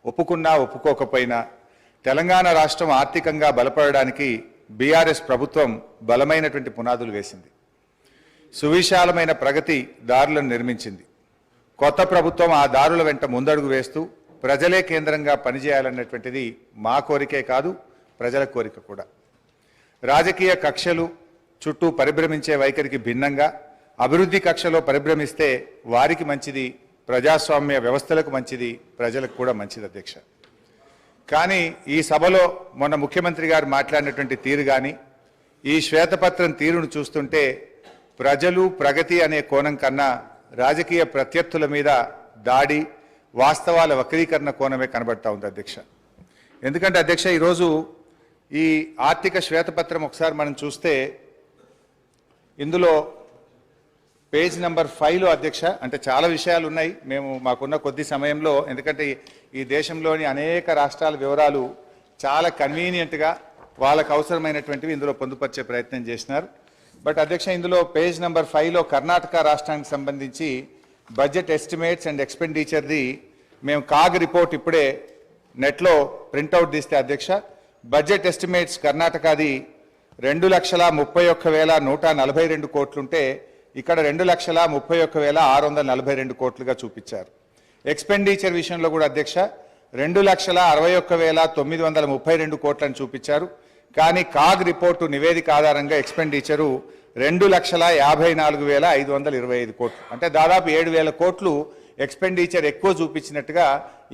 ఒప్పుకున్నా ఒప్పుకోకపోయినా తెలంగాణ రాష్ట్రం ఆర్థికంగా బలపడడానికి బీఆర్ఎస్ ప్రభుత్వం బలమైనటువంటి పునాదులు వేసింది. సువిశాలమైన ప్రగతి దారులను నిర్మించింది. కొత్త ప్రభుత్వం ఆ దారుల వెంట ముందడుగు వేస్తూ ప్రజలే కేంద్రంగా పనిచేయాలన్నటువంటిది మా కోరికే కాదు, ప్రజల కోరిక కూడా. రాజకీయ కక్షలు చుట్టూ పరిభ్రమించే వైఖరికి భిన్నంగా అభివృద్ధి కక్షలో పరిభ్రమిస్తే వారికి మంచిది, ప్రజాస్వామ్య వ్యవస్థలకు మంచిది, ప్రజలకు కూడా మంచిది అధ్యక్ష. కానీ ఈ సభలో మొన్న ముఖ్యమంత్రి గారు మాట్లాడినటువంటి తీరు కానీ ఈ శ్వేతపత్రం తీరును చూస్తుంటే ప్రజలు ప్రగతి అనే కోణం కన్నా రాజకీయ ప్రత్యర్థుల మీద దాడి, వాస్తవాల వక్రీకరణ కోణమే కనబడతా ఉంది అధ్యక్ష. ఎందుకంటే అధ్యక్ష ఈరోజు ఈ ఆర్థిక శ్వేతపత్రం ఒకసారి మనం చూస్తే ఇందులో పేజ్ నెంబర్ 5లో అధ్యక్ష, అంటే చాలా విషయాలు ఉన్నాయి. మేము మాకున్న కొద్ది సమయంలో, ఎందుకంటే ఈ దేశంలోని అనేక రాష్ట్రాల వివరాలు చాలా కన్వీనియంట్గా వాళ్ళకు అవసరమైనటువంటివి ఇందులో పొందుపరిచే ప్రయత్నం చేసినారు. బట్ అధ్యక్ష ఇందులో పేజ్ నెంబర్ 5లో కర్ణాటక రాష్ట్రానికి సంబంధించి బడ్జెట్ ఎస్టిమేట్స్ అండ్ ఎక్స్పెండిచర్ది మేము కాగ్ రిపోర్ట్ ఇప్పుడే నెట్లో ప్రింట్అవుట్ తీస్తే అధ్యక్ష, బడ్జెట్ ఎస్టిమేట్స్ కర్ణాటకది 2,31,142 కోట్లుంటే ఇక్కడ 2,31,642 కోట్లుగా చూపించారు. ఎక్స్పెండిచర్ విషయంలో కూడా అధ్యక్ష 2,61,932 కోట్లను చూపించారు. కానీ కాగ్ రిపోర్టు నివేదిక ఆధారంగా ఎక్స్పెండిచరు 2,54,525 కోట్లు, అంటే దాదాపు 7,000 కోట్లు ఎక్స్పెండిచర్ ఎక్కువ చూపించినట్టుగా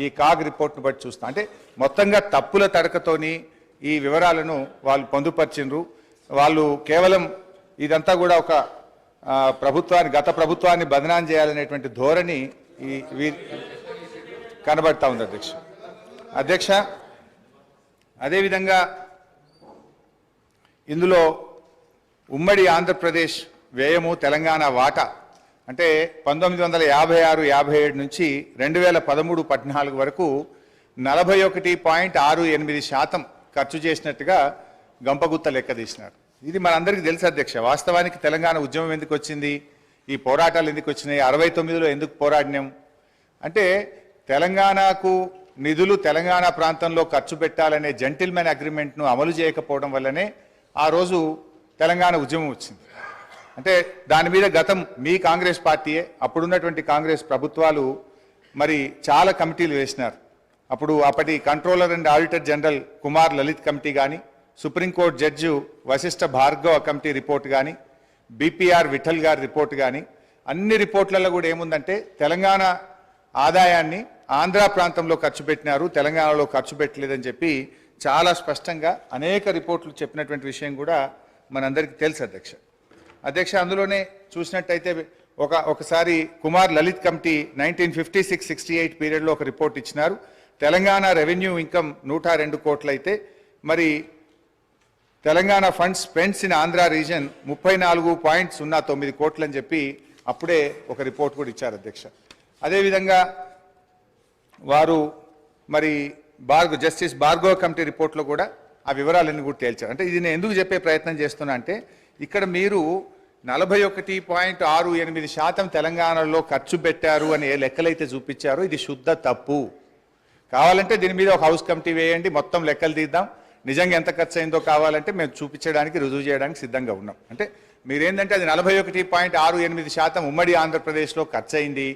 ఈ కాగ్ రిపోర్ట్ను బట్టి చూస్తాం. అంటే మొత్తంగా తప్పుల తడకతోని ఈ వివరాలను వాళ్ళు పొందుపరిచిండ్రు. వాళ్ళు కేవలం ఇదంతా కూడా ఒక గత ప్రభుత్వాన్ని బదనాం చేయాలనేటువంటి ధోరణి కనబడతా ఉంది అధ్యక్ష. అదేవిధంగా ఇందులో ఉమ్మడి ఆంధ్రప్రదేశ్ వ్యయము తెలంగాణ వాటా అంటే 1956-57 నుంచి 2013-14 వరకు 41.68% ఖర్చు చేసినట్టుగా గంపగుత్త లెక్క తీసినారు. ఇది మనందరికీ తెలుసు అధ్యక్ష. వాస్తవానికి తెలంగాణ ఉద్యమం ఎందుకు వచ్చింది, ఈ పోరాటాలు ఎందుకు వచ్చినాయి, 69లో ఎందుకు పోరాడినాం అంటే తెలంగాణకు నిధులు తెలంగాణ ప్రాంతంలో ఖర్చు పెట్టాలనే జెంటిల్మెన్ అగ్రిమెంట్ను అమలు చేయకపోవడం వల్లనే ఆ రోజు తెలంగాణ ఉద్యమం వచ్చింది. అంటే దాని మీద గతం మీ కాంగ్రెస్ పార్టీయే, అప్పుడున్నటువంటి కాంగ్రెస్ ప్రభుత్వాలు మరి చాలా కమిటీలు వేసినారు. అప్పటి controller and auditor general Kumar Lalit committee కానీ, supreme court judge Vasishtha Bhargava committee report కానీ, బీపీఆర్ విఠల్ గారి రిపోర్ట్ కానీ, అన్ని రిపోర్ట్లలో కూడా ఏముందంటే తెలంగాణ ఆదాయాన్ని ఆంధ్ర ప్రాంతంలో ఖర్చు పెట్టినారు, తెలంగాణలో ఖర్చు పెట్టలేదని చెప్పి చాలా స్పష్టంగా అనేక రిపోర్ట్లు చెప్పినటువంటి విషయం కూడా మనందరికీ తెలుసు అధ్యక్ష. అందులోనే చూసినట్టయితే ఒకసారి కుమార్ లలిత్ కమిటీ 1956-68 పీరియడ్లో ఒక రిపోర్ట్ ఇచ్చినారు. తెలంగాణ రెవెన్యూ ఇన్కమ్ 102 కోట్లు అయితే మరి Telangana funds spends in Andhra reason 34.09 కోట్లు అని చెప్పి అప్పుడే ఒక రిపోర్ట్ కూడా ఇచ్చారు అధ్యక్ష. అదేవిధంగా వారు మరి జస్టిస్ భార్గవ కమిటీ రిపోర్ట్లో కూడా ఆ వివరాలన్నీ కూడా తేల్చారు. అంటే ఇది నేను ఎందుకు చెప్పే ప్రయత్నం చేస్తున్నా అంటే ఇక్కడ మీరు 41.68% తెలంగాణలో ఖర్చు పెట్టారు అని ఏ లెక్కలైతే చూపించారో ఇది శుద్ధ తప్పు. కావాలంటే దీని మీద ఒక హౌస్ కమిటీ వేయండి, మొత్తం లెక్కలు తీద్దాం, నిజంగా ఎంత ఖర్చు అయిందో కావాలంటే మేము చూపించడానికి రుజువు చేయడానికి సిద్ధంగా ఉన్నాం. అంటే మీరేంటంటే అది 41.68% ఉమ్మడి ఆంధ్రప్రదేశ్లో ఖర్చు అయింది,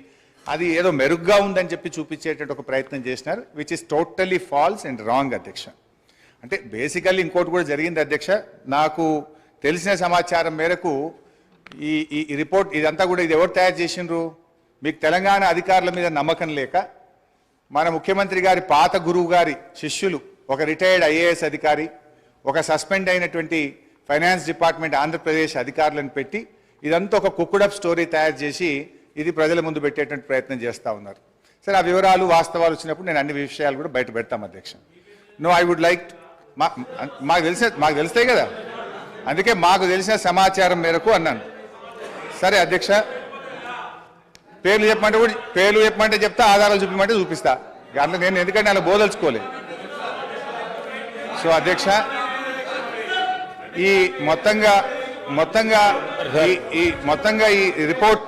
అది ఏదో మెరుగ్గా ఉందని చెప్పి చూపించేటువంటి ఒక ప్రయత్నం చేసినారు, which is totally false and wrong అధ్యక్ష. అంటే బేసికల్లీ ఇంకోటి కూడా జరిగింది అధ్యక్ష. నాకు తెలిసిన సమాచారం మేరకు ఈ రిపోర్ట్ ఇదంతా కూడా ఇది ఎవరు తయారు చేసిండ్రు, మీకు తెలంగాణ అధికారుల మీద నమ్మకం లేక మన ముఖ్యమంత్రి గారి పాత గురువు గారి శిష్యులు, ఒక రిటైర్డ్ ఐఏఎస్ అధికారి, ఒక సస్పెండ్ అయినటువంటి ఫైనాన్స్ డిపార్ట్మెంట్ ఆంధ్రప్రదేశ్ అధికారులను పెట్టి ఇదంతా ఒక కుక్కుడప్ స్టోరీ తయారు చేసి ఇది ప్రజల ముందు పెట్టేటువంటి ప్రయత్నం చేస్తూ ఉన్నారు. సరే, ఆ వివరాలు వాస్తవాలు వచ్చినప్పుడు నేను అన్ని విషయాలు కూడా బయట పెడతాం అధ్యక్ష. నో, ఐ వుడ్ లైక్ మాకు తెలుస్తాయి కదా, అందుకే మాకు తెలిసిన సమాచారం మేరకు అన్నాను. సరే అధ్యక్ష, పేర్లు చెప్పమంటే చెప్తా, ఆధారాలు చూపించమంటే చూపిస్తా. అందులో నేను ఎందుకంటే అలా బోదలుచుకోలేదు. సో అధ్యక్ష, ఈ మొత్తంగా ఈ report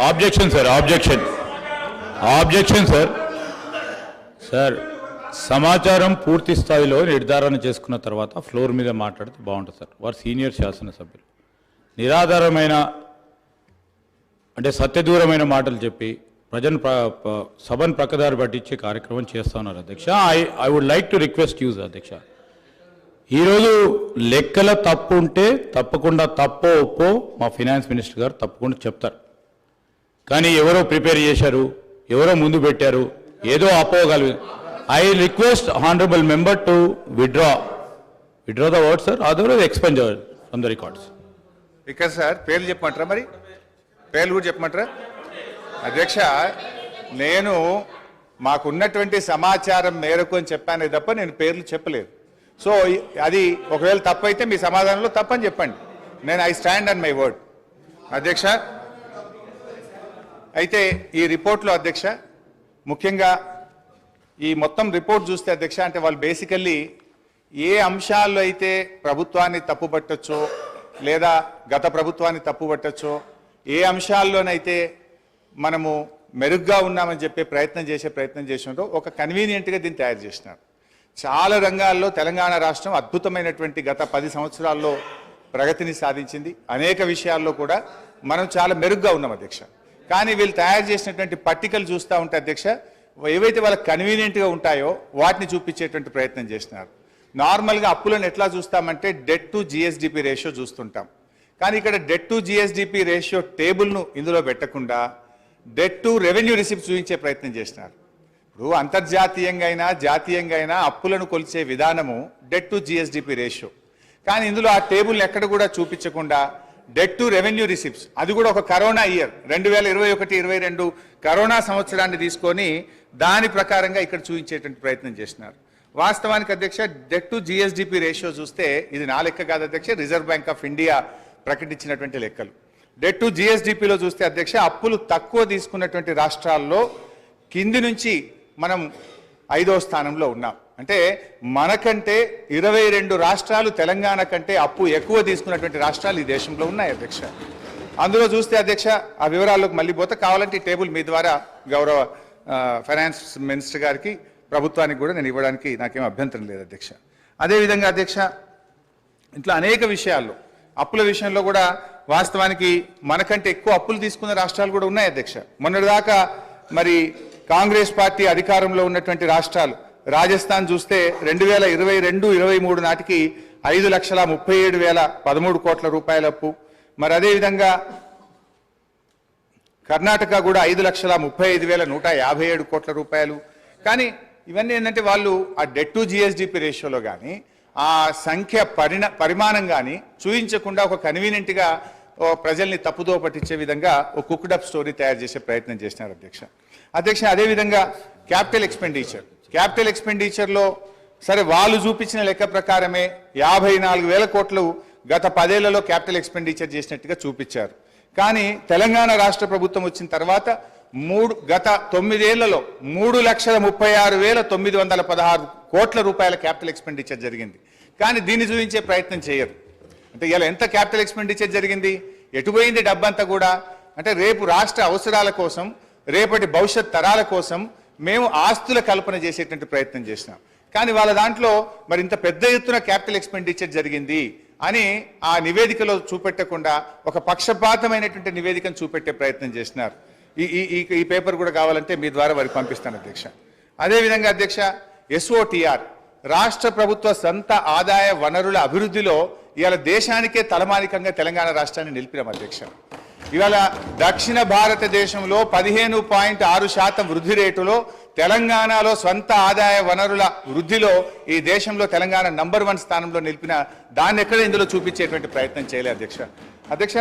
objection sir, objection objection sir సమాచారం పూర్తి స్థాయిలో నిర్ధారణ చేసుకున్న తర్వాత ఫ్లోర్ మీద మాట్లాడితే బాగుంటుంది సార్. వారు సీనియర్ శాసనసభ్యులు నిరాధారమైన అంటే సత్యదూరమైన మాటలు చెప్పి ప్రజలను సభను ప్రక్కదారి పట్టించే కార్యక్రమం చేస్తా ఉన్నారు అధ్యక్ష. I would like to request use అధ్యక్ష, ఈరోజు లెక్కల తప్పు ఉంటే తప్పకుండా తప్పో ఒప్పో మా ఫైనాన్స్ మినిస్టర్ గారు తప్పకుండా చెప్తారు. కానీ ఎవరో ప్రిపేర్ చేశారు, ఎవరో ముందు పెట్టారు, ఏదో అపోగలదు. I request honourable member to withdraw the word sir, otherwise expunge from the records. ఇక్కడ సార్ పేర్లు చెప్పమంటారా, మరి పేర్లు కూడా చెప్పమంటారా అధ్యక్ష? నేను మాకున్నటువంటి సమాచారం మేరకు అని చెప్పానే తప్ప నేను పేర్లు చెప్పలేదు. సో అది ఒకవేళ తప్పు అయితే మీ సమాధానంలో తప్పని చెప్పండి. నేను I stand on my word అధ్యక్ష. అయితే ఈ రిపోర్ట్లో అధ్యక్ష ముఖ్యంగా ఈ మొత్తం రిపోర్ట్ చూస్తే అధ్యక్ష, అంటే వాళ్ళు బేసికల్లీ ఏ అంశాల్లో అయితే ప్రభుత్వాన్ని తప్పుపట్టచ్చో లేదా గత ప్రభుత్వాన్ని తప్పుపట్టచ్చో, ఏ అంశాల్లోనైతే మనము మెరుగ్గా ఉన్నామని చెప్పే ప్రయత్నం చేసినారో ఒక కన్వీనియంట్గా దీన్ని తయారు చేసినారు. చాలా రంగాల్లో తెలంగాణ రాష్ట్రం అద్భుతమైనటువంటి గత 10 సంవత్సరాల్లో ప్రగతిని సాధించింది. అనేక విషయాల్లో కూడా మనం చాలా మెరుగ్గా ఉన్నాం అధ్యక్ష. కానీ వీళ్ళు తయారు చేసినటువంటి పట్టికలు చూస్తూ ఉంటే అధ్యక్ష, ఏవైతే వాళ్ళకి కన్వీనియంట్గా ఉంటాయో వాటిని చూపించేటువంటి ప్రయత్నం చేసినారు. నార్మల్గా అప్పులను ఎట్లా చూస్తామంటే డెట్ టు జిఎస్డిపి రేషియో చూస్తుంటాం. కానీ ఇక్కడ డెట్ టు జిఎస్డిపి రేషియో టేబుల్ను ఇందులో పెట్టకుండా డెట్ టు రెవెన్యూ రిసిప్ట్ చూపించే ప్రయత్నం చేసినారు. ఇప్పుడు అంతర్జాతీయంగా అయినా జాతీయంగా అయినా అప్పులను కొలిచే విధానము డెట్ టు జిఎస్డిపి రేషియో. కానీ ఇందులో ఆ టేబుల్ని ఎక్కడ కూడా చూపించకుండా డెట్ టు రెవెన్యూ రిసిప్ట్స్, అది కూడా ఒక కరోనా ఇయర్ 2021-22 కరోనా సంవత్సరాన్ని తీసుకొని దాని ప్రకారంగా ఇక్కడ చూపించేటువంటి ప్రయత్నం చేసినారు. వాస్తవానికి అధ్యక్ష డెట్ టు జిఎస్డిపి రేషియో చూస్తే ఇది నా లెక్క కాదు అధ్యక్ష, రిజర్వ్ బ్యాంక్ ఆఫ్ ఇండియా ప్రకటించినటువంటి లెక్కలు. డెట్ టు జిఎస్డిపిలో చూస్తే అధ్యక్ష అప్పులు తక్కువ తీసుకున్నటువంటి రాష్ట్రాల్లో కింది నుంచి మనం 5వ స్థానంలో ఉన్నాం. అంటే మనకంటే 22 రాష్ట్రాలు తెలంగాణ కంటే అప్పు ఎక్కువ తీసుకున్నటువంటి రాష్ట్రాలు ఈ దేశంలో ఉన్నాయి అధ్యక్ష. అందులో చూస్తే అధ్యక్ష ఆ వివరాల్లోకి మళ్ళీ పోతే కావాలంటే ఈ టేబుల్ మీ ద్వారా గౌరవ ఫైనాన్స్ మినిస్టర్ గారికి ప్రభుత్వానికి కూడా నేను ఇవ్వడానికి నాకేం అభ్యంతరం లేదు అధ్యక్ష. అదేవిధంగా అధ్యక్ష ఇట్లా అనేక విషయాల్లో అప్పుల విషయంలో కూడా వాస్తవానికి మనకంటే ఎక్కువ అప్పులు తీసుకున్న రాష్ట్రాలు కూడా ఉన్నాయి అధ్యక్ష. మొన్నటిదాకా మరి కాంగ్రెస్ పార్టీ అధికారంలో ఉన్నటువంటి రాష్ట్రాలు రాజస్థాన్ చూస్తే 2022-23 నాటికి 5,37,013 కోట్ల రూపాయల అప్పు. మరి అదేవిధంగా కర్ణాటక కూడా 5,35,157 కోట్ల రూపాయలు. కానీ ఇవన్నీ ఏంటంటే వాళ్ళు ఆ డెట్ టు జిఎస్డిపి రేషియోలో కానీ ఆ సంఖ్య పరిమాణం కానీ చూపించకుండా ఒక కన్వీనియంట్గా ప్రజల్ని తప్పుదో పట్టించే విధంగా ఒక కుక్డప్ స్టోరీ తయారు చేసే ప్రయత్నం చేసినారు అధ్యక్ష. అదేవిధంగా క్యాపిటల్ ఎక్స్పెండిచర్లో సరే వాళ్ళు చూపించిన లెక్క ప్రకారమే 54,000 కోట్లు గత 10 ఏళ్లలో క్యాపిటల్ ఎక్స్పెండిచర్ చేసినట్టుగా చూపించారు. కానీ తెలంగాణ రాష్ట్ర ప్రభుత్వం వచ్చిన తర్వాత గత 9 ఏళ్లలో 3,36,916 కోట్ల రూపాయల క్యాపిటల్ ఎక్స్పెండిచర్ జరిగింది. కానీ దీన్ని చూపించే ప్రయత్నం చేయరు. అంటే ఇలా ఎంత క్యాపిటల్ ఎక్స్పెండిచర్ జరిగింది, ఎటుపోయింది డబ్బంతా కూడా అంటే రేపు రాష్ట్ర అవసరాల కోసం, రేపటి భవిష్యత్ తరాల కోసం మేము ఆస్తుల కల్పన చేసేటువంటి ప్రయత్నం చేసినాం. కానీ వాళ్ళ దాంట్లో మరి ఇంత పెద్ద ఎత్తున క్యాపిటల్ ఎక్స్పెండిచర్ జరిగింది అని ఆ నివేదికలో చూపెట్టకుండా ఒక పక్షపాతమైనటువంటి నివేదికను చూపెట్టే ప్రయత్నం చేసినారు. ఈ పేపర్ కూడా కావాలంటే మీ ద్వారా వారికి పంపిస్తాను అధ్యక్ష. అదేవిధంగా అధ్యక్ష ఎస్ఓటిఆర్ రాష్ట్ర ప్రభుత్వ సొంత ఆదాయ వనరుల అభివృద్ధిలో ఇవాళ దేశానికే తలమానికంగా తెలంగాణ రాష్ట్రాన్ని నిలిపినాం అధ్యక్ష. ఇవాళ దక్షిణ భారతదేశంలో 15.6% వృద్ధి రేటులో తెలంగాణలో స్వంత ఆదాయ వనరుల వృద్ధిలో ఈ దేశంలో తెలంగాణ నంబర్ 1 స్థానంలో నిలిపిన దాన్ని ఎక్కడ ఇందులో చూపించేటువంటి ప్రయత్నం చేయలేదు అధ్యక్ష.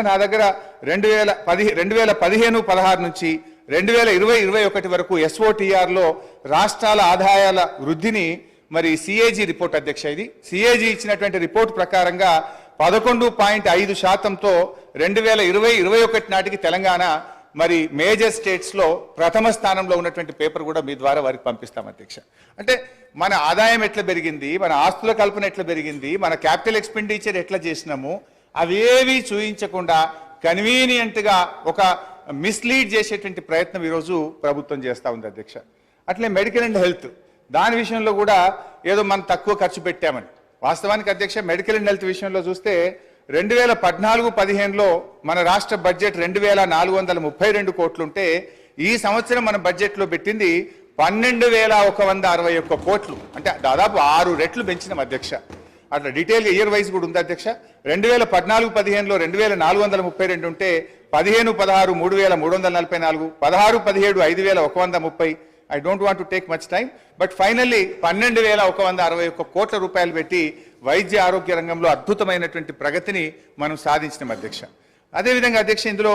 నా దగ్గర 2015-16 నుంచి 2020-21 వరకు ఎస్ఓటిఆర్లో రాష్ట్రాల ఆదాయాల వృద్ధిని మరి సిఏజీ రిపోర్ట్ అధ్యక్ష, ఇది సిఏజీ ఇచ్చినటువంటి రిపోర్ట్ ప్రకారంగా 11.5%తో 2020-21 నాటికి తెలంగాణ మరి మేజర్ స్టేట్స్లో ప్రథమ స్థానంలో ఉన్నటువంటి పేపర్ కూడా మీ ద్వారా వారికి పంపిస్తాం అధ్యక్ష. అంటే మన ఆదాయం ఎట్లా పెరిగింది, మన ఆస్తుల కల్పన ఎట్లా పెరిగింది, మన క్యాపిటల్ ఎక్స్పెండిచర్ ఎట్లా చేసినాము అవేవి చూయించకుండా కన్వీనియంట్గా ఒక మిస్లీడ్ చేసేటువంటి ప్రయత్నం ఈరోజు ప్రభుత్వం చేస్తూ ఉంది అధ్యక్ష. అట్లే మెడికల్ అండ్ హెల్త్ దాని విషయంలో కూడా ఏదో మనం తక్కువ ఖర్చు పెట్టామని. వాస్తవానికి అధ్యక్ష మెడికల్ అండ్ హెల్త్ విషయంలో చూస్తే 2014-15లో మన రాష్ట్ర బడ్జెట్ 2432 కోట్లుంటే ఈ సంవత్సరం మన బడ్జెట్లో పెట్టింది 12,161 కోట్లు, అంటే దాదాపు 6 రెట్లు పెంచినాం అధ్యక్ష. అట్లా డీటెయిల్గా ఇయర్ వైజ్ కూడా ఉంది అధ్యక్ష. 2014-15లో 2432 ఉంటే 15-16 3,344, 16-17 5,130. I don't want to take much time, but finally 12,161 కోట్ల రూపాయలు పెట్టి వైద్య ఆరోగ్య రంగంలో అద్భుతమైనటువంటి ప్రగతిని మనం సాధించినాం అధ్యక్ష. అదేవిధంగా అధ్యక్ష ఇందులో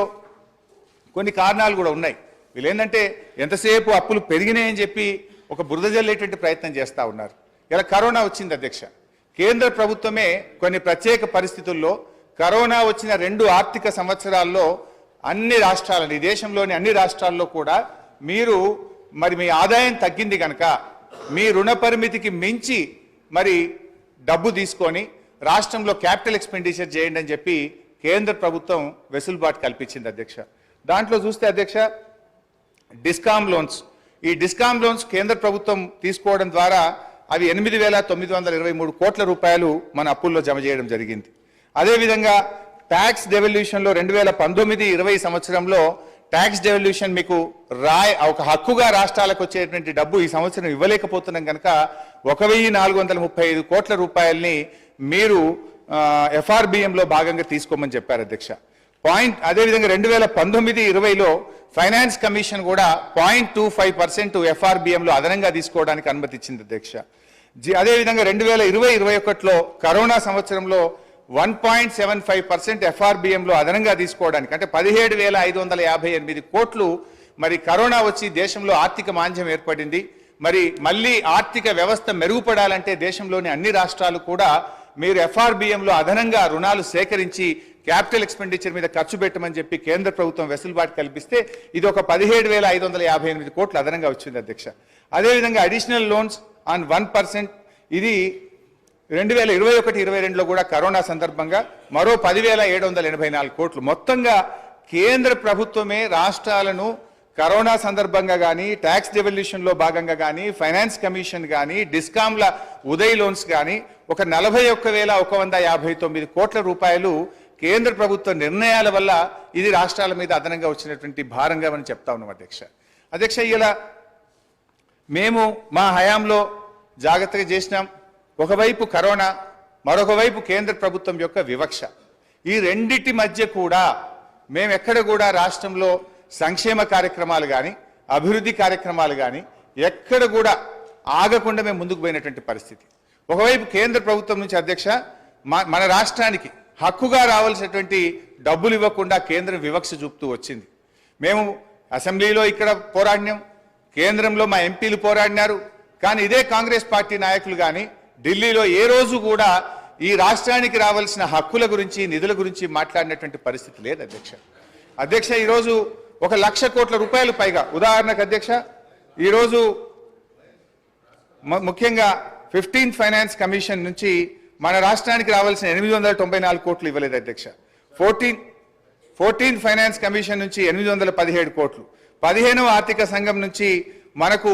కొన్ని కారణాలు కూడా ఉన్నాయి. వీళ్ళు ఏంటంటే ఎంతసేపు అప్పులు పెరిగినాయని చెప్పి ఒక బురద జల్లేటువంటి ప్రయత్నం చేస్తూ ఉన్నారు. ఇలా కరోనా వచ్చింది అధ్యక్ష. కేంద్ర ప్రభుత్వమే కొన్ని ప్రత్యేక పరిస్థితుల్లో కరోనా వచ్చిన 2 ఆర్థిక సంవత్సరాల్లో అన్ని రాష్ట్రాలని, ఈ దేశంలోని అన్ని రాష్ట్రాల్లో కూడా మీరు మీ ఆదాయం తగ్గింది కనుక మీ రుణ పరిమితికి మించి డబ్బు తీసుకొని రాష్ట్రంలో క్యాపిటల్ ఎక్స్పెండిచర్ చేయండి అని చెప్పి కేంద్ర ప్రభుత్వం వెసులుబాటు కల్పించింది అధ్యక్ష. దాంట్లో చూస్తే అధ్యక్ష డిస్కామ్ లోన్స్, ఈ డిస్కామ్ లోన్స్ కేంద్ర ప్రభుత్వం తీసుకోవడం ద్వారా అవి 8,923 కోట్ల రూపాయలు మన అప్పుల్లో జమ చేయడం జరిగింది. అదేవిధంగా ట్యాక్స్ డెవల్యూషన్లో 2019-20 సంవత్సరంలో ట్యాక్స్ డెవల్యూషన్ మీకు ఒక హక్కుగా రాష్ట్రాలకు వచ్చేటువంటి డబ్బు ఈ సంవత్సరం ఇవ్వలేకపోతున్నాం కనుక 1,435 కోట్ల రూపాయల్ని మీరు ఎఫ్ఆర్బిఎంలో భాగంగా తీసుకోమని చెప్పారు అధ్యక్ష. అదేవిధంగా 2019-20లో ఫైనాన్స్ కమిషన్ కూడా 0.25% ఎఫ్ఆర్బిఎంలో అదనంగా తీసుకోవడానికి అనుమతి ఇచ్చింది అధ్యక్ష. అదేవిధంగా 2020-21లో కరోనా సంవత్సరంలో 1.75% ఎఫ్ఆర్బిఎంలో అదనంగా తీసుకోవడానికి, అంటే 17,558 కోట్లు కరోనా వచ్చి దేశంలో ఆర్థిక మాంద్యం ఏర్పడింది. మళ్ళీ ఆర్థిక వ్యవస్థ మెరుగుపడాలంటే దేశంలోని అన్ని రాష్ట్రాలు కూడా మీరు ఎఫ్ఆర్బిఎంలో అదనంగా రుణాలు సేకరించి క్యాపిటల్ ఎక్స్పెండిచర్ మీద ఖర్చు పెట్టమని చెప్పి కేంద్ర ప్రభుత్వం వెసులుబాటు కల్పిస్తే ఇది ఒక 17,558 కోట్లు అదనంగా వచ్చింది అధ్యక్ష. అదేవిధంగా అడిషనల్ లోన్స్ ఆన్ 1%, ఇది 2021-22లో కూడా కరోనా సందర్భంగా మరో 10,784 కోట్లు. మొత్తంగా కేంద్ర ప్రభుత్వమే రాష్ట్రాలను కరోనా సందర్భంగా కానీ, ట్యాక్స్ డెవల్యూషన్లో భాగంగా కానీ, ఫైనాన్స్ కమిషన్ కానీ, డిస్కామ్ల ఉదయ్ లోన్స్ కానీ ఒక 41,159 కోట్ల రూపాయలు కేంద్ర ప్రభుత్వ నిర్ణయాల వల్ల ఇది రాష్ట్రాల మీద అదనంగా వచ్చినటువంటి భారంగా మనం చెప్తా ఉన్నాం అధ్యక్ష. ఇలా మేము మా హయాంలో జాగ్రత్తగా చేసినాం. ఒకవైపు కరోనా, మరొక వైపు కేంద్ర ప్రభుత్వం యొక్క వివక్ష. ఈ రెండిటి మధ్య కూడా మేము ఎక్కడ కూడా రాష్ట్రంలో సంక్షేమ కార్యక్రమాలు కానీ, అభివృద్ధి కార్యక్రమాలు కానీ ఎక్కడ కూడా ఆగకుండా మేము ముందుకు పోయినటువంటి పరిస్థితి. ఒకవైపు కేంద్ర ప్రభుత్వం నుంచి అధ్యక్ష మన రాష్ట్రానికి హక్కుగా రావాల్సినటువంటి డబ్బులు ఇవ్వకుండా కేంద్రం వివక్ష చూపుతూ వచ్చింది. మేము అసెంబ్లీలో ఇక్కడ పోరాడినాం, కేంద్రంలో మా ఎంపీలు పోరాడినారు. కానీ ఇదే కాంగ్రెస్ పార్టీ నాయకులు కానీ ఢిల్లీలో ఏ రోజు కూడా ఈ రాష్ట్రానికి రావాల్సిన హక్కుల గురించి, నిధుల గురించి మాట్లాడినటువంటి పరిస్థితి లేదు అధ్యక్ష. ఈరోజు 1,00,000 కోట్ల రూపాయలు పైగా, ఉదాహరణకు అధ్యక్ష ఈరోజు ముఖ్యంగా 15th ఫైనాన్స్ కమిషన్ నుంచి మన రాష్ట్రానికి రావాల్సిన 894 కోట్లు ఇవ్వలేదు అధ్యక్ష. 14th ఫైనాన్స్ కమిషన్ నుంచి 817 కోట్లు, 15వ ఆర్థిక సంఘం నుంచి మనకు,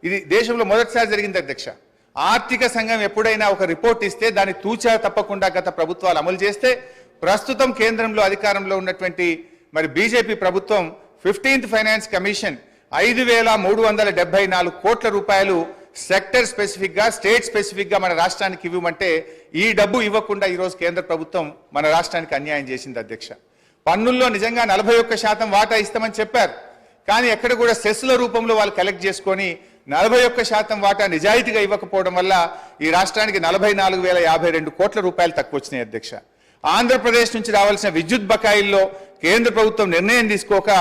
ఇది దేశంలో మొదటిసారి జరిగింది అధ్యక్ష. ఆర్థిక సంఘం ఎప్పుడైనా ఒక రిపోర్ట్ ఇస్తే దాన్ని తూచా తప్పకుండా గత ప్రభుత్వాలు అమలు చేస్తే, ప్రస్తుతం కేంద్రంలో అధికారంలో ఉన్నటువంటి బీజేపీ ప్రభుత్వం 15th ఫైనాన్స్ కమిషన్ 5,374 కోట్ల రూపాయలు సెక్టర్ స్పెసిఫిక్ గా, స్టేట్ స్పెసిఫిక్ గా మన రాష్ట్రానికి ఇవ్వమంటే ఈ డబ్బు ఇవ్వకుండా ఈరోజు కేంద్ర ప్రభుత్వం మన రాష్ట్రానికి అన్యాయం చేసింది అధ్యక్ష. పన్నుల్లో నిజంగా 41% వాటా ఇస్తామని చెప్పారు. కానీ ఎక్కడ కూడా సెస్ల రూపంలో వాళ్ళు కలెక్ట్ చేసుకొని 41% వాటా నిజాయితీగా ఇవ్వకపోవడం వల్ల ఈ రాష్ట్రానికి 44,052 కోట్ల రూపాయలు తక్కువ వచ్చినాయి అధ్యక్ష. ఆంధ్రప్రదేశ్ నుంచి రావాల్సిన విద్యుత్ బకాయిల్లో కేంద్ర ప్రభుత్వం నిర్ణయం తీసుకోక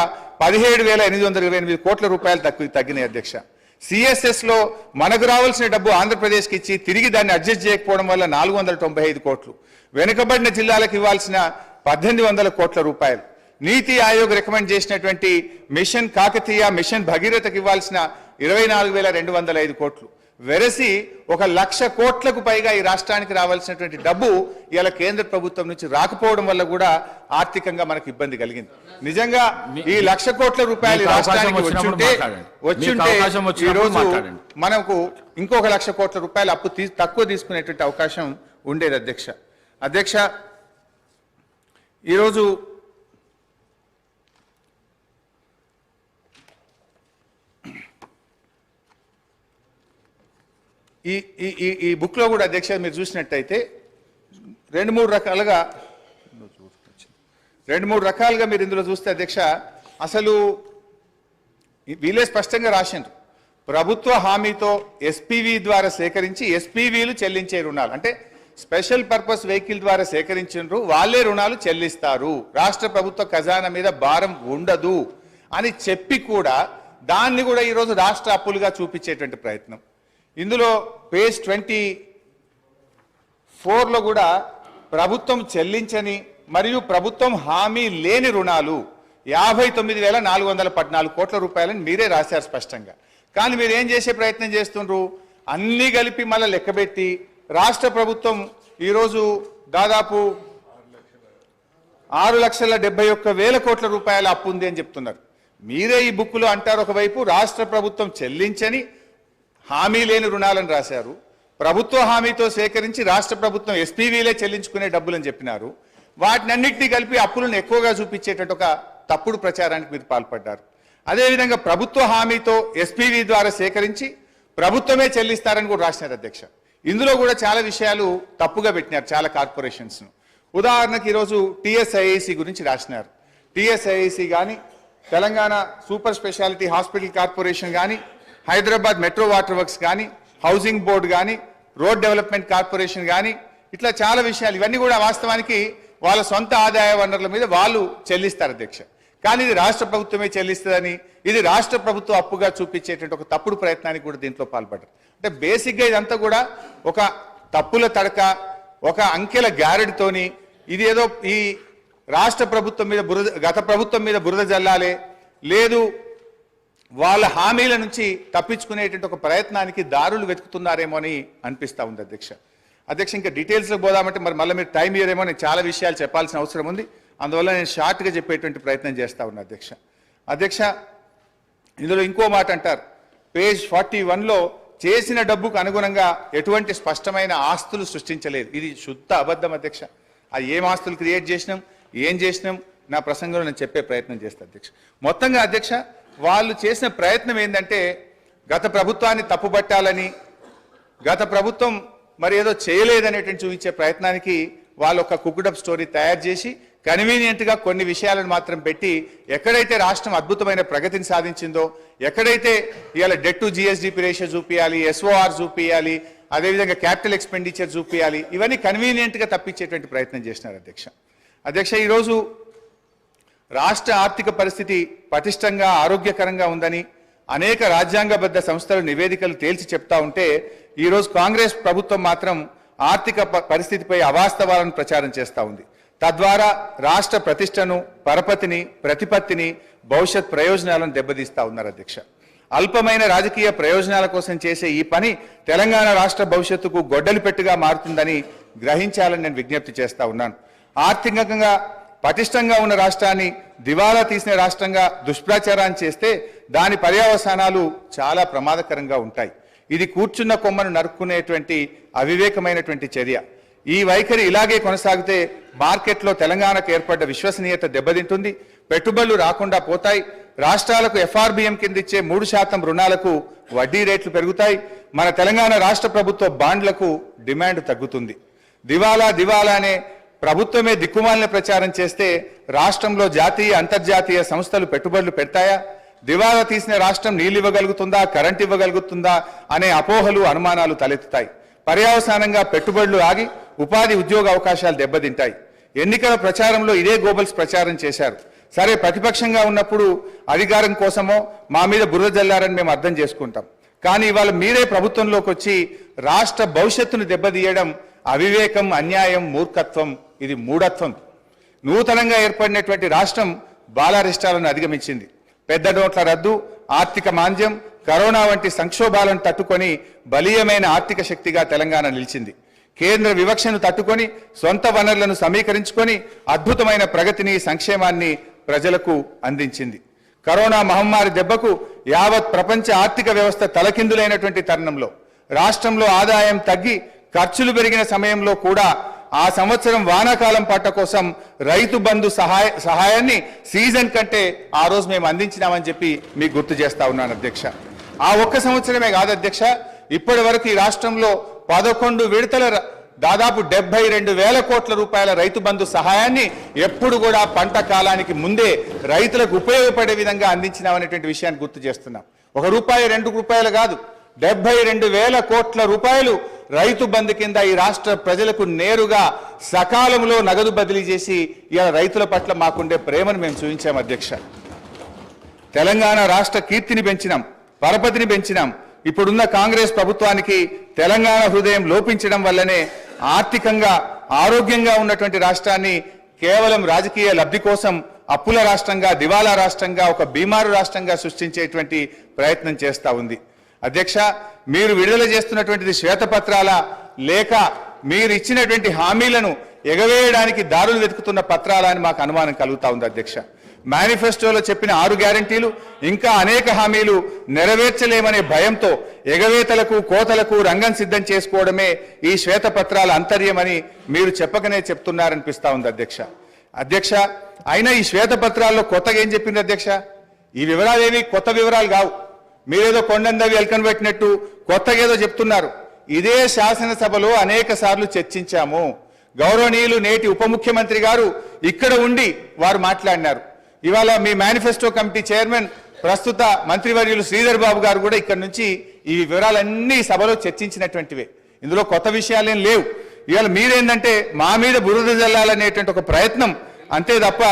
17,828 కోట్ల రూపాయలు తగ్గినాయి అధ్యక్ష. సిఎస్ఎస్ లో మనకు రావాల్సిన డబ్బు ఆంధ్రప్రదేశ్కి ఇచ్చి తిరిగి దాన్ని అడ్జస్ట్ చేయకపోవడం వల్ల 495 కోట్లు, వెనుకబడిన జిల్లాలకు ఇవ్వాల్సిన 1,800 కోట్ల రూపాయలు, నీతి ఆయోగ్ రికమెండ్ చేసినటువంటి మిషన్ కాకతీయ, మిషన్ భగీరథకి ఇవ్వాల్సిన 24,205 కోట్లు, వెరసి 1,00,000 కోట్లకు పైగా ఈ రాష్ట్రానికి రావాల్సినటువంటి డబ్బు ఇవాళ కేంద్ర ప్రభుత్వం నుంచి రాకపోవడం వల్ల కూడా ఆర్థికంగా మనకు ఇబ్బంది కలిగింది. నిజంగా ఈ 1,00,000 కోట్ల రూపాయలు ఈ రాష్ట్రానికి వచ్చుంటే ఈరోజు మనకు ఇంకొక 1,00,000 కోట్ల రూపాయలు అప్పు తక్కువ తీసుకునేటువంటి అవకాశం ఉండేది అధ్యక్ష. ఈరోజు ఈ బుక్లో కూడా అధ్యక్ష మీరు చూసినట్టయితే రెండు మూడు రకాలుగా మీరు ఇందులో చూస్తే అధ్యక్ష అసలు వీళ్ళే స్పష్టంగా రాసిండ్రు. ప్రభుత్వ హామీతో ఎస్పీవీ ద్వారా సేకరించి ఎస్పీవీలు చెల్లించే రుణాలు అంటే స్పెషల్ పర్పస్ వెహికల్ ద్వారా సేకరించిండ్రు, వాళ్ళే రుణాలు చెల్లిస్తారు, రాష్ట్ర ప్రభుత్వ ఖజానా మీద భారం ఉండదు అని చెప్పి కూడా దాన్ని కూడా ఈరోజు రాష్ట్ర అప్పులుగా చూపించేటువంటి ప్రయత్నం. ఇందులో పేజ్ 24లో కూడా ప్రభుత్వం చెల్లించని మరియు ప్రభుత్వం హామీ లేని రుణాలు 59,414 కోట్ల రూపాయలని మీరే రాశారు స్పష్టంగా. కానీ మీరు ఏం చేసే ప్రయత్నం చేస్తుండ్రు, అన్ని కలిపి మళ్ళీ లెక్కబెట్టి రాష్ట్ర ప్రభుత్వం ఈరోజు దాదాపు 6,71,000 కోట్ల రూపాయల అప్పు ఉంది అని చెప్తున్నారు. మీరే ఈ బుక్లో అంటారు, ఒకవైపు రాష్ట్ర ప్రభుత్వం చెల్లించని హామీ లేని రుణాలను రాశారు, ప్రభుత్వ హామీతో సేకరించి రాష్ట్ర ప్రభుత్వం ఎస్పీవీలే చెల్లించుకునే డబ్బులని చెప్పినారు, వాటినన్నింటినీ కలిపి అప్పులను ఎక్కువగా చూపించేటట్టు ఒక తప్పుడు ప్రచారానికి మీరు పాల్పడ్డారు. అదేవిధంగా ప్రభుత్వ హామీతో ఎస్పీవీ ద్వారా సేకరించి ప్రభుత్వమే చెల్లిస్తారని కూడా రాసినారు అధ్యక్ష. ఇందులో కూడా చాలా విషయాలు తప్పుగా పెట్టినారు చాలా కార్పొరేషన్స్ను. ఉదాహరణకు ఈరోజు టీఎస్ఐఐసి గురించి రాసినారు. టీఎస్ఐఐసి కానీ, Telangana super speciality hospital corporation కానీ, హైదరాబాద్ మెట్రో వాటర్ వర్క్స్ కానీ, హౌసింగ్ బోర్డు కానీ, రోడ్ డెవలప్మెంట్ కార్పొరేషన్ కానీ, ఇట్లా చాలా విషయాలు ఇవన్నీ కూడా వాస్తవానికి వాళ్ళ సొంత ఆదాయ వనరుల మీద వాళ్ళు చెల్లిస్తారు అధ్యక్ష. కానీ ఇది రాష్ట్ర ప్రభుత్వమే చెల్లిస్తుందని, ఇది రాష్ట్ర ప్రభుత్వ అప్పుగా చూపించేటువంటి ఒక తప్పుడు ప్రయత్నానికి కూడా దీంట్లో పాల్పడ్డారు. అంటే బేసిక్గా ఇదంతా కూడా ఒక తప్పుల తడక, ఒక అంకెల గ్యారెడ్తోని ఇది ఏదో ఈ రాష్ట్ర ప్రభుత్వం మీద గత ప్రభుత్వం మీద బురద జల్లాలే, లేదు వాళ్ళ హామీల నుంచి తప్పించుకునేటువంటి ఒక ప్రయత్నానికి దారులు వెతుకుతున్నారేమో అని అనిపిస్తూ ఉంది అధ్యక్ష. ఇంకా డీటెయిల్స్లో పోదామంటే మళ్ళీ మీరు టైం ఇయ్యరేమో, నేను చాలా విషయాలు చెప్పాల్సిన అవసరం ఉంది, అందువల్ల నేను షార్ట్గా చెప్పేటువంటి ప్రయత్నం చేస్తూ ఉన్నా అధ్యక్ష. ఇందులో ఇంకో మాట అంటారు, పేజ్ 41లో చేసిన డబ్బుకు అనుగుణంగా ఎటువంటి స్పష్టమైన ఆస్తులు సృష్టించలేదు. ఇది శుద్ధ అబద్ధం అధ్యక్ష. అది ఏం ఆస్తులు క్రియేట్ చేసినాం, ఏం చేసినాం నా ప్రసంగంలో నేను చెప్పే ప్రయత్నం చేస్తాను అధ్యక్ష. మొత్తంగా అధ్యక్ష వాళ్ళు చేసిన ప్రయత్నం ఏంటంటే గత ప్రభుత్వాన్ని తప్పుపట్టాలని, గత ప్రభుత్వం మరి ఏదో చేయలేదనేటువంటి చూపించే ప్రయత్నానికి వాళ్ళు ఒక కుక్డప్ స్టోరీ తయారు చేసి కన్వీనియంట్గా కొన్ని విషయాలను మాత్రం పెట్టి ఎక్కడైతే రాష్ట్రం అద్భుతమైన ప్రగతిని సాధించిందో, ఎక్కడైతే ఇవాళ డెట్ టు జిఎస్డిపి రేషియో చూపించాలి, ఎస్ఓఆర్ చూపించాలి, అదేవిధంగా క్యాపిటల్ ఎక్స్పెండిచర్ చూపించాలి, ఇవన్నీ కన్వీనియంట్గా తప్పించేటువంటి ప్రయత్నం చేసినారు అధ్యక్ష. ఈరోజు రాష్ట్ర ఆర్థిక పరిస్థితి పటిష్టంగా ఆరోగ్యకరంగా ఉందని అనేక రాజ్యాంగబద్ధ సంస్థలు నివేదికలు తేల్చి చెప్తా ఉంటే ఈరోజు కాంగ్రెస్ ప్రభుత్వం మాత్రం ఆర్థిక పరిస్థితిపై అవాస్తవాలను ప్రచారం చేస్తూ ఉంది. తద్వారా రాష్ట్ర ప్రతిష్టను, పరపతిని, ప్రతిపత్తిని, భవిష్యత్ ప్రయోజనాలను దెబ్బతీస్తా ఉన్నారు అధ్యక్ష. అల్పమైన రాజకీయ ప్రయోజనాల కోసం చేసే ఈ పని తెలంగాణ రాష్ట్ర భవిష్యత్తుకు గొడ్డలి పెట్టుగా మారుతుందని గ్రహించాలని నేను విజ్ఞప్తి చేస్తా ఉన్నాను. ఆర్థికంగా పటిష్టంగా ఉన్న రాష్ట్రాన్ని దివాలా తీసిన రాష్ట్రంగా దుష్ప్రచారాన్ని చేస్తే దాని పర్యవసానాలు చాలా ప్రమాదకరంగా ఉంటాయి. ఇది కూర్చున్న కొమ్మను నరుక్కునేటువంటి అవివేకమైనటువంటి చర్య. ఈ వైఖరి ఇలాగే కొనసాగితే మార్కెట్లో తెలంగాణకు ఏర్పడ్డ విశ్వసనీయత దెబ్బతింటుంది, పెట్టుబడులు రాకుండా పోతాయి, రాష్ట్రాలకు ఎఫ్ఆర్బిఎం కింద ఇచ్చే 3% రుణాలకు వడ్డీ రేట్లు పెరుగుతాయి, మన తెలంగాణ రాష్ట్ర ప్రభుత్వ బాండ్లకు డిమాండ్ తగ్గుతుంది. దివాలా అనే ప్రభుత్వమే దిక్కుమాలిన ప్రచారం చేస్తే రాష్ట్రంలో జాతీయ అంతర్జాతీయ సంస్థలు పెట్టుబడులు పెడతాయా? దివాలా తీసిన రాష్ట్రం నీళ్ళు ఇవ్వగలుగుతుందా, కరెంట్ ఇవ్వగలుగుతుందా అనే అపోహలు, అనుమానాలు తలెత్తుతాయి. పర్యవసానంగా పెట్టుబడులు ఆగి ఉపాధి ఉద్యోగ అవకాశాలు దెబ్బతింటాయి. ఎన్నికల ప్రచారంలో ఇదే గోబల్స్ ప్రచారం చేశారు. సరే, ప్రతిపక్షంగా ఉన్నప్పుడు అధికారం కోసమో మా మీద బురద జల్లారని మేము అర్థం చేసుకుంటాం. కానీ ఇవాళ మీరే ప్రభుత్వంలోకి వచ్చి రాష్ట్ర భవిష్యత్తును దెబ్బతీయడం అవివేకం, అన్యాయం, మూర్ఖత్వం, ఇది మూఢత్వం. నూతనంగా ఏర్పడినటువంటి రాష్ట్రం బాలారిష్టాలను అధిగమించింది. పెద్ద నోట్ల రద్దు, ఆర్థిక మాంద్యం, కరోనా వంటి సంక్షోభాలను తట్టుకొని బలీయమైన ఆర్థిక శక్తిగా తెలంగాణ నిలిచింది. కేంద్ర వివక్షను తట్టుకొని సొంత వనరులను సమీకరించుకొని అద్భుతమైన ప్రగతిని సంక్షేమాన్ని ప్రజలకు అందించింది. కరోనా మహమ్మారి దెబ్బకు యావత్ ప్రపంచ ఆర్థిక వ్యవస్థ తలకిందులైనటువంటి తరుణంలో రాష్ట్రంలో ఆదాయం తగ్గి ఖర్చులు పెరిగిన సమయంలో కూడా ఆ సంవత్సరం వానాకాలం పంట కోసం రైతు బంధు సహాయాన్ని సీజన్ కంటే ఆ రోజు మేము అందించినామని చెప్పి మీకు గుర్తు చేస్తా ఉన్నాను అధ్యక్ష. ఆ ఒక్క సంవత్సరమే కాదు అధ్యక్ష, ఇప్పటి వరకు ఈ రాష్ట్రంలో 11 విడతల దాదాపు 72,000 కోట్ల రూపాయల రైతు బంధు సహాయాన్ని ఎప్పుడు కూడా పంట కాలానికి ముందే రైతులకు ఉపయోగపడే విధంగా అందించినామనేటువంటి విషయాన్ని గుర్తు చేస్తున్నాం. 1 రూపాయి 2 రూపాయలు కాదు, 72,000 కోట్ల రూపాయలు రైతు బంధు కింద ఈ రాష్ట్ర ప్రజలకు నేరుగా సకాలంలో నగదు బదిలీ చేసి ఇలా రైతుల పట్ల మాకుండే ప్రేమను మేము చూపించాం అధ్యక్ష. తెలంగాణ రాష్ట్ర కీర్తిని పెంచినాం, పరపతిని పెంచినాం. ఇప్పుడున్న కాంగ్రెస్ ప్రభుత్వానికి తెలంగాణ హృదయం లోపించడం వల్లనే ఆర్థికంగా ఆరోగ్యంగా ఉన్నటువంటి రాష్ట్రాన్ని కేవలం రాజకీయ లబ్ధి కోసం అప్పుల రాష్ట్రంగా, దివాలా రాష్ట్రంగా, ఒక బీమారు రాష్ట్రంగా సృష్టించేటువంటి ప్రయత్నం చేస్తూ ఉంది. అధ్యక్ష, మీరు విడుదల చేస్తున్నటువంటిది శ్వేతపత్రాల లేక మీరు ఇచ్చినటువంటి హామీలను ఎగవేయడానికి దారులు వెతుకుతున్న పత్రాల అని మాకు అనుమానం కలుగుతా ఉంది అధ్యక్ష. మేనిఫెస్టోలో చెప్పిన 6 గ్యారంటీలు ఇంకా అనేక హామీలు నెరవేర్చలేమనే భయంతో ఎగవేతలకు కోతలకు రంగం సిద్ధం చేసుకోవడమే ఈ శ్వేతపత్రాల అంతర్యమని మీరు చెప్పకనే చెప్తున్నారనిపిస్తా ఉంది అధ్యక్ష. అధ్యక్ష, అయినా ఈ శ్వేతపత్రాల్లో కొత్తగా ఏం చెప్పింది అధ్యక్ష? ఈ వివరాలు ఏవి కొత్త వివరాలు కావు. మీరేదో కొండందవి ఎల్కన్ పెట్టినట్టు కొత్తగా ఏదో చెప్తున్నారు. ఇదే శాసనసభలో అనేక సార్లు చర్చించాము. గౌరవనీయులు నేటి ఉప ముఖ్యమంత్రి గారు ఇక్కడ ఉండి వారు మాట్లాడినారు. ఇవాళ మీ మేనిఫెస్టో కమిటీ చైర్మన్ ప్రస్తుత మంత్రివర్యులు శ్రీధర్ బాబు గారు కూడా ఇక్కడ నుంచి ఈ వివరాలన్నీ సభలో చర్చించినటువంటివే. ఇందులో కొత్త విషయాలేం లేవు. ఇవాళ మీరేందంటే మా మీద బురద జల్లాలనేటువంటి ఒక ప్రయత్నం అంతే తప్ప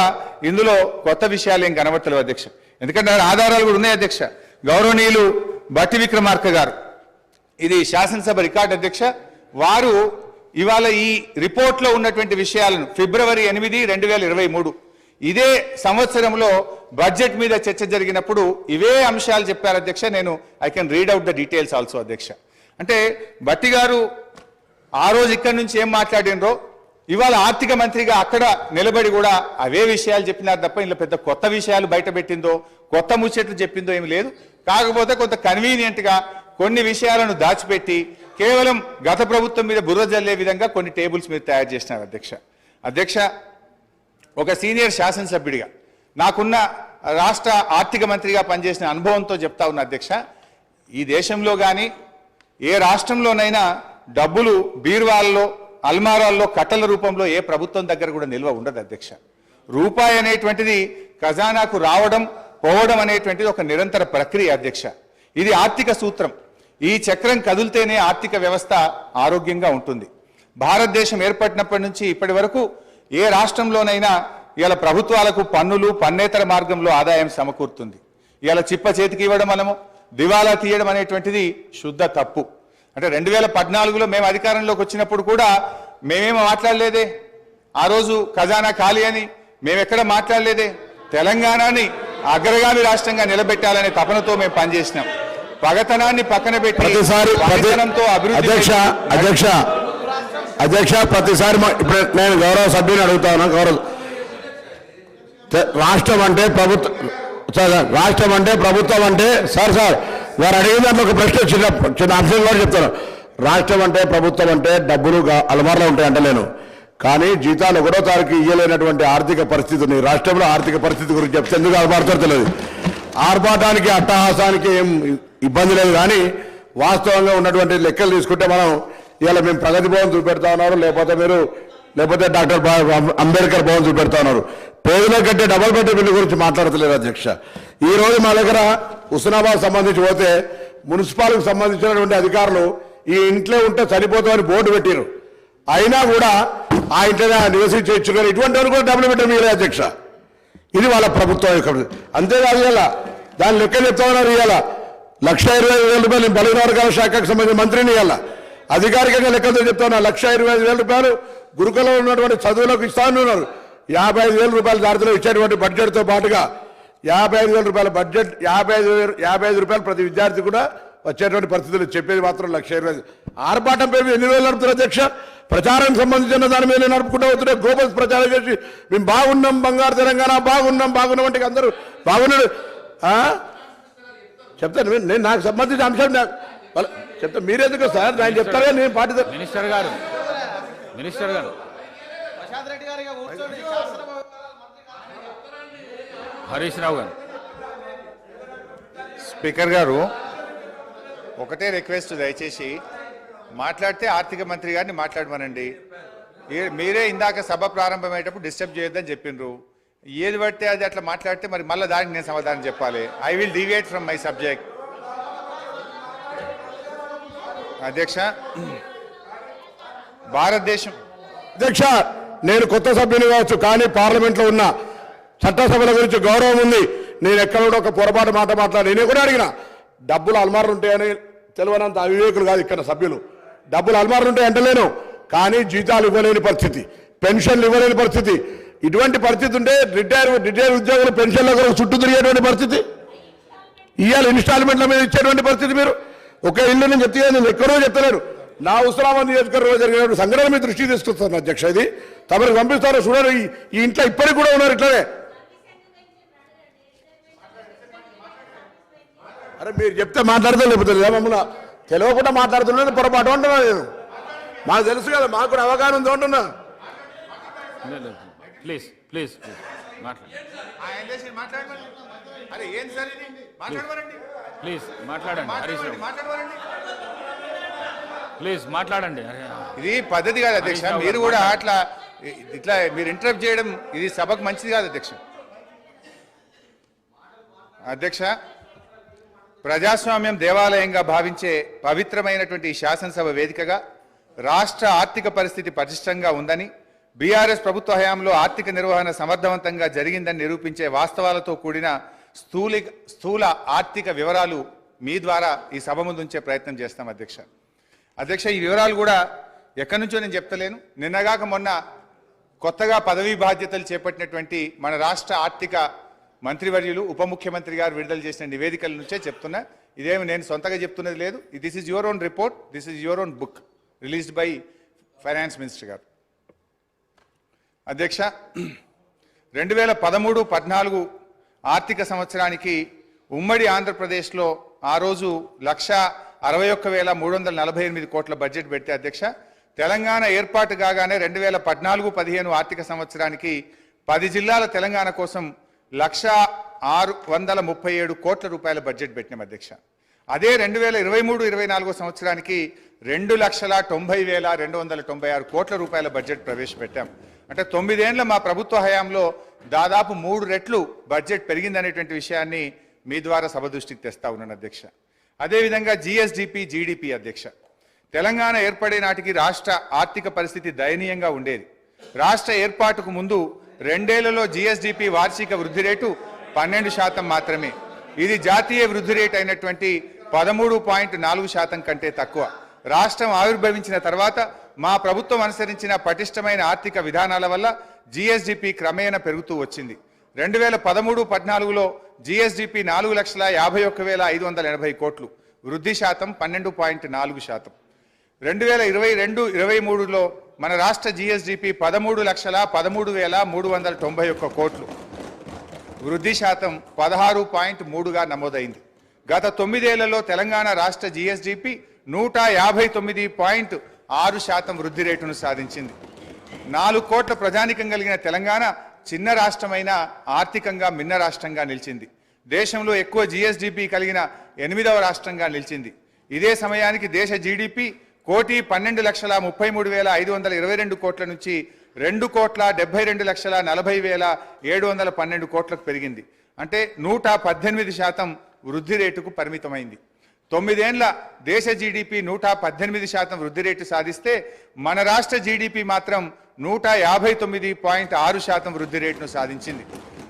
ఇందులో కొత్త విషయాలు ఏం కనబడతలేవు అధ్యక్ష. ఎందుకంటే ఆధారాలు కూడా ఉన్నాయి అధ్యక్ష. గౌరవనీయులు బట్టి విక్రమార్క గారు, ఇది శాసనసభ రికార్డు అధ్యక్ష, వారు ఇవాళ ఈ రిపోర్ట్లో ఉన్నటువంటి విషయాలను ఫిబ్రవరి 8, 2023 ఇదే సంవత్సరంలో బడ్జెట్ మీద చర్చ జరిగినప్పుడు ఇవే అంశాలు చెప్పారు అధ్యక్ష. నేను I can read out the details also అధ్యక్ష. అంటే బట్టి గారు ఆ రోజు ఇక్కడి నుంచి ఏం మాట్లాడినరో ఇవాళ ఆర్థిక మంత్రిగా అక్కడ నిలబడి కూడా అవే విషయాలు చెప్పినారు తప్ప ఇందులో పెద్ద కొత్త విషయాలు బయట పెట్టిందో కొత్త ముచ్చట్లు చెప్పిందో ఏమి లేదు. కాకపోతే కొంత కన్వీనియంట్గా కొన్ని విషయాలను దాచిపెట్టి కేవలం గత ప్రభుత్వం మీద బుర్ర జల్లే విధంగా కొన్ని టేబుల్స్ మీరు తయారు చేసినారు అధ్యక్ష. అధ్యక్ష, ఒక సీనియర్ శాసనసభ్యుడిగా నాకున్న రాష్ట్ర ఆర్థిక మంత్రిగా పనిచేసిన అనుభవంతో చెప్తా ఉన్నా అధ్యక్ష, ఈ దేశంలో కానీ ఏ రాష్ట్రంలోనైనా డబ్బులు బీరువాల్లో అల్మారాల్లో కట్టల రూపంలో ఏ ప్రభుత్వం దగ్గర కూడా నిల్వ ఉండదు అధ్యక్ష. రూపాయి అనేటువంటిది ఖజానాకు రావడం పోవడం అనేటువంటిది ఒక నిరంతర ప్రక్రియ అధ్యక్ష. ఇది ఆర్థిక సూత్రం. ఈ చక్రం కదిలితేనే ఆర్థిక వ్యవస్థ ఆరోగ్యంగా ఉంటుంది. భారతదేశం ఏర్పడినప్పటి నుంచి ఇప్పటి వరకు ఏ రాష్ట్రంలోనైనా ఇలా ప్రభుత్వాలకు పన్నులు పన్నేతర మార్గంలో ఆదాయం సమకూరుతుంది. ఇలా చిప్ప చేతికి ఇవ్వడం మనము దివాలా తీయడం అనేటువంటిది శుద్ధ తప్పు. అంటే 2014లో మేము అధికారంలోకి వచ్చినప్పుడు కూడా మేమేమో మాట్లాడలేదే. ఆ రోజు ఖజానా ఖాళీ అని మేమెక్కడ మాట్లాడలేదే. తెలంగాణని అగ్రగామి రాష్ట్రంగా నిలబెట్టాలనే తపనతో మేము పనిచేసినాం. పగతనాన్ని పక్కన పెట్టి అధ్యక్ష ప్రతిసారి ఇప్పుడు నేను గౌరవ సభ్యుని అడుగుతాను. రాష్ట్రం అంటే ప్రభుత్వం అంటే సార్ వారు అడిగిన దాంట్లో ఒక ప్రశ్న చిన్న అంశం కూడా చెప్తాను. రాష్ట్రం అంటే ప్రభుత్వం అంటే డబ్బులు అలమారులో ఉంటాయి అంటలేను, కానీ జీతాలు 1వ తారీఖు ఇయ్యలేనటువంటి ఆర్థిక పరిస్థితి ఉంది. రాష్ట్రంలో ఆర్థిక పరిస్థితి గురించి చెప్తే ఎందుకు ఆర్పాటుతో తెలియదు. ఆర్పాటానికి అట్టహాసానికి ఏం ఇబ్బంది లేదు, కానీ వాస్తవంగా ఉన్నటువంటి లెక్కలు తీసుకుంటే మనం ఇవాళ మేము ప్రగతి భవన్ చూపెడతా ఉన్నారు, లేకపోతే డాక్టర్ అంబేద్కర్ భవన్ చూపెడతా ఉన్నారు. పేదల కంటే డబుల్ బెడ్రూమ్ బిల్లు గురించి మాట్లాడతలేరు అధ్యక్ష. ఈ రోజు మా దగ్గర హుస్నాబాద్ సంబంధించి పోతే మున్సిపాలిటీకి సంబంధించినటువంటి అధికారులు ఈ ఇంట్లో ఉంటే చనిపోతామని బోర్డు పెట్టారు. అయినా కూడా ఆ ఇంట్లో నివసించి ఇచ్చుకొని ఇటువంటి వారు కూడా డబుల్ బెడ్రూమ్ ఇవ్వలేదు అధ్యక్ష. ఇది వాళ్ళ ప్రభుత్వం యొక్క. అంతేకాదు ఇలా దాని లెక్కలు చెప్తా ఉన్నారు. ఇవాళ 1,25,000 రూపాయలు బలహీన వర్గాల శాఖకు సంబంధించిన మంత్రిని ఇవాళ అధికారికంగా లెక్కలతో చెప్తా ఉన్నారు. 1,25,000 రూపాయలు గురుకులంలో ఉన్నటువంటి చదువులకు ఇస్తా ఉన్నారు. 55,000 రూపాయల దారిలో ఇచ్చేటువంటి బడ్జెట్తో పాటుగా 55,000 రూపాయల బడ్జెట్ 55 రూపాయలు ప్రతి విద్యార్థి కూడా వచ్చేటువంటి పరిస్థితులు చెప్పేది మాత్రం 1,20,000. ఆర్భాటం పేరు ఎన్ని రోజులు నడుపుతారు అధ్యక్ష? ప్రచారానికి సంబంధించిన దాని మీద నడుపుకుంటూ అవుతున్నాయి. గ్లోబల్ ప్రచారం చేసి మేము బాగున్నాం, బంగారు తెలంగాణ బాగున్నాం అంటే అందరూ బాగున్నాడు చెప్తాను. నేను నాకు సంబంధించిన అంశం చెప్తా. మీరెందుకు సార్ నేను చెప్తారా? నేను పార్టీ మినిస్టర్ గారు హరీష్ రావు గారు. స్పీకర్ గారు ఒకటే రిక్వెస్ట్, దయచేసి మాట్లాడితే ఆర్థిక మంత్రి గారిని మాట్లాడమనండి. మీరే ఇందాక సభ ప్రారంభమయ్యేటప్పుడు డిస్టర్బ్ చేయొద్దని చెప్పిండ్రు. ఏది పడితే అది అట్లా మాట్లాడితే మరి మళ్ళీ దానికి నేను సమాధానం చెప్పాలి. I will deviate from my subject. అధ్యక్ష, భారతదేశం అధ్యక్ష నేను కొత్త సభ్యుని కావచ్చు, కానీ పార్లమెంట్లో ఉన్న చట్టసభల గురించి గౌరవం ఉంది. నేను ఎక్కడ కూడా ఒక పొరపాటు మాట మాట్లాడి నేను కూడా అడిగిన డబ్బులు అల్మార్లు ఉంటాయని తెలియనంత అవివేకులు కాదు ఇక్కడ సభ్యులు. డబ్బులు అల్మార్లు ఉంటాయి అంటలేను, కానీ జీతాలు ఇవ్వలేని పరిస్థితి, పెన్షన్లు ఇవ్వలేని పరిస్థితి. ఇటువంటి పరిస్థితి ఉంటే రిటైర్ ఉద్యోగులు పెన్షన్ల కొరకు చుట్టూ తిరిగేటువంటి పరిస్థితి, ఇవాళ ఇన్స్టాల్మెంట్ల మీద ఇచ్చేటువంటి పరిస్థితి. మీరు ఒక ఇల్లు నేను చెప్తే నేను ఎక్కడో చెప్తలేను. నా ఉస్మానాబాద్ నియోజకవర్గంలో జరిగినటువంటి సంఘటన మీ దృష్టికి తీసుకొస్తాను అధ్యక్ష. ఇది తమరికి పంపిస్తారో చూడండి. ఈ ఇంట్లో ఇప్పటికి కూడా ఉన్నారు ఇట్లనే. అరే మీరు చెప్తే మాట్లాడతా, లేకపోతే మమ్మల్ని తెలియకుండా మాట్లాడుతున్నాను పొరపాటు అంటున్నా. నేను మాకు తెలుసు కదా, మాకు కూడా అవగాహన ఉంది అంటున్నా. ప్లీజ్ ప్లీజ్ ప్లీజ్ మాట్లాడండి హరీష్ రావు, ప్లీజ్ మాట్లాడండి. ఇది పద్ధతి కాదు అధ్యక్ష. మీరు కూడా ఇట్లా మీరు ఇంటరప్ట్ చేయడం ఇది సభకు మంచిది కాదు అధ్యక్ష. అధ్యక్ష, ప్రజాస్వామ్యం దేవాలయంగా భావించే పవిత్రమైనటువంటి ఈ శాసనసభ వేదికగా రాష్ట్ర ఆర్థిక పరిస్థితి పటిష్టంగా ఉందని, బీఆర్ఎస్ ప్రభుత్వ హయాంలో ఆర్థిక నిర్వహణ సమర్థవంతంగా జరిగిందని నిరూపించే వాస్తవాలతో కూడిన స్థూల ఆర్థిక వివరాలు మీ ద్వారా ఈ సభ ముందు ఉంచే ప్రయత్నం చేస్తాం అధ్యక్ష. అధ్యక్ష, ఈ వివరాలు కూడా ఎక్కడి నుంచో నేను చెప్తలేను. నిన్నగాక మొన్న కొత్తగా పదవీ బాధ్యతలు చేపట్టినటువంటి మన రాష్ట్ర ఆర్థిక మంత్రివర్యులు ఉప ముఖ్యమంత్రి గారు విడుదల చేసిన నివేదికల నుంచే చెప్తున్నా. ఇదేమి నేను సొంతగా చెప్తున్నది లేదు. This is your own report, this is your own book released by finance minister గారు. అధ్యక్ష, 2013-14 ఆర్థిక సంవత్సరానికి ఉమ్మడి ఆంధ్రప్రదేశ్లో ఆ రోజు 1,61,348 కోట్ల బడ్జెట్ పెడితే అధ్యక్ష, తెలంగాణ ఏర్పాటు కాగానే 2014-15 ఆర్థిక సంవత్సరానికి 10 జిల్లాల తెలంగాణ కోసం 1,637 కోట్ల రూపాయల బడ్జెట్ పెట్టినాం అధ్యక్ష. అదే 2023-24 సంవత్సరానికి 2,90,296 కోట్ల రూపాయల బడ్జెట్ ప్రవేశపెట్టాం. అంటే 9 ఏళ్ల మా ప్రభుత్వ హయాంలో దాదాపు 3 రెట్లు బడ్జెట్ పెరిగిందనేటువంటి విషయాన్ని మీ ద్వారా సభ దృష్టికి తెస్తా ఉన్నాను అధ్యక్ష. అదేవిధంగా జిఎస్డిపి, జీడిపి అధ్యక్ష, తెలంగాణ ఏర్పడే నాటికి రాష్ట్ర ఆర్థిక పరిస్థితి దయనీయంగా ఉండేది. రాష్ట్ర ఏర్పాటుకు ముందు 2 ఏళ్లలో జిఎస్డిపి వార్షిక వృద్ధి రేటు 12% మాత్రమే. ఇది జాతీయ వృద్ధి రేటు అయినటువంటి 13.4% కంటే తక్కువ. రాష్ట్రం ఆవిర్భవించిన తర్వాత మా ప్రభుత్వం అనుసరించిన పటిష్టమైన ఆర్థిక విధానాల వల్ల జిఎస్డిపి క్రమేణా పెరుగుతూ వచ్చింది. 2013-14లో జిఎస్డిపి 4,51,580 కోట్లు, వృద్ధి శాతం 12.4%. 2022-23లో మన రాష్ట్ర జిఎస్డిపి 13,13,391 కోట్లు, వృద్ధి శాతం 16.3గా నమోదైంది. గత 9 ఏళ్లలో తెలంగాణ రాష్ట్ర జిఎస్డిపి 150.6% వృద్ధి రేటును సాధించింది. 4 కోట్ల ప్రజానికం కలిగిన తెలంగాణ చిన్న రాష్ట్రమైన ఆర్థికంగా మిన్న రాష్ట్రంగా నిలిచింది. దేశంలో ఎక్కువ జిఎస్డిపి కలిగిన 8వ రాష్ట్రంగా నిలిచింది. ఇదే సమయానికి దేశ జీడిపి 1,12,33,522 కోట్ల నుంచి 2,72,40,712 కోట్లకు పెరిగింది. అంటే 118% వృద్ధి రేటుకు పరిమితమైంది. 9 ఏళ్ల దేశ జీడిపి 118% వృద్ధి రేటు సాధిస్తే మన రాష్ట్ర జీడిపి మాత్రం 159.6% వృద్ధి రేటును సాధించింది.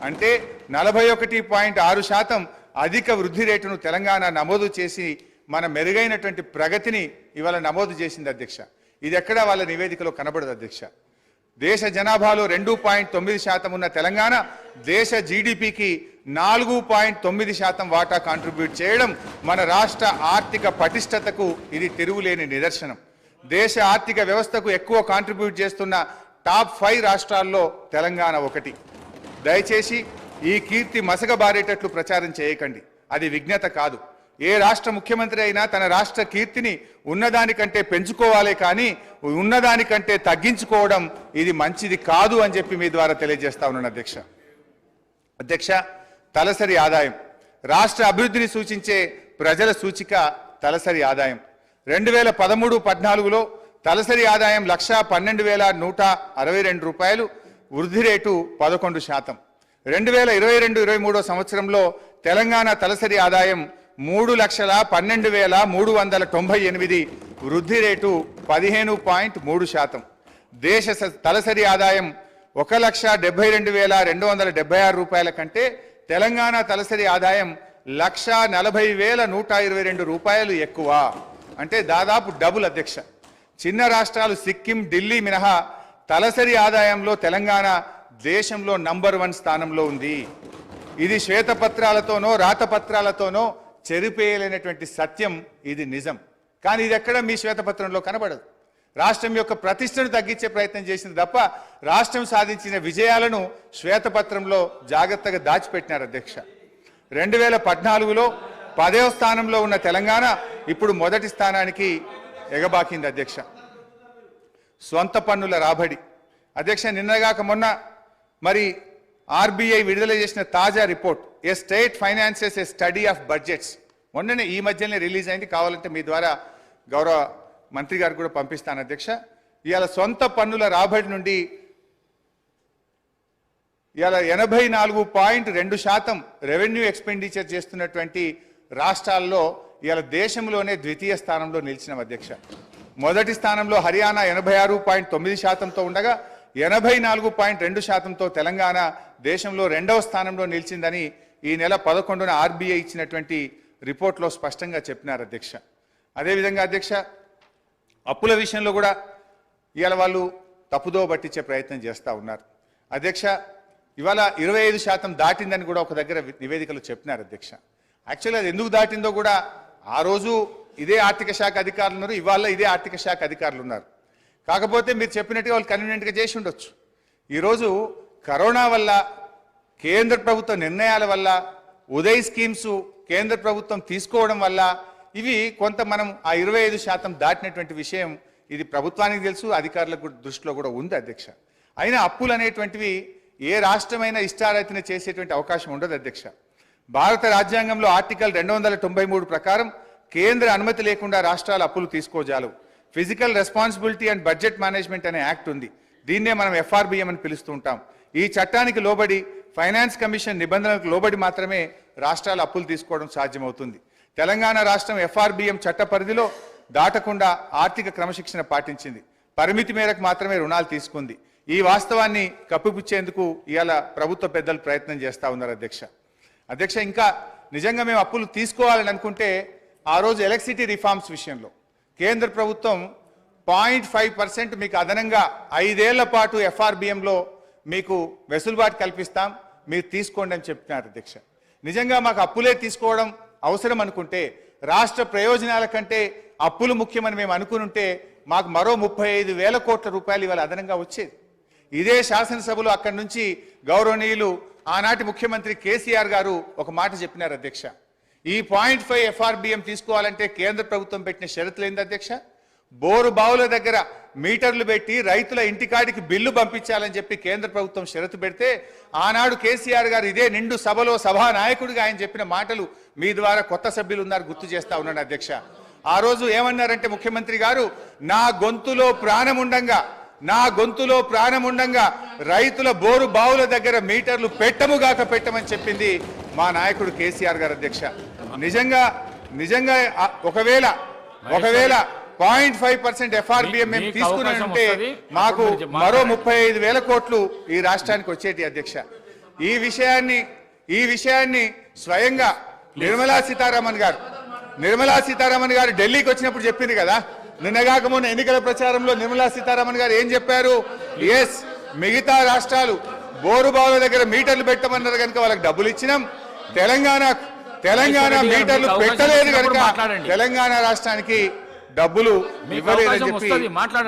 అంటే 41.6% అధిక వృద్ధి రేటును తెలంగాణ నమోదు చేసి మన మెరుగైనటువంటి ప్రగతిని ఇవాళ నమోదు చేసింది అధ్యక్ష. ఇది ఎక్కడా వాళ్ళ నివేదికలో కనబడదు అధ్యక్ష. దేశ జనాభాలో 2.9% ఉన్న తెలంగాణ దేశ జీడిపికి 4.9% వాటా కాంట్రిబ్యూట్ చేయడం మన రాష్ట్ర ఆర్థిక పటిష్టతకు ఇది తిరుగులేని నిదర్శనం. దేశ ఆర్థిక వ్యవస్థకు ఎక్కువ కాంట్రిబ్యూట్ చేస్తున్న టాప్ 5 రాష్ట్రాల్లో తెలంగాణ ఒకటి. దయచేసి ఈ కీర్తి మసకబారేటట్లు ప్రచారం చేయకండి, అది విజ్ఞత కాదు. ఏ రాష్ట్ర ముఖ్యమంత్రి అయినా తన రాష్ట్ర కీర్తిని ఉన్నదానికంటే పెంచుకోవాలే కానీ ఉన్నదానికంటే తగ్గించుకోవడం ఇది మంచిది కాదు అని చెప్పి మీ ద్వారా తెలియజేస్తా ఉన్నాను అధ్యక్ష. తలసరి ఆదాయం రాష్ట్ర అభివృద్ధిని సూచించే ప్రజల సూచిక తలసరి ఆదాయం. 2013-14లో తలసరి ఆదాయం 1,12,162 రూపాయలు, వృద్ధి రేటు 11%. 2022-23 సంవత్సరంలో తెలంగాణ తలసరి ఆదాయం 3,12,398, వృద్ధి రేటు 15.3%. దేశ తలసరి ఆదాయం 1,72,276 రూపాయల కంటే తెలంగాణ తలసరి ఆదాయం 1,40,122 రూపాయలు ఎక్కువ, అంటే దాదాపు డబుల్ అధ్యక్ష. చిన్న రాష్ట్రాలు సిక్కిం, ఢిల్లీ మినహా తలసరి ఆదాయంలో తెలంగాణ దేశంలో నంబర్ 1 స్థానంలో ఉంది. ఇది శ్వేతపత్రాలతోనో రాతపత్రాలతోనో చెరిపేయలేనటువంటి సత్యం, ఇది నిజం. కానీ ఇది ఎక్కడ మీ శ్వేతపత్రంలో కనబడదు. రాష్ట్రం యొక్క ప్రతిష్టను తగ్గించే ప్రయత్నం చేసింది తప్ప రాష్ట్రం సాధించిన విజయాలను శ్వేతపత్రంలో జాగ్రత్తగా దాచిపెట్టినారు అధ్యక్ష. 2014లో 10వ స్థానంలో ఉన్న తెలంగాణ ఇప్పుడు మొదటి స్థానానికి ఎగబాకింది అధ్యక్ష. స్వంత పన్నుల రాబడి అధ్యక్ష, నిన్నగాక మొన్న మరి ఆర్బీఐ విడుదల చేసిన తాజా report A state finances A study of budgets మొన్ననే ఈ మధ్యనే రిలీజ్ అయింది. కావాలంటే మీ ద్వారా గౌరవ మంత్రి గారు కూడా పంపిస్తాను అధ్యక్ష. ఇవాళ సొంత పన్నుల రాబడి నుండి ఇవాళ 84.2% రెవెన్యూ ఎక్స్పెండిచర్ చేస్తున్నటువంటి రాష్ట్రాల్లో ఇవాళ దేశంలోనే ద్వితీయ స్థానంలో నిలిచిన అధ్యక్ష. మొదటి స్థానంలో హర్యానా 86.9%తో ఉండగా 84.2%తో తెలంగాణ దేశంలో 2వ స్థానంలో నిలిచిందని ఈ నెల 11న ఆర్బీఐ ఇచ్చినటువంటి రిపోర్ట్లో స్పష్టంగా చెప్పినారు అధ్యక్ష. అదేవిధంగా అధ్యక్ష, అప్పుల విషయంలో కూడా ఇవాళ వాళ్ళు తప్పుదో పట్టించే ప్రయత్నం చేస్తూ ఉన్నారు అధ్యక్ష. ఇవాళ 25% దాటిందని కూడా ఒక దగ్గర నివేదికలు చెప్పినారు అధ్యక్ష. యాక్చువల్లీ అది ఎందుకు దాటిందో కూడా ఆ రోజు ఇదే ఆర్థిక శాఖ అధికారులు ఉన్నారు, ఇవాళ ఇదే ఆర్థిక శాఖ అధికారులు ఉన్నారు. కాకపోతే మీరు చెప్పినట్టుగా వాళ్ళు కన్వీనియంట్గా చేసి ఉండొచ్చు. ఈరోజు కరోనా వల్ల, కేంద్ర ప్రభుత్వ నిర్ణయాల వల్ల, ఉదయ్ స్కీమ్స్ కేంద్ర ప్రభుత్వం తీసుకోవడం వల్ల ఇవి కొంత మనం ఆ 25% దాటినటువంటి విషయం ఇది ప్రభుత్వానికి తెలుసు, అధికారులకు దృష్టిలో కూడా ఉంది అధ్యక్ష. అయినా అప్పులు అనేటువంటివి ఏ రాష్ట్రమైనా ఇష్టారీతిన చేసేటువంటి అవకాశం ఉండదు అధ్యక్ష. భారత రాజ్యాంగంలో ఆర్టికల్ 293 ప్రకారం కేంద్ర అనుమతి లేకుండా రాష్ట్రాలు అప్పులు తీసుకోజాలవు. Fiscal responsibility and budget management అనే యాక్ట్ ఉంది, దీన్నే మనం FRBM అని పిలుస్తూ ఉంటాం. ఈ చట్టానికి లోబడి ఫైనాన్స్ కమిషన్ నిబంధనలకు లోబడి మాత్రమే రాష్ట్రాలు అప్పులు తీసుకోవడం సాధ్యమవుతుంది. తెలంగాణ రాష్ట్రం FRBM చట్ట పరిధిలో దాటకుండా ఆర్థిక క్రమశిక్షణ పాటించింది, పరిమితి మేరకు మాత్రమే రుణాలు తీసుకుంది. ఈ వాస్తవాన్ని కప్పిపుచ్చేందుకు ఇవాళ ప్రభుత్వ పెద్దలు ప్రయత్నం చేస్తూ ఉన్నారు అధ్యక్ష. ఇంకా నిజంగా మేము అప్పులు తీసుకోవాలని అనుకుంటే ఆ రోజు ఎలక్ట్రిసిటీ రిఫార్మ్స్ విషయంలో కేంద్ర ప్రభుత్వం 0.5% మీకు అదనంగా 5 ఏళ్ల పాటు FRBMలో మీకు వెసులుబాటు కల్పిస్తాం, మీరు తీసుకోండి అని చెప్తున్నారు అధ్యక్ష. నిజంగా మాకు అప్పులే తీసుకోవడం అవసరం అనుకుంటే, రాష్ట్ర ప్రయోజనాల కంటే అప్పులు ముఖ్యమని మేము అనుకుంటే మాకు మరో 35,000 కోట్ల రూపాయలు ఇవాళ అదనంగా వచ్చేది. ఇదే శాసనసభలో అక్కడి నుంచి గౌరవనీయులు ఆనాటి ముఖ్యమంత్రి కేసీఆర్ గారు ఒక మాట చెప్పినారు అధ్యక్ష. ఈ 0.5 FRBM తీసుకోవాలంటే కేంద్ర ప్రభుత్వం పెట్టిన షరతులు ఏంది అధ్యక్ష? బోరు బావుల దగ్గర మీటర్లు పెట్టి రైతుల ఇంటికాడికి బిల్లు పంపించాలని చెప్పి కేంద్ర ప్రభుత్వం షరతు పెడితే ఆనాడు కేసీఆర్ గారు ఇదే నిండు సభలో సభానాయకుడిగా ఆయన చెప్పిన మాటలు మీ ద్వారా కొత్త సభ్యులు ఉన్నారు గుర్తు చేస్తా ఉన్నాను అధ్యక్ష. ఆ రోజు ఏమన్నారంటే ముఖ్యమంత్రి గారు, నా గొంతులో ప్రాణముండంగా రైతుల బోరు బావుల దగ్గర మీటర్లు పెట్టముగాక పెట్టమని చెప్పింది మా నాయకుడు కేసీఆర్ గారు అధ్యక్ష. నిజంగా ఒకవేళ 0.5% FRBM మేము తీసుకున్నామంటే మాకు మరో 35,000 కోట్లు ఈ రాష్ట్రానికి వచ్చేటి అధ్యక్ష. ఈ విషయాన్ని స్వయంగా నిర్మలా సీతారామన్ గారు ఢిల్లీకి వచ్చినప్పుడు చెప్పింది కదా. నిన్నగాక మొన్న ఎన్నికల ప్రచారంలో నిర్మలా సీతారామన్ గారు ఏం చెప్పారు? మిగతా రాష్ట్రాలు బోరు బావుల దగ్గర మీటర్లు పెట్టమన్నారు కనుక వాళ్ళకి డబ్బులు ఇచ్చినాం. తెలంగాణ మీటర్లు పెట్టలేదు కనుక తెలంగాణ రాష్ట్రానికి డబ్బులు ఇవ్వలేదని చెప్పి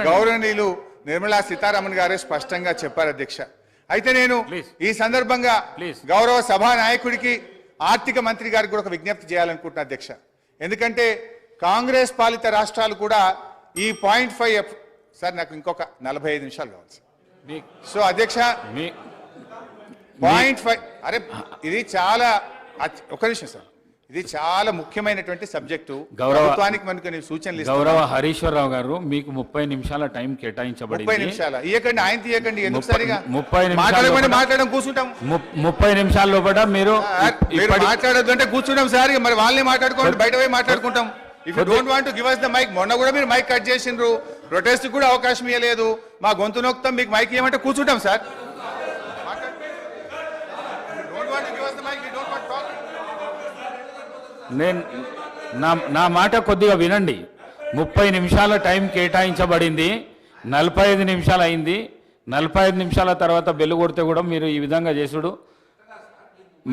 గౌరవనీయులు నిర్మలా సీతారామన్ గారే స్పష్టంగా చెప్పారు అధ్యక్ష. అయితే నేను ఈ సందర్భంగా గౌరవ సభా నాయకుడికి ఆర్థిక మంత్రి గారికి కూడా ఒక విజ్ఞప్తి చేయాలనుకుంటున్నా అధ్యక్ష. ఎందుకంటే కాంగ్రెస్ పాలిత రాష్ట్రాలు కూడా ఈ 0.5 సార్ నాకు ఇంకొక 45 నిమిషాలు కావాలి సార్. సో అధ్యక్ష 0.5 అరే ఇది చాలా ఒక నిమిషం సార్, ఇది చాలా ముఖ్యమైనటువంటి సబ్జెక్టు. ప్రభుత్వానికి మనకు సూచనలు గౌరవ హరీశ్వరరావు గారు మీకు 30 నిమిషాల టైం కేటాయించబడింది. 30 నిమిషాలు ఇవ్వకండి, ఆయన తీయకండి, ఎందుకు సరిగా 30 నిమిషాలు మాట్లాడడం కూర్చుంటాం. 30 నిమిషాల లోపల మీరు మాట్లాడొద్దు అంటే కూర్చుంటాం సార్. మరి వాళ్ళని మాట్లాడుకోండి, బయట పోయి మాట్లాడుకుంటాం. If you don't want to give us the mic, మొన్న కూడా మీరు మైక్ కట్ చేసిండ్రు, ప్రొటెస్ట్ కూడా అవకాశం ఇవ్వలేదు. మా గొంతు నొక్కుతాం, మీకు మైక్ ఇవ్వమంటే కూర్చుంటాం సార్. నేను నా మాట కొద్దిగా వినండి. 30 నిమిషాల టైం కేటాయించబడింది, 45 నిమిషాలు అయింది. 45 నిమిషాల తర్వాత బెల్లు కొడితే కూడా మీరు ఈ విధంగా చేసుడు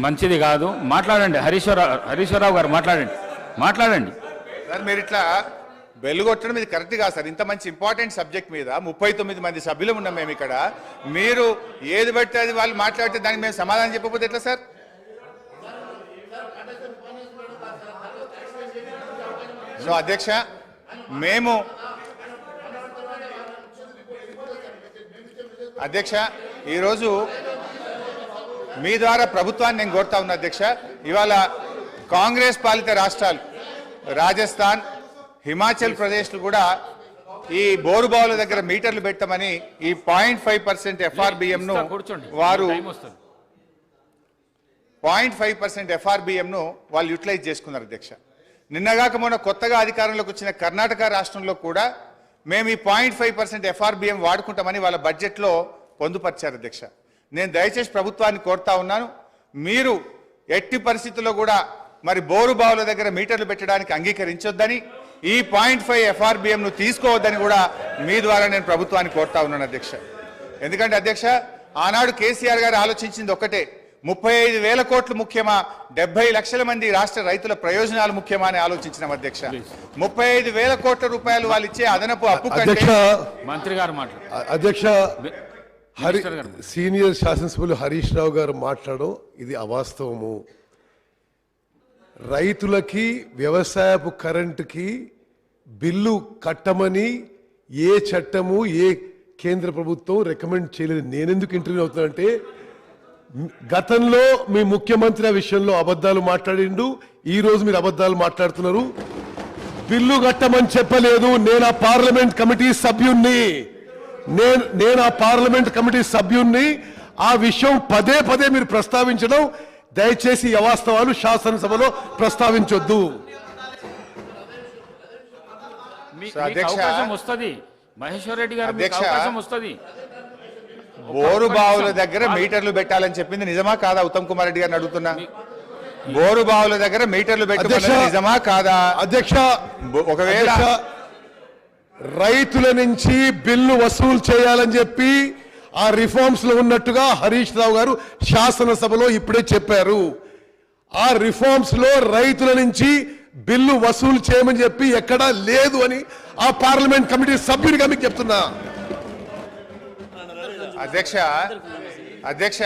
మంచిది కాదు. మాట్లాడండి హరీశ్వరరావు గారు, మాట్లాడండి సార్. మీరు ఇట్లా బెల్లు కొట్టడం ఇది కరెక్ట్ కాదు సార్. ఇంత మంచి ఇంపార్టెంట్ సబ్జెక్ట్ మీద 39 మంది సభ్యులు ఉన్నాం మేము ఇక్కడ. మీరు ఏది బట్టి అది వాళ్ళు మాట్లాడితే దానికి మేము సమాధానం చెప్పకపోతే ఎట్లా సార్? సో అధ్యక్ష, మేము అధ్యక్ష ఈరోజు మీ ద్వారా ప్రభుత్వాన్ని నేను కోరుతా ఉన్నా అధ్యక్ష. ఇవాళ కాంగ్రెస్ పాలిత రాష్ట్రాలు రాజస్థాన్, హిమాచల్ ప్రదేశ్లు కూడా ఈ బోరు బావుల దగ్గర మీటర్లు పెట్టమని ఈ 0.5% FRBM-ను వారు 0.5% FRBM-ను వాళ్ళు యూటిలైజ్ చేసుకున్నారు అధ్యక్ష. నిన్నగాక మొన్న కొత్తగా అధికారంలోకి వచ్చిన కర్ణాటక రాష్ట్రంలో కూడా మేము ఈ 0.5% FRBM వాడుకుంటామని వాళ్ళ బడ్జెట్లో పొందుపరిచారు అధ్యక్ష. నేను దయచేసి ప్రభుత్వాన్ని కోరుతా ఉన్నాను, మీరు ఎట్టి పరిస్థితుల్లో కూడా మరి బోరు బావుల దగ్గర మీటర్లు పెట్టడానికి అంగీకరించొద్దని, ఈ 0.5 FRBM-ను తీసుకోవద్దని కూడా మీ ద్వారా నేను ప్రభుత్వాన్ని కోరుతా ఉన్నాను అధ్యక్ష. ఎందుకంటే అధ్యక్ష, ఆనాడు కేసీఆర్ గారు ఆలోచించింది ఒకటే, 35,000 కోట్లు ముఖ్యమా, 70 లక్షల మంది రాష్ట్ర రైతుల ప్రయోజనాలు ముఖ్యమా అని ఆలోచించిన అధ్యక్ష. 35,000 కోట్ల రూపాయలు వాళ్ళు ఇచ్చే అదనపు అప్పు కంటే మంత్రి గారు అధ్యక్ష సీనియర్ శాసనసభ్యులు హరీష్ రావు గారు మాట్లాడడం ఇది అవాస్తవము. రైతులకి వ్యవసాయపు కరెంటుకి బిల్లు కట్టమని ఏ చట్టము ఏ కేంద్ర ప్రభుత్వం రికమెండ్ చేయలేదు. నేనెందుకు ఇంటర్వ్యూ అవుతానంటే, గతంలో మీ ముఖ్యమంత్రి ఆ విషయంలో అబద్ధాలు మాట్లాడిండు, ఈ రోజు మీరు అబద్ధాలు మాట్లాడుతున్నారు. బిల్లు కట్టమని చెప్పలేదు. నేను ఆ పార్లమెంట్ కమిటీ సభ్యుణ్ణి ఆ విషయం పదే పదే మీరు ప్రస్తావించడం దయచేసి అవాస్తవాలు శాసనసభలో ప్రస్తావించొద్దు. మహేశ్వర్ రెడ్డి గారు అవకాశం వస్తుంది. బోరు బావుల దగ్గర మీటర్లు పెట్టాలని చెప్పింది నిజమా కాదా? ఉత్తమ్ కుమార్ రెడ్డి గారిని అడుగుతున్నా. బోరు బావుల దగ్గర మీటర్లు పెట్టాలని నిజమా కాదా? అధ్యక్ష, ఒకవేళ రైతుల నుంచి బిల్లు వసూలు చేయాలని చెప్పి ఆ రిఫార్మ్స్ లో ఉన్నట్టుగా హరీష్ రావు గారు శాసనసభలో ఇప్పుడే చెప్పారు. ఆ రిఫార్మ్స్ లో రైతుల నుంచి బిల్లు వసూలు చేయమని చెప్పి ఎక్కడా లేదు అని ఆ పార్లమెంట్ కమిటీ సభ్యుడిగా మీకు చెప్తున్నా. అధ్యక్ష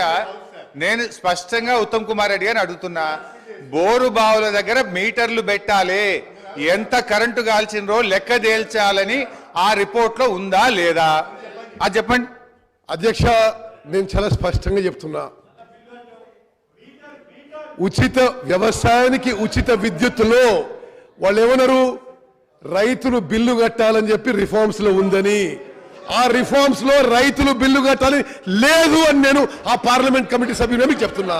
నేను స్పష్టంగా ఉత్తమ్ కుమార్ రెడ్డి గారిని అడుగుతున్నా, బోరు బావుల దగ్గర మీటర్లు పెట్టాలి, ఎంత కరెంటు కాల్చినరో లెక్క తేల్చాలని ఆ రిపోర్ట్ లో ఉందా లేదా అది చెప్పండి. అధ్యక్ష, నేను చాలా స్పష్టంగా చెప్తున్నా, ఉచిత వ్యవసాయానికి ఉచిత విద్యుత్తులో వాళ్ళు ఏమన్నారు, రైతులు బిల్లు కట్టాలని చెప్పి రిఫార్మ్స్ లో ఉందని, ఆ రిఫార్మ్స్ లో రైతులు బిల్లు కట్టాలని లేదు అని నేను ఆ పార్లమెంట్ కమిటీ సభ్యులు మీకు చెప్తున్నా.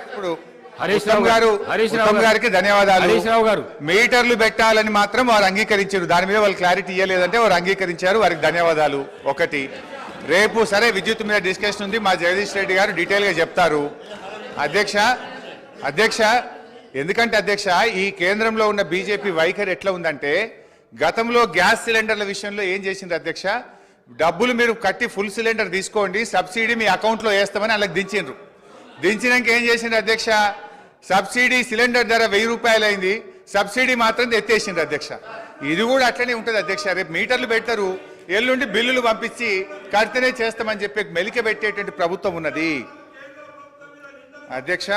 ఇప్పుడు ఉత్తమ్ గారికి ధన్యవాదాలు. మీటర్లు పెట్టాలని మాత్రం వారు అంగీకరించారు, దాని మీద వాళ్ళు క్లారిటీ ఇవ్వలేదంటే వారు అంగీకరించారు, వారికి ధన్యవాదాలు. ఒకటి, రేపు సరే విద్యుత్ మీద డిస్కషన్ ఉంది, మా జగదీష్ రెడ్డి గారు డీటెయిల్ గా చెప్తారు. అధ్యక్ష ఎందుకంటే అధ్యక్ష, ఈ కేంద్రంలో ఉన్న బీజేపీ వైఖరి ఎట్లా ఉందంటే, గతంలో గ్యాస్ సిలిండర్ల విషయంలో ఏం చేసింది అధ్యక్ష, డబ్బులు మీరు కట్టి ఫుల్ సిలిండర్ తీసుకోండి, సబ్సిడీ మీ అకౌంట్లో వేస్తామని అలాగ దించిండ్రు. దించినాక ఏం చేసిండ్రు అధ్యక్ష? సబ్సిడీ సిలిండర్ ధర 1000 రూపాయలు అయింది, సబ్సిడీ మాత్రం ఎత్తేసిండ్రు అధ్యక్ష. ఇది కూడా అట్లనే ఉంటుంది అధ్యక్ష. రేపు మీటర్లు పెడతారు, ఎల్లుండి బిల్లులు పంపించి కడితేనే చేస్తామని చెప్పి మెలిక పెట్టేటువంటి ప్రభుత్వం ఉన్నది అధ్యక్ష.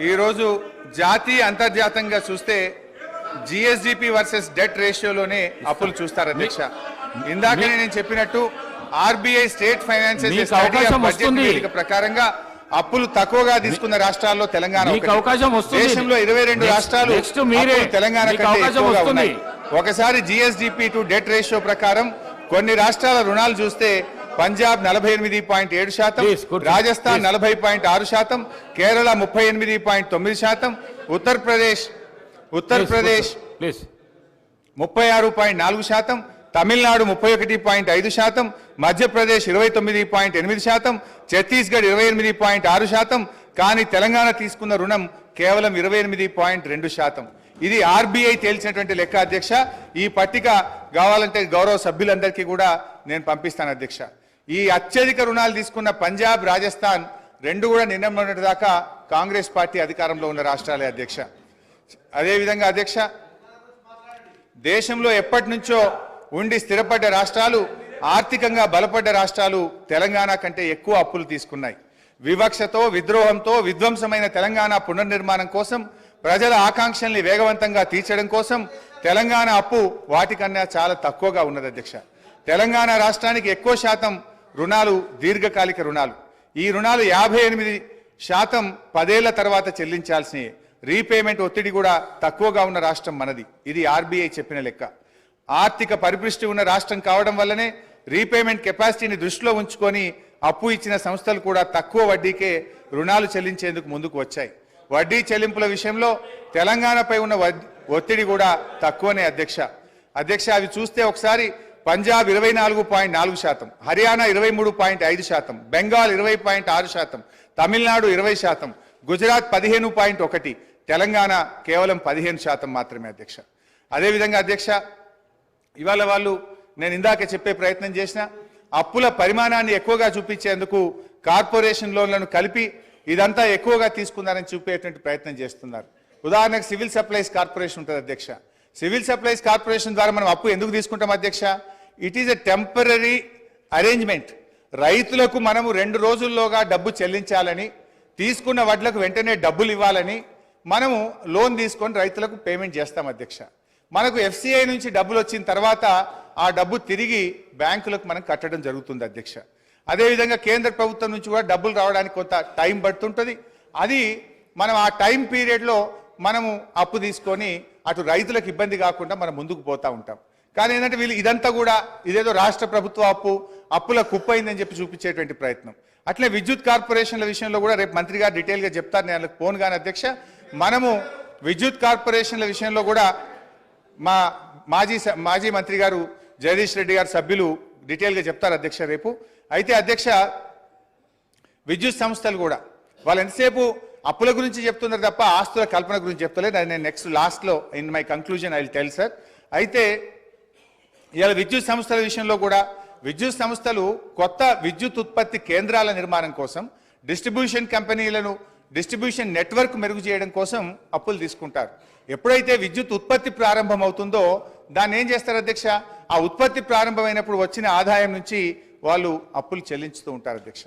ఈరోజు జాతీయ అంతర్జాతీయంగా చూస్తే జిఎస్డిపి వర్సెస్ డెట్ రేషియోలోనే అప్పులు చూస్తారు అధ్యక్ష. ఇందాకనే నేను చెప్పినట్టు ఆర్బీఐ స్టేట్ ఫైనాన్షియల్ బడ్జెట్ ప్రకారంగా అప్పులు తక్కువగా తీసుకున్న రాష్ట్రాల్లో తెలంగాణ దేశంలో 22 రాష్ట్రాలు తెలంగాణ కంటే ఎక్కువగా ఉన్నాయి. ఒకసారి జిఎస్డిపి టు డెట్ రేషియో ప్రకారం కొన్ని రాష్ట్రాల రుణాలు చూస్తే పంజాబ్ 48.7%, రాజస్థాన్ 40.6%, కేరళ 38.9%, ఉత్తరప్రదేశ్ 36.4%, తమిళనాడు 31.5%, మధ్యప్రదేశ్ 29.8%, ఛత్తీస్గఢ్ 28.6%. కానీ తెలంగాణ తీసుకున్న రుణం కేవలం 28.2%. ఇది ఆర్బీఐ తేల్చినటువంటి లెక్క అధ్యక్ష. ఈ పట్టిక కావాలంటే గౌరవ సభ్యులందరికీ కూడా నేను పంపిస్తాను అధ్యక్ష. ఈ అత్యధిక రుణాలు తీసుకున్న పంజాబ్, రాజస్థాన్ రెండు కూడా నిన్న మొన్నటి దాకా కాంగ్రెస్ పార్టీ అధికారంలో ఉన్న రాష్ట్రాలే అధ్యక్ష. అదేవిధంగా అధ్యక్ష, దేశంలో ఎప్పటి నుంచో ఉండి స్థిరపడ్డ రాష్ట్రాలు, ఆర్థికంగా బలపడ్డ రాష్ట్రాలు తెలంగాణ కంటే ఎక్కువ అప్పులు తీసుకున్నాయి. వివక్షతో, విద్రోహంతో విధ్వంసమైన తెలంగాణ పునర్నిర్మాణం కోసం, ప్రజల ఆకాంక్షల్ని వేగవంతంగా తీర్చడం కోసం తెలంగాణ అప్పు వాటికన్నా చాలా తక్కువగా ఉన్నది అధ్యక్ష. తెలంగాణ రాష్ట్రానికి ఎక్కువ శాతం రుణాలు దీర్ఘకాలిక రుణాలు. ఈ రుణాలు 58% 10 ఏళ్ల తర్వాత చెల్లించాల్సినవి. రీపేమెంట్ ఒత్తిడి కూడా తక్కువగా ఉన్న రాష్ట్రం మనది. ఇది ఆర్బీఐ చెప్పిన లెక్క. ఆర్థిక పరిపుష్టి ఉన్న రాష్ట్రం కావడం వల్లనే రీపేమెంట్ కెపాసిటీని దృష్టిలో ఉంచుకొని అప్పు ఇచ్చిన సంస్థలు కూడా తక్కువ వడ్డీకే రుణాలు చెల్లించేందుకు ముందుకు వచ్చాయి. వడ్డీ చెల్లింపుల విషయంలో తెలంగాణపై ఉన్న ఒత్తిడి కూడా తక్కువనే అధ్యక్ష. అవి చూస్తే ఒకసారి పంజాబ్ 24.4%, హర్యానా 23.5%, బెంగాల్ 20.6%, తమిళనాడు 20%, గుజరాత్ 15.1%, తెలంగాణ కేవలం 15% మాత్రమే అధ్యక్ష. అదేవిధంగా అధ్యక్ష, ఇవాళ వాళ్ళు నేను ఇందాక చెప్పే ప్రయత్నం చేసిన అప్పుల పరిమాణాన్ని ఎక్కువగా చూపించేందుకు కార్పొరేషన్ లోన్లను కలిపి ఇదంతా ఎక్కువగా తీసుకున్నారని చూపేటువంటి ప్రయత్నం చేస్తున్నారు. ఉదాహరణకు సివిల్ సప్లైస్ కార్పొరేషన్ ఉంటుంది అధ్యక్ష. సివిల్ సప్లైస్ కార్పొరేషన్ ద్వారా మనం అప్పు ఎందుకు తీసుకుంటాం అధ్యక్ష? It is a temporary arrangement. రైతులకు మనము 2 రోజుల్లోగా డబ్బు చెల్లించాలని, తీసుకున్న వడ్లకు వెంటనే డబ్బులు ఇవ్వాలని మనము లోన్ తీసుకొని రైతులకు పేమెంట్ చేస్తాం అధ్యక్ష. మనకు ఎఫ్సిఐ నుంచి డబ్బులు వచ్చిన తర్వాత ఆ డబ్బు తిరిగి బ్యాంకులకు మనం కట్టడం జరుగుతుంది అధ్యక్ష. అదేవిధంగా కేంద్ర ప్రభుత్వం నుంచి కూడా డబ్బులు రావడానికి కొంత టైం పడుతుంటుంది. అది మనం ఆ టైం పీరియడ్లో మనము అప్పు తీసుకొని అటు రైతులకు ఇబ్బంది కాకుండా మనం ముందుకు పోతూ ఉంటాం. కానీ ఏంటంటే వీళ్ళు ఇదంతా కూడా ఇదేదో రాష్ట్ర ప్రభుత్వ అప్పుల కుప్పైందని చెప్పి చూపించేటువంటి ప్రయత్నం. అట్లే విద్యుత్ కార్పొరేషన్ల విషయంలో కూడా రేపు మంత్రి గారు డీటెయిల్గా చెప్తారు, నేను వాళ్ళకి ఫోన్ కానీ అధ్యక్ష. మనము విద్యుత్ కార్పొరేషన్ల విషయంలో కూడా మా మాజీ మంత్రి గారు జగదీష్ రెడ్డి గారు సభ్యులు డీటెయిల్గా చెప్తారు అధ్యక్ష రేపు. అయితే అధ్యక్ష, విద్యుత్ సంస్థలు కూడా వాళ్ళు ఎంతసేపు అప్పుల గురించి చెప్తున్నారు తప్ప ఆస్తుల కల్పన గురించి చెప్తలేదు. అది నేను నెక్స్ట్ లాస్ట్లో in my conclusion I will tell sir. అయితే ఇవాళ విద్యుత్ సంస్థల విషయంలో కూడా విద్యుత్ సంస్థలు కొత్త విద్యుత్ ఉత్పత్తి కేంద్రాల నిర్మాణం కోసం, డిస్ట్రిబ్యూషన్ నెట్వర్క్ మెరుగు చేయడం కోసం అప్పులు తీసుకుంటారు. ఎప్పుడైతే విద్యుత్ ఉత్పత్తి ప్రారంభం అవుతుందో దాన్ని ఏం చేస్తారు అధ్యక్ష? ఆ ఉత్పత్తి ప్రారంభమైనప్పుడు వచ్చిన ఆదాయం నుంచి వాళ్ళు అప్పులు చెల్లించుతూ ఉంటారు అధ్యక్ష.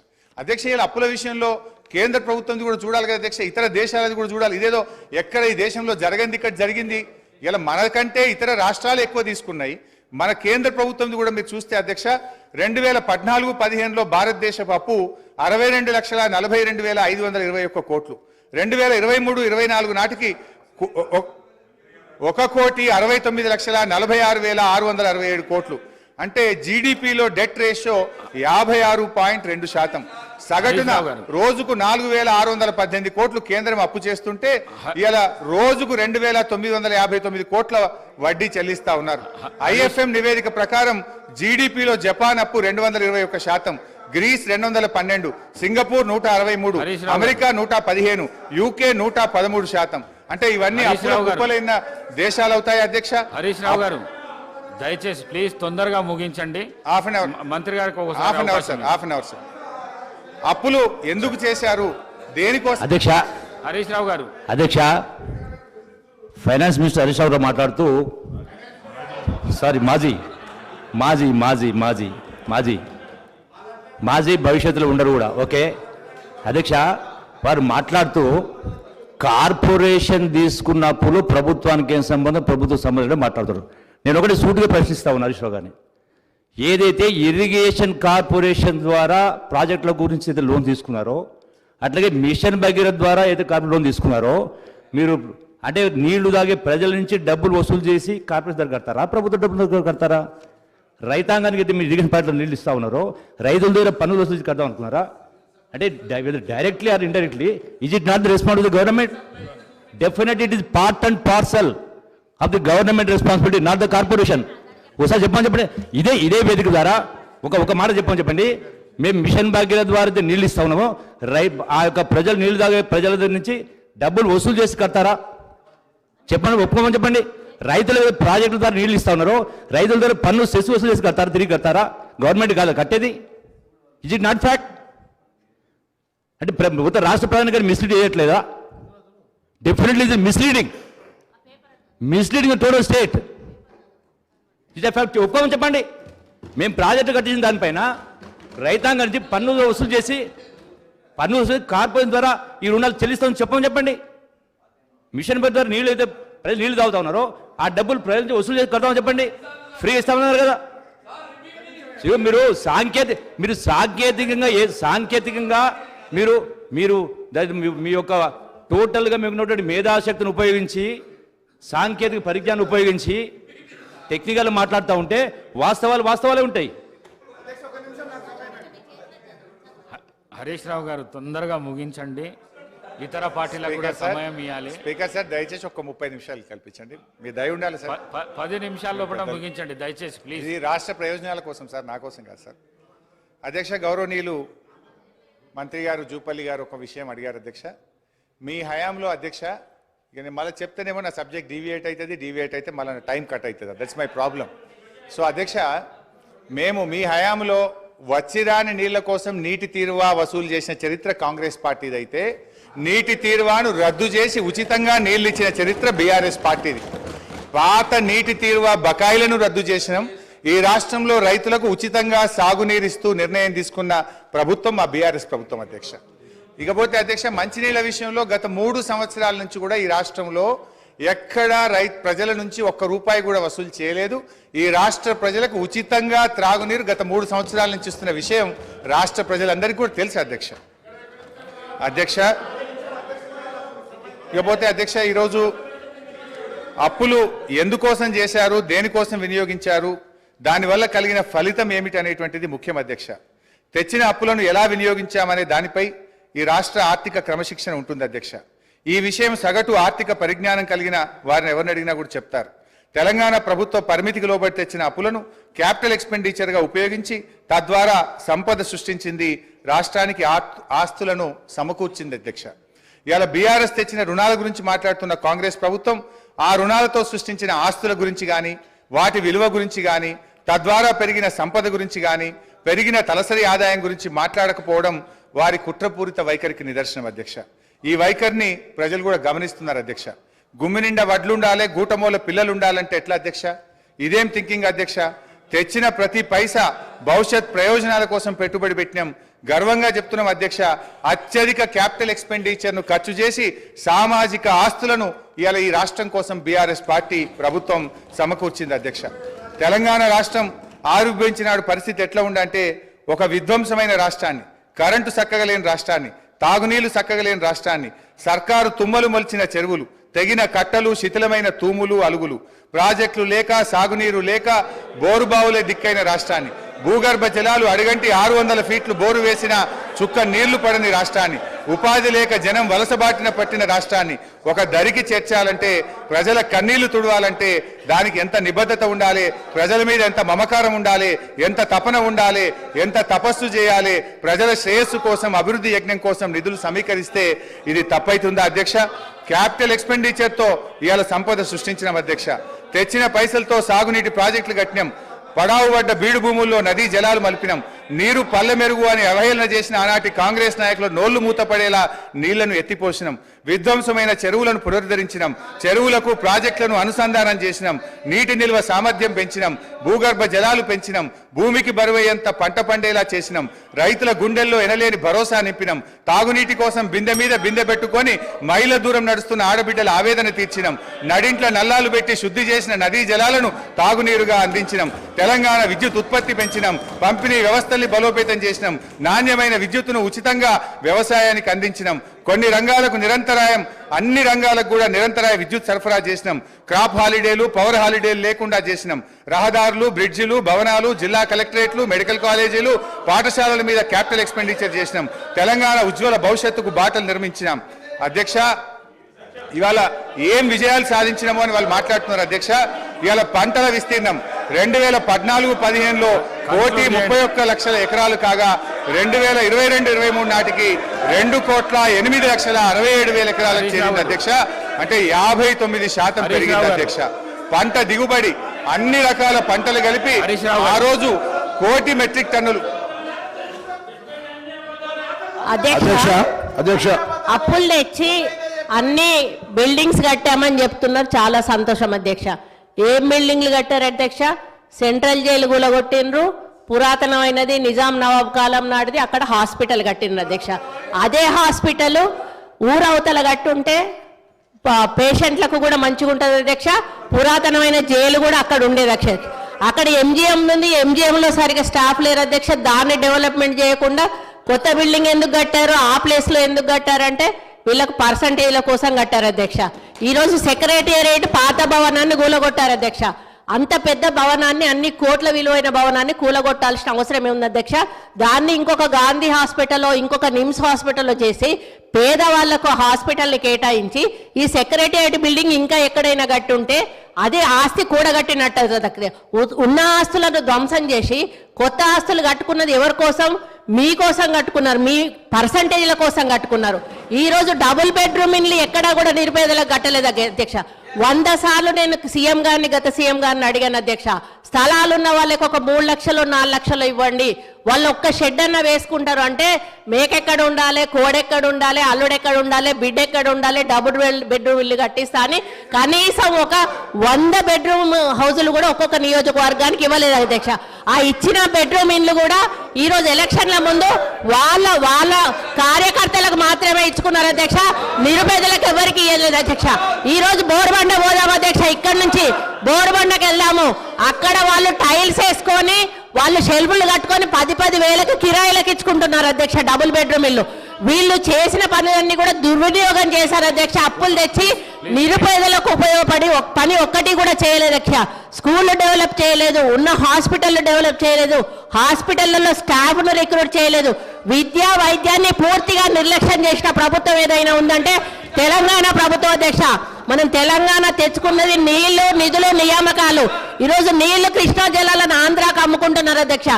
ఇలా అప్పుల విషయంలో కేంద్ర ప్రభుత్వం కూడా చూడాలి కదా అధ్యక్ష, ఇతర దేశాలది కూడా చూడాలి. ఇదేదో ఎక్కడ ఈ దేశంలో జరగంది ఇక్కడ జరిగింది. ఇలా మనకంటే ఇతర రాష్ట్రాలు ఎక్కువ తీసుకున్నాయి. మన కేంద్ర ప్రభుత్వం కూడా మీరు చూస్తే అధ్యక్ష, 2014-15లో భారతదేశపు అప్పు 62,42,521 కోట్లు, 2023-24 నాటికి 1,69,46,667 కోట్లు. అంటే జీడిపిలో డెట్ రేషియో 56.2%. సగటున రోజుకు 4,618 కోట్లు కేంద్రం అప్పు చేస్తుంటే ఇలా రోజుకు 2,959 కోట్ల వడ్డీ చెల్లిస్తా ఉన్నారు. ఐఎఫ్ఎం నివేదిక ప్రకారం జీడిపిలో జపాన్ అప్పు 221%, గ్రీస్ 212, సింగపూర్ 163, అమెరికా 115, యూకే 113%. అంటే ఇవన్నీ అప్పుల కుప్పలైన దేశాలు అవుతాయి అధ్యక్ష. హరీష్ రావు గారు దయచేసి ప్లీజ్ తొందరగా ముగించండి. హాఫ్ అన్ అవర్ మంత్రి గారికి half an hour sir, half an hour sir. అప్పులు ఎందుకు చేశారు, దేనికోసం? అధ్యక్ష, హరీష్ రావు గారు. అధ్యక్ష, ఫైనాన్స్ మినిస్టర్ హరీష్ రావు మాట్లాడుతూ సారీ మాజీ మాజీ మాజీ మాజీ మాజీ మాజీ భవిష్యత్తులో ఉండరు కూడా. ఓకే అధ్యక్ష, వారు మాట్లాడుతూ కార్పొరేషన్ తీసుకున్న అప్పులు ప్రభుత్వానికి ఏం సంబంధం, ప్రభుత్వ సంబంధం మాట్లాడుతారు. నేను ఒకటి సూటిగా ప్రశ్నిస్తా ఉన్నాను హరీష్ రావు గారిని. ఏదైతే ఇరిగేషన్ కార్పొరేషన్ ద్వారా ప్రాజెక్టుల గురించి అయితే లోన్ తీసుకున్నారో, అట్లాగే మిషన్ భగీరథ ద్వారా అయితే కార్పొరేట్ లోన్ తీసుకున్నారో, మీరు అంటే నీళ్లు తాగే ప్రజల నుంచి డబ్బులు వసూలు చేసి కార్పొరేషన్ దగ్గర కడతారా, ప్రభుత్వ డబ్బుల దగ్గర కడతారా? రైతాంగానికి అయితే మీరు ఇరిగేషన్ పార్టీలో నీళ్ళు ఇస్తా ఉన్నారో, రైతుల దగ్గర పన్నులు వసూలు చేసి కడతాం అనుకున్నారా? అంటే directly or indirectly is it not the responsibility of the government? Definitely it is part and parcel of the government responsibility, not the corporation. ఒకసారి చెప్పండి. ఇదే వేదిక ద్వారా ఒక మాట చెప్పండి. మేము మిషన్ భాగ్యాల ద్వారా అయితే నీళ్ళు ఇస్తా ఉన్నామో, ఆ యొక్క ప్రజలు నీళ్లు తాగే ప్రజల దగ్గర నుంచి డబ్బులు వసూలు చేసి కడతారా? చెప్పండి, ఒప్పుకోమని చెప్పండి. రైతుల ప్రాజెక్టుల ద్వారా నీళ్ళు ఇస్తా ఉన్నారో, రైతుల దగ్గర పన్ను సెస్ వసూలు చేసి కడతారా, తిరిగి కడతారా? గవర్నమెంట్ కాదు కట్టేది. Is it not fact? అంటే ప్రభుత్వ రాష్ట్ర ప్రధాని గారు మిస్లీడ్ చేయట్లేదా? డెఫినెట్లీ ఇది misleading total state. It fact, ఒప్పుకోమని చెప్పండి. మేము ప్రాజెక్టు కట్టించిన దానిపైన రైతాంగం నుంచి పన్ను వసూలు చేసి కార్పొరేషన్ ద్వారా ఈ రుణాలు చెల్లిస్తామని చెప్పండి. మిషన్ భగీరథ ద్వారా నీళ్ళు అయితే ప్రజలు నీళ్లు తాగుతా ఉన్నారో, ఆ డబ్బులు ప్రజల నుంచి వసూలు చేసి కడతామని చెప్పండి. ఫ్రీ ఇస్తామన్నారు కదా. మీరు సాంకేతికంగా మీరు మీ యొక్క టోటల్గా మీకు ఉన్నటువంటి మేధాశక్తిని ఉపయోగించి, సాంకేతిక పరిజ్ఞానం ఉపయోగించి టెక్నికల్ మాట్లాడుతూ ఉంటే వాస్తవాలే ఉంటాయి. హరీష్ రావు గారు తొందరగా ముగించండి, ఇతర పార్టీలకు కూడా సమయం ఇవ్వాలి. స్పీకర్ సార్, దయచేసి ఒక 30 నిమిషాలు కల్పించండి. మీ దయ ఉండాలి సార్. 10 నిమిషాల్లో కూడా ముగించండి దయచేసి ప్లీజ్. ఇది రాష్ట్ర ప్రయోజనాల కోసం సార్, నా కోసం కాదు సార్. అధ్యక్ష, గౌరవనీయులు మంత్రి గారు జూపల్లి గారు ఒక విషయం అడిగారు. అధ్యక్ష, మీ హయాంలో అధ్యక్ష, ఇక నేను మళ్ళీ చెప్తేనేమో నా సబ్జెక్ట్ డీవియేట్ అయితే మళ్ళీ టైం కట్ అవుతుంది. That's my problem. సో అధ్యక్ష, మేము మీ హయాంలో వచ్చిరాని నీళ్ల కోసం నీటి తీరువా వసూలు చేసిన చరిత్ర కాంగ్రెస్ పార్టీది అయితే, నీటి తీరువాను రద్దు చేసి ఉచితంగా నీళ్లు ఇచ్చిన చరిత్ర బీఆర్ఎస్ పార్టీది. పాత నీటి తీరువా బకాయిలను రద్దు చేసినాం. ఈ రాష్ట్రంలో రైతులకు ఉచితంగా సాగునీరిస్తూ నిర్ణయం తీసుకున్న ప్రభుత్వం మా బీఆర్ఎస్ ప్రభుత్వం అధ్యక్ష. ఇకపోతే అధ్యక్ష, మంచినీళ్ల విషయంలో గత 3 సంవత్సరాల నుంచి కూడా ఈ రాష్ట్రంలో ఎక్కడా ప్రజల నుంచి ఒక్క రూపాయి కూడా వసూలు చేయలేదు. ఈ రాష్ట్ర ప్రజలకు ఉచితంగా త్రాగునీరు గత 3 సంవత్సరాల నుంచి ఇస్తున్న విషయం రాష్ట్ర ప్రజలందరికీ కూడా తెలుసు అధ్యక్ష. ఇకపోతే అధ్యక్ష, ఈరోజు అప్పులు ఎందుకోసం చేశారు, దేనికోసం వినియోగించారు, దానివల్ల కలిగిన ఫలితం ఏమిటి అనేటువంటిది ముఖ్యం అధ్యక్ష. తెచ్చిన అప్పులను ఎలా వినియోగించామనే దానిపై ఈ రాష్ట్ర ఆర్థిక క్రమశిక్షణ ఉంటుంది అధ్యక్ష. ఈ విషయం సగటు ఆర్థిక పరిజ్ఞానం కలిగిన వారిని ఎవరిని అడిగినా కూడా చెప్తారు. తెలంగాణ ప్రభుత్వ పరిమితికి లోబడి తెచ్చిన అప్పులను క్యాపిటల్ ఎక్స్పెండిచర్గా ఉపయోగించి తద్వారా సంపద సృష్టించింది, రాష్ట్రానికి ఆస్తులను సమకూర్చింది అధ్యక్ష. ఇవాళ బీఆర్ఎస్ తెచ్చిన రుణాల గురించి మాట్లాడుతున్న కాంగ్రెస్ ప్రభుత్వం ఆ రుణాలతో సృష్టించిన ఆస్తుల గురించి కానీ, వాటి విలువ గురించి కానీ, తద్వారా పెరిగిన సంపద గురించి కానీ, పెరిగిన తలసరి ఆదాయం గురించి మాట్లాడకపోవడం వారి కుట్రపూరిత వైఖరికి నిదర్శనం అధ్యక్ష. ఈ వైఖరిని ప్రజలు కూడా గమనిస్తున్నారు అధ్యక్ష. గుమ్మి నిండా వడ్లుండాలి, గూటమూల పిల్లలు ఉండాలంటే ఎట్లా అధ్యక్ష? ఇదేం థింకింగ్ అధ్యక్ష? తెచ్చిన ప్రతి పైసా భవిష్యత్ ప్రయోజనాల కోసం పెట్టుబడి పెట్టినాం. గర్వంగా చెప్తున్నాం అధ్యక్ష. అత్యధిక క్యాపిటల్ ఎక్స్పెండిచర్ను ఖర్చు చేసి సామాజిక ఆస్తులను ఇవాళ ఈ రాష్ట్రం కోసం బీఆర్ఎస్ పార్టీ ప్రభుత్వం సమకూర్చింది అధ్యక్ష. తెలంగాణ రాష్ట్రం ఆవిర్భవించినాడు పరిస్థితి ఎట్లా ఉందంటే, ఒక విధ్వంసమైన రాష్ట్రాన్ని, కరెంటు చక్కగలేని రాష్ట్రాన్ని, తాగునీళ్లు చక్కగలేని రాష్ట్రాన్ని, సర్కారు తుమ్మలు మొలిచిన చెరువులు, తెగిన కట్టలు, శిథిలమైన తూములు, అలుగులు, ప్రాజెక్టులు లేక, సాగునీరు లేక, బోరుబావులే దిక్కైన రాష్ట్రాన్ని, భూగర్భ జలాలు అడిగంటి 600 ఫీట్లు బోరు వేసిన చుక్క నీళ్లు పడని రాష్ట్రాన్ని, ఉపాధి లేక జనం వలసబాటిన పట్టిన రాష్ట్రాన్ని ఒక దరికి చేర్చాలంటే, ప్రజల కన్నీళ్లు తుడవాలంటే దానికి ఎంత నిబద్ధత ఉండాలి, ప్రజల మీద ఎంత మమకారం ఉండాలి, ఎంత తపన ఉండాలి, ఎంత తపస్సు చేయాలి. ప్రజల శ్రేయస్సు కోసం, అభివృద్ధి యజ్ఞం కోసం నిధులు సమీకరిస్తే ఇది తప్పైతుందా అధ్యక్ష? క్యాపిటల్ ఎక్స్పెండిచర్తో ఇవాళ సంపద సృష్టించినాం అధ్యక్ష. తెచ్చిన పైసలతో సాగునీటి ప్రాజెక్టులు కట్టినాం, పడావు పడ్డ బీడు భూముల్లో నదీ జలాలు మలిపినాం, నీరు పల్లె మెరుగు అని అవహేళన చేసిన ఆనాటి కాంగ్రెస్ నాయకులు నోళ్లు మూతపడేలా నీళ్లను ఎత్తిపోసినాం, విధ్వంసమైన చెరువులను పునరుద్ధరించినాం, చెరువులకు ప్రాజెక్టులను అనుసంధానం చేసినాం, నీటి నిల్వ సామర్థ్యం పెంచినాం, భూగర్భ జలాలు పెంచినాం, భూమికి బరువయ్యేంత పంట పండేలా చేసినాం, రైతుల గుండెల్లో ఎనలేని భరోసా నింపినాం, తాగునీటి కోసం బిందె మీద బిందె పెట్టుకొని మైళ్ళ దూరం నడుస్తున్న ఆడబిడ్డల ఆవేదన తీర్చినాం, నడింట్ల నల్లాలు పెట్టి శుద్ధి చేసిన నదీ జలాలను తాగునీరుగా అందించినాం, తెలంగాణ విద్యుత్ ఉత్పత్తి పెంచినాం, పంపిణీ వ్యవస్థల్ని బలోపేతం చేసినాం, నాణ్యమైన విద్యుత్తును ఉచితంగా వ్యవసాయానికి అందించినాం, కొన్ని రంగాలకు నిరంతరాయం, అన్ని రంగాలకు కూడా నిరంతరాయ విద్యుత్ సరఫరా చేసినాం, క్రాప్ హాలిడేలు, పవర్ హాలిడేలు లేకుండా చేసినాం, రహదారులు, బ్రిడ్జిలు, భవనాలు, జిల్లా కలెక్టరేట్లు, మెడికల్ కాలేజీలు, పాఠశాలల మీద క్యాపిటల్ ఎక్స్పెండిచర్ చేసినాం, తెలంగాణ ఉజ్వల భవిష్యత్తుకు బాటలు నిర్మించినాం. అధ్యక్ష, ఇవాళ ఏం విజయాలు సాధించినామో అని వాళ్ళు మాట్లాడుతున్నారు అధ్యక్ష. ఇవాళ పంటల విస్తీర్ణం 2014-15లో 1,31,00,000 ఎకరాలు కాగా 2022-23 నాటికి 2,08,67,000 ఎకరాలకు చేరింది అధ్యక్ష. అంటే 59% పెరిగింది అధ్యక్ష. పంట దిగుబడి అన్ని రకాల పంటలు కలిపి ఆ రోజు 1,00,000 మెట్రిక్ టన్నులు. అధ్యక్ష అప్పులు తెచ్చి అన్ని బిల్డింగ్స్ కట్టామని చెప్తున్నారు, చాలా సంతోషం అధ్యక్ష. ఏం బిల్డింగ్లు కట్టారు అధ్యక్ష? సెంట్రల్ జైలు కూలగొట్టిండ్రు, పురాతనమైనది నిజాం నవాబ్ కాలం నాటిది అక్కడ హాస్పిటల్ కట్టిండ్రు అధ్యక్ష. అదే హాస్పిటల్ ఊరవతల కట్టుంటే పేషెంట్లకు కూడా మంచిగా ఉంటుంది అధ్యక్ష. పురాతనమైన జైలు కూడా అక్కడ ఉండేది అధ్యక్ష. అక్కడ ఎంజిఎం ఉంది, ఎంజిఎంలో సరిగా స్టాఫ్ లేరు అధ్యక్ష. దాన్ని డెవలప్మెంట్ చేయకుండా కొత్త బిల్డింగ్ ఎందుకు కట్టారు, ఆ ప్లేస్లో ఎందుకు కట్టారంటే వీళ్ళకు పర్సంటేజ్ల కోసం కట్టారు అధ్యక్ష. ఈరోజు సెక్రటేరియట్ పాత భవనాన్ని కూలగొట్టారు అధ్యక్ష. అంత పెద్ద భవనాన్ని, అన్ని కోట్ల విలువైన భవనాన్ని కూలగొట్టాల్సిన అవసరం ఏముంది అధ్యక్ష? దాన్ని ఇంకొక గాంధీ హాస్పిటల్లో, ఇంకొక నిమ్స్ హాస్పిటల్లో చేసి పేదవాళ్లకు హాస్పిటల్ని కేటాయించి ఈ సెక్రటేరియట్ బిల్డింగ్ ఇంకా ఎక్కడైనా కట్టుంటే అదే ఆస్తి కూడగట్టినట్టు. ఉన్న ఆస్తులను ధ్వంసం చేసి కొత్త ఆస్తులు కట్టుకున్నది ఎవరి కోసం? మీకోసం కట్టుకున్నారు, మీ పర్సంటేజ్ల కోసం కట్టుకున్నారు. ఈరోజు డబుల్ బెడ్రూమ్ ఇల్లు ఎక్కడా కూడా నిరుపేదలకు కట్టలేదు అధ్యక్ష. 100 సార్లు నేను సీఎం గారిని, గత సీఎం గారిని అడిగాను అధ్యక్ష. స్థలాలు ఉన్న వాళ్ళకి ఒక 3 లక్షలు 4 లక్షలు ఇవ్వండి, వాళ్ళు ఒక్క షెడ్ అన్న వేసుకుంటారు అంటే మేకెక్కడ ఉండాలి, కోడెక్కడ ఉండాలి, అల్లుడెక్కడ ఉండాలి, బిడ్డ ఎక్కడ ఉండాలి, డబుల్ బెడ్రూమ్ ఇల్లు కట్టిస్తా అని కనీసం ఒక 100 బెడ్రూమ్ హౌజులు కూడా ఒక్కొక్క నియోజకవర్గానికి ఇవ్వలేదు అధ్యక్ష. ఆ ఇచ్చిన బెడ్రూమ్ ఇల్లు కూడా ఈరోజు ఎలక్షన్ల ముందు వాళ్ళ కార్యకర్తలకు మాత్రమే ఇచ్చుకున్నారు అధ్యక్ష. నిరుపేదలకు ఎవరికి ఇవ్వలేదు అధ్యక్ష. ఈరోజు బోర్బండ పోదాం అధ్యక్ష, ఇక్కడ నుంచి బోర్బండకి వెళ్దాము. అక్కడ వాళ్ళు టైల్స్ వేసుకొని, వాళ్ళు షెల్ఫ్లు కట్టుకొని 10-10 వేలకు కిరాయిలకు ఇచ్చుకుంటున్నారు అధ్యక్ష డబుల్ బెడ్రూమ్ ఇల్లు. వీళ్ళు చేసిన పనులన్నీ కూడా దుర్వినియోగం చేశారు అధ్యక్ష. అప్పులు తెచ్చి నిరుపేదలకు ఉపయోగపడి పని ఒక్కటి కూడా చేయలేదు అధ్యక్ష. స్కూళ్ళు డెవలప్ చేయలేదు, ఉన్న హాస్పిటల్ డెవలప్ చేయలేదు, హాస్పిటళ్లలో స్టాఫ్ను రిక్రూట్ చేయలేదు, విద్యా వైద్యాన్ని పూర్తిగా నిర్లక్ష్యం చేసిన ప్రభుత్వం ఏదైనా ఉందంటే తెలంగాణ ప్రభుత్వం అధ్యక్ష. మనం తెలంగాణ తెచ్చుకున్నది నీళ్లు, నిధులు, నియామకాలు. ఈరోజు నీళ్లు కృష్ణా జలాలను ఆంధ్రాకు అమ్ముకుంటున్నారు అధ్యక్ష.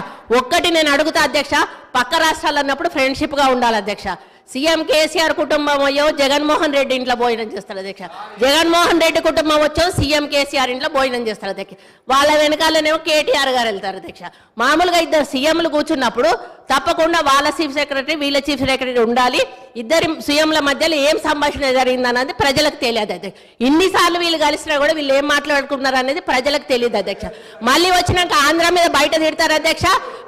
ఒక్కటి నేను అడుగుతా అధ్యక్ష, పక్క రాష్ట్రాలు అన్నప్పుడు ఫ్రెండ్షిప్గా ఉండాలి అధ్యక్ష. సీఎం కేసీఆర్ కుటుంబం అయ్యో జగన్మోహన్ రెడ్డి ఇంట్లో భోజనం చేస్తారు అధ్యక్ష. జగన్మోహన్ రెడ్డి కుటుంబం వచ్చో సీఎం కేసీఆర్ ఇంట్లో భోజనం చేస్తారు అధ్యక్ష. వాళ్ళ వెనకాలనేమో కేటీఆర్ గారు వెళ్తారు అధ్యక్ష. మామూలుగా ఇద్దరు సీఎంలు కూర్చున్నప్పుడు తప్పకుండా వాళ్ళ చీఫ్ సెక్రటరీ, వీళ్ళ చీఫ్ సెక్రటరీ ఉండాలి. ఇద్దరి సీఎంల మధ్యలో ఏం సంభాషణ జరిగిందన్నది ప్రజలకు తెలియదు అధ్యక్ష. ఇన్నిసార్లు వీళ్ళు కలిసినా కూడా వీళ్ళు ఏం మాట్లాడుకున్నారు అనేది ప్రజలకు తెలియదు అధ్యక్ష. మళ్ళీ వచ్చినాక ఆంధ్ర మీద బయట తిడతారు అధ్యక్ష,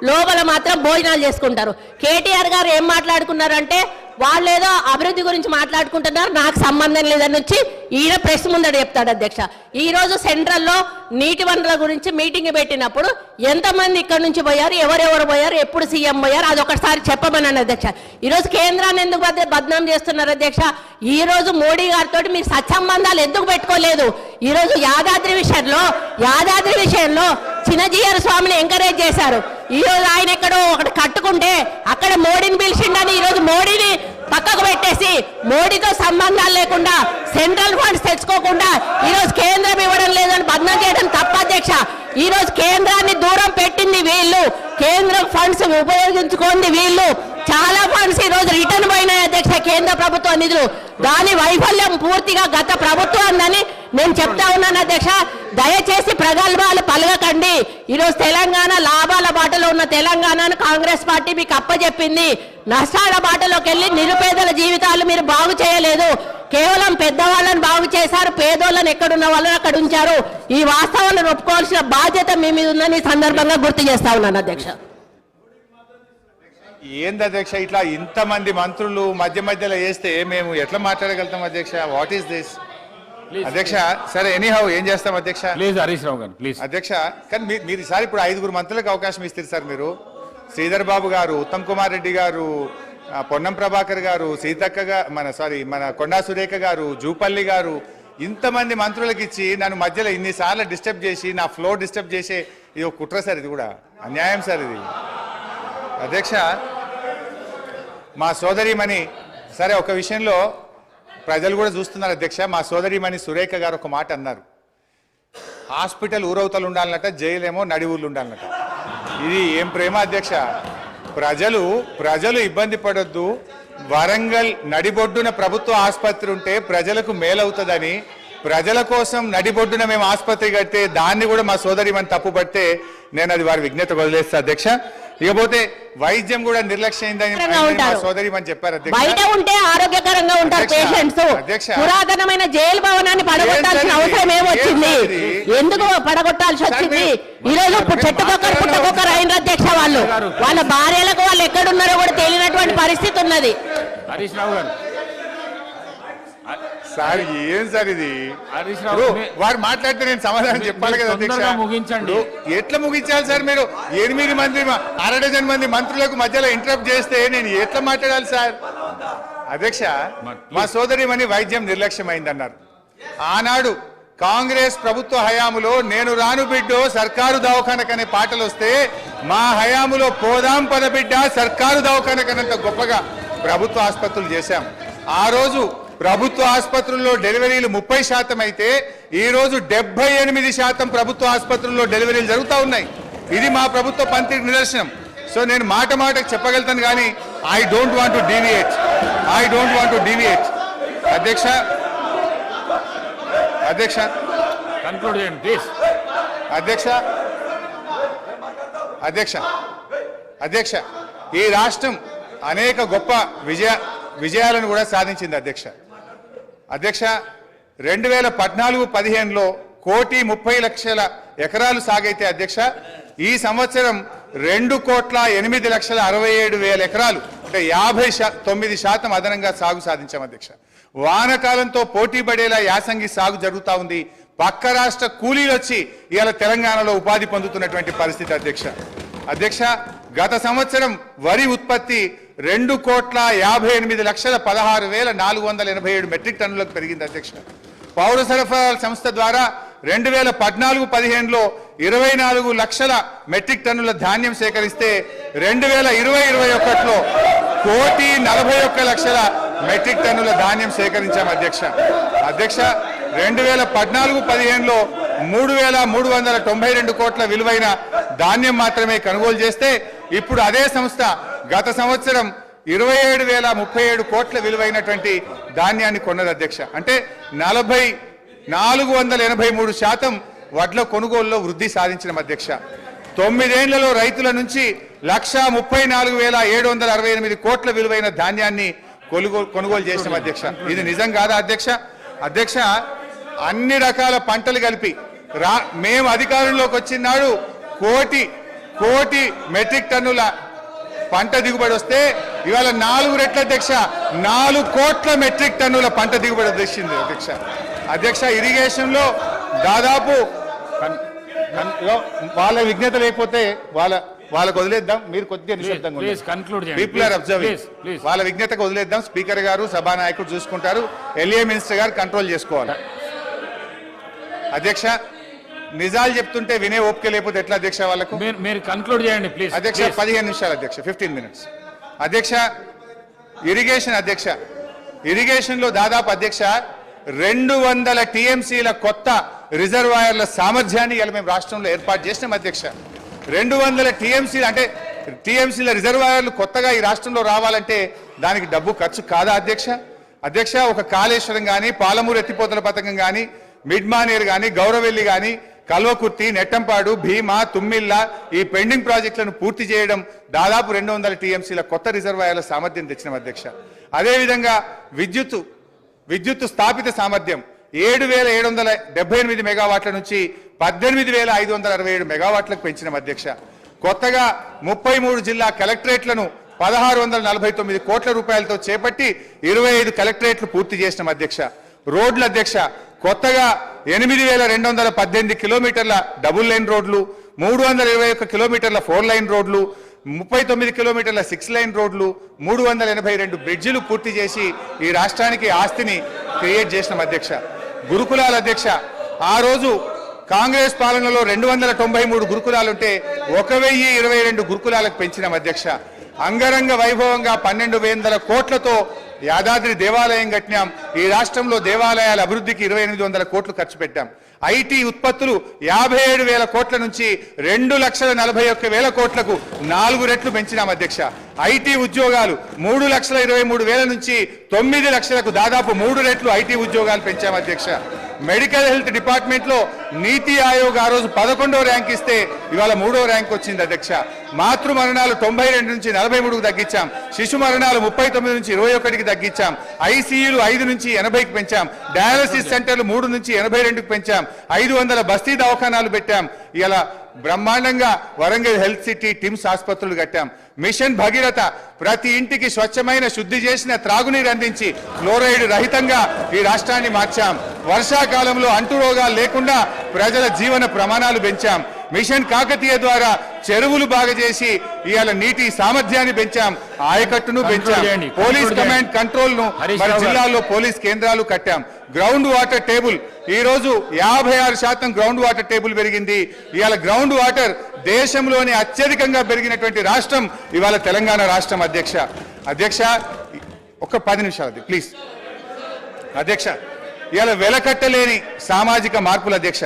లోపల మాత్రం భోజనాలు చేసుకుంటారు. కేటీఆర్ గారు ఏం మాట్లాడుకున్నారంటే వాళ్ళు ఏదో అభివృద్ధి గురించి మాట్లాడుకుంటున్నారు, నాకు సంబంధం లేదని వచ్చి ఈయన ప్రెస్ ముందట చెప్తాడు అధ్యక్ష. ఈ రోజు సెంట్రల్లో నీటి వనరుల గురించి మీటింగ్ పెట్టినప్పుడు ఎంతమంది ఇక్కడ నుంచి పోయారు, ఎవరెవరు పోయారు, ఎప్పుడు సీఎం పోయారు, అది ఒకసారి చెప్పమన్నాను అధ్యక్ష. ఈరోజు కేంద్రాన్ని ఎందుకు బద్నాం చేస్తున్నారు అధ్యక్ష? ఈ రోజు మోడీ గారితో మీరు సత్సంబంధాలు ఎందుకు పెట్టుకోలేదు? ఈరోజు యాదాద్రి విషయంలో చిన్నజీఆర్ స్వామిని ఎంకరేజ్ చేశారు. ఈ రోజు ఆయన ఎక్కడో ఒకటి కట్టుకుంటే అక్కడ మోడీని పిలిచిండని ఈ రోజు మోడీని పక్కకు పెట్టేసి మోడీతో సంబంధాలు లేకుండా సెంట్రల్ ఫండ్స్ తెచ్చుకోకుండా ఈ రోజు కేంద్రం ఇవ్వడం లేదని బదనాం చేయడం తప్ప అధ్యక్ష. ఈ రోజు కేంద్రాన్ని దూరం పెట్టింది వీళ్ళు, కేంద్రం ఫండ్స్ ఉపయోగించుకుంది వీళ్ళు. చాలా ఫండ్స్ ఈ రోజు రిటర్న్ పోయినాయి అధ్యక్ష, కేంద్ర ప్రభుత్వ నిధులు. దాని వైఫల్యం పూర్తిగా గత ప్రభుత్వాన్ని నేను చెప్తా ఉన్నాను అధ్యక్ష. దయచేసి ప్రగల్భాలు పలగకండి. ఈరోజు తెలంగాణ లాభాల బాటలో ఉన్న తెలంగాణను కాంగ్రెస్ పార్టీ మీకు అప్పచెప్పింది. నష్టాల బాటలోకి వెళ్ళి నిరుపేదల జీవితాలు మీరు బాగు చేయలేదు, కేవలం పెద్దవాళ్ళని బాగు చేశారు, పేదోళ్ళని ఎక్కడున్న వాళ్ళని అక్కడ ఉంచారు. ఈ వాస్తవాలను ఒప్పుకోవాల్సిన బాధ్యత మీ మీద ఉందని సందర్భంగా గుర్తు చేస్తా ఉన్నాను అధ్యక్ష. ఏంది అధ్యక్ష ఇట్లా ఇంతమంది మంత్రులు మధ్య మధ్యలో వేస్తే మేము ఎట్లా మాట్లాడగలుగుతాం అధ్యక్ష? వాట్ ఈస్ దిస్ అధ్యక్ష? సరే ఎనీహౌ ఏం చేస్తాం అధ్యక్ష? ప్లీజ్ హరీష్ రావు గారు ప్లీజ్. అధ్యక్ష కానీ మీరు ఈసారి ఇప్పుడు 5 మంత్రులకు అవకాశం ఇస్తారు సార్. మీరు శ్రీధర్ బాబు గారు, ఉత్తమ్ కుమార్ రెడ్డి గారు, పొన్నం ప్రభాకర్ గారు, సీతక్క మన కొండా సురేఖ గారు, జూపల్లి గారు, ఇంతమంది మంత్రులకు ఇచ్చి నన్ను మధ్యలో ఇన్నిసార్లు డిస్టర్బ్ చేసి నా ఫ్లో డిస్టర్బ్ చేసే ఇది ఒక కుట్ర సార్. ఇది కూడా అన్యాయం సార్ ఇది అధ్యక్ష. మా సోదరిమణి సరే ఒక విషయంలో ప్రజలు కూడా చూస్తున్నారు అధ్యక్ష. మా సోదరిమణి సురేఖ గారు ఒక మాట అన్నారు, హాస్పిటల్ ఊరవతలు ఉండాలన్నట, జైలేమో నడి ఊళ్ళు ఉండాలన్నట. ఇది ఏం ప్రేమ అధ్యక్ష? ప్రజలు ఇబ్బంది పడొద్దు, వరంగల్ నడిబొడ్డున ప్రభుత్వ ఆసుపత్రి ఉంటే ప్రజలకు మేలవుతుందని ప్రజల కోసం నడిబొడ్డున మేము ఆసుపత్రి కడితే దాన్ని కూడా మా సోదరిమణి తప్పుపడితే నేను అది వారి విజ్ఞత వదిలేస్తా అధ్యక్ష. ఇకపోతే వైద్యం కూడా నిర్లక్ష్యమైందని సోదరిమణి చెప్పారు బయట ఉంటే ఆరోగ్యకరంగా ఉంటారు పేషెంట్స్. పురాతనమైన జైలు భవనాన్ని పడగొట్టాల్సిన అవసరం ఏమొచ్చింది? ఎందుకు పడగొట్టాల్సి వచ్చింది? ఈ రోజు చెట్టుకొక్కరు పుట్టకొక్కరు అయిన అధ్యక్ష. వాళ్ళ భార్యలకు వాళ్ళు ఎక్కడున్నారో కూడా తెలియనటువంటి పరిస్థితి ఉన్నది. హరీష్ రావు గారు సార్ ఏం సార్ ఇది? వారు మాట్లాడితే నేను సమాధానం చెప్పాలి కదా అధ్యక్ష. ముగించండి. ఎట్లా ముగించాలి సార్? మీరు 8 మంది 1/2 డజన్ మంది మంత్రులకు మధ్యలో ఇంటరప్ట్ చేస్తే నేను ఎట్లా మాట్లాడాలి సార్? అధ్యక్ష మా సోదరిమణి వైద్యం నిర్లక్ష్యమైందన్నారు. ఆనాడు కాంగ్రెస్ ప్రభుత్వ హయాములో నేను రాను బిడ్డో సర్కారు దవాఖానకనే పాటలు వస్తే మా హయాములో పోదాం పద బిడ్డ సర్కారు దవాఖానకనంత గొప్పగా ప్రభుత్వ ఆసుపత్రులు చేశాం. ఆ రోజు ప్రభుత్వ ఆసుపత్రుల్లో డెలివరీలు 30% అయితే ఈ రోజు 78% ప్రభుత్వ ఆసుపత్రుల్లో డెలివరీలు జరుగుతూ ఉన్నాయి. ఇది మా ప్రభుత్వ పంతికి నిదర్శనం. సో నేను మాటకు చెప్పగలుగుతాను కానీ I don't want to deviate అధ్యక్ష కన్క్లూడ్ చేయండి ప్లీజ్. అధ్యక్ష ఈ రాష్ట్రం అనేక గొప్ప విజయాలను కూడా సాధించింది అధ్యక్ష. 2014-15లో 1,30,00,000 ఎకరాలు సాగైతే అధ్యక్ష ఈ సంవత్సరం 2,08,67,000 ఎకరాలు అంటే 59% అదనంగా సాగు సాధించాం అధ్యక్ష. వానకాలంతో పోటీ పడేలా యాసంగి సాగు జరుగుతూ ఉంది. పక్క రాష్ట్ర కూలీలు వచ్చి ఇవాళ తెలంగాణలో ఉపాధి పొందుతున్నటువంటి పరిస్థితి అధ్యక్ష. గత సంవత్సరం వరి ఉత్పత్తి 2,58,16,487 మెట్రిక్ టన్నులకు పెరిగింది అధ్యక్ష. పౌర సరఫరాల సంస్థ ద్వారా 2014-15లో 24 లక్షల మెట్రిక్ టన్నుల ధాన్యం సేకరిస్తే 2020-21లో 1,41,00,000 మెట్రిక్ టన్నుల ధాన్యం సేకరించాం అధ్యక్ష. 2014-15లో 3,392 కోట్ల విలువైన ధాన్యం మాత్రమే కొనుగోలు చేస్తే ఇప్పుడు అదే సంస్థ గత సంవత్సరం 27,037 కోట్ల విలువైనటువంటి ధాన్యాన్ని కొన్నది అధ్యక్ష. అంటే 483% వడ్ల కొనుగోలులో వృద్ధి సాధించిన అధ్యక్ష. 9 ఏళ్లలో రైతుల నుంచి 1,34,768 కోట్ల విలువైన ధాన్యాన్ని కొనుగోలు చేసిన అధ్యక్ష. ఇది నిజం కాదా అధ్యక్ష? అన్ని రకాల పంటలు కలిపి మేము అధికారంలోకి వచ్చిన నాడు కోటి మెట్రిక్ టన్నుల పంట దిగుబడి వస్తే ఇవాళ 4 రెట్ల అధ్యక్ష 4 కోట్ల మెట్రిక్ టన్నుల పంట దిగుబడి వచ్చింది అధ్యక్ష. ఇరిగేషన్లో దాదాపు వాళ్ళ విజ్ఞత లేకపోతే వాళ్ళకు వదిలేద్దాం. మీరు కొద్దిగా నిశ్శబ్దంగా పీపుల్ ఆర్ అబ్జర్వింగ్. వాళ్ళ విజ్ఞతకు వదిలేద్దాం. స్పీకర్ గారు సభానాయకుడు చూసుకుంటారు. ఎల్ఏ మినిస్టర్ గారు కంట్రోల్ చేసుకోవాలి నిజాలు చెప్తుంటే వినే ఓపిక లేకపోతే ఎట్లా అధ్యక్ష వాళ్ళకు? మీరు కన్క్లూడ్ చేయండి ప్లీజ్. అధ్యక్ష 15 నిమిషాలు అధ్యక్ష, 15 minutes. అధ్యక్ష ఇరిగేషన్ లో దాదాపు అధ్యక్ష 200 TMCల కొత్త రిజర్వాయర్ల సామర్థ్యాన్ని ఇలా మేము రాష్ట్రంలో ఏర్పాటు చేసినాం అధ్యక్ష. 200 TMCలు అంటే TMCల రిజర్వాయర్లు కొత్తగా ఈ రాష్ట్రంలో రావాలంటే దానికి డబ్బు ఖర్చు కాదా అధ్యక్ష? ఒక కాళేశ్వరం కానీ, పాలమూరు ఎత్తిపోతల పథకం కానీ, మిడ్మానేర్ కానీ, గౌరవెల్లి కానీ, కల్వకుర్తి, నెట్టంపాడు, భీమా, తుమ్మిళ్ళ ఈ పెండింగ్ ప్రాజెక్టులను పూర్తి చేయడం దాదాపు 200 TMCల కొత్త రిజర్వాయర్ల సామర్థ్యం తెచ్చిన అధ్యక్ష. అదేవిధంగా విద్యుత్ స్థాపిత సామర్థ్యం 7,778 మెగావాట్ల నుంచి 18,567 మెగావాట్లకు పెంచిన అధ్యక్ష. కొత్తగా 33 జిల్లా కలెక్టరేట్లను 1,649 కోట్ల రూపాయలతో చేపట్టి 25 కలెక్టరేట్లు పూర్తి చేసిన అధ్యక్ష. రోడ్ల అధ్యక్ష కొత్తగా 8,218 కిలోమీటర్ల డబుల్ లైన్ రోడ్లు, 321 కిలోమీటర్ల 4 లైన్ రోడ్లు, 39 కిలోమీటర్ల 6 లైన్ రోడ్లు, 382 బ్రిడ్జిలు పూర్తి చేసి ఈ రాష్ట్రానికి ఆస్తిని క్రియేట్ చేసిన అధ్యక్ష. గురుకులాల అధ్యక్ష ఆ రోజు కాంగ్రెస్ పాలనలో 293 గురుకులాలుంటే 1,022 గురుకులాలకు పెంచిన అధ్యక్ష. అంగరంగ వైభవంగా 1,200 కోట్లతో యాదాద్రి దేవాలయం కట్టినాం. ఈ రాష్ట్రంలో దేవాలయాల అభివృద్ధికి 2,800 కోట్లు ఖర్చు పెట్టాం. ఐటీ ఉత్పత్తులు 57,000 కోట్ల నుంచి 2,41,000 కోట్లకు 4 రెట్లు పెంచినాం అధ్యక్ష. ఐటీ ఉద్యోగాలు 3,23,000 నుంచి 9 లక్షలకు దాదాపు 3 రెట్లు ఐటీ ఉద్యోగాలు పెంచాం అధ్యక్ష. మెడికల్ హెల్త్ డిపార్ట్మెంట్ లో నీతి ఆయోగ్ ఆ రోజు 11వ ర్యాంక్ ఇస్తే ఇవాళ 3వ ర్యాంక్ వచ్చింది అధ్యక్ష. మాతృ మరణాలు 92 నుంచి 43కు తగ్గించాం. శిశు మరణాలు 39 నుంచి 21కి తగ్గించాం. ఐసీయూలు 5 నుంచి 80కి పెంచాం. డయాలసిస్ సెంటర్లు 3 నుంచి 82కి పెంచాం. 500 బస్తీ దవాఖానాలు పెట్టాం. ఇలా బ్రహ్మాండంగా వరంగల్ హెల్త్ సిటీ టిమ్స్ ఆసుపత్రులు కట్టాం. మిషన్ భగీరథ ప్రతి ఇంటికి స్వచ్ఛమైన శుద్ధి చేసిన త్రాగునీరు అందించి ఫ్లోరైడ్ రహితంగా ఈ రాష్ట్రాన్ని మార్చాం. వర్షాకాలంలో అంటురోగాలు లేకుండా ప్రజల జీవన ప్రమాణాలు పెంచాం. మిషన్ కాకతీయ ద్వారా చెరువులు బాగా చేసి ఇవాళ నీటి సామర్థ్యాన్ని పెంచాం. ఆయకట్టును పెంచాం. పోలీస్ కమాండ్ కంట్రోల్ ను మన జిల్లాల్లో పోలీస్ కేంద్రాలు కట్టాం. గ్రౌండ్ వాటర్ టేబుల్ ఈ రోజు 56% గ్రౌండ్ వాటర్ టేబుల్ పెరిగింది. ఇవాళ గ్రౌండ్ వాటర్ దేశంలోనే అత్యధికంగా పెరిగినటువంటి రాష్ట్రం ఇవాళ తెలంగాణ రాష్ట్రం అధ్యక్ష ఒక 10 నిమిషాలు ప్లీజ్ అధ్యక్ష. ఇవాళ వెలకట్టలేని సామాజిక మార్పులు అధ్యక్ష.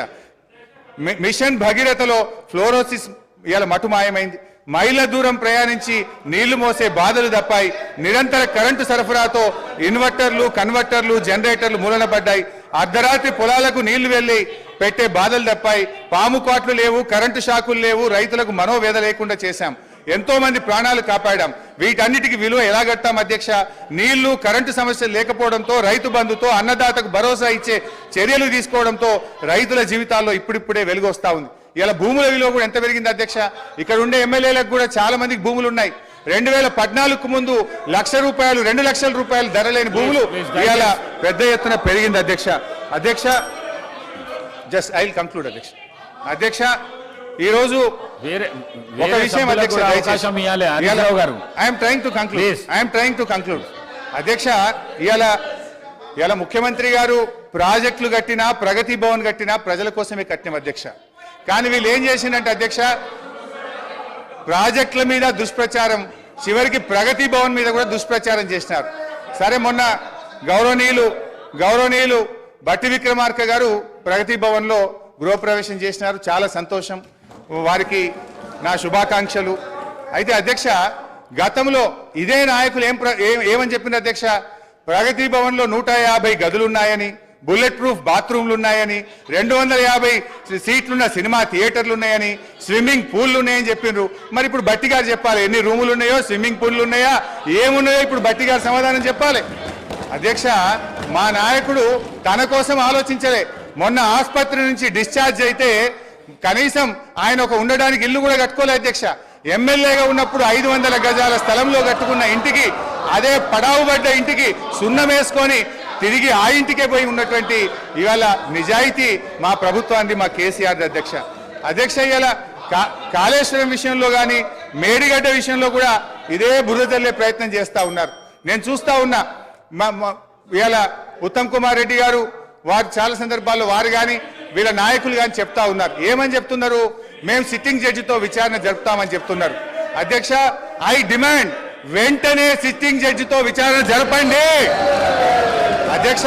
మిషన్ భగీరథలో ఫ్లోరోసిస్ ఇవాళ మటుమాయమైంది. మైళ్ళ దూరం ప్రయాణించి నీళ్లు మోసే బాధలు తప్పాయి. నిరంతర కరెంటు సరఫరాతో ఇన్వర్టర్లు, కన్వర్టర్లు, జనరేటర్లు మూలన పడ్డాయి. అర్ధరాత్రి పొలాలకు నీళ్లు వెళ్లి పెట్టే బాధలు తప్పాయి. పాము కాట్లు లేవు, కరెంటు షాకులు లేవు. రైతులకు మనోవేద లేకుండా చేశాం. ఎంతో మంది ప్రాణాలు కాపాడాం. వీటన్నిటికి విలువ ఎలా కట్టాం అధ్యక్ష? నీళ్లు, కరెంటు సమస్యలు లేకపోవడంతో, రైతు బంధుతో, అన్నదాతకు భరోసా ఇచ్చే చర్యలు తీసుకోవడంతో రైతుల జీవితాల్లో ఇప్పుడిప్పుడే వెలుగు వస్తా ఉంది. ఇలా భూముల విలువ కూడా ఎంత పెరిగింది అధ్యక్ష? ఇక్కడ ఉండే ఎమ్మెల్యేలకు కూడా చాలా మందికి భూములు ఉన్నాయి. 2014కు ముందు ₹1,00,000, 2 లక్షల రూపాయలు ధర లేని భూములు ఇవాళ పెద్ద ఎత్తున పెరిగింది అధ్యక్ష. జస్ట్ ఐ విల్ కంక్లూడ్ అధ్యక్ష. ఈ రోజు ఒక విషయం అధ్యక్ష, ఐఎమ్ ట్రైంగ్ టు కంక్లూడ్ అధ్యక్ష. ఇవాళ ముఖ్యమంత్రి గారు ప్రాజెక్టులు కట్టినా, ప్రగతి భవన్ కట్టినా ప్రజల కోసమే కట్టిన అధ్యక్ష. కానీ వీళ్ళు ఏం చేసిందంటే అధ్యక్ష, ప్రాజెక్టుల మీద దుష్ప్రచారం, చివరికి ప్రగతి భవన్ మీద కూడా దుష్ప్రచారం చేసినారు. సరే, మొన్న గౌరవనీయులు బట్టి విక్రమార్క గారు ప్రగతి భవన్ లో గృహప్రవేశం చేసినారు. చాలా సంతోషం, వారికి నా శుభాకాంక్షలు. అయితే అధ్యక్ష, గతంలో ఇదే నాయకులు ఏమని చెప్పిన అధ్యక్ష, ప్రగతి భవన్ లో 150 గదులున్నాయని, బుల్లెట్ ప్రూఫ్ బాత్రూమ్లు ఉన్నాయని, 250 సీట్లున్న సినిమా థియేటర్లు ఉన్నాయని, స్విమ్మింగ్ పూల్లు ఉన్నాయని చెప్పిండ్రు. మరి ఇప్పుడు బట్టి గారు చెప్పాలి, ఎన్ని రూములు ఉన్నాయో, స్విమ్మింగ్ పూల్లు ఉన్నాయా, ఏమున్నాయో ఇప్పుడు బట్టి గారు సమాధానం చెప్పాలి. అధ్యక్ష, మా నాయకుడు తన కోసం ఆలోచించలే. మొన్న ఆసుపత్రి నుంచి డిశ్చార్జ్ అయితే కనీసం ఆయన ఒక ఉండడానికి ఇల్లు కూడా కట్టుకోలే అధ్యక్ష. ఎమ్మెల్యేగా ఉన్నప్పుడు 500 గజాల స్థలంలో కట్టుకున్న ఇంటికి, అదే పడావుబడ్డ ఇంటికి సున్నం వేసుకొని తిరిగి ఆ ఇంటికే పోయి ఉన్నటువంటి ఇవాళ నిజాయితీ మా ప్రభుత్వాన్ని, మా కేసీఆర్ అధ్యక్ష. ఇవాళ కాళేశ్వరం విషయంలో కానీ, మేడిగడ్డ విషయంలో కూడా ఇదే బురద చల్లే ప్రయత్నం చేస్తూ ఉన్నారు. నేను చూస్తూ ఉన్నా, ఇవాళ ఉత్తమ్ కుమార్ రెడ్డి గారు వారు చాలా సందర్భాల్లో వారు కానీ వీళ్ళ నాయకులు కానీ చెప్తా ఉన్నారు. ఏమని చెప్తున్నారు? మేము సిట్టింగ్ జడ్జితో విచారణ జరుపుతామని చెప్తున్నారు. అధ్యక్ష, ఐ డిమాండ్ వెంటనే సిట్టింగ్ జడ్జితో విచారణ జరపండి. అధ్యక్ష,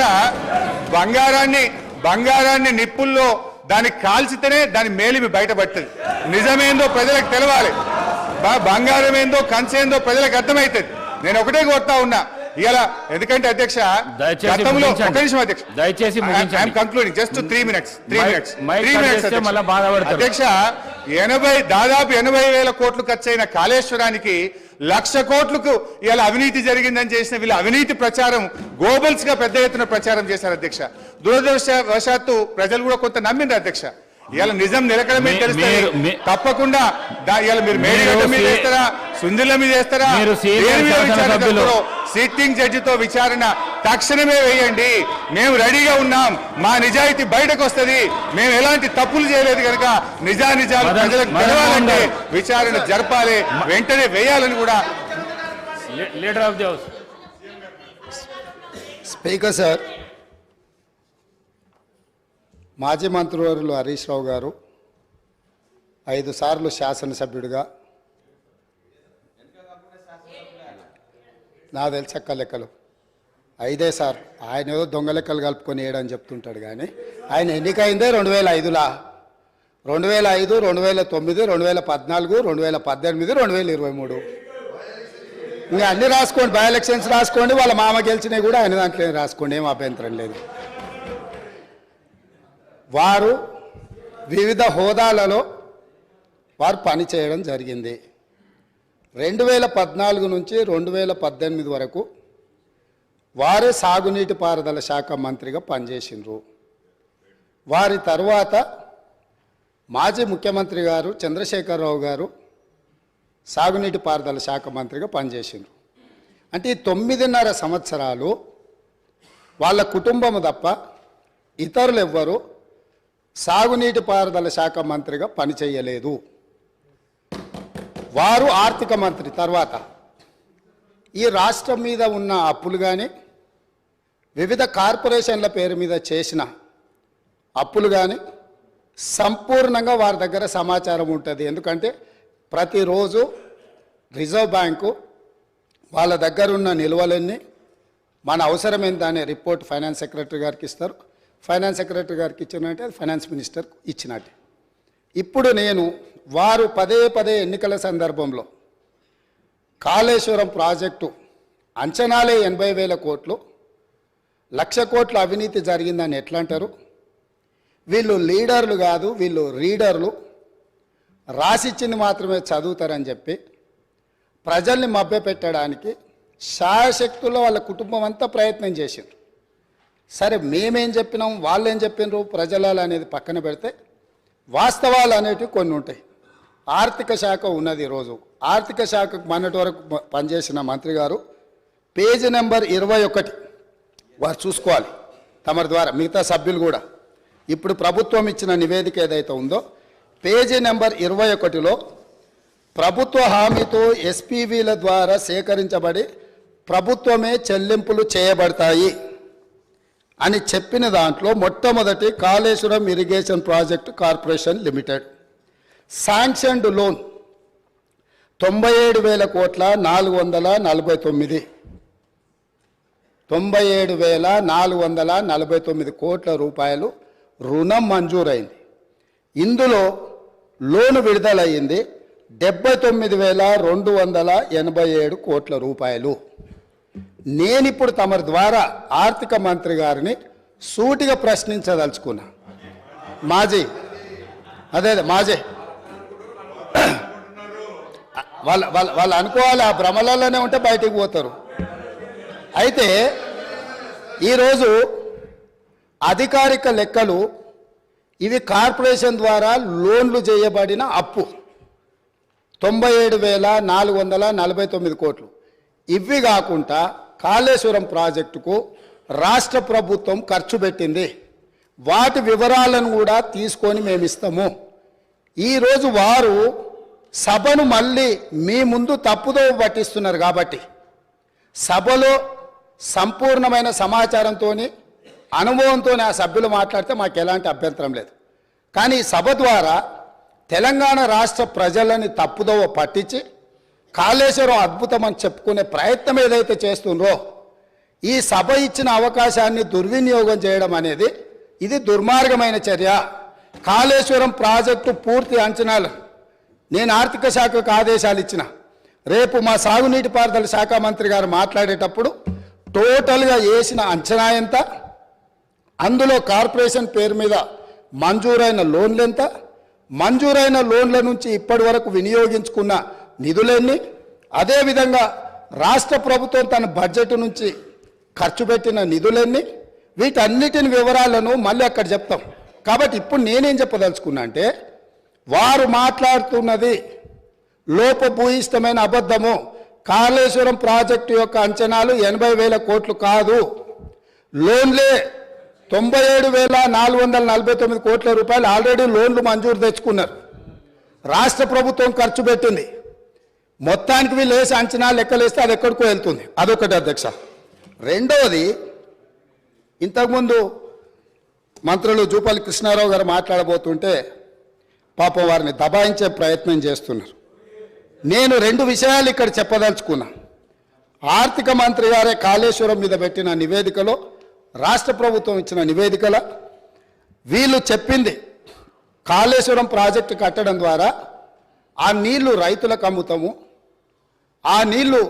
బంగారాన్ని నిప్పుల్లో దాన్ని కాల్చితేనే దాని మేలిమి బయటపడుతుంది. నిజమేందో ప్రజలకు తెలవాలి, బంగారం ఏందో కంచేందో ప్రజలకు అర్థమవుతుంది. నేను ఒకటే కోరుతా ఉన్నా ఇలా, ఎందుకంటే అధ్యక్ష గతంలో ఒక నిమిషం అధ్యక్ష, దయచేసి కంక్లూడింగ్ జస్ట్ 3 minutes అధ్యక్ష, దాదాపు 80,000 కోట్లు ఖర్చయిన కాళేశ్వరానికి 1,00,000 కోట్లకు ఇలా అవినీతి జరిగిందని చేసిన వీళ్ళ అవినీతి ప్రచారం గోబల్స్ గా పెద్ద ఎత్తున ప్రచారం చేశారు అధ్యక్ష. దురదృష్టవశాత్తు ప్రజలు కూడా కొంత నమ్మిండ్రు అధ్యక్ష. ఇవాళ నిజం నిలకడమే తెలుస్తుంది. తప్పకుండా ఇవాళ మీరు మేడిగడ్డ మీద వేస్తారా, సుందిల మీద వేస్తారా, సిట్టింగ్ జడ్జితో విచారణ తక్షణమే వేయండి. మేము రెడీగా ఉన్నాం. మా నిజాయితీ బయటకు వస్తుంది. మేము ఎలాంటి తప్పులు చేయలేదు కనుక నిజాలు ప్రజలకు తెలవాలంటే విచారణ జరపాలి, వెంటనే వేయాలని కూడా. Leader of the house speaker sir, మాజీ మంత్రివర్యులు హరీష్ రావు గారు 5 సార్లు శాసనసభ్యుడిగా, నా తెలిసక్క లెక్కలు 5 సార్, ఆయన ఏదో దొంగ లెక్కలు కలుపుకొని వేయడని చెప్తుంటాడు. కానీ ఆయన ఎన్నికైందే 2005, 2005, 2009, 2014, 2018, 2023. ఇంకా అన్ని రాసుకోండి, బై ఎలక్షన్స్ రాసుకోండి, వాళ్ళ మామ గెలిచినవి కూడా ఆయన దాంట్లో రాసుకోండి, ఏం అభ్యంతరం లేదు. వారు వివిధ హోదాలలో వారు పనిచేయడం జరిగింది. 2014 నుంచి 2018 వరకు వారే సాగునీటి పారుదల శాఖ మంత్రిగా పనిచేసిండ్రు. వారి తర్వాత మాజీ ముఖ్యమంత్రి గారు చంద్రశేఖరరావు గారు సాగునీటి పారుదల శాఖ మంత్రిగా పనిచేసిండ్రు. అంటే ఈ 9.5 సంవత్సరాలు వాళ్ళ కుటుంబము తప్ప ఇతరులు ఎవ్వరు సాగునీటి పారుదల శాఖ మంత్రిగా పనిచేయలేదు. వారు ఆర్థిక మంత్రి తర్వాత ఈ రాష్ట్రం మీద ఉన్న అప్పులు కానీ, వివిధ కార్పొరేషన్ల పేరు మీద చేసిన అప్పులు కానీ సంపూర్ణంగా వారి దగ్గర సమాచారం ఉంటుంది. ఎందుకంటే ప్రతిరోజు రిజర్వ్ బ్యాంకు వాళ్ళ దగ్గర ఉన్న నిల్వలన్నీ మన అవసరం ఎంత అనే రిపోర్ట్ ఫైనాన్స్ సెక్రటరీ గారికి ఇస్తారు. ఫైనాన్స్ సెక్రటరీ గారికి ఇచ్చినట్టే అది ఫైనాన్స్ మినిస్టర్ ఇచ్చినట్టే. ఇప్పుడు నేను వారు పదే ఎన్నికల సందర్భంలో కాళేశ్వరం ప్రాజెక్టు అంచనాలే 80,000 కోట్లు, 1,00,000 కోట్ల అవినీతి జరిగిందని ఎట్లా అంటారు? వీళ్ళు లీడర్లు కాదు, వీళ్ళు రీడర్లు, రాసిచ్చింది మాత్రమే చదువుతారని చెప్పి ప్రజల్ని మభ్యపెట్టడానికి శాయశక్తుల్లో వాళ్ళ కుటుంబం అంతా ప్రయత్నం చేసిండ్రు. సరే, మేమేం చెప్పినాం, వాళ్ళు ఏం చెప్పినారు, ప్రజలాలు అనేది పక్కన పెడితే వాస్తవాలు అనేటివి కొన్ని ఉంటాయి. ఆర్థిక శాఖ ఉన్నది. ఈరోజు ఆర్థిక శాఖకు మొన్నటి వరకు పనిచేసిన మంత్రి గారు పేజీ నెంబర్ 21 వారు చూసుకోవాలి తమరి ద్వారా, మిగతా సభ్యులు కూడా. ఇప్పుడు ప్రభుత్వం ఇచ్చిన నివేదిక ఏదైతే ఉందో పేజీ నెంబర్ 21లో ప్రభుత్వ హామీతో ఎస్పీవీల ద్వారా సేకరించబడి ప్రభుత్వమే చెల్లింపులు చేయబడతాయి అని చెప్పిన దాంట్లో మొట్టమొదటి Kaleshwaram irrigation project corporation limited sanctioned loan 97,000 కోట్ల 449 97,449 కోట్ల రూపాయలు రుణం మంజూరైంది. ఇందులో లోను విడుదలయ్యింది 79,287 కోట్ల రూపాయలు. నేనిప్పుడు తమరి ద్వారా ఆర్థిక మంత్రి గారిని సూటిగా ప్రశ్నించదలుచుకున్నా. మాజీ వాళ్ళు అనుకోవాలి, ఆ భ్రమలలోనే ఉంటే బయటికి పోతారు. అయితే ఈరోజు అధికారిక లెక్కలు ఇవి కార్పొరేషన్ ద్వారా లోన్లు చేయబడిన అప్పు 97,449 కోట్లు. ఇవి కాకుండా కాళేశ్వరం ప్రాజెక్టుకు రాష్ట్ర ప్రభుత్వం ఖర్చు పెట్టింది. వాటి వివరాలను కూడా తీసుకొని మేము ఇస్తాము. ఈరోజు వారు సభను మళ్ళీ మీ ముందు తప్పుదో పట్టిస్తున్నారు. కాబట్టి సభలో సంపూర్ణమైన సమాచారంతో అనుభవంతో ఆ సభ్యులు మాట్లాడితే మాకు ఎలాంటి అభ్యంతరం లేదు. కానీ ఈ సభ ద్వారా తెలంగాణ రాష్ట్ర ప్రజలని తప్పుదోవ పట్టించి కాళేశ్వరం అద్భుతం అని చెప్పుకునే ప్రయత్నం ఏదైతే చేస్తుండ్రో, ఈ సభ ఇచ్చిన అవకాశాన్ని దుర్వినియోగం చేయడం అనేది ఇది దుర్మార్గమైన చర్య. కాళేశ్వరం ప్రాజెక్టు పూర్తి అంచనాలు నేను ఆర్థిక శాఖకు ఆదేశాలు ఇచ్చిన. రేపు మా సాగునీటి పారుదల శాఖ మంత్రి గారు మాట్లాడేటప్పుడు టోటల్గా వేసిన అంచనా ఎంత, అందులో కార్పొరేషన్ పేరు మీద మంజూరైన లోన్లు ఎంత, మంజూరైన లోన్ల నుంచి ఇప్పటి వరకు వినియోగించుకున్న నిధులెన్ని, అదేవిధంగా రాష్ట్ర ప్రభుత్వం తన బడ్జెట్ నుంచి ఖర్చు పెట్టిన నిధులెన్ని, వీటన్నిటిని వివరాలను మళ్ళీ అక్కడ చెప్తాం. కాబట్టి ఇప్పుడు నేనేం చెప్పదలుచుకున్నా అంటే, వారు మాట్లాడుతున్నది లోపభూయిష్టమైన అబద్ధము. కాళేశ్వరం ప్రాజెక్టు యొక్క అంచనాలు 80,000 కోట్లు కాదు, లోన్లే 97,449 కోట్ల రూపాయలు ఆల్రెడీ లోన్లు మంజూరు తెచ్చుకున్నారు. రాష్ట్ర ప్రభుత్వం ఖర్చు పెట్టింది. మొత్తానికి వీళ్ళు వేసి అంచనాలు లెక్కలేస్తే అది ఎక్కడికో వెళ్తుంది. అదొకటి అధ్యక్ష. రెండవది, ఇంతకుముందు మంత్రులు జూపల్లి కృష్ణారావు గారు మాట్లాడబోతుంటే పాపం వారిని దబాయించే ప్రయత్నం చేస్తున్నారు. నేను 2 విషయాలు ఇక్కడ చెప్పదలుచుకున్నా. ఆర్థిక మంత్రి గారే కాళేశ్వరం మీద పెట్టిన నివేదికలో, రాష్ట్ర ప్రభుత్వం ఇచ్చిన నివేదికలో వీళ్ళు చెప్పింది కాళేశ్వరం ప్రాజెక్టు కట్టడం ద్వారా ఆ నీళ్లు రైతులకు అమ్ముతాము, ఆ నీళ్లు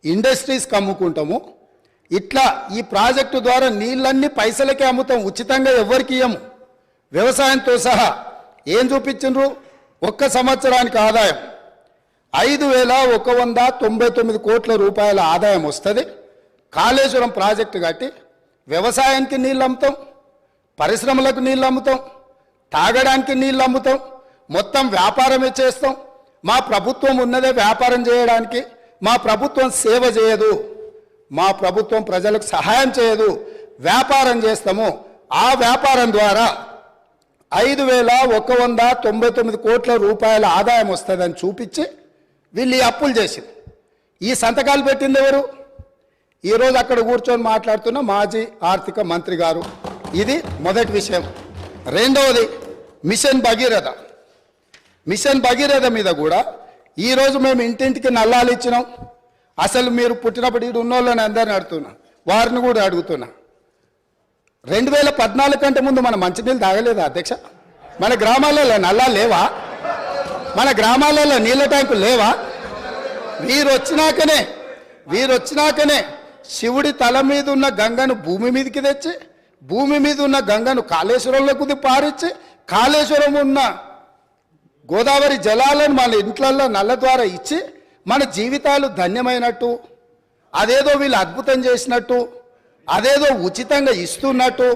ఇండస్ట్రీస్కి అమ్ముకుంటాము, ఇట్లా ఈ ప్రాజెక్టు ద్వారా నీళ్ళన్నీ పైసలకే అమ్ముతాం, ఉచితంగా ఎవరికి ఇయ్యము. వ్యవసాయంతో సహా ఏం చూపించిండ్రు? ఒక్క సంవత్సరానికి ఆదాయం 5,199 కోట్ల రూపాయల ఆదాయం వస్తుంది. కాళేశ్వరం ప్రాజెక్టు కట్టి వ్యవసాయానికి నీళ్ళు అమ్ముతాం, పరిశ్రమలకు నీళ్ళు అమ్ముతాం, తాగడానికి నీళ్ళు అమ్ముతాం, మొత్తం వ్యాపారమే చేస్తాం. మా ప్రభుత్వం ఉన్నదే వ్యాపారం చేయడానికి. మా ప్రభుత్వం సేవ చేయదు, మా ప్రభుత్వం ప్రజలకు సహాయం చేయదు, వ్యాపారం చేస్తాము. ఆ వ్యాపారం ద్వారా 5,199 కోట్ల రూపాయల ఆదాయం వస్తుందని చూపించి వీళ్ళు ఈ అప్పులు చేసింది. ఈ సంతకాలు పెట్టింది ఎవరు? ఈరోజు అక్కడ కూర్చొని మాట్లాడుతున్న మాజీ ఆర్థిక మంత్రి గారు. ఇది మొదటి విషయం. రెండవది, మిషన్ భగీరథ. మిషన్ భగీరథ మీద కూడా ఈరోజు మేము ఇంటింటికి నల్లాలు ఇచ్చినాం. అసలు మీరు పుట్టినప్పుడు ఇటు ఉన్నోళ్ళని అందరిని అడుగుతున్నా, వారిని కూడా అడుగుతున్నా. 2014 కంటే ముందు మన మంచినీళ్ళు తాగలేదా అధ్యక్ష? మన గ్రామాలలో నల్లాలు లేవా? మన గ్రామాలలో నీళ్ళ ట్యాంకులు లేవా? వీరు వచ్చినాకనే శివుడి తల మీద ఉన్న గంగను భూమి మీదకి తెచ్చి, భూమి మీద ఉన్న గంగను కాళేశ్వరంలోకి పారించి, కాళేశ్వరం ఉన్న గోదావరి జలాలను మన ఇంట్లల్లో నల్ల ద్వారా ఇచ్చి మన జీవితాలు ధన్యమైనట్టు, అదేదో వీళ్ళు అద్భుతం చేసినట్టు, అదేదో ఉచితంగా ఇస్తున్నట్టు,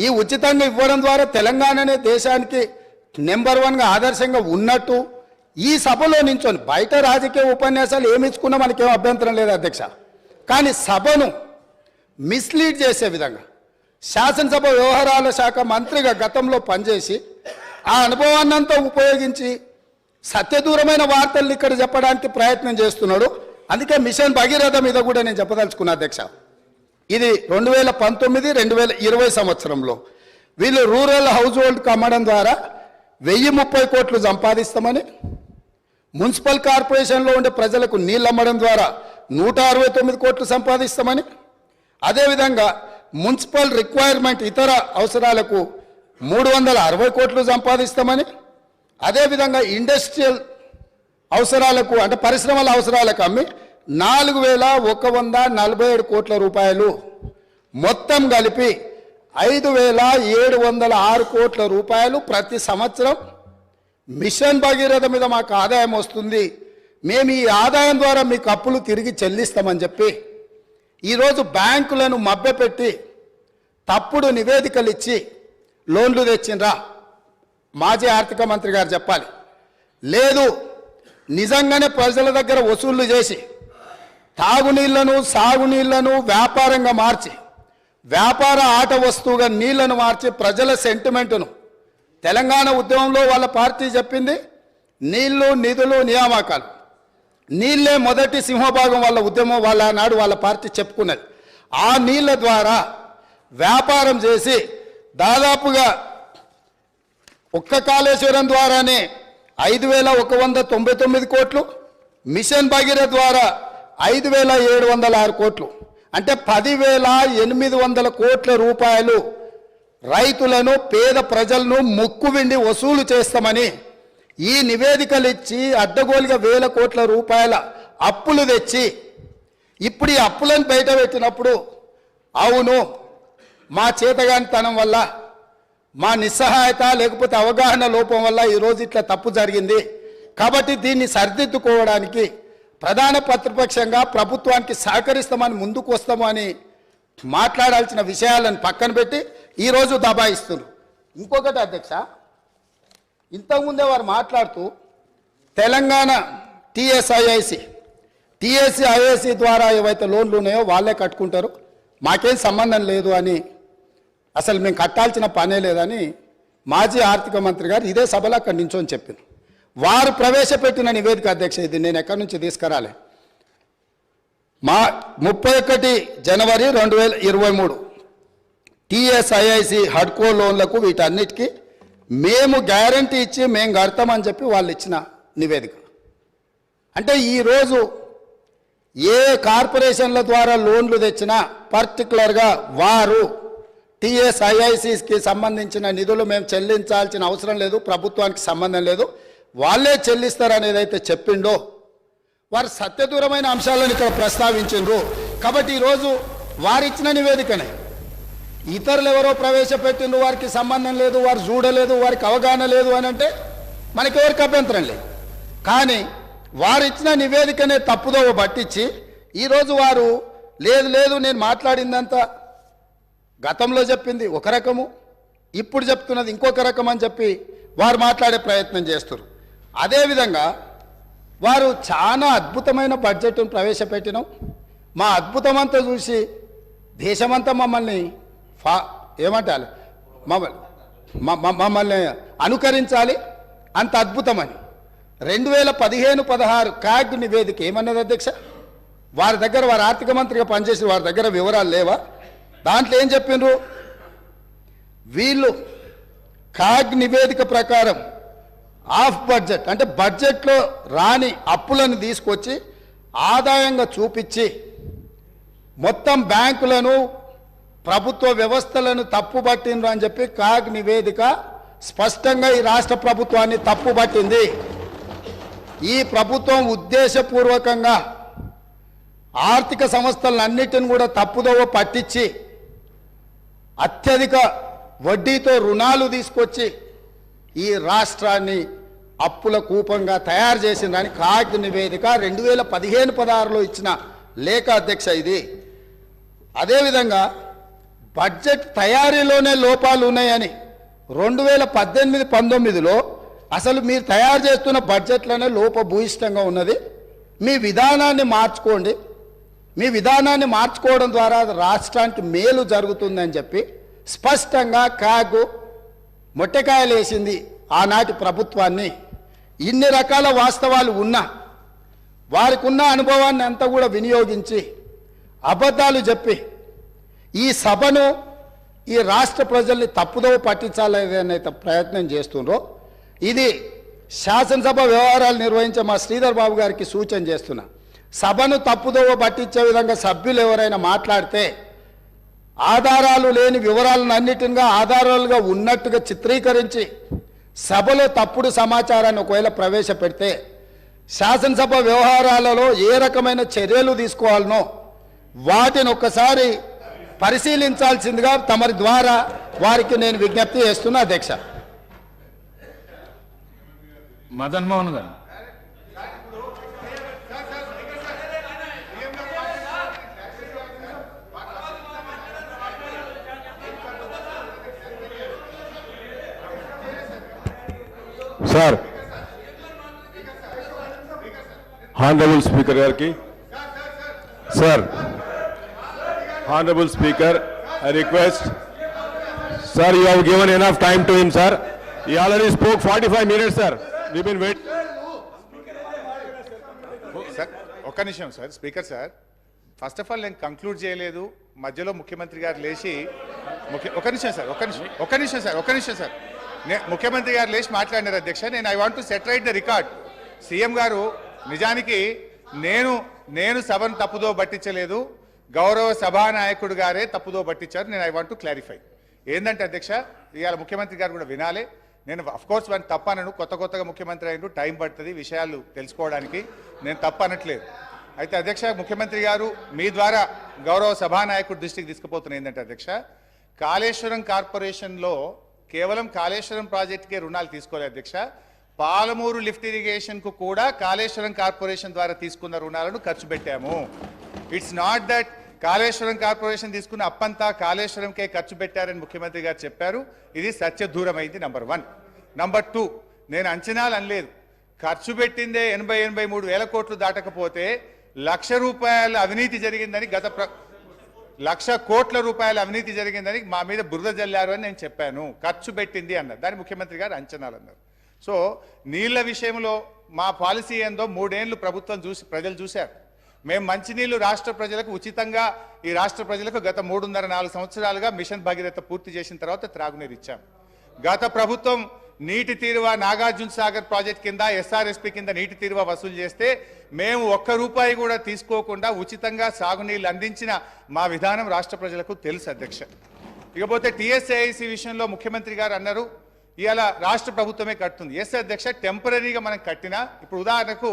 ఈ ఉచితంగా ఇవ్వడం ద్వారా తెలంగాణనే దేశానికి నెంబర్ 1గా ఆదర్శంగా ఉన్నట్టు ఈ సభలో నించొని, బయట రాజకీయ ఉపన్యాసాలు ఏమి ఇచ్చుకున్నా మనకేం అభ్యంతరం లేదు అధ్యక్ష, కానీ సభను మిస్లీడ్ చేసే విధంగా శాసనసభ వ్యవహారాల శాఖ మంత్రిగా గతంలో పనిచేసి ఆ అనుభవాన్నంతా ఉపయోగించి సత్యదూరమైన వార్తల్ని ఇక్కడ చెప్పడానికి ప్రయత్నం చేస్తున్నాడు. అందుకే మిషన్ భగీరథ మీద కూడా నేను చెప్పదలుచుకున్నా అధ్యక్ష. ఇది 2019-2020 సంవత్సరంలో వీళ్ళు రూరల్ హౌస్ హోల్డ్కి అమ్మడం ద్వారా 1,030 కోట్లు సంపాదిస్తామని, మున్సిపల్ కార్పొరేషన్లో ఉండే ప్రజలకు నీళ్ళు అమ్మడం ద్వారా 169 కోట్లు సంపాదిస్తామని, అదేవిధంగా మున్సిపల్ రిక్వైర్మెంట్ ఇతర అవసరాలకు 360 కోట్లు సంపాదిస్తామని, అదేవిధంగా ఇండస్ట్రియల్ అవసరాలకు అంటే పరిశ్రమల అవసరాలకు అమ్మి 4,147 కోట్ల రూపాయలు, మొత్తం కలిపి 5,706 కోట్ల రూపాయలు ప్రతి సంవత్సరం మిషన్ భగీరథ మీద మాకు ఆదాయం వస్తుంది, మేము ఈ ఆదాయం ద్వారా మీకు అప్పులు తిరిగి చెల్లిస్తామని చెప్పి ఈరోజు బ్యాంకులను మభ్యపెట్టి తప్పుడు నివేదికలు ఇచ్చి లోన్లు తెచ్చిండ్రా? మాజీ ఆర్థిక మంత్రి గారు చెప్పాలి. లేదు, నిజంగానే ప్రజల దగ్గర వసూళ్లు చేసి తాగునీళ్లను సాగునీళ్లను వ్యాపారంగా మార్చి, వ్యాపార ఆట వస్తువుగా నీళ్లను మార్చి ప్రజల సెంటిమెంటును, తెలంగాణ ఉద్యమంలో వాళ్ళ పార్టీ చెప్పింది నీళ్లు నిధులు నియామకాలు, నీళ్లే మొదటి సింహభాగం వాళ్ళ ఉద్యమం, వాళ్ళ నాడు వాళ్ళ పార్టీ చెప్పుకున్నది. ఆ నీళ్ల ద్వారా వ్యాపారం చేసి దాదాపుగా ఒక్క కాళేశ్వరం ద్వారానే 5,199 కోట్లు, మిషన్ భగీరథ ద్వారా 5,706 కోట్లు, అంటే 10,800 కోట్ల రూపాయలు రైతులను, పేద ప్రజలను ముక్కువిండి వసూలు చేస్తామని ఈ నివేదికలు ఇచ్చి అడ్డగోలుగా 1,000 కోట్ల రూపాయల అప్పులు తెచ్చి ఇప్పుడు ఈ అప్పులను బయట పెట్టినప్పుడు అవును మా చేతగానితనం వల్ల, మా నిస్సహాయత లేకపోతే అవగాహన లోపం వల్ల ఈరోజు ఇట్లా తప్పు జరిగింది, కాబట్టి దీన్ని సరిదిద్దుకోవడానికి ప్రధాన ప్రతిపక్షంగా ప్రభుత్వానికి సహకరిస్తామని ముందుకు వస్తాము అని మాట్లాడాల్సిన విషయాలను పక్కన పెట్టి ఈరోజు దబాయిస్తున్నారు. ఇంకొకటి అధ్యక్ష, ఇంతకుముందే వారు మాట్లాడుతూ తెలంగాణ టీఎస్ఐఐసి ద్వారా ఏవైతే లోన్లు ఉన్నాయో వాళ్ళే కట్టుకుంటారు, మాకేం సంబంధం లేదు అని, అసలు మేము కట్టాల్సిన పనే లేదని మాజీ ఆర్థిక మంత్రి గారు ఇదే సభలో అక్కడి నించొని చెప్పారు. వారు ప్రవేశపెట్టిన నివేదిక అధ్యక్ష, ఇది నేను ఎక్కడి నుంచి తీసుకురాలే, 31 జనవరి 2023 టీఎస్ఐఐసి హడ్కో లోన్లకు వీటన్నిటికీ మేము గ్యారంటీ ఇచ్చి మేము కడతామని చెప్పి వాళ్ళు ఇచ్చిన నివేదిక. అంటే ఈరోజు ఏ కార్పొరేషన్ల ద్వారా లోన్లు తెచ్చినా పర్టికులర్గా వారు టీఎస్ఐఐసికి సంబంధించిన నిధులు మేము చెల్లించాల్సిన అవసరం లేదు, ప్రభుత్వానికి సంబంధం లేదు, వాళ్ళే చెల్లిస్తారనేది అయితే చెప్పిండో వారు సత్యదూరమైన అంశాలను ఇక్కడ ప్రస్తావించారు. కాబట్టి ఈరోజు వారిచ్చిన నివేదికనే ఇతరులు ఎవరో ప్రవేశపెట్టిండ్రు, వారికి సంబంధం లేదు, వారు చూడలేదు, వారికి అవగాహన లేదు అని అంటే మనకెవరికి అభ్యంతరం లేదు. కానీ వారిచ్చిన నివేదికనే తప్పుదోవ పట్టించి ఈరోజు వారు లేదు నేను మాట్లాడిందంతా గతంలో చెప్పింది ఒక రకము, ఇప్పుడు చెప్తున్నది ఇంకొక రకం అని చెప్పి వారు మాట్లాడే ప్రయత్నం చేస్తారు. అదేవిధంగా వారు చాలా అద్భుతమైన బడ్జెట్ను ప్రవేశపెట్టినాం, మా అద్భుతమంతా చూసి దేశమంతా మమ్మల్ని ఏమంటారు మమ్మల్ని అనుకరించాలి, అంత అద్భుతమని 2015-16 క్యాగ్ నివేదిక ఏమన్నది అధ్యక్ష? వారి దగ్గర, వారి ఆర్థిక మంత్రిగా పనిచేసిన వారి దగ్గర వివరాలు లేవా? దాంట్లో ఏం చెప్పిండ్రు? వీళ్ళు క్యాగ్ నివేదిక ప్రకారం ఆఫ్ బడ్జెట్ అంటే బడ్జెట్లో రాని అప్పులను తీసుకొచ్చి ఆదాయంగా చూపించి మొత్తం బ్యాంకులను, ప్రభుత్వ వ్యవస్థలను తప్పుపట్టిండ్రు అని చెప్పి క్యాగ్ నివేదిక స్పష్టంగా ఈ రాష్ట్ర ప్రభుత్వాన్ని తప్పుపట్టింది. ఈ ప్రభుత్వం ఉద్దేశపూర్వకంగా ఆర్థిక సంస్థలన్నిటిని కూడా తప్పుదోవ పట్టించి అత్యధిక వడ్డీతో రుణాలు తీసుకొచ్చి ఈ రాష్ట్రాన్ని అప్పుల కూపంగా తయారు చేసిందని క్యాగ్ నివేదిక 2015-16లో ఇచ్చిన లేఖ అధ్యక్ష ఇది. అదేవిధంగా బడ్జెట్ తయారీలోనే లోపాలు ఉన్నాయని 2018-19లో అసలు మీరు తయారు చేస్తున్న బడ్జెట్లోనే లోపభూయిష్టంగా ఉన్నది, మీ విధానాన్ని మార్చుకోండి, మీ విధానాన్ని మార్చుకోవడం ద్వారా రాష్ట్రానికి మేలు జరుగుతుందని చెప్పి స్పష్టంగా క్యాగ్ మొట్టకాయలు వేసింది ఆనాటి ప్రభుత్వాన్ని. ఇన్ని రకాల వాస్తవాలు ఉన్నా వారికి ఉన్న అనుభవాన్ని అంతా కూడా వినియోగించి అబద్ధాలు చెప్పి ఈ సభను, ఈ రాష్ట్ర ప్రజల్ని తప్పుదోవ పట్టించాలనే ప్రయత్నం చేస్తుండ్రో ఇది శాసనసభ వ్యవహారాలు నిర్వహించే మా శ్రీధర్ బాబు గారికి సూచన చేస్తున్నా. సభను తప్పుదోవ పట్టించే విధంగా సభ్యులు ఎవరైనా మాట్లాడితే ఆధారాలు లేని వివరాలను అన్నిటిగా ఆధారాలుగా ఉన్నట్టుగా చిత్రీకరించి సభలో తప్పుడు సమాచారాన్ని ఒకవేళ ప్రవేశపెడితే శాసనసభ వ్యవహారాలలో ఏ రకమైన చర్యలు తీసుకోవాలనో వాటిని ఒక్కసారి పరిశీలించాల్సిందిగా తమరి ద్వారా వారికి నేను విజ్ఞప్తి చేస్తున్నా అధ్యక్ష. మదన్ మోహన్ గారు. సార్, హానరబుల్ స్పీకర్ గారికి, sir, honourable speaker, I request, sir, you have given enough time to him, sir. He already spoke 45 minutes, sir. We've been waiting. Sir ఒక్క నిమిషం sir. Speaker sir, first of all నేను conclude చేయలేదు, మధ్యలో ముఖ్యమంత్రి గారు లేచి ఒక నిమిషం సార్ ముఖ్యమంత్రి గారు లేచి మాట్లాడినారు అధ్యక్ష. నేను I want to set right the record. CM గారు నిజానికి నేను సభను తప్పుదో పట్టించలేదు, గౌరవ సభానాయకుడు గారే తప్పుదో పట్టించారు. నేను ఐ వాంట్ టు క్లారిఫై. ఏంటంటే అధ్యక్ష, ఇవాళ ముఖ్యమంత్రి గారు కూడా వినాలి. నేను అఫ్కోర్స్ వాడిని తప్పనను, కొత్తగా ముఖ్యమంత్రి అయినట్టు టైం పడుతుంది విషయాలు తెలుసుకోవడానికి, నేను తప్పనట్లేదు. అయితే అధ్యక్ష, ముఖ్యమంత్రి గారు మీ ద్వారా గౌరవ సభానాయకుడు దృష్టికి తీసుకుపోతున్న ఏంటంటే అధ్యక్ష, కాళేశ్వరం కార్పొరేషన్లో కేవలం కాళేశ్వరం ప్రాజెక్టుకే రుణాలు తీసుకోలేదు అధ్యక్ష. పాలమూరు లిఫ్ట్ ఇరిగేషన్కు కూడా కాళేశ్వరం కార్పొరేషన్ ద్వారా తీసుకున్న రుణాలను ఖర్చు పెట్టాము. It's not that Kaleshwaram corporation తీసుకున్న అప్పంతా కాళేశ్వరంకే ఖర్చు పెట్టారని ముఖ్యమంత్రి గారు చెప్పారు. ఇది సత్యదూరమైంది. నంబర్ 1. నంబర్ 2, నేను అంచనాలు అనలేదు. ఖర్చు పెట్టిందే 83 వేల కోట్లు దాటకపోతే ₹1,00,000 అవినీతి జరిగిందని 1,00,000 కోట్ల రూపాయల అవినీతి జరిగిందని మా మీద బురద జల్లారు అని నేను చెప్పాను. ఖర్చు పెట్టింది అన్నారు. దాని ముఖ్యమంత్రి గారు అంచనాలు అన్నారు. సో నీళ్ల విషయంలో మా పాలసీ ఏందో 3 ఏళ్లు ప్రభుత్వం ప్రజలు చూశారు. మేము మంచినీళ్లు రాష్ట్ర ప్రజలకు ఉచితంగా, ఈ రాష్ట్ర ప్రజలకు గత 3.5-4 సంవత్సరాలుగా మిషన్ భగీరథ పూర్తి చేసిన తర్వాత త్రాగునీరు ఇచ్చాం. గత ప్రభుత్వం నీటి తీరువ నాగార్జున సాగర్ ప్రాజెక్ట్ కింద ఎస్ఆర్ఎస్పి కింద నీటి తీరువ వసూలు చేస్తే మేము ₹1 కూడా తీసుకోకుండా ఉచితంగా సాగునీళ్లు అందించిన మా విధానం రాష్ట్ర ప్రజలకు తెలుసు అధ్యక్ష. ఇకపోతే టీఎస్ఐసి విషయంలో ముఖ్యమంత్రి గారు అన్నారు ఇవాళ రాష్ట్ర ప్రభుత్వమే కడుతుంది. ఎస్ అధ్యక్ష, టెంపరీగా మనం కట్టినా, ఇప్పుడు ఉదాహరణకు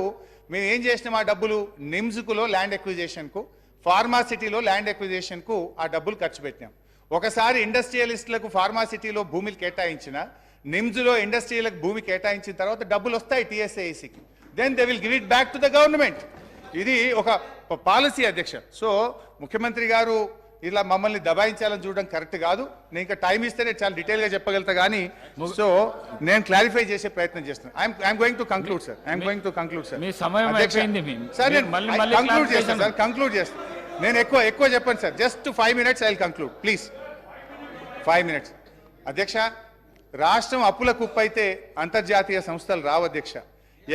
మేము ఏం చేసినాం, ఆ డబ్బులు నిమ్స్కులో ల్యాండ్ ఎక్విజిషన్కు, ఫార్మాసిటీలో ల్యాండ్ ఎక్విజిషన్కు ఆ డబ్బులు ఖర్చు పెట్టినాం. ఒకసారి ఇండస్ట్రియలిస్టులకు ఫార్మాసిటీలో భూమిలు కేటాయించిన, నిమ్స్లో ఇండస్ట్రీలకు భూమి కేటాయించిన తర్వాత డబ్బులు వస్తాయి టీఎస్ఐసికి. Then they will give it back to the government. ఇది ఒక పాలసీ అధ్యక్ష. సో ముఖ్యమంత్రి గారు ఇలా మమ్మల్ని దబాయించాలని చూడడం కరెక్ట్ కాదు. నేను ఇంకా టైం ఇస్తే నేను చాలా డీటెయిల్గా చెప్పగలుగుతా కానీ, సో నేను క్లారిఫై చేసే ప్రయత్నం చేస్తున్నాను. I'm going to conclude sir. మీ సమయం అయిపోయింది. సార్ నేను కంక్లూడ్ చేస్తాను సార్. నేను ఎక్కువ చెప్పండి sir. Just 5 minutes I will conclude please. 5 minutes అధ్యక్ష. రాష్ట్రం అప్పుల కుప్పైతే అంతర్జాతీయ సంస్థలు రావు అధ్యక్ష.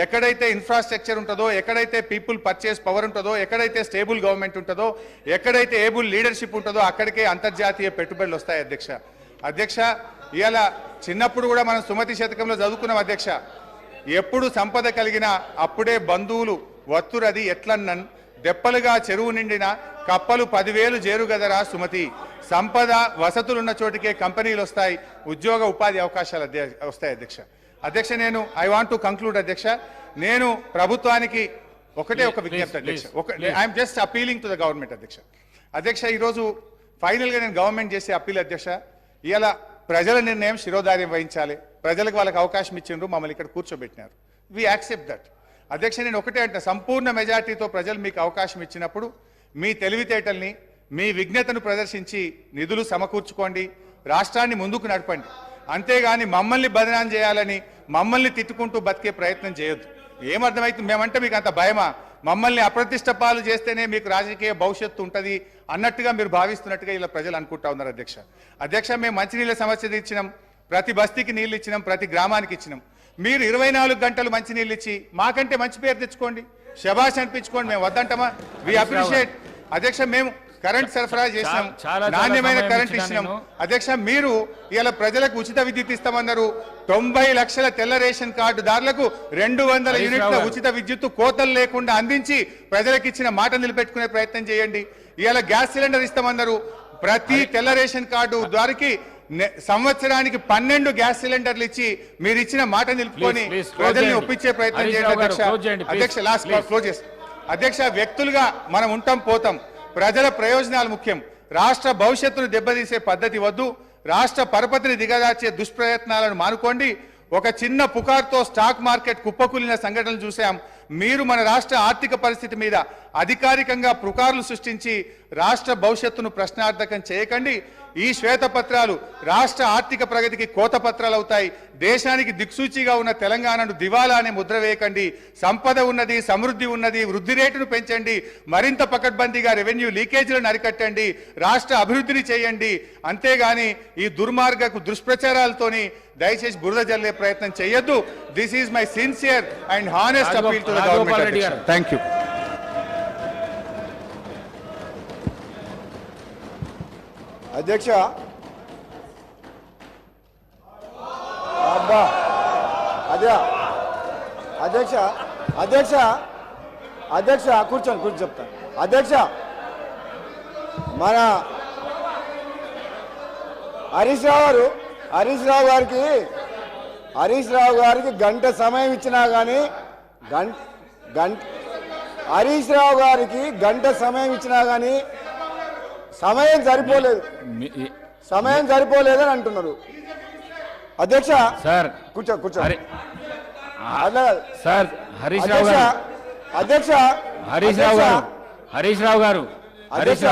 ఎక్కడైతే ఇన్ఫ్రాస్ట్రక్చర్ ఉంటుందో, ఎక్కడైతే పీపుల్ పర్చేస్ పవర్ ఉంటుందో, ఎక్కడైతే స్టేబుల్ గవర్నమెంట్ ఉంటుందో, ఎక్కడైతే ఏబుల్ లీడర్షిప్ ఉంటుందో అక్కడికే అంతర్జాతీయ పెట్టుబడులు వస్తాయి అధ్యక్ష. ఇవాళ చిన్నప్పుడు కూడా మనం సుమతి శతకంలో చదువుకున్నాం అధ్యక్ష. ఎప్పుడు సంపద కలిగినా అప్పుడే బంధువులు వత్తురది ఎట్లన్నన్, దెప్పలుగా చెరువు నిండిన కప్పలు 10,000 జేరుగదరా సుమతి. సంపద వసతులున్న చోటికే కంపెనీలు వస్తాయి, ఉద్యోగ ఉపాధి అవకాశాలు వస్తాయి అధ్యక్ష. నేను ఐ వాంట్ టు కంక్లూడ్ అధ్యక్ష. నేను ప్రభుత్వానికి ఒక విజ్ఞప్తి అధ్యక్ష. I'm just appealing to the government అధ్యక్ష. ఈరోజు ఫైనల్గా నేను గవర్నమెంట్ చేసే అప్పీల్ అధ్యక్ష. ఇవాళ ప్రజల నిర్ణయం శిరోధార్యం వహించాలి. ప్రజలకు వాళ్ళకి అవకాశం ఇచ్చిండ్రు, మమ్మల్ని ఇక్కడ కూర్చోబెట్టినారు. వి యాక్సెప్ట్ దట్ అధ్యక్ష. నేను ఒకటే అంటే, సంపూర్ణ మెజార్టీతో ప్రజలు మీకు అవకాశం ఇచ్చినప్పుడు మీ తెలివితేటల్ని, మీ విజ్ఞతను ప్రదర్శించి నిధులు సమకూర్చుకోండి, రాష్ట్రాన్ని ముందుకు నడపండి. అంతేగాని మమ్మల్ని బదనాం చేయాలని, మమ్మల్ని తిట్టుకుంటూ బతికే ప్రయత్నం చేయొద్దు. ఏమర్థమైతుంది? మేమంటే మీకు అంత భయమా? మమ్మల్ని అప్రతిష్ట పాలు చేస్తేనే మీకు రాజకీయ భవిష్యత్తు ఉంటుంది అన్నట్టుగా మీరు భావిస్తున్నట్టుగా ఇలా ప్రజలు అనుకుంటా ఉన్నారు అధ్యక్ష. మేము మంచినీళ్ళ సమస్య ఇచ్చినాం, ప్రతి బస్తీకి నీళ్ళు ఇచ్చినాం, ప్రతి గ్రామానికి ఇచ్చినాం. మీరు 24 గంటలు మంచినీళ్ళు ఇచ్చి మాకంటే మంచి పేరు తెచ్చుకోండి, శబాష్ అనిపించుకోండి. మేము వద్దంటామా? వి అప్రిషియేట్ అధ్యక్ష. మేము కరెంట్ సరఫరా చేసినాం, నాణ్యమైన కరెంట్ ఇచ్చినాం అధ్యక్ష. మీరు ఇలా ప్రజలకు ఉచిత విద్యుత్ ఇస్తామన్నారు. 90 లక్షల తెల్ల రేషన్ కార్డుదారులకు 200 యూనిట్ల ఉచిత విద్యుత్ కోతలు లేకుండా అందించి ప్రజలకు ఇచ్చిన మాట నిలబెట్టుకునే ప్రయత్నం చేయండి. ఇవాళ గ్యాస్ సిలిండర్ ఇస్తామన్నారు. ప్రతి తెల్ల రేషన్ కార్డు ద్వారాకి సంవత్సరానికి 12 గ్యాస్ సిలిండర్లు ఇచ్చి మీరు ఇచ్చిన మాట నిలుపుకొని ప్రజల్ని ఒప్పించే ప్రయత్నం చేయండి అధ్యక్ష. లాస్ట్ క్లోజ్ చేస్తాం అధ్యక్ష. వ్యక్తులుగా మనం ఉంటాం పోతాం, ప్రజల ప్రయోజనాలు ముఖ్యం. రాష్ట్ర భవిష్యత్తును దెబ్బతీసే పద్ధతి వద్దు. రాష్ట్ర పరపతిని దిగజార్చే దుష్ప్రయత్నాలను మానుకోండి. ఒక చిన్న పుకార్తో స్టాక్ మార్కెట్ కుప్పకూలిన సంఘటనలు చూసాం. మీరు మన రాష్ట్ర ఆర్థిక పరిస్థితి మీద అధికారికంగా పుకార్లు సృష్టించి రాష్ట్ర భవిష్యత్తును ప్రశ్నార్థకం చేయకండి. ఈ శ్వేతపత్రాలు రాష్ట్ర ఆర్థిక ప్రగతికి కోతపత్రాలు అవుతాయి. దేశానికి దిక్సూచిగా ఉన్న తెలంగాణను దివాలా అనే ముద్ర వేయకండి. సంపద ఉన్నది, సమృద్ధి ఉన్నది, వృద్ధి రేటును పెంచండి, మరింత పకడ్బందీగా రెవెన్యూ లీకేజీలను అరికట్టండి, రాష్ట్ర అభివృద్ధిని చేయండి. అంతేగాని ఈ దుర్మార్గపు దుష్ప్రచారాలతోని దయచేసి బురద జల్లే ప్రయత్నం చేయొద్దు. This is my sincere and honest appeal to the government. Thank you అధ్యక్ష. అధ్యక్ష అధ్యక్ష అధ్యక్ష కూర్చొని చెప్తాను అధ్యక్ష మన హరీష్ రావు గారికి గంట సమయం ఇచ్చినా కానీ హరీష్ రావు గారికి గంట సమయం ఇచ్చినా కానీ సమయం సరిపోలేదని అంటున్నారు అధ్యక్ష. సార్ కూర్చో సార్ హరీష్ రావు గారు అధ్యక్ష హరీష్ రావు గారు హరీష్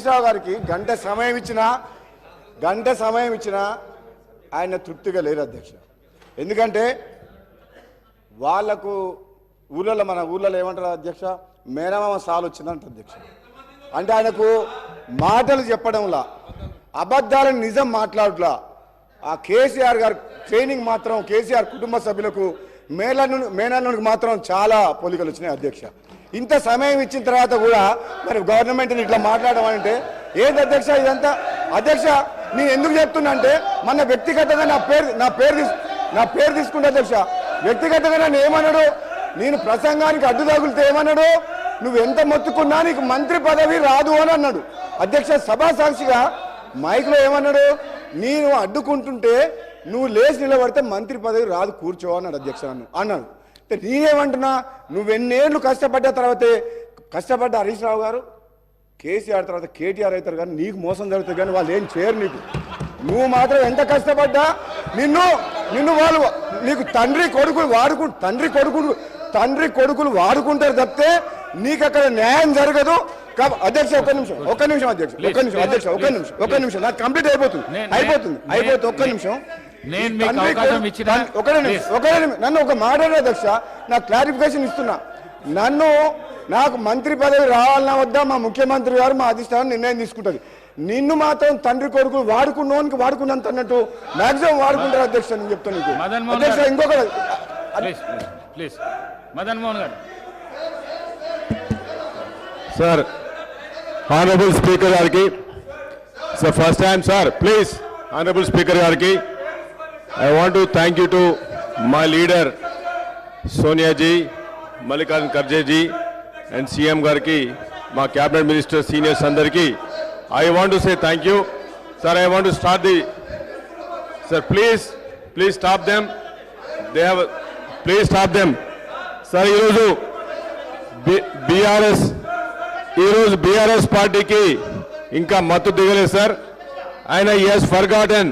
రావు గారికి గంట సమయం ఇచ్చినా ఆయన తృప్తిగా లేరు అధ్యక్ష. ఎందుకంటే వాళ్లకు మన ఊళ్ళలో ఏమంటారు అధ్యక్ష, మేనమామ సాలు వచ్చిందంట అధ్యక్ష. అంటే ఆయనకు మాటలు చెప్పడంలా, అబద్ధాలను నిజం మాట్లాడట్లా. ఆ కేసీఆర్ గారు ట్రైనింగ్ మాత్రం కేసీఆర్ కుటుంబ సభ్యులకు మేనల్లునికి మాత్రం చాలా పోలికలు వచ్చినాయి అధ్యక్ష. ఇంత సమయం ఇచ్చిన తర్వాత కూడా మరి గవర్నమెంట్ని ఇట్లా మాట్లాడడం అంటే ఏది అధ్యక్ష ఇదంతా? అధ్యక్ష నేను ఎందుకు చెప్తున్నా అంటే మన వ్యక్తిగతంగా నా పేరు తీసుకుంటా అధ్యక్ష. వ్యక్తిగతంగా నన్ను ఏమన్నాడు, నేను ప్రసంగానికి అడ్డు తగులితే ఏమన్నాడు, నువ్వు ఎంత మొత్తుకున్నా నీకు మంత్రి పదవి రాదు అని అన్నాడు అధ్యక్ష. సభా సాక్షిగా మైక్లో ఏమన్నాడు, నేను అడ్డుకుంటుంటే నువ్వు లేచి నిలబడితే మంత్రి పదవి రాదు కూర్చో అన్నాడు అధ్యక్ష. నన్ను అన్నాడు. నేనేమంటున్నా, నువ్వెన్నేళ్ళు కష్టపడ్డ హరీష్ రావు గారు కేసీఆర్ తర్వాత కేటీఆర్ అవుతారు కానీ నీకు మోసం జరుగుతుంది కానీ వాళ్ళు ఏం చేయరు నీకు. నువ్వు మాత్రం ఎంత కష్టపడ్డా నిన్ను వాళ్ళు నీకు తండ్రి కొడుకులు వాడుకుంటారు తప్పితే నీకు అక్కడ న్యాయం జరగదు. అధ్యక్ష ఒక్క నిమిషం ఒక్క నిమిషం నాకు కంప్లీట్ అయిపోతుంది ఒక్క నిమిషం. నన్ను ఒక మాట అధ్యక్ష, నాకు క్లారిఫికేషన్ ఇస్తున్నా. నాకు మంత్రి పదవి రావాలన్నా వద్దా మా ముఖ్యమంత్రి గారు మా అధిష్టానం నిర్ణయం తీసుకుంటుంది. నిన్ను మాత్రం తండ్రి కొడుకులు వాడుకున్నంత అన్నట్టు మాక్సిమం వాడుకుంటారు అధ్యక్ష. నేను చెప్తాను అధ్యక్ష. ఇంకొక మదన్ మోహన్ గారు. సార్ ఆనరబుల్ స్పీకర్ గారికి sir first time sir please honourable speaker గారికి I want to thank you to my leader Sonia ji, Mallikarjun Kharge ji and CM Garki, my cabinet minister, seniors andarki. I want to say thank you. Sir, I want to start Sir, please stop them. Please stop them. Sir, ఈరోజు BRS పార్టీకి ఇంకా మత్తు దిగలేదు sir. ఆయన he has forgotten.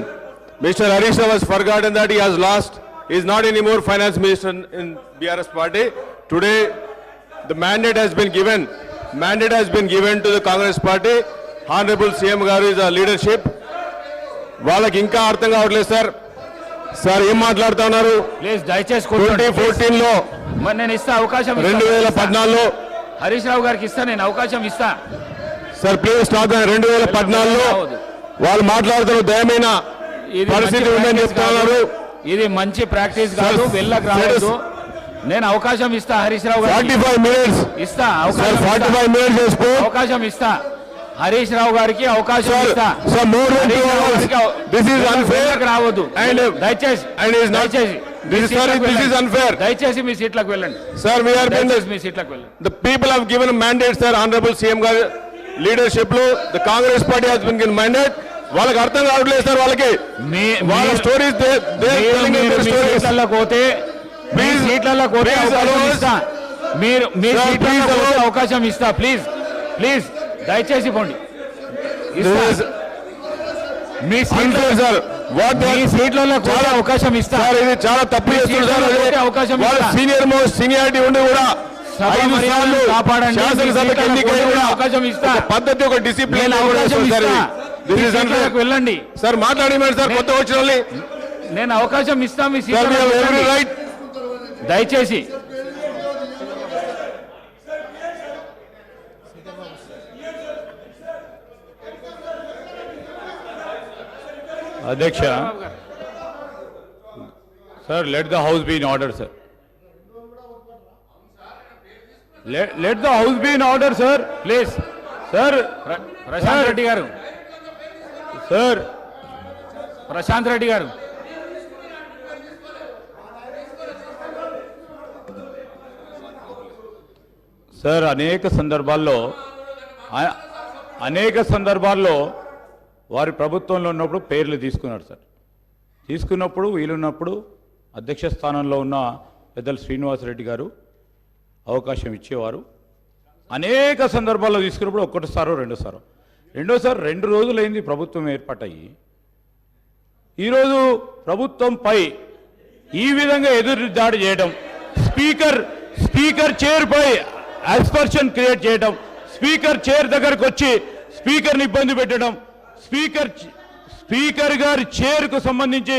Mr. Harish Rao has forgotten that he has lost. He is not anymore finance minister in BRS party. Today, the mandate has been given to the Congress party. Honorable CM Garu is a leadership. వాళ్ళకి ఇంకా అర్థం కావట్లేదు sir. Sir ఏం మాట్లాడుతా ఉన్నారు? 2014లో నేను ఇస్తా అవకాశం, 2014లో హరీష్ రావు గారికి ఇస్తా, నేను అవకాశం ఇస్తా సార్. Please stop. 2014లో వాళ్ళు మాట్లాడుతున్నారు దయమైన పరిస్థితి ఉందని చెప్తున్నారు. ఇది మంచి ప్రాక్టీస్ కాదు, వెళ్ళకు రావద్దు. నేను అవకాశం ఇస్తా హరీష్ రావు గారు. 45 minutes ఇస్తా, 45 minutes చేసుకో. అవకాశం ఇస్తా హరీష్ రావు గారికి అవకాశం ఇస్తా. This is unfair. రావద్దు దయచేసి. దయచేసి మీ సీట్లకు వెళ్ళండి సార్. మీ సీట్లకు వెళ్ళండి. The people have given a mandate, sir. Honorable CM గారి leadership లో the Congress party has been given mandate. వాళ్ళకి అర్థం కావట్లేదు సార్. వాళ్ళకి వాళ్ళ స్టోరీస్ అవకాశం ఇస్తా. ప్లీజ్ దయచేసి పోండి. మీ సీట్లలో కూడా అవకాశం ఇస్తా. ఇది చాలా తప్పు చేస్తున్నారు. అవకాశం సీనియారిటీ ఉండి కూడా కాపాడండి. అవకాశం ఇస్తా. పద్ధతి, ఒక డిసిప్లిన్ వెళ్ళండి సార్. మాట్లాడి సార్ కొత్త వచ్చిన నేను అవకాశం ఇస్తా. మీ రైట్ దయచేసి. అధ్యక్ష sir, let the house be in order, sir. Let the house be in order, sir. Please, sir. Prashanth Reddy గారు, సార్. ప్రశాంత్ రెడ్డి గారు, సార్ అనేక సందర్భాల్లో వారి ప్రభుత్వంలో ఉన్నప్పుడు పేర్లు తీసుకున్నారు సార్. తీసుకున్నప్పుడు వీలున్నప్పుడు అధ్యక్ష స్థానంలో ఉన్న పెద్దలు శ్రీనివాసరెడ్డి గారు అవకాశం ఇచ్చేవారు. అనేక సందర్భాల్లో తీసుకున్నప్పుడు ఒకటిసారో రెండోసారి 2 రోజులైంది ప్రభుత్వం ఏర్పాటయ్యి. ఈరోజు ప్రభుత్వంపై ఈ విధంగా ఎదురు దాడి చేయడం, స్పీకర్ చైర్పై అస్పర్షన్ క్రియేట్ చేయడం, స్పీకర్ చైర్ దగ్గరకు వచ్చి స్పీకర్ని ఇబ్బంది పెట్టడం, స్పీకర్ గారి చైర్కు సంబంధించి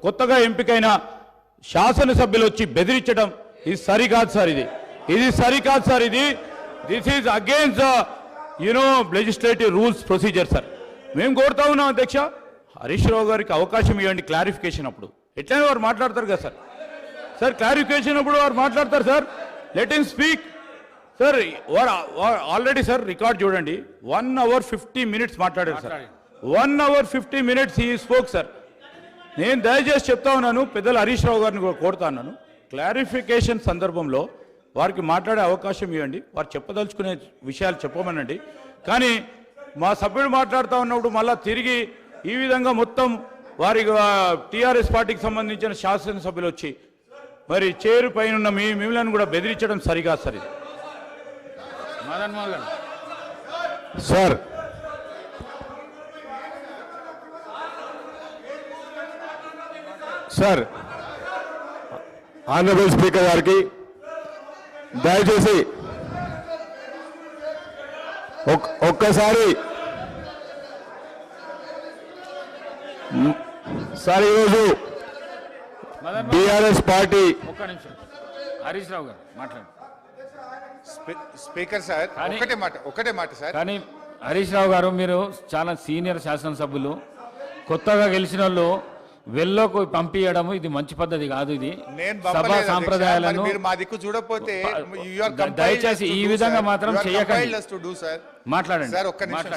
కొత్తగా ఎంపికైన శాసనసభ్యులు వచ్చి బెదిరించడం, ఇది సరికాదు సార్. ఇది సరికాదు sir. This is against legislative rules procedure sir. మేము కోరుతా ఉన్నాం అధ్యక్ష, హరీష్ రావు గారికి అవకాశం ఇవ్వండి క్లారిఫికేషన్ అప్పుడు. ఎట్లయినా వారు మాట్లాడతారు కదా సార్. క్లారిఫికేషన్ అప్పుడు వారు మాట్లాడతారు sir. Let him speak sir. Already sir record చూడండి, 1 hour 50 minutes మాట్లాడారు sir. 1 hour 50 minutes he spoke sir. నేను దయచేసి చెప్తా ఉన్నాను, పెద్దలు హరీష్ రావు గారిని కూడా కోరుతా ఉన్నాను, క్లారిఫికేషన్ సందర్భంలో వారికి మాట్లాడే అవకాశం ఇవ్వండి. వారు చెప్పదలుచుకునే విషయాలు చెప్పమనండి. కానీ మా సభ్యుడు మాట్లాడుతూ ఉన్నప్పుడు మళ్ళీ తిరిగి ఈ విధంగా మొత్తం వారి టీఆర్ఎస్ పార్టీకి సంబంధించిన శాసనసభ్యులు వచ్చి మరి చైరు పైన ఉన్న మిమ్మల్ని కూడా బెదిరించడం సరిగా సార్. ఇది మదన్ మోహన్ గారు సార్ ఆనరబుల్ స్పీకర్ గారికి దయచేసి ఒక్కసారి సార్ ఈరోజు బీఆర్ఎస్ పార్టీ ఒక్క నిమిషం హరీష్ రావు గారు మాట్లాడండి. స్పీకర్ సార్ ఒకటే మాట సార్. కానీ హరీష్ రావు గారు మీరు చాలా సీనియర్ శాసనసభ్యులు, కొత్తగా గెలిచిన వాళ్ళు వెల్లోకి పంపించడం ఇది మంచి పద్ధతి కాదు. ఇది సభా సాంప్రదాయాలను దయచేసి ఈ విధంగా మాత్రం చేయకండి. మాట్లాడండి సార్. ఒక్క నిమిషం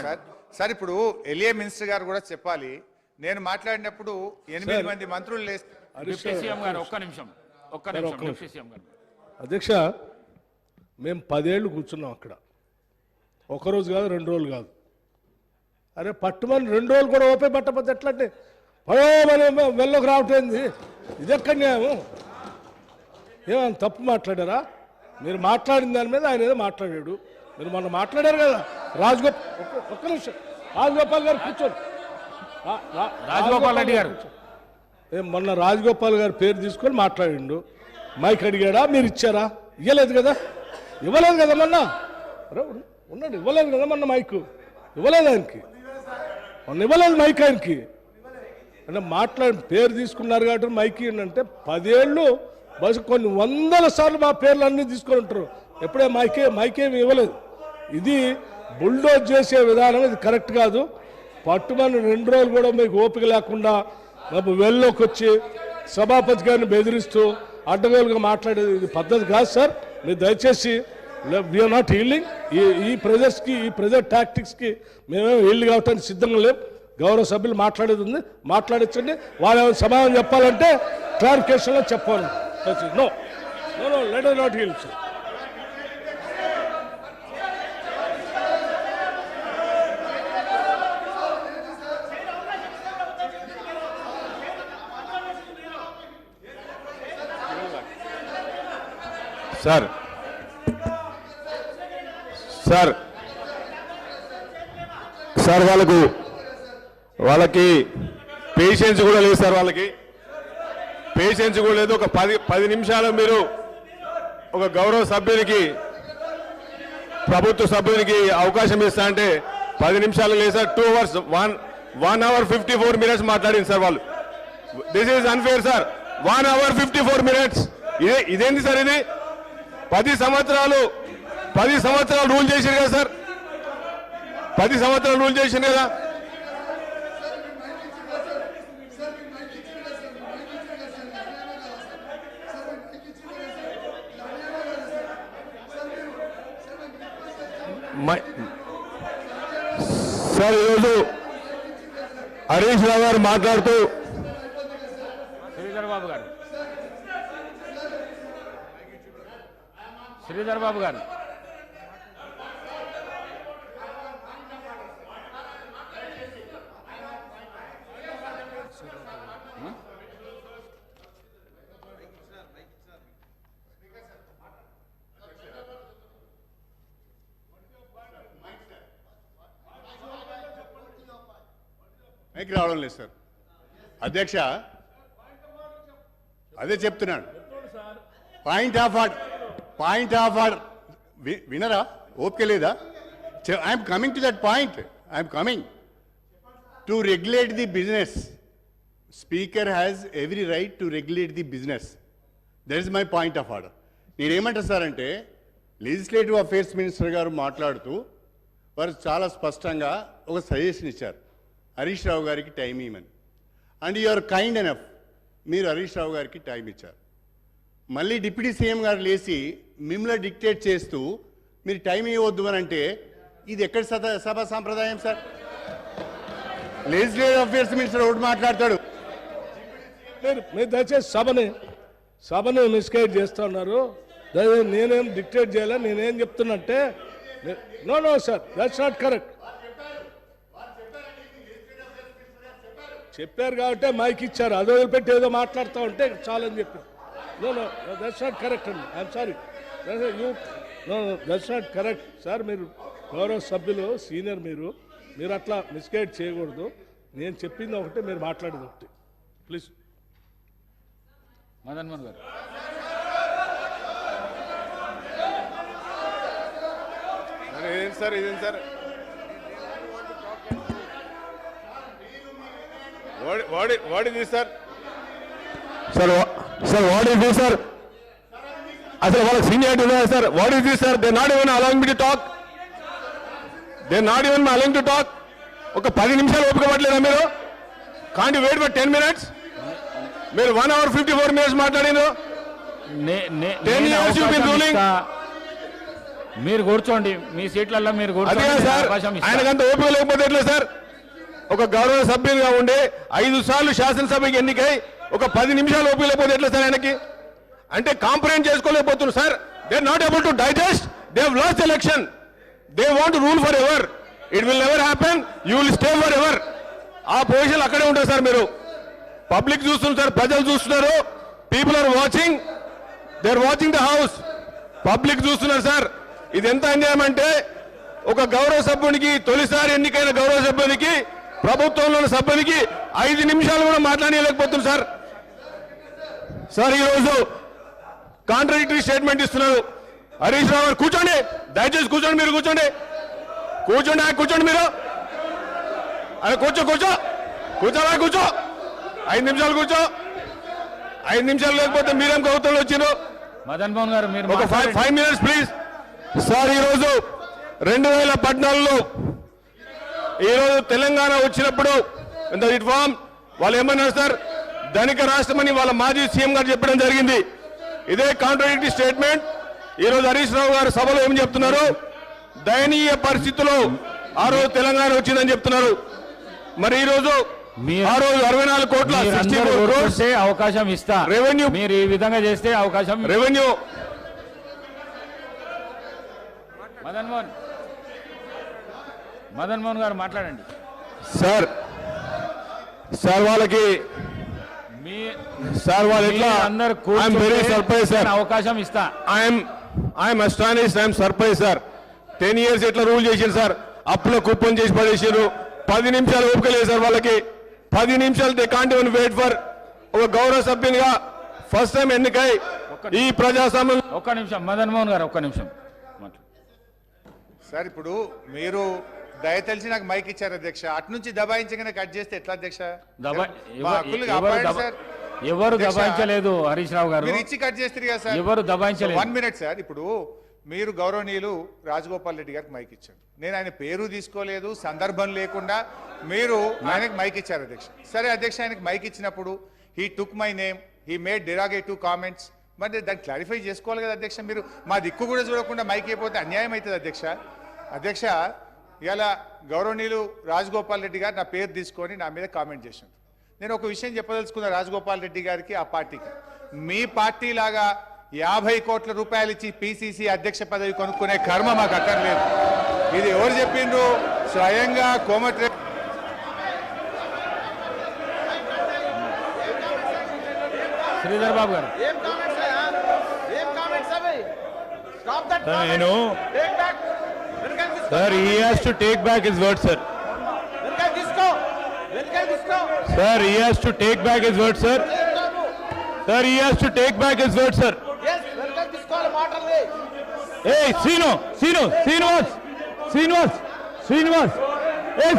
సార్. ఇప్పుడు ఎల్ఏ మినిస్టర్ గారు కూడా చెప్పాలి. నేను మాట్లాడినప్పుడు 8 మంది మంత్రులు అధ్యక్ష, మేము 10 ఏళ్ళు కూర్చున్నాం అక్కడ. ఒకరోజు కాదు, 2 రోజులు కాదు. అరే పట్టుమని 2 రోజులు కూడా ఓపే పట్టకపోతే ఎట్లంటే వెళ్ళకు రావటేంది, ఇది ఎక్కడ న్యాయము? ఏమైనా తప్పు మాట్లాడారా? మీరు మాట్లాడిన దాని మీద ఆయన ఏదో మాట్లాడాడు. మీరు మొన్న మాట్లాడారు కదా ఒక్క నిమిషం రాజగోపాల్ గారు కూర్చోండి. రాజగోపాల్ రెడ్డి గారు మొన్న రాజగోపాల్ గారు పేరు తీసుకొని మాట్లాడిండు. మైక్ అడిగాడా? మీరు ఇచ్చారా? ఇవ్వలేదు కదా మొన్న. ఉన్నాడు, ఇవ్వలేదు కదా మొన్న మైక్. ఇవ్వలేదు ఆయనకి, మొన్న ఇవ్వలేదు మైక్ ఆయనకి. అంటే పేరు తీసుకున్నారు కాబట్టి మైక్ అంటే 10 ఏళ్ళు బస్సు కొన్ని 100 సార్లు మా పేర్లు అన్నీ తీసుకొని ఉంటారు. ఎప్పుడే మైకేమి ఇవ్వలేదు. ఇది బుల్డోజ్ చేసే విధానం, ఇది కరెక్ట్ కాదు. పట్టుమని 2 రోజులు కూడా మీకు ఓపిక లేకుండా వెళ్ళలోకి వచ్చి సభాపతి గారిని బెదిరిస్తూ అడ్డగోలుగా మాట్లాడేది ఇది పద్ధతి కాదు సార్. మీరు దయచేసి వీఆర్ నాట్ హీల్డింగ్. ఈ ప్రెజర్ టాక్టిక్స్కి మేమేమో హీల్డ్ కావటానికి సిద్ధంగా లేవు. గౌరవ సభ్యులు మాట్లాడేది ఉంది, మాట్లాడించండి. వాళ్ళు ఏమైనా సమాధానం చెప్పాలంటే క్లారిఫికేషన్లో చెప్పాలి. No let us not yield, sir. Sir వాళ్ళకి పేషెన్స్ కూడా లేదు సార్. వాళ్ళకి పేషెన్స్ కూడా లేదు. ఒక 10 నిమిషాలు మీరు ఒక గౌరవ సభ్యునికి, ప్రభుత్వ సభ్యునికి అవకాశం ఇస్తా అంటే 10 నిమిషాలు లేదు సార్. 2 hours 1 hour 54 minutes మాట్లాడింది సార్ వాళ్ళు. This is unfair sir. 1 hour 54 minutes. ఇదేంటి సార్? ఇది 10 సంవత్సరాలు రూల్ చేశారు కదా సార్. 10 సంవత్సరాలు రూల్ చేశారు కదా. సార్ ఈరోజు హరీష్ రావు గారు మాట్లాడుతూ శ్రీధర్ బాబు గారు పైకి రావడం లేదు సార్. అధ్యక్ష అదే చెప్తున్నాను. పాయింట్ ఆఫ్ ఆర్డర్ వినరా? ఓపిక లేదా? I'm coming to that point. I'm coming to regulate the business. Speaker has every right to regulate the business. That is my point of order. నేనేమంటా సార్ అంటే, లెజిస్లేటివ్ అఫేర్స్ మినిస్టర్ గారు మాట్లాడుతూ వారు చాలా స్పష్టంగా ఒక సజెషన్ ఇచ్చారు, హరీష్ రావు గారికి టైం ఇవ్వమని. అండ్ యూఆర్ కైండ్ ఎనఫ్, మీరు హరీష్ రావు గారికి టైం ఇచ్చారు. మళ్ళీ డిప్యూటీ సీఎం గారు లేచి మిమ్మల్ని డిక్టేట్ చేస్తూ మీరు టైం ఇవ్వద్దు అని అంటే ఇది ఎక్కడ సభ సాంప్రదాయం సార్? లెజిస్లేటివ్ అఫేర్స్ మినిస్టర్ ఒకటి మాట్లాడతాడు. మీరు దయచేసి సభని మిస్గైడ్ చేస్తూ ఉన్నారు. నేనేం డిక్టేట్ చేయాలి, నేనేం చెప్తున్నంటే no sir, that's not correct. చెప్పారు కాబట్టి మైక్ ఇచ్చారు, అది వదిలిపెట్టి ఏదో మాట్లాడుతూ ఉంటే చాలని చెప్పారు. నో దట్స్ నాట్ కరెక్ట్ అండి. I'm sorry, that's not correct sir. మీరు గౌరవ సభ్యులు, సీనియర్, మీరు అట్లా మిస్గైడ్ చేయకూడదు. నేను చెప్పింది ఒకటి, మీరు మాట్లాడేది ఒకటి. ప్లీజ్. మదన్ మోహన్ గారు. ఇదేం sir? What is this, sir? Sir what is this sir? అసలు వాళ్ళకి సీనియారిటీ ఉందా sir? What is this sir? They not even allowing me to talk. ఒక 10 నిమిషాలు ఓపిక పట్టలేదా మీరు? Can't you wait for 10 minutes? మీరు 1 hour 54 minutes మాట్లాడినారు. 10 years you been ruling. మీరు కూర్చోండి, మీ సీట్లలో మీరు కూర్చోండి. సార్, ఆయనకంత ఓపిక లేకపోతే ఎట్లా సార్? ఒక గౌరవ సభ్యునిగా ఉండి 5 సార్లు శాసనసభకి ఎన్నికై ఒక 10 నిమిషాలు ఓపిక లేకపోతే ఎట్లా సార్ ఆయనకి? అంటే కాంప్రహెండ్ చేసుకోలేకపోతున్నారు sir. They are not able to digest. They have lost election. They want to rule forever. It will never happen. You will stay forever. ఆ పొజిషన్ అక్కడే ఉంటారు సార్. మీరు పబ్లిక్ చూస్తున్నారు sir, ప్రజలు చూస్తున్నారు. People are watching. They are watching the house. Public చూస్తున్నారు sir. ఇది ఎంత అన్యాయం అంటే, ఒక గౌరవ సభ్యునికి, తొలిసారి ఎన్నికైన గౌరవ సభ్యునికి, ప్రభుత్వంలోని సభ్యునికి 5 నిమిషాలు కూడా మాట్లాడలేకపోతుంది సార్. సార్, ఈరోజు కాంట్రడిక్టరీ స్టేట్మెంట్ ఇస్తున్నారు. హరీష్ రావు గారు కూర్చోండి, దయచేసి కూర్చోండి. మీరు కూర్చోండి మీరు. అరే కూర్చో 5 నిమిషాలు కూర్చో. 5 నిమిషాలు లేకపోతే మీరేం ప్రభుత్వంలో వచ్చినారు? మదన్ మోహన్ గారు, మీరు ఒక 5 minutes ప్లీజ్. సార్, ఈరోజు 2014లో ఈరోజు తెలంగాణ వచ్చినప్పుడు రిఫార్మ్ వాళ్ళు ఏమన్నారు సార్? ధనిక రాష్ట్రమని వాళ్ళ మాజీ సీఎం గారు చెప్పడం జరిగింది. ఇదే కాంట్రడిక్టరీ స్టేట్మెంట్ ఈరోజు హరీష్ రావు గారు సభలో ఏం చెప్తున్నారు? దయనీయ పరిస్థితుల్లో ఆ రోజు తెలంగాణ వచ్చిందని చెప్తున్నారు. మరి ఈ రోజు ఆ రోజు 64 కోట్ల అవకాశం ఇస్తా. రెవెన్యూ మీరు ఈ విధంగా చేస్తే అవకాశం. రెవెన్యూ మదన్ మోహన్ గారు మాట్లాడండి సార్. వాళ్ళకి అందరు అవకాశం ఇస్తా. I'm astonished, I'm surprise sir. 10 years ఎట్లా రూల్ చేసింది సార్? అప్పులో కుప్పం చేసి పడేసారు. 10 నిమిషాలు ఓపిక లేదు సార్ వాళ్ళకి. 10 నిమిషాలు they can't even wait for. ఒక గౌరవ సభ్యునిగా ఫస్ట్ టైం ఎన్నికై ఈ ప్రజాస్వామ్యం. ఒక్క నిమిషం మదన్ మోహన్ గారు, ఒక్క నిమిషం సార్. ఇప్పుడు మీరు దయతలిసి నాకు మైక్ ఇచ్చారు అధ్యక్ష. అటు నుంచి దబాయించగానే కట్ చేస్తే ఎట్లా అధ్యక్ష? ఎవరు దబాయించలేదు హరీష్ రావు గారు. మీరు ఇచ్చి కట్ చేస్తారు కదా సార్. ఎవరు దబాయించలేదు. 1 minute సార్. ఇప్పుడు మీరు గౌరవనీయులు రాజగోపాల్ రెడ్డి గారికి మైక్ ఇచ్చారు. నేను ఆయన పేరు తీసుకోలేదు, సందర్భం లేకుండా మీరు ఆయనకు మైక్ ఇచ్చారు అధ్యక్ష. సరే అధ్యక్ష, ఆయనకు మైక్ ఇచ్చినప్పుడు he took my name, he made derogatory comments. మరి దాన్ని క్లారిఫై చేసుకోవాలి కదా అధ్యక్ష. మీరు మా దిక్కు కూడా చూడకుండా మైక్ అయిపోతే అన్యాయం అవుతుంది అధ్యక్ష. ఇలా గౌరవనీయులు రాజగోపాల్ రెడ్డి గారు నా పేరు తీసుకొని నా మీద కామెంట్ చేశారు. నేను ఒక విషయం చెప్పదలుచుకున్న రాజగోపాల్ రెడ్డి గారికి, ఆ పార్టీకి, మీ పార్టీ లాగా 50 కోట్ల రూపాయలు ఇచ్చి పిసిసి అధ్యక్ష పదవి కొనుక్కునే కర్మ మాకు అక్కర్లేదు. ఇది ఎవరు చెప్పిండ్రు? స్వయంగా కోమటిరెడ్డి శ్రీధర్ బాబు గారు. Sir, he has to take back his word, sir. Sir, he has to take back his word, sir. Sir, he has to take back his word, sir. Hey, Srinivas. Hey,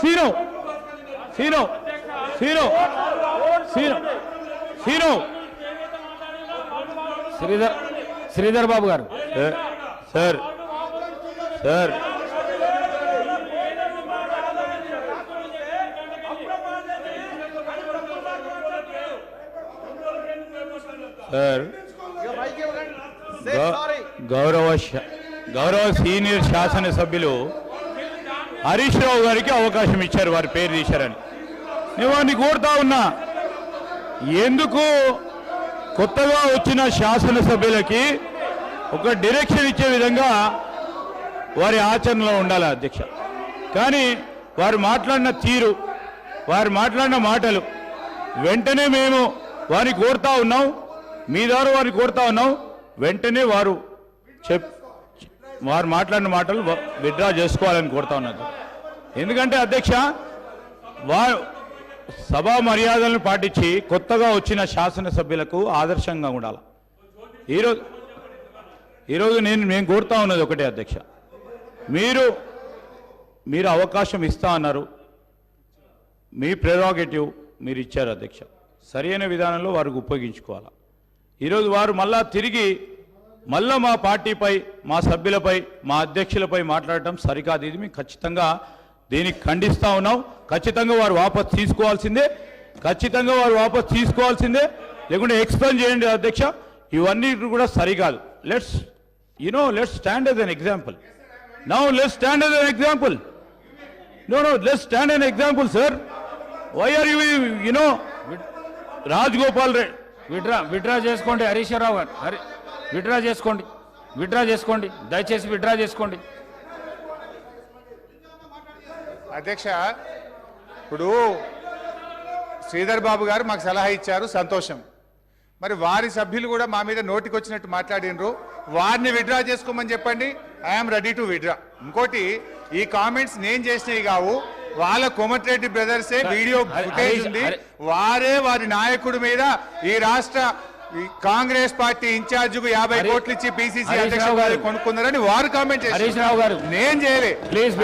Srino. Sridhar Babu గారు. Sir. Sir, గౌరవ senior శాసనసభ్యులు హరీష్ రావు గారికి అవకాశం ఇచ్చారు, వారి పేరు తీశారని. నేను వారిని కోరుతా ఉన్నా, ఎందుకు కొత్తగా వచ్చిన శాసనసభ్యులకి ఒక డైరెక్షన్ ఇచ్చే విధంగా వారి ఆచరణలో ఉండాలి అధ్యక్ష. కానీ వారు మాట్లాడిన తీరు, వారు మాట్లాడిన మాటలు వెంటనే మేము వారిని కోరుతా ఉన్నాం, మీ ద్వారా వారిని కోరుతా ఉన్నాం, వెంటనే వారు మాట్లాడిన మాటలు విత్డ్రా చేసుకోవాలని కోరుతా ఉన్నది. ఎందుకంటే అధ్యక్ష, వారు సభా మర్యాదలను పాటించి కొత్తగా వచ్చిన శాసనసభ్యులకు ఆదర్శంగా ఉండాలి. ఈరోజు నేను కోరుతా ఉన్నది ఒకటే అధ్యక్ష, మీరు అవకాశం ఇస్తా అన్నారు, మీ ప్రెరోగేటివ్ మీరు ఇచ్చారు అధ్యక్ష. సరైన విధానంలో వారికి ఉపయోగించుకోవాలి. ఈరోజు వారు మళ్ళా మా పార్టీపై, మా సభ్యులపై, మా అధ్యక్షులపై మాట్లాడటం సరికాదు. ఇది మేము ఖచ్చితంగా దీనికి ఖండిస్తూ ఉన్నాం. ఖచ్చితంగా వారు వాపసు తీసుకోవాల్సిందే, లేకుంటే ఎక్స్ప్లెయిన్ చేయండి అధ్యక్ష. ఇవన్నీ కూడా సరికాదు. Let's stand as an example. Now let's stand as an example. No, let's stand as an example, sir. Why are you, Rajgopal Reddy? Withdraw చేసుకోండి హరీష్ రావు గారు. విత్డ్రా చేసుకోండి, దయచేసి విత్డ్రా చేసుకోండి. అధ్యక్ష, ఇప్పుడు శ్రీధర్ బాబు గారు మాకు సలహా ఇచ్చారు, సంతోషం. మరి వారి సభ్యులు కూడా మా మీద నోటికొచ్చినట్టు మాట్లాడినరు, వారిని విత్డ్రా చేసుకోమని చెప్పండి. I'm ready to withdraw. ఇంకోటి, ఈ కామెంట్స్ నేను చేసినవి కావు, వాళ్ళ కోమటిరెడ్డి బ్రదర్సే వీడియో ఫుటేజ్ ఉంది, వారే వారి నాయకుడి మీద ఈ రాష్ట్ర కాంగ్రెస్ పార్టీ ఇన్ఛార్జ్ కు 50 కోట్లు ఇచ్చి పిసిసి అధ్యక్షుడు కొనుక్కున్నారని వారు కామెంట్ చేశారు. నేను చేయలే.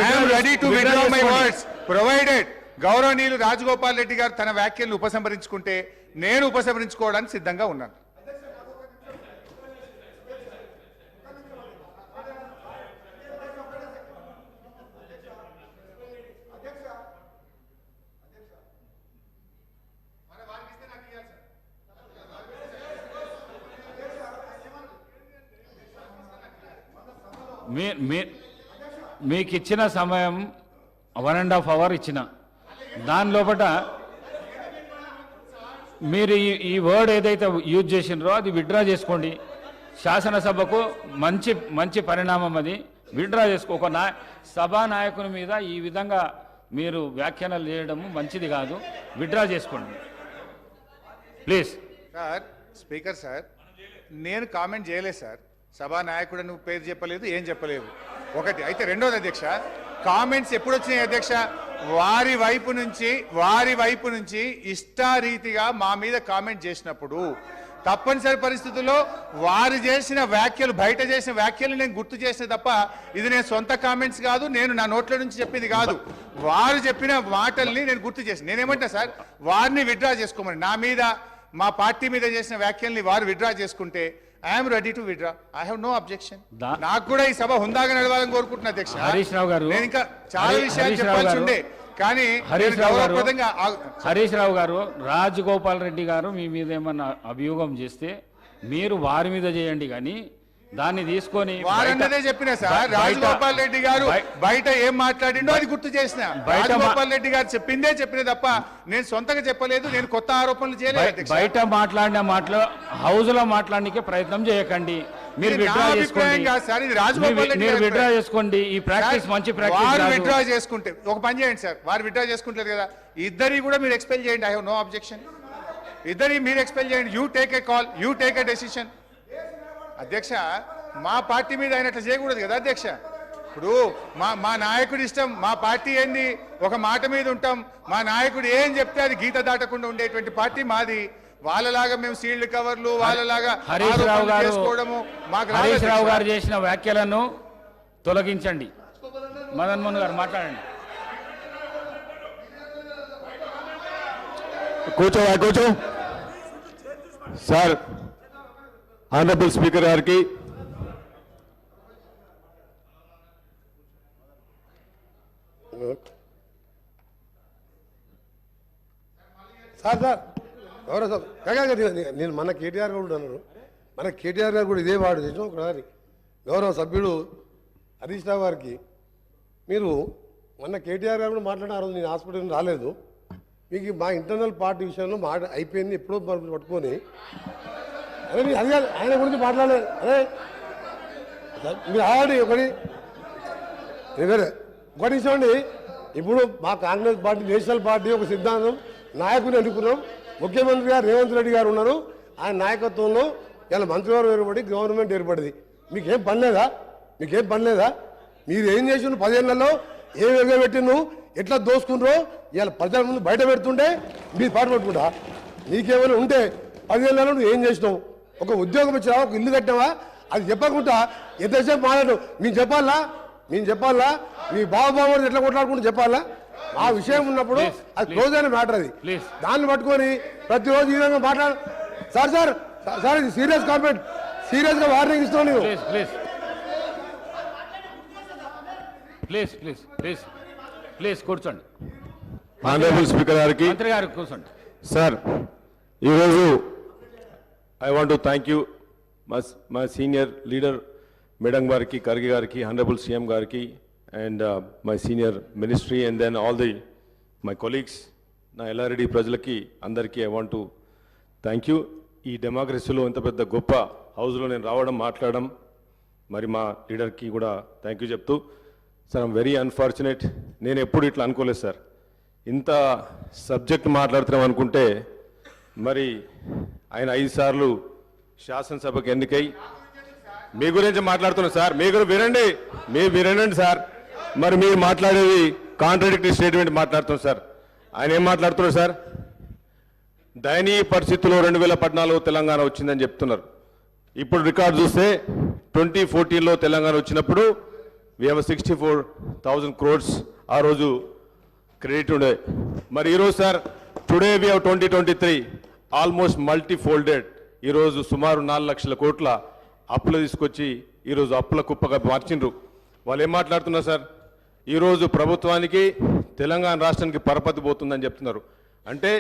I'm ready to withdraw my words provided గౌరవనీయులు రాజగోపాల్ రెడ్డి గారు తన వ్యాఖ్యలను ఉపసంహరించుకుంటే నేను ఉపసంహరించుకోవడానికి సిద్ధంగా ఉన్నాను. మీకు ఇచ్చిన సమయం 1.5 hours ఇచ్చిన దాని లోపల మీరు ఈ వర్డ్ ఏదైతే యూజ్ చేసినారో అది విత్డ్రా చేసుకోండి. శాసనసభకు మంచి పరిణామం అది. విత్డ్రా చేసుకో. ఒక సభా నాయకుని మీద ఈ విధంగా మీరు వ్యాఖ్యానాలు చేయడం మంచిది కాదు. విత్డ్రా చేసుకోండి ప్లీజ్. సార్, స్పీకర్ సార్, నేను కామెంట్ చేయలేదు సార్. సభా నాయకుడు నువ్వు పేరు చెప్పలేదు, ఏం చెప్పలేదు. ఒకటి అయితే. రెండోది అధ్యక్ష, కామెంట్స్ ఎప్పుడు వచ్చినాయి అధ్యక్ష? వారి వైపు నుంచి ఇష్టారీతిగా మా మీద కామెంట్ చేసినప్పుడు తప్పనిసరి పరిస్థితుల్లో వారు చేసిన వ్యాఖ్యలు, బయట చేసిన వ్యాఖ్యలు నేను గుర్తు చేసిన తప్ప ఇది నేను సొంత కామెంట్స్ కాదు, నేను నా నోట్ల నుంచి చెప్పింది కాదు. వారు చెప్పిన మాటల్ని నేను గుర్తు చేసిన. నేనేమంటా సార్, వారిని విత్డ్రా చేసుకోమని, నా మీద, మా పార్టీ మీద చేసిన వ్యాఖ్యల్ని వారు విత్డ్రా చేసుకుంటే I'm ready to withdraw. I have no objection. నాకు కూడా ఈ సభ హుందాగా నడవాలని కోరుకుంటున్నా అధ్యక్ష. హరీష్ రావు గారు, నేను ఇంకా చాలా విషయాలు చెప్పాల్సి ఉండే, కానీ హరీష్ రావు గారు, రాజగోపాల్ రెడ్డి గారు మీ మీద ఏమన్నా అభియోగం చేస్తే మీరు వారి మీద చేయండి, కానీ దాన్ని తీసుకొని వారన్నదే చెప్పిన సార్. రాజగోపాల్ రెడ్డి గారు బయట ఏం మాట్లాడిండో అది గుర్తు చేసిన. రాజగోపాల్ రెడ్డి గారు చెప్పిన తప్ప నేను సొంతంగా చెప్పలేదు, నేను కొత్త ఆరోపణలు చేయలేదు. బయట మాట్లాడిన మాటలు హౌస్ లో మాట్లాడడానికి ప్రయత్నం చేయకండి. మీరు విత్డ్రా చేసుకోండి. ఈ ప్రాక్టీస్ మంచి ప్రాక్టీస్. విత్డ్రా చేసుకుంటే ఒక పని చేయండి సార్, వారు విత్డ్రా చేసుకుంటారు కదా, ఇద్దరి కూడా మీరు ఎక్స్పెల్ చేయండి. I have no objection. ఇద్దరి మీరు ఎక్స్పెల్ చేయండి. You take a call, you take a decision. అధ్యక్ష, మా పార్టీ మీద అయినట్లు చేయకూడదు కదా అధ్యక్ష. ఇప్పుడు మా నాయకుడి ఇష్టం, మా పార్టీ ఏంది, ఒక మాట మీద ఉంటాం. మా నాయకుడు ఏం చెప్తే అది గీత దాటకుండా ఉండేటువంటి పార్టీ మాది. వాళ్ళలాగా మేము సీల్డ్ కవర్లు, వాళ్ళలాగా హరీష్ రావు గారు చేసుకోవడము మాకు రాదు. హరీష్ రావు గారు చేసిన వ్యాఖ్యలను తొలగించండి. మదన్ మోహన్ గారు మాట్లాడండి. కూర్చో సార్. ఆనరబుల్ స్పీకర్ గారికి సార్ ఎవరో నేను మన కేటీఆర్ గారు కూడా అన్నారు. మన కేటీఆర్ గారు కూడా ఇదే వాడు చేసిన ఒకసారి గౌరవ సభ్యుడు హరీష్ రావు గారికి మీరు మొన్న కేటీఆర్ గారు కూడా మాట్లాడిన నేను హాస్పిటల్ రాలేదు, మీకు మా ఇంటర్నల్ పార్టీ విషయంలో మాట అయిపోయింది ఎప్పుడో పట్టుకొని అదే అది కాదు ఆయన గురించి మాట్లాడలేదు. అదే మీరు ఆడి ఒకటి ఇవ్వండి. ఇప్పుడు మా కాంగ్రెస్ పార్టీ నేషనల్ పార్టీ ఒక సిద్ధాంతం, నాయకుని ఎన్నుకున్నాం. ముఖ్యమంత్రి గారు రేవంత్ రెడ్డి గారు ఉన్నారు. ఆయన నాయకత్వంలో ఇలా మంత్రివర్గం ఏర్పడి గవర్నమెంట్ ఏర్పడింది. మీకేం పని లేదా? మీరు ఏం చేసిన 10 ఏళ్లలో ఏ విధంగా పెట్టిను, ఎట్లా దోసుకున్నారో ఇవాళ ప్రజల ముందు బయట పెడుతుంటే మీరు పాటు పట్టుకుంటా. నీకేమైనా ఉంటే 10 ఏళ్లలో నువ్వు ఏం చేసినావు? ఒక ఉద్యోగం ఇచ్చినావా, ఒక ఇల్లు కట్టావా? అది చెప్పకుండా ఎంతసేపు మాట్లాడు. మేము చెప్పాలా మీ బాబు ఎట్లా కొట్లాడుకుంటూ చెప్పాలా? ఆ విషయం ఉన్నప్పుడు అది క్లోజ్ అయిన మ్యాటర్. అది దాన్ని పట్టుకొని ప్రతిరోజు ఈ విధంగా మాట్లాడు. సార్ ఇది సీరియస్ కామెంట్, సీరియస్ గా వార్నింగ్ ఇస్తాను నేను. ప్లీజ్ కూర్చోండి. ఆనరబుల్ స్పీకర్ గారికి మంత్రి గారు కూర్చోండి. సార్, ఈరోజు I want to thank you మా సీనియర్ లీడర్ మేడం గారికి, ఖర్గే గారికి, ఆనరబుల్ సీఎం గారికి, and my senior ministry, and then all the my colleagues, నా ఎల్లారెడ్డి ప్రజలకి అందరికీ I want to thank you. ఈ డెమోక్రసీలో ఇంత పెద్ద గొప్ప హౌస్లో నేను రావడం, మాట్లాడడం, మరి మా లీడర్కి కూడా థ్యాంక్ యూ చెప్తూ, సార్ ఐమ్ వెరీ అన్ఫార్చునేట్. నేను ఎప్పుడు ఇట్లా అనుకోలేదు సార్. ఇంత సబ్జెక్ట్ మాట్లాడుతున్నాం అనుకుంటే మరి ఆయన 5 సార్లు శాసనసభకు ఎన్నికై మీ గురించి మాట్లాడుతున్నారు సార్. మీ గురించి వినండి సార్. మరి మీరు మాట్లాడేది కాంట్రడిక్టరీ స్టేట్మెంట్ మాట్లాడుతున్నారు సార్. ఆయన ఏం మాట్లాడుతున్నారు సార్? దయనీయ పరిస్థితుల్లో 2014 తెలంగాణ వచ్చిందని చెప్తున్నారు. ఇప్పుడు రికార్డు చూస్తే 2014లో తెలంగాణ వచ్చినప్పుడు we have 64,000 crores ఆ రోజు క్రెడిట్ ఉండే. మరి ఈరోజు sir today we have 2023 almost multifolded. ఈరోజు సుమారు 4 లక్షల కోట్ల అప్పులు తీసుకొచ్చి ఈరోజు అప్పుల కుప్పగా మార్చిండ్రు. వాళ్ళు ఏం మాట్లాడుతున్నారు సార్? ఈరోజు ప్రభుత్వానికి తెలంగాణ రాష్ట్రానికి పరపతి పోతుందని చెప్తున్నారు. అంటే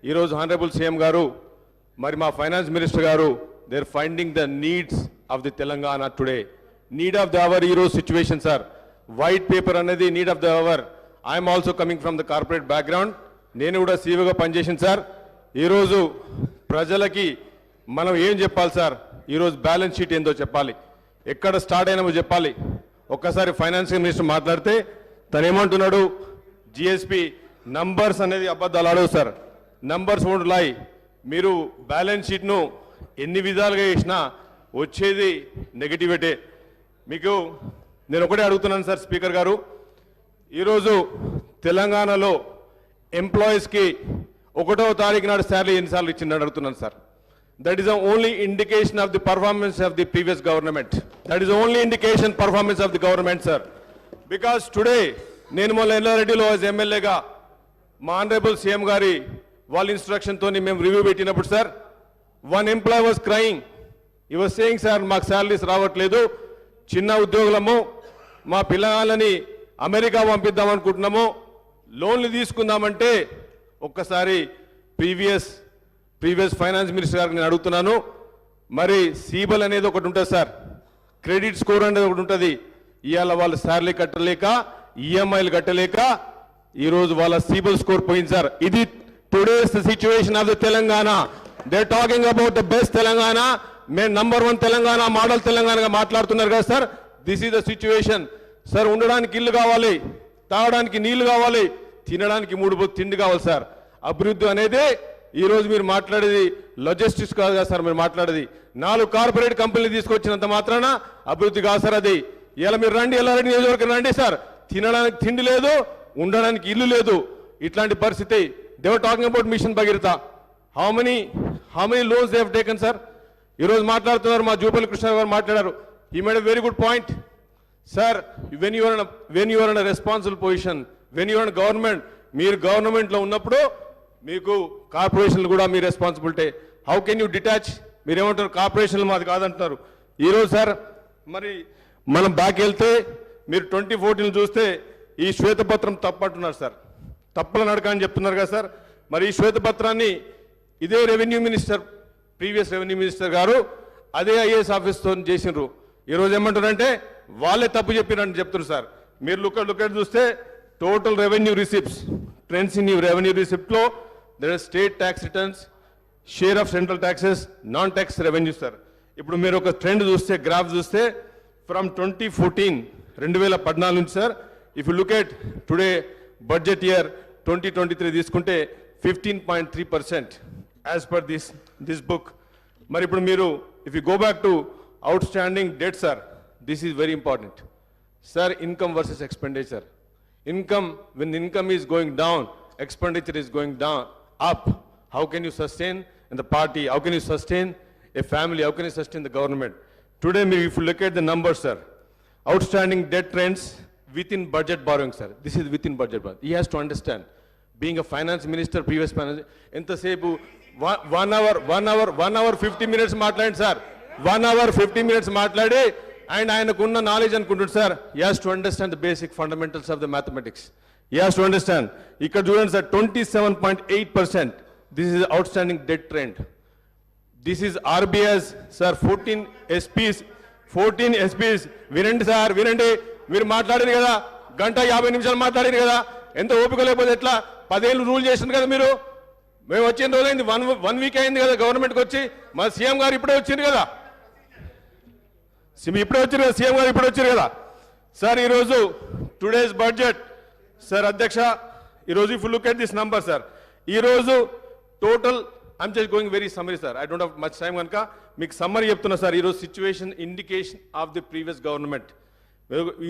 ఈరోజు హానరబుల్ సీఎం గారు, మరి మా ఫైనాన్స్ మినిస్టర్ గారు, they are finding the needs of the Telangana today. Need of the hour ఈరోజు సిచ్యువేషన్ సార్. వైట్ పేపర్ అనేది need of the hour. I'm also coming from the corporate background. నేను కూడా సీఈఓగా పనిచేసింది sir. ఈరోజు ప్రజలకి మనం ఏం చెప్పాలి సార్? ఈరోజు బ్యాలెన్స్ షీట్ ఏందో చెప్పాలి, ఎక్కడ స్టార్ట్ అయినామో చెప్పాలి. ఒక్కసారి ఫైనాన్స్ మినిస్టర్ మాట్లాడితే తను ఏమంటున్నాడు? జిఎస్పి నంబర్స్ అనేది అబద్ధాలు ఆడవు సార్. నంబర్స్ వోంట్ లై. మీరు బ్యాలెన్స్ షీట్ను ఎన్ని విధాలుగా చేసినా వచ్చేది నెగటివిటీ. మీకు నేను ఒకటే అడుగుతున్నాను సార్ స్పీకర్ గారు, ఈరోజు తెలంగాణలో ఎంప్లాయీస్కి 1వ తారీఖు నాడు శాలరీ ఎన్నిసార్లు ఇచ్చిందని అడుగుతున్నాను sir. That is the only indication of the performance of the previous government. That is only indication performance of the government sir. Because today నేను మొన్న ఎల్లారెడ్డిలో ఎమ్మెల్యేగా మా ఆనరబుల్ సీఎం గారి వాళ్ళ ఇన్స్ట్రక్షన్తో మేము రివ్యూ పెట్టినప్పుడు sir, one employee was crying. He was saying sir మాకు salaries రావట్లేదు, చిన్న ఉద్యోగులము, మా పిల్లలని అమెరికా పంపిద్దాం అనుకుంటున్నాము, లోన్లు తీసుకుందామంటే ఒక్కసారి ప్రీవియస్ ఫైనాన్స్ మినిస్టర్ గారికి నేను అడుగుతున్నాను. మరి సీబల్ అనేది ఒకటి ఉంటుంది సార్, క్రెడిట్ స్కోర్ అనేది ఒకటి ఉంటుంది. ఇవాళ వాళ్ళ శాలరీ కట్టలేక, ఈఎంఐలు కట్టలేక ఈరోజు వాళ్ళ సీబల్ స్కోర్ పోయింది సార్. ఇది today's situation of the Telangana. They talking about the best Telangana. మేము నంబర్ 1 తెలంగాణ, మోడల్ తెలంగాణగా మాట్లాడుతున్నారు కదా sir. This is the situation sir. ఉండడానికి ఇల్లు కావాలి, తాగడానికి నీళ్లు కావాలి, తినడానికి 3 తిండి కావాలి సార్. అభివృద్ధి అనేది ఈరోజు మీరు మాట్లాడేది లాజిస్టిక్స్ కాదు కదా సార్. మీరు మాట్లాడేది 4 కార్పొరేట్ కంపెనీలు తీసుకొచ్చినంత మాత్రాన అభివృద్ధి కాదు సార్. అది ఇలా మీరు రండి, ఎల్లారెడ్డి నియోజకవర్గం రండి సార్, తినడానికి తిండి లేదు, ఉండడానికి ఇల్లు లేదు, ఇట్లాంటి పరిస్థితి. They were talking about mission Bhagiratha. How many loans they have taken sir? ఈరోజు మాట్లాడుతున్నారు, మా జూపల్లి కృష్ణ గారు మాట్లాడారు. He made a very good point. Sir, when you are in responsible position, when you are in government, మీరు గవర్నమెంట్లో ఉన్నప్పుడు మీకు కార్పొరేషన్లు కూడా మీ responsibility. How can you detach? మీరు ఏమంటారు, కార్పొరేషన్లు మాది కాదంటున్నారు. ఈరోజు సార్ మరి మనం బ్యాక్ వెళ్తే మీరు 2014 చూస్తే ఈ శ్వేతపత్రం తప్పంటున్నారు సార్, తప్పుల నడక అని చెప్తున్నారు కదా సార్. మరి ఈ శ్వేతపత్రాన్ని ఇదే revenue minister, previous revenue minister గారు అదే ఐఏఎస్ ఆఫీస్తో చేసినారు. ఈరోజు ఏమంటారంటే వాళ్ళే తప్పు చెప్పినట్టు చెప్తున్నారు సార్. మీరు లుక్ చూస్తే total revenue receipts, trends in revenue రిసిప్ట్లో there are state tax returns, share of central taxes, non tax revenue sir. ఇప్పుడు మీరు ఒక ట్రెండ్ చూస్తే, గ్రాఫ్ చూస్తే ఫ్రమ్ 2014 నుంచి sir, if you look at today budget year 2023 తీసుకుంటే 15.3% as per this book. మరి ఇప్పుడు మీరు if you go back to out standing debt sir, this is very important sir. Income versus expenditure. Income, when income is going down, expenditure is going down, up. How can you sustain in the party? How can you sustain a family? How can you sustain the government? Today, if you look at the numbers, sir, outstanding debt trends within budget borrowing, sir. This is within budget borrowing. He has to understand. Being a finance minister, previous finance, entasepu 1 hour 50 minutes matladi, sir. 1 hour 50 minutes matladi. And ఆయనకున్న knowledge అనుకుంటుంది sir. He has to understand the basic fundamentals of the mathematics. He has to understand. ఇక్కడ చూడండి sir, 27.8%. This is outstanding debt trend. This is RBI's sir. 14 SPs. వినండి sir, వినండి. మీరు మాట్లాడారు కదా, 1:50 నిమిషాలు మాట్లాడారు కదా, ఎంత ఓపిక లేకపోతే ఎట్లా? 10 ఏళ్ళు రూల్ చేసింది కదా మీరు. మేము వచ్చిన రోజైంది, 1 వీక్ అయింది కదా గవర్నమెంట్కి వచ్చి. మా సీఎం గారు ఇప్పుడే వచ్చింది కదా, ఇప్పుడే వచ్చారు కదా, సీఎం గారు ఇప్పుడే వచ్చారు కదా సార్. ఈరోజు టుడేస్ బడ్జెట్ సార్, అధ్యక్ష, ఈరోజు if look at this number sir, ఈరోజు total I'm just going very summary sir, I don't have much time కనుక మీకు సమ్మరీ చెప్తున్నా సార్. ఈరోజు situation indication of the previous government.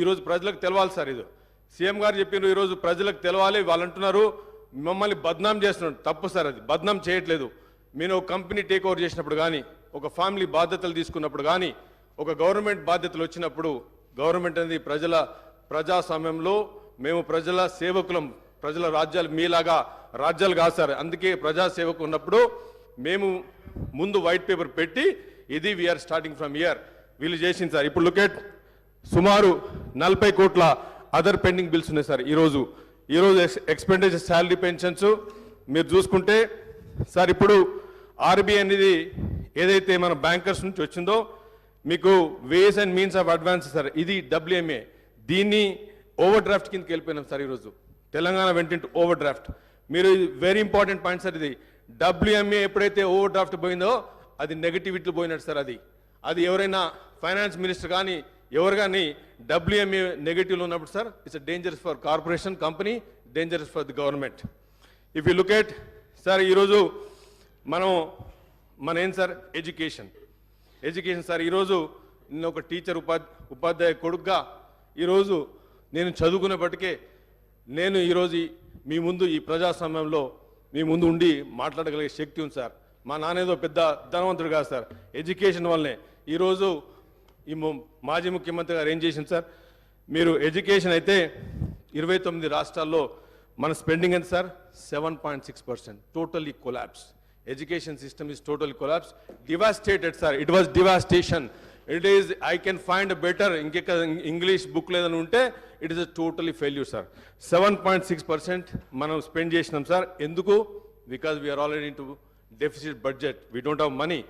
ఈరోజు ప్రజలకు తెలవాలి సార్. ఇది సీఎం గారు చెప్పినారు, ఈరోజు ప్రజలకు తెలవాలి. వాళ్ళు అంటున్నారు మమ్మల్ని బద్నాం చేస్తున్నారు. తప్పు సార్, అది బద్నాం చేయట్లేదు. మీరు ఒక కంపెనీ టేక్ ఓవర్ చేసినప్పుడు కానీ, ఒక ఫ్యామిలీ బాధ్యతలు తీసుకున్నప్పుడు కానీ, ఒక గవర్నమెంట్ బాధ్యతలు వచ్చినప్పుడు, గవర్నమెంట్ అనేది ప్రజాస్వామ్యంలో మేము ప్రజల సేవకులం. ప్రజల రాజ్యాలు మీలాగా రాజ్యాలు కాదు సార్. అందుకే ప్రజాసేవకు ఉన్నప్పుడు మేము ముందు వైట్ పేపర్ పెట్టి ఇది వీఆర్ స్టార్టింగ్ ఫ్రమ్ ఇయర్ వీళ్ళు చేసింది సార్. ఇప్పుడు లుక్ ఎట్ సుమారు 40 కోట్ల అదర్ పెండింగ్ బిల్స్ ఉన్నాయి సార్. ఈరోజు ఎక్స్పెండిచర్, శాలరీ, పెన్షన్స్ మీరు చూసుకుంటే సార్, ఇప్పుడు ఆర్బీఐ అనేది ఏదైతే మన బ్యాంకర్స్ నుంచి వచ్చిందో మీకు ways and means of advance sir, ఇది WMA. దీన్ని ఓవర్ డ్రాఫ్ట్ కిందకి వెళ్ళిపోయినాం సార్. ఈరోజు తెలంగాణ వెంట ఇంటూ ఓవర్ డ్రాఫ్ట్. మీరు వెరీ ఇంపార్టెంట్ పాయింట్ సార్. ఇది WMA ఎప్పుడైతే ఓవర్ డ్రాఫ్ట్ పోయిందో అది నెగటివిటీ పోయినట్టు సార్. అది ఎవరైనా ఫైనాన్స్ మినిస్టర్ కానీ ఎవరు కానీ WMA నెగటివ్లో ఉన్నప్పుడు sir, it's dangerous for corporation, company, dangerous for the government. If you look at sir, ఈరోజు మన ఏం సార్, ఎడ్యుకేషన్ సార్. ఈరోజు నేను ఒక టీచర్, ఉపాధ్యాయ కొడుకుగా ఈరోజు నేను చదువుకునేప్పటికే నేను ఈరోజు మీ ముందు ఈ ప్రజాస్వామ్యంలో మీ ముందు ఉండి మాట్లాడగలిగే శక్తి ఉంది సార్. మా నాన్నేదో పెద్ద ధనవంతుడు కాదు సార్, ఎడ్యుకేషన్ వల్లనే. ఈరోజు ఈ మాజీ ముఖ్యమంత్రి గారు ఏం చేసింది సార్, మీరు ఎడ్యుకేషన్ అయితే 29 రాష్ట్రాల్లో మన స్పెండింగ్ ఎంత sir, 7.6%. Totally collapse. Education system is totally collapsed, devastated sir. It was devastation. It is, I can find a better English book ledanu unte, it is a totally failure sir. 7.6% manam spend chesinam sir. Enduku? Because we are already into deficit budget. We don't have money.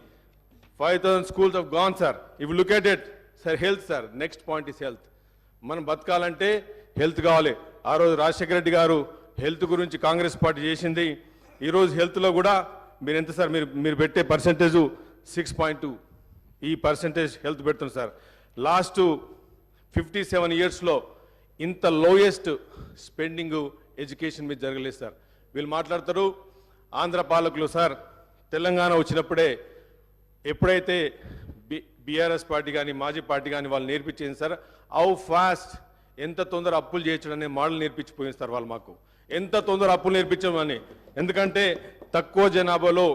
5,000 schools have gone sir. If you look at it sir, health sir, next point is health. మనం బతకాలంటే health కావాలి. ఆ రోజు రాజశేఖర రెడ్డి గారు health గురించి Congress party చేసింది. ఈరోజు హెల్త్లో కూడా మీరు ఎంత సార్, మీరు పెట్టే పర్సెంటేజ్ 6.2. ఈ పర్సెంటేజ్ హెల్త్ పెడుతుంది సార్. లాస్ట్ 57 yearsలో ఇంత లోయెస్ట్ స్పెండింగ్ ఎడ్యుకేషన్ మీద జరగలేదు సార్. వీళ్ళు మాట్లాడతారు ఆంధ్ర పాలకులు సార్, తెలంగాణ వచ్చినప్పుడే ఎప్పుడైతే బీఆర్ఎస్ పార్టీ కానీ మాజీ పార్టీ కానీ వాళ్ళు నేర్పించింది సార్. హౌ ఫాస్ట్ ఎంత తొందర అప్పులు చేయొచ్చు అనే మోడల్ నేర్పించిపోయింది సార్ వాళ్ళు మాకు. ఎంత తొందర అప్పులు నేర్పించమని. ఎందుకంటే తక్కువ జనాభాలో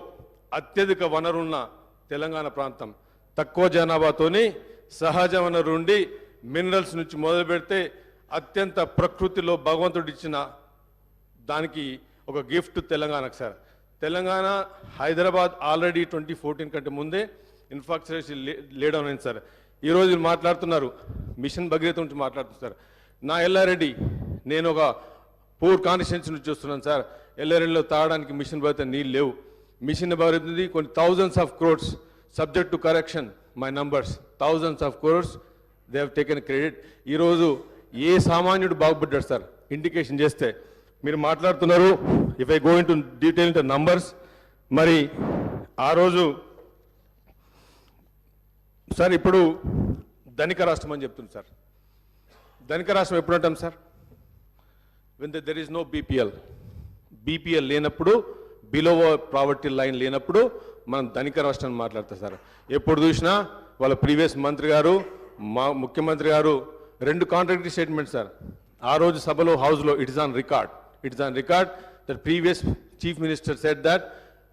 అత్యధిక వనరున్న తెలంగాణ ప్రాంతం, తక్కువ జనాభాతోని సహజ వనరు నుండి మినరల్స్ నుంచి మొదలు పెడితే అత్యంత ప్రకృతిలో భగవంతుడు ఇచ్చిన దానికి ఒక గిఫ్ట్ తెలంగాణకు సార్. తెలంగాణ హైదరాబాద్ ఆల్రెడీ 2014 కంటే ముందే ఇన్ఫ్రాస్ట్రక్చర్ లేడౌన్ అయింది సార్. ఈరోజు మీరు మాట్లాడుతున్నారు మిషన్ భగీరథ నుంచి మాట్లాడుతున్నారు. నా ఎల్లారెడ్డి, నేను ఒక పూర్ కాన్స్టిట్యున్సీ నుంచి చూస్తున్నాను సార్. ఎల్లారెడ్డిలో తాగడానికి మిషన్ భగీరథ నీళ్ళు లేవు. మిషన్ భగీరథ కొన్ని thousands of crores, subject to correction my numbers, thousands of crores they have taken credit. ఈరోజు ఏ సామాన్యుడు బాగుపడ్డాడు సార్ ఇండికేషన్ చేస్తే. మీరు మాట్లాడుతున్నారు, if I go in to detail into numbers, మరి ఆ రోజు సార్ ఇప్పుడు ధనిక రాష్ట్రం అని చెప్తుంది సార్. ధనిక రాష్ట్రం ఎప్పుడు అంటాం sir? When there is no BPL లేనప్పుడు, బిలో ప్రావర్టీ లైన్ లేనప్పుడు మనం ధనిక రాష్ట్రాన్ని మాట్లాడతాం సార్. ఎప్పుడు చూసినా వాళ్ళ ప్రీవియస్ మంత్రి గారు, మా ముఖ్యమంత్రి గారు 2 కాంట్రాక్టరీ స్టేట్మెంట్ సార్. ఆ రోజు సభలో హౌస్లో it is on record that previous chief minister said that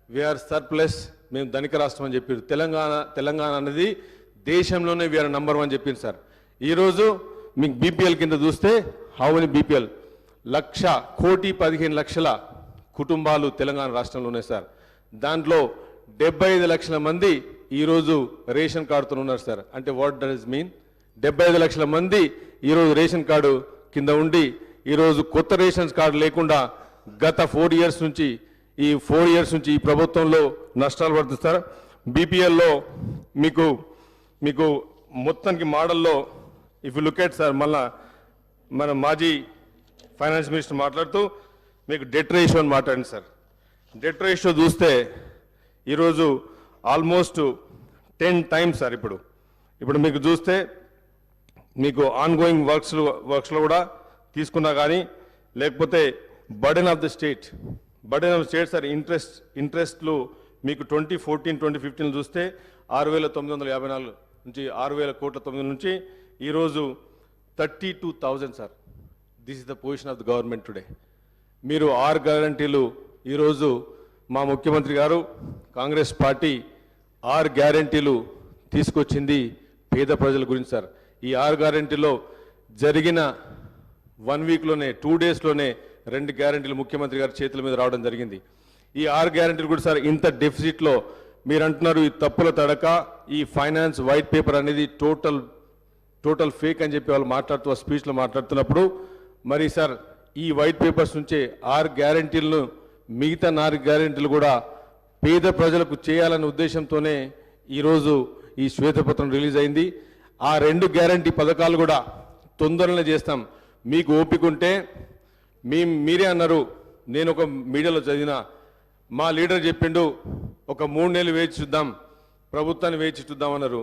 we are surplus, మేము ధనిక రాష్ట్రం అని చెప్పారు. తెలంగాణ అనేది దేశంలోనే వీఆర్ నంబర్ 1 చెప్పింది సార్. ఈరోజు మీకు బీపీఎల్ కింద చూస్తే హౌ మెనీ బీపీఎల్ 1,15,00,000 కుటుంబాలు తెలంగాణ రాష్ట్రంలో ఉన్నాయి సార్. దాంట్లో 75 లక్షల మంది ఈరోజు రేషన్ కార్డుతో ఉన్నారు సార్. అంటే వాట్ డస్ మీన్? 75 లక్షల మంది ఈరోజు రేషన్ కార్డు కింద ఉండి ఈరోజు కొత్త రేషన్ కార్డు లేకుండా గత 4 ఇయర్స్ నుంచి ఈ ప్రభుత్వంలో నష్టాలు పడుతుంది సార్. బీపీఎల్లో మీకు మొత్తానికి మోడల్లో if you look at sir, మళ్ళా మన మాజీ ఫైనాన్స్ మినిస్టర్ మాట్లాడుతూ మీకు డెట్ రేషియో అని మాట్లాడింది సార్. డెట్ రేషియో చూస్తే ఈరోజు ఆల్మోస్ట్ 10 times సార్. ఇప్పుడు మీకు చూస్తే మీకు ఆన్ గోయింగ్ వర్క్స్లో కూడా తీసుకున్నా కానీ, లేకపోతే burden of the state sir, ఇంట్రెస్ట్లు మీకు 2014-2015 చూస్తే 6,954 నుంచి 6,000 కోట్ల నుంచి ఈరోజు 32,000 sir. This is the position of the government today. మీరు 6 గ్యారంటీలు ఈరోజు మా ముఖ్యమంత్రి గారు కాంగ్రెస్ పార్టీ 6 గ్యారంటీలు తీసుకొచ్చింది పేద ప్రజల గురించి సార్. ఈ 6 గ్యారంటీలో జరిగిన 1 వీక్లోనే 2 డేస్లోనే 2 గ్యారంటీలు ముఖ్యమంత్రి గారి చేతుల మీద రావడం జరిగింది. ఈ 6 గ్యారంటీలు కూడా సార్ ఇంత డెఫిసిట్లో మీరు అంటున్నారు ఈ తప్పుల తడక, ఈ ఫైనాన్స్ వైట్ పేపర్ అనేది టోటల్ ఫేక్ అని చెప్పి వాళ్ళు మాట్లాడుతూ ఆ స్పీచ్లో మాట్లాడుతున్నప్పుడు, మరి సార్ ఈ వైట్ పేపర్స్ నుంచే 6 గ్యారంటీలను, మిగతా 4 గ్యారంటీలు కూడా పేద ప్రజలకు చేయాలనే ఉద్దేశంతోనే ఈరోజు ఈ శ్వేతపత్రం రిలీజ్ అయింది. ఆ 2 గ్యారంటీ పథకాలు కూడా తొందరనే చేస్తాం. మీకు ఓపిక ఉంటే మీరే అన్నారు, నేను ఒక మీడియాలో చదివిన, మా లీడర్ చెప్పిండు ఒక 3 నెలలు వేచి చూద్దాం, ప్రభుత్వాన్ని వేచి చూద్దాం అన్నారు.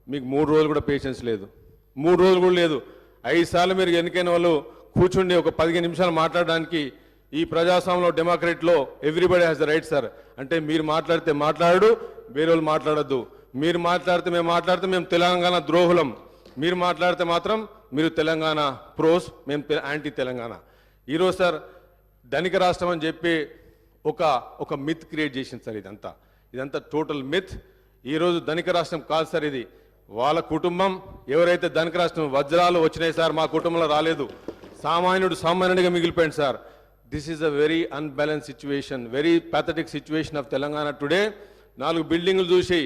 మీకు 3 రోజులు కూడా పేషెన్స్ లేదు, 3 రోజులు కూడా లేదు. 5 సార్లు మీరు ఎన్నికైన వాళ్ళు కూర్చుండి ఒక 15 నిమిషాలు మాట్లాడడానికి ఈ ప్రజాస్వామ్యంలో డెమోక్రసీలో everybody has the right sir. అంటే మీరు మాట్లాడితే మాట్లాడు, వేరే వాళ్ళు మాట్లాడద్దు. మీరు మాట్లాడితే మేము తెలంగాణ ద్రోహులం, మీరు మాట్లాడితే మాత్రం మీరు తెలంగాణ ప్రోస్, మేము యాంటీ తెలంగాణ. ఈరోజు సార్ ధనిక రాష్ట్రం అని చెప్పి ఒక మిత్ క్రియేట్ చేసింది సార్. ఇదంతా టోటల్ మిత్. ఈరోజు ధనిక రాష్ట్రం కాదు సార్, ఇది వాళ్ళ కుటుంబం. ఎవరైతే ధనిక రాష్ట్రం వజ్రాలు వచ్చినాయి సార్, మా కుటుంబంలో రాలేదు. సామాన్యుడిగా మిగిలిపోయింది sir. This is a very unbalance situation, very pathetic situation of Telangana today. 4 బిల్డింగ్లు చూసి,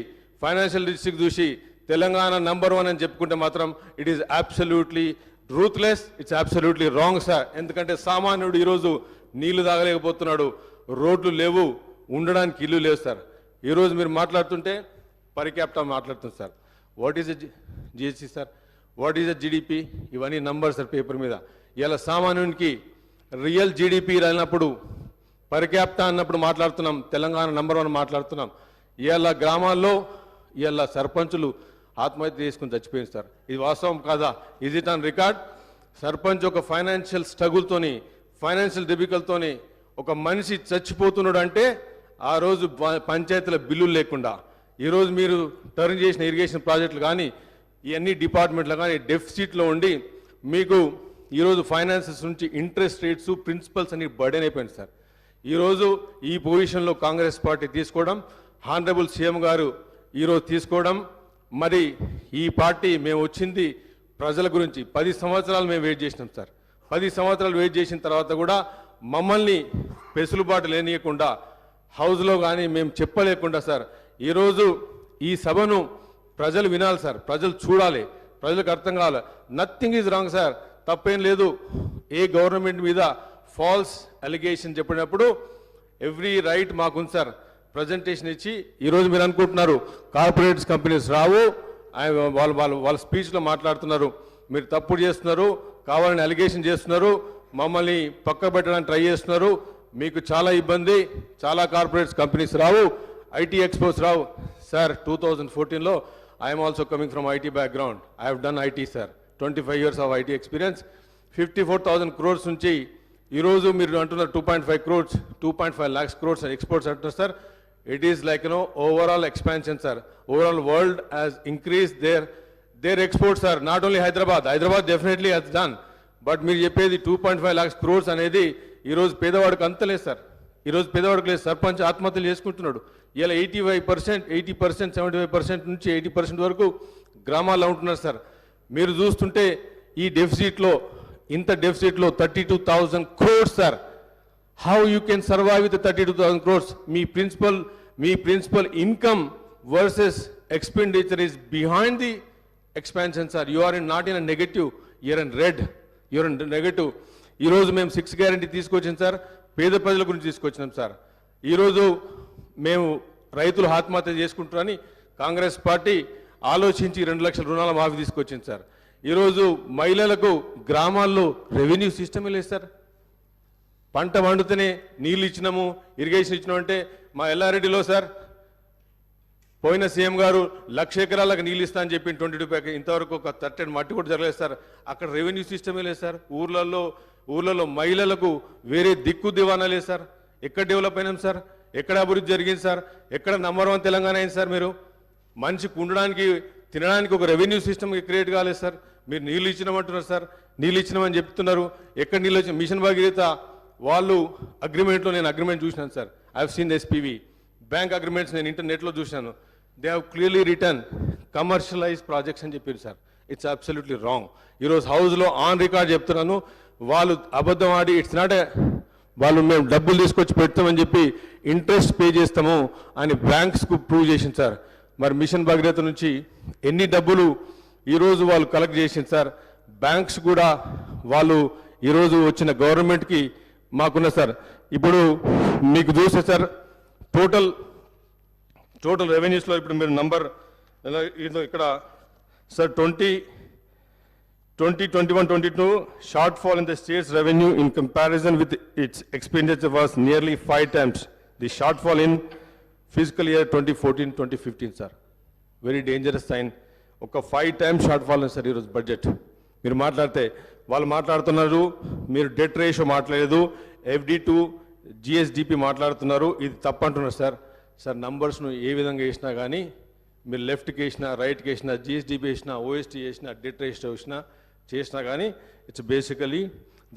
ఫైనాన్షియల్ డిస్ట్రిక్ట్ చూసి తెలంగాణ నంబర్ 1 అని చెప్పుకుంటే మాత్రం it is absolutely ruthless, it's absolutely wrong sir. ఎందుకంటే సామాన్యుడు ఈరోజు నీళ్లు తాగలేకపోతున్నాడు, రోడ్లు లేవు, ఉండడానికి ఇల్లు లేవు సార్. ఈరోజు మీరు మాట్లాడుతుంటే పర్ క్యాపిటా మాట్లాడుతుంది sir. What is GST sir, what is GDP, ఇవన్నీ నంబర్స్ సార్ పేపర్ మీద. ఇలా సామాన్యునికి రియల్ జీడిపి రానప్పుడు, పర్ క్యాపిటా అన్నప్పుడు మాట్లాడుతున్నాం, తెలంగాణ నంబర్ 1 మాట్లాడుతున్నాం. ఇలా గ్రామాల్లో ఇలా సర్పంచులు ఆత్మహత్య చేసుకుని చచ్చిపోయింది సార్. ఇది వాస్తవం కాదా? Is it on record? Sarpanch ఒక ఫైనాన్షియల్ స్ట్రగుల్తోని, ఫైనాన్షియల్ డిఫికల్ట్తోని ఒక మనిషి చచ్చిపోతున్నాడు అంటే ఆ రోజు పంచాయతీల బిల్లులు లేకుండా, ఈరోజు మీరు టర్న్ చేసిన ఇరిగేషన్ ప్రాజెక్టులు కానీ ఇవన్నీ డిపార్ట్మెంట్లు కానీ డెఫిసిట్లో ఉండి మీకు ఈరోజు ఫైనాన్సెస్ నుంచి ఇంట్రెస్ట్ రేట్స్ ప్రిన్సిపల్స్ అన్ని బర్డెన్ అయిపోయింది సార్. ఈరోజు ఈ పొజిషన్లో కాంగ్రెస్ పార్టీ తీసుకోవడం, హానరబుల్ సీఎం గారు ఈరోజు తీసుకోవడం, మరి ఈ పార్టీ మేము వచ్చింది ప్రజల గురించి 10 సంవత్సరాలు మేము వెయిట్ చేసినాం సార్. 10 సంవత్సరాలు వెయిట్ చేసిన తర్వాత కూడా మమ్మల్ని పెసులుబాటు లేనియకుండా హౌస్లో కానీ మేము చెప్పలేకుండా సార్ ఈరోజు ఈ సభను ప్రజలు వినాలి సార్, ప్రజలు చూడాలి, ప్రజలకు అర్థం కావాలి. నథింగ్ ఈజ్ రాంగ్ సార్, తప్పేం లేదు. ఏ గవర్నమెంట్ మీద ఫాల్స్ అలిగేషన్ చెప్పినప్పుడు ఎవ్రీ రైట్ మాకుంది సార్ ప్రజెంటేషన్ ఇచ్చి. ఈరోజు మీరు అనుకుంటున్నారు కార్పొరేట్స్ కంపెనీస్ రావు, వాళ్ళ స్పీచ్లో మాట్లాడుతున్నారు, మీరు తప్పుడు చేస్తున్నారు, కావాలని అలిగేషన్ చేస్తున్నారు, మమ్మల్ని పక్క పెట్టడానికి ట్రై చేస్తున్నారు, మీకు చాలా ఇబ్బంది, చాలా కార్పొరేట్స్ కంపెనీస్ రావు, ఐటీ ఎక్స్పోస్ రావు. సార్ 2014లో I'm also coming from IT background. I have done IT sir, 25 years of IT experience. 54,000 crores నుంచి ఈరోజు మీరు అంటున్నారు 2.5 crores, 2.5 lakhs crores ఎక్స్పోర్ట్స్ అంటున్నారు sir. It is like, overall expansion, sir. Overall world has increased their exports, sir. Not only Hyderabad. Hyderabad definitely has done. But మీరు చెప్పేది 2.5 lakhs crores అనేది ఈరోజు పేదవాడికి అంతలేదు సార్. ఈరోజు పేదవాడికి లేదు. సర్పంచ్ ఆత్మహత్యలు చేసుకుంటున్నాడు. ఇలా 80%, 75% నుంచి 80% వరకు గ్రామాల్లో ఉంటున్నారు సార్. మీరు చూస్తుంటే ఈ డెఫిసిట్లో, ఇంత డెఫిసిట్లో 32,000 crores sir. How you can survive with the 32,000 crores? Me principal income versus expenditure is behind the expansion, sir. You are not in a negative, you are in red. You are in negative. ఈ రోజు మేము 6 guarantee తీసుకొచ్చాం sir, పేద ప్రజల గురించి తీసుకొచ్చినాం sir. ఈరోజు మేము రైతులు ఆత్మహత్య చేసుకుంటారని కాంగ్రెస్ పార్టీ ఆలోచించి 2 లక్షల రుణాల మాఫీ తీసుకొచ్చింది సార్. ఈరోజు మహిళలకు గ్రామాల్లో రెవెన్యూ సిస్టమే లేదు సార్. పంట వండుతూనే నీళ్ళు ఇచ్చినాము, ఇరిగేషన్ ఇచ్చినాము అంటే మా ఎల్లారెడ్డిలో సార్ పోయిన సీఎం గారు 1,00,000 ఎకరాలకు నీళ్ళు ఇస్తా అని చెప్పి 22 ఇంతవరకు ఒక 30 మట్టి కూడా జరగలేదు సార్. అక్కడ రెవెన్యూ సిస్టమే లేదు సార్. ఊర్లలో మహిళలకు వేరే దిక్కు దివానా లేదు సార్. ఎక్కడ డెవలప్ అయినాం సార్? ఎక్కడ అభివృద్ధి జరిగింది సార్? ఎక్కడ నంబర్ 1 తెలంగాణ అయింది సార్? మీరు మనిషికి ఉండడానికి తినడానికి ఒక రెవెన్యూ సిస్టమ్ క్రియేట్ కాలేదు సార్. మీరు నీళ్ళు ఇచ్చినామంటున్నారు సార్, నీళ్ళు ఇచ్చినామని చెప్తున్నారు. ఎక్కడ నీళ్ళు వచ్చి మిషన్ భగీరథ వాళ్ళు అగ్రిమెంట్లో నేను అగ్రిమెంట్ చూసినాను sir. I have seen SPV bank agreements నేను ఇంటర్నెట్లో చూశాను. They have clearly written commercialise projects అని చెప్పారు సార్. It's absolutely wrong. ఈరోజు హౌస్లో ఆన్ రికార్డ్ చెప్తున్నాను, వాళ్ళు అబద్ధం ఆడి ఇట్స్ నాట్ వాళ్ళు మేము డబ్బులు తీసుకొచ్చి పెడతామని చెప్పి ఇంట్రెస్ట్ పే చేస్తాము అని బ్యాంక్స్కు ప్రూవ్ చేసింది సార్. మరి మిషన్ భగీరథ నుంచి ఎన్ని డబ్బులు ఈరోజు వాళ్ళు కలెక్ట్ చేసింది సార్. బ్యాంక్స్ కూడా వాళ్ళు ఈరోజు వచ్చిన గవర్నమెంట్కి మాకున్న సార్. ఇప్పుడు మీకు చూస్తే సార్ టోటల్ రెవెన్యూస్లో ఇప్పుడు మీరు నంబర్ ఇక్కడ sir 2021-22 shortfall in the state's revenue in comparison with its expenditure was nearly 5 times the shortfall in physical year 2014-2015 sir. Very dangerous sign. ఒక 5 times షార్ట్ ఫాల్ సార్ ఈరోజు budget. మీరు మాట్లాడితే వాళ్ళు మాట్లాడుతున్నారు, మీరు debt ratio మాట్లాడలేదు, FD to GSDP మాట్లాడుతున్నారు, ఇది తప్పంటున్నారు సార్. సార్ నంబర్స్ను ఏ విధంగా వేసినా కానీ మీరు లెఫ్ట్కి వేసినా, రైట్కి వేసినా, GSDP వేసినా, OST వేసినా, డెట్ రేషియో చేసినా కానీ it's basically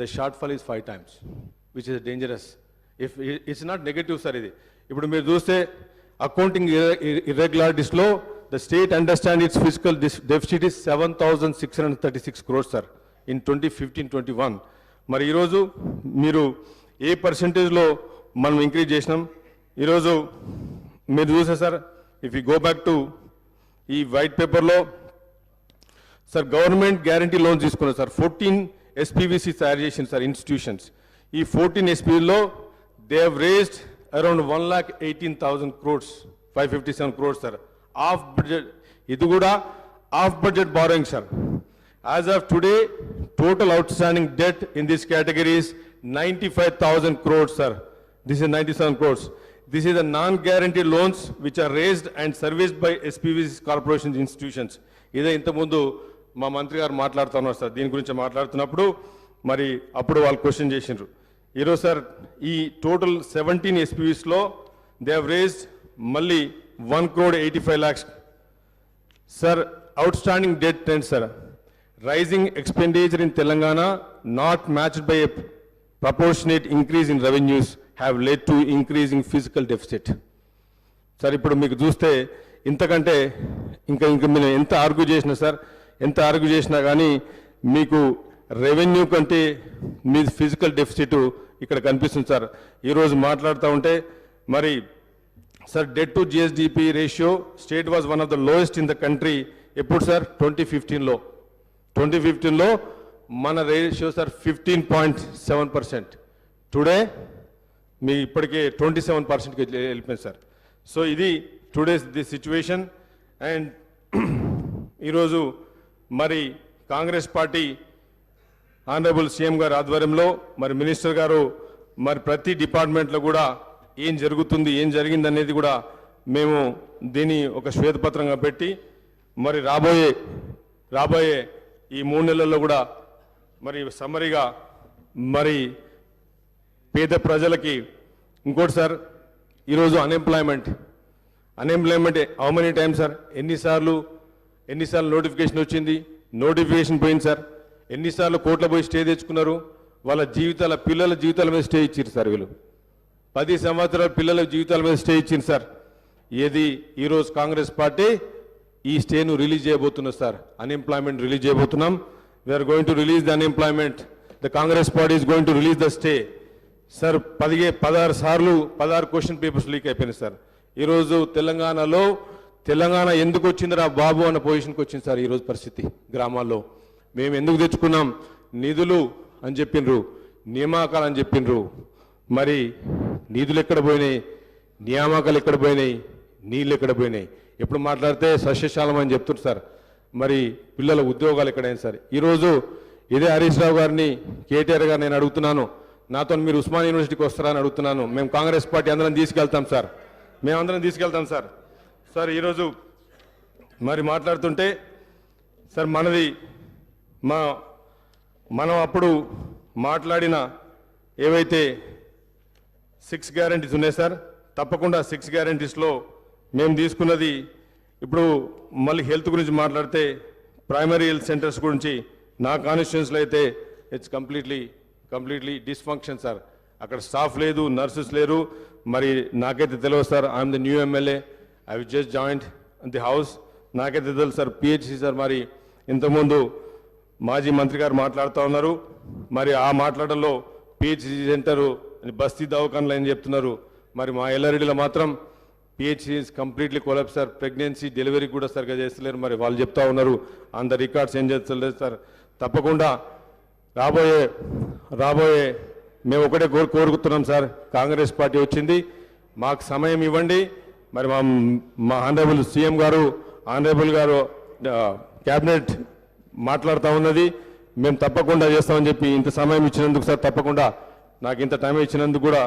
the shortfall is 5 times which is dangerous. If it's not negative sir. ఇది ఇప్పుడు మీరు చూస్తే అకౌంటింగ్ ఇర్రెగ్యులారిటీస్లో the state understand it's physical deficit is 7,636 crores sir in 2015-21. మరి ఈరోజు మీరు ఏ పర్సెంటేజ్లో మనం ఇంక్రీజ్ చేసినాం? ఈరోజు మీరు చూసే sir, if you go back to ఈ వైట్ పేపర్లో సార్ గవర్నమెంట్ గ్యారంటీ లోన్స్ తీసుకున్నారు సార్. 14 SPVC తయారు చేసింది సార్ ఇన్స్టిట్యూషన్స్. ఈ 14 SPVలో they have raised around 1,18,000 crores, 557 crores sir of budget. ఇది కూడా of budget borrowing sir. As of today, total outstanding debt in this category is 95,000 crores, sir. This is 97 crores. This is the non-guaranteed loans which are raised and serviced by SPVC corporations institutions. ఇదే ఇంతకుముందు మా మంత్రి గారు మాట్లాడుతున్నారు sir. దీని గురించి మాట్లాడుతున్నప్పుడు మరి అప్పుడు వాళ్ళు క్వశ్చన్ చేసిండ్రు. ఈరోజు సార్ ఈ టోటల్ 17 SPVsలో దే హ్యావ్ రేస్డ్ మళ్ళీ 1,85 lakhs. Sir, outstanding debt trend, sir. Rising expenditure in Telangana, not matched by a proportionate increase in revenues, have led to increasing fiscal deficit. Sir ఇప్పుడు మీకు చూస్తే ఇంతకంటే ఇంకా మీరు ఎంత ఆర్గ్యూ చేసినా సార్, ఎంత ఆర్గ్యూ చేసినా కానీ మీకు రెవెన్యూ కంటే మీ ఫిజికల్ డెఫిసిట్ ఇక్కడ కనిపిస్తుంది సార్. ఈరోజు మాట్లాడుతూ ఉంటే మరి sir debt to GSDP ratio state was one of the lowest in the country. ఎప్పుడు సార్? 2015లో మన రేషియో సార్ 15.7%. టుడే మీ ఇప్పటికే 27%కి వెళ్ళిపోయింది సార్. సో ఇది టుడేస్ ది సిచ్యువేషన్. అండ్ ఈరోజు మరి కాంగ్రెస్ పార్టీ ఆనరబుల్ సీఎం గారి ఆధ్వర్యంలో మరి మినిస్టర్ గారు మరి ప్రతి డిపార్ట్మెంట్లో కూడా ఏం జరుగుతుంది, ఏం జరిగింది అనేది కూడా మేము దీన్ని ఒక శ్వేతపత్రంగా పెట్టి మరి రాబోయే ఈ 3 నెలల్లో కూడా మరి సమ్మరీగా మరి పేద ప్రజలకి. ఇంకోటి సార్, ఈరోజు unemployment how many times sir? ఎన్నిసార్లు నోటిఫికేషన్ వచ్చింది, నోటిఫికేషన్ పోయింది సార్. ఎన్నిసార్లు కోర్టులో పోయి స్టే తెచ్చుకున్నారు. వాళ్ళ పిల్లల జీవితాల మీద స్టే ఇచ్చారు సార్. వీళ్ళు 10 సంవత్సరాల పిల్లల జీవితాల మీద స్టే ఇచ్చింది సార్. ఏది ఈరోజు కాంగ్రెస్ పార్టీ ఈ స్టేను రిలీజ్ చేయబోతున్నారు సార్. అన్ఎంప్లాయ్మెంట్ రిలీజ్ చేయబోతున్నాం. We are going to release the unemployment. The Congress party is going to release the stay. Sir 16 question papers leak అయిపోయినాయి సార్. ఈరోజు తెలంగాణ ఎందుకు వచ్చిందిరా బాబు అన్న పొజిషన్కి వచ్చింది సార్. ఈరోజు పరిస్థితి గ్రామాల్లో మేము ఎందుకు తెచ్చుకున్నాం? నిధులు అని చెప్పిండ్రు, నియామకాలు అని చెప్పిండ్రు. మరి నిధులు ఎక్కడ పోయినాయి, నియామకాలు ఎక్కడ పోయినాయి, నీళ్ళు ఎక్కడ పోయినాయి? ఎప్పుడు మాట్లాడితే సస్యశాలం అని చెప్తున్నారు సార్. మరి పిల్లల ఉద్యోగాలు ఎక్కడైనా సార్. ఈరోజు ఇదే హరీష్ రావు గారిని, కేటీఆర్ గారు నేను అడుగుతున్నాను, నాతో మీరు ఉస్మాన్ యూనివర్సిటీకి వస్తారా అని అడుగుతున్నాను. మేము కాంగ్రెస్ పార్టీ అందరం తీసుకెళ్తాం సార్, మేమందరం తీసుకెళ్తాం సార్. సార్ ఈరోజు మరి మాట్లాడుతుంటే సార్ మనం అప్పుడు మాట్లాడిన ఏవైతే 6 గ్యారంటీస్ ఉన్నాయి సార్, తప్పకుండా 6 గ్యారంటీస్లో మేము తీసుకున్నది ఇప్పుడు మళ్ళీ హెల్త్ గురించి మాట్లాడితే ప్రైమరీ హెల్త్ సెంటర్స్ గురించి నా కాన్స్టిట్యున్సీలో అయితే ఇట్స్ కంప్లీట్లీ డిస్ఫంక్షన్ సార్. అక్కడ స్టాఫ్ లేదు, నర్సెస్ లేరు. మరి నాకైతే తెలియదు sir. I'm the new MLA, I will just joint the house. నాకైతే తెలుసు సార్. పిహెచ్సి సార్ మరి ఇంతకుముందు మాజీ మంత్రి గారు మాట్లాడుతూ ఉన్నారు. మరి ఆ మాట్లాడడంలో పిహెచ్సి సెంటరు బస్తీ దవాఖానలు అని చెప్తున్నారు. మరి మా ఎల్లారెడ్డిలో మాత్రం PHC is completely collapse sir. Pregnancy delivery కూడా సరిగ్గా చేస్తలేరు. మరి వాళ్ళు చెప్తా ఉన్నారు. ఆన్ ద రికార్డ్స్ ఏం చేస్తలేదు సార్. తప్పకుండా రాబోయే మేము ఒకటే కోరుకుతున్నాం సార్. కాంగ్రెస్ పార్టీ వచ్చింది, మాకు సమయం ఇవ్వండి. మరి మా ఆనరబుల్ సీఎం గారు, ఆనరబుల్ గారు క్యాబినెట్ మాట్లాడుతూ ఉన్నది. మేము తప్పకుండా చేస్తామని చెప్పి ఇంత సమయం ఇచ్చినందుకు సార్, తప్పకుండా నాకు ఇంత టైం ఇచ్చినందుకు కూడా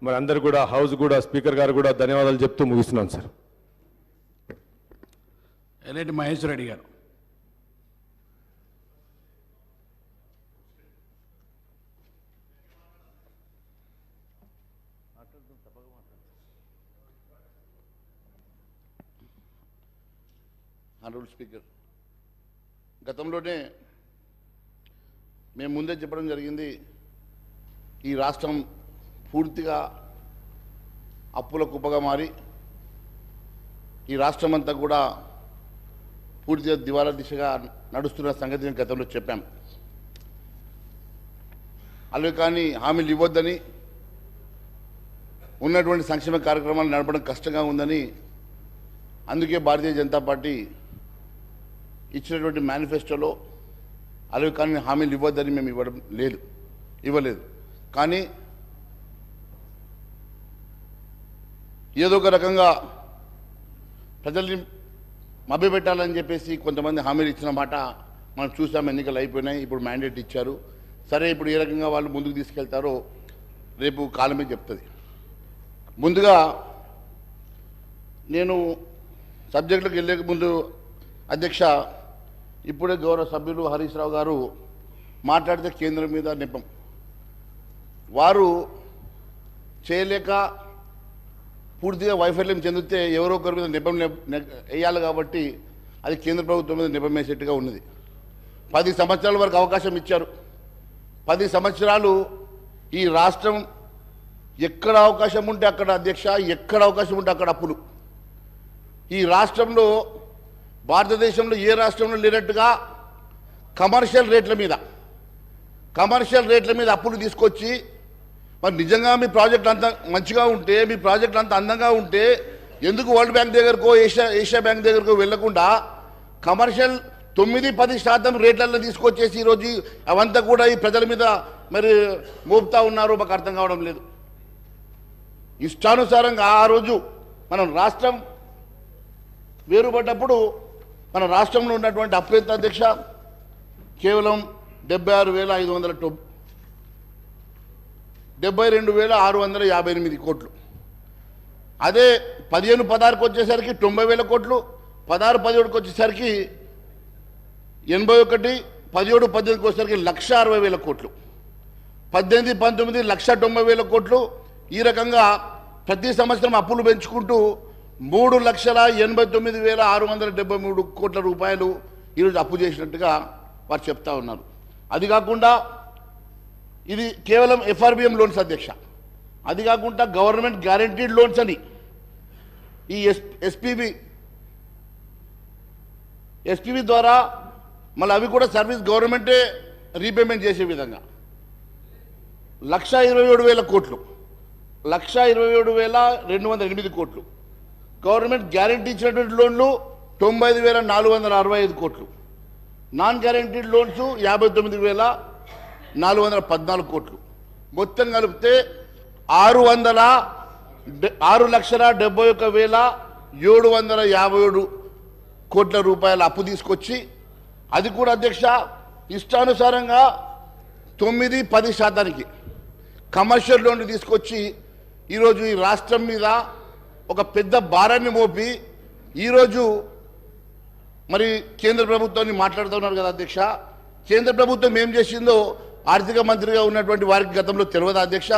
మరి అందరు కూడా, హౌస్ కూడా, స్పీకర్ గారు కూడా ధన్యవాదాలు చెప్తూ ముగిస్తున్నాను సార్. ఎల్లేటి మహేశ్వర రెడ్డి గారు. ఆనరబుల్ స్పీకర్, గతంలోనే మేము ముందే చెప్పడం జరిగింది, ఈ రాష్ట్రం పూర్తిగా అప్పుల కుప్పగా మారి ఈ రాష్ట్రం అంతా కూడా పూర్తిగా దివాలా దిశగా నడుస్తున్న సంగతి నేను గతంలో చెప్పాం. అలాగే కానీ హామీలు ఇవ్వొద్దని, ఉన్నటువంటి సంక్షేమ కార్యక్రమాలు నడపడం కష్టంగా ఉందని, అందుకే భారతీయ జనతా పార్టీ ఇచ్చినటువంటి మేనిఫెస్టోలో అలాగే కానీ హామీలు ఇవ్వద్దని మేము ఇవ్వలేదు. కానీ ఏదో ఒక రకంగా ప్రజల్ని మభ్యపెట్టాలని చెప్పేసి కొంతమంది హామీలు ఇచ్చిన మాట మనం చూసాం. ఎన్నికలు అయిపోయినాయి, ఇప్పుడు మ్యాండేట్ ఇచ్చారు. సరే, ఇప్పుడు ఏ రకంగా వాళ్ళు ముందుకు తీసుకెళ్తారో రేపు కాలమే చెప్తుంది. ముందుగా నేను సబ్జెక్టులకు వెళ్ళే ముందు అధ్యక్ష, ఇప్పుడే గౌరవ సభ్యులు హరీష్ రావు గారు మాట్లాడితే కేంద్రం మీద నెపం. వారు చేయలేక పూర్తిగా వైఫల్యం చెందితే ఎవరో ఒకరి మీద నెపం వేయాలి కాబట్టి అది కేంద్ర ప్రభుత్వం మీద నెపం వేసేట్టుగా ఉన్నది. 10 సంవత్సరాల వరకు అవకాశం ఇచ్చారు. 10 సంవత్సరాలు ఈ రాష్ట్రం ఎక్కడ అవకాశం ఉంటే అక్కడ అధ్యక్ష, ఎక్కడ అవకాశం ఉంటే అక్కడ అప్పులు. ఈ రాష్ట్రంలో భారతదేశంలో ఏ రాష్ట్రంలో లేనట్టుగా కమర్షియల్ రేట్ల మీద అప్పులు తీసుకొచ్చి, మరి నిజంగా మీ ప్రాజెక్టులు అంత మంచిగా ఉంటే, మీ ప్రాజెక్టులు అంత అందంగా ఉంటే ఎందుకు వరల్డ్ బ్యాంక్ దగ్గరకో ఏషియా బ్యాంక్ దగ్గరకో వెళ్లకుండా కమర్షియల్ 9-10% రేట్లలో తీసుకొచ్చేసి ఈరోజు అవంతా కూడా ఈ ప్రజల మీద మరి మోపుతా ఉన్నారు. మాకు అర్థం కావడం లేదు. ఇష్టానుసారంగా ఆ రోజు మనం రాష్ట్రం వేరుపడ్డప్పుడు మన రాష్ట్రంలో ఉన్నటువంటి అప్పు ఎంత అధ్యక్ష? కేవలం 72,658 కోట్లు. అదే 15-16కి వచ్చేసరికి 90,000 కోట్లు, 16-17కి వచ్చేసరికి 81, 17-18కి వచ్చేసరికి 1,60,000 కోట్లు, 18-19 1,90,000 కోట్లు. ఈ రకంగా ప్రతి సంవత్సరం అప్పులు పెంచుకుంటూ 3,89,673 కోట్ల రూపాయలు ఈరోజు అప్పు చేసినట్టుగా వారు చెప్తా ఉన్నారు. అది కాకుండా ఇది కేవలం FRBM లోన్స్ అధ్యక్ష. అది కాకుండా గవర్నమెంట్ గ్యారంటీడ్ లోన్స్ అని ఈ ఎస్పీబీ ద్వారా మళ్ళీ అవి కూడా సర్వీస్ గవర్నమెంటే రీపేమెంట్ చేసే విధంగా 1,27,000 కోట్లు, 1,27,208 కోట్లు. గవర్నమెంట్ గ్యారంటీ ఇచ్చినటువంటి లోన్లు 95,465 కోట్లు. నాన్ గ్యారంటీడ్ లోన్స్ 59,414 కోట్లు. మొత్తం కలిపితే 6,71,757 కోట్ల రూపాయల అప్పు తీసుకొచ్చి, అది కూడా అధ్యక్ష ఇష్టానుసారంగా 9-10% కమర్షియల్ లోన్లు తీసుకొచ్చి ఈరోజు ఈ రాష్ట్రం మీద ఒక పెద్ద భారాన్ని మోపి ఈరోజు మరి కేంద్ర ప్రభుత్వాన్ని మాట్లాడుతున్నారు కదా అధ్యక్ష. కేంద్ర ప్రభుత్వం ఏం చేసిందో ఆర్థిక మంత్రిగా ఉన్నటువంటి వారికి గతంలో తెలియదా అధ్యక్ష?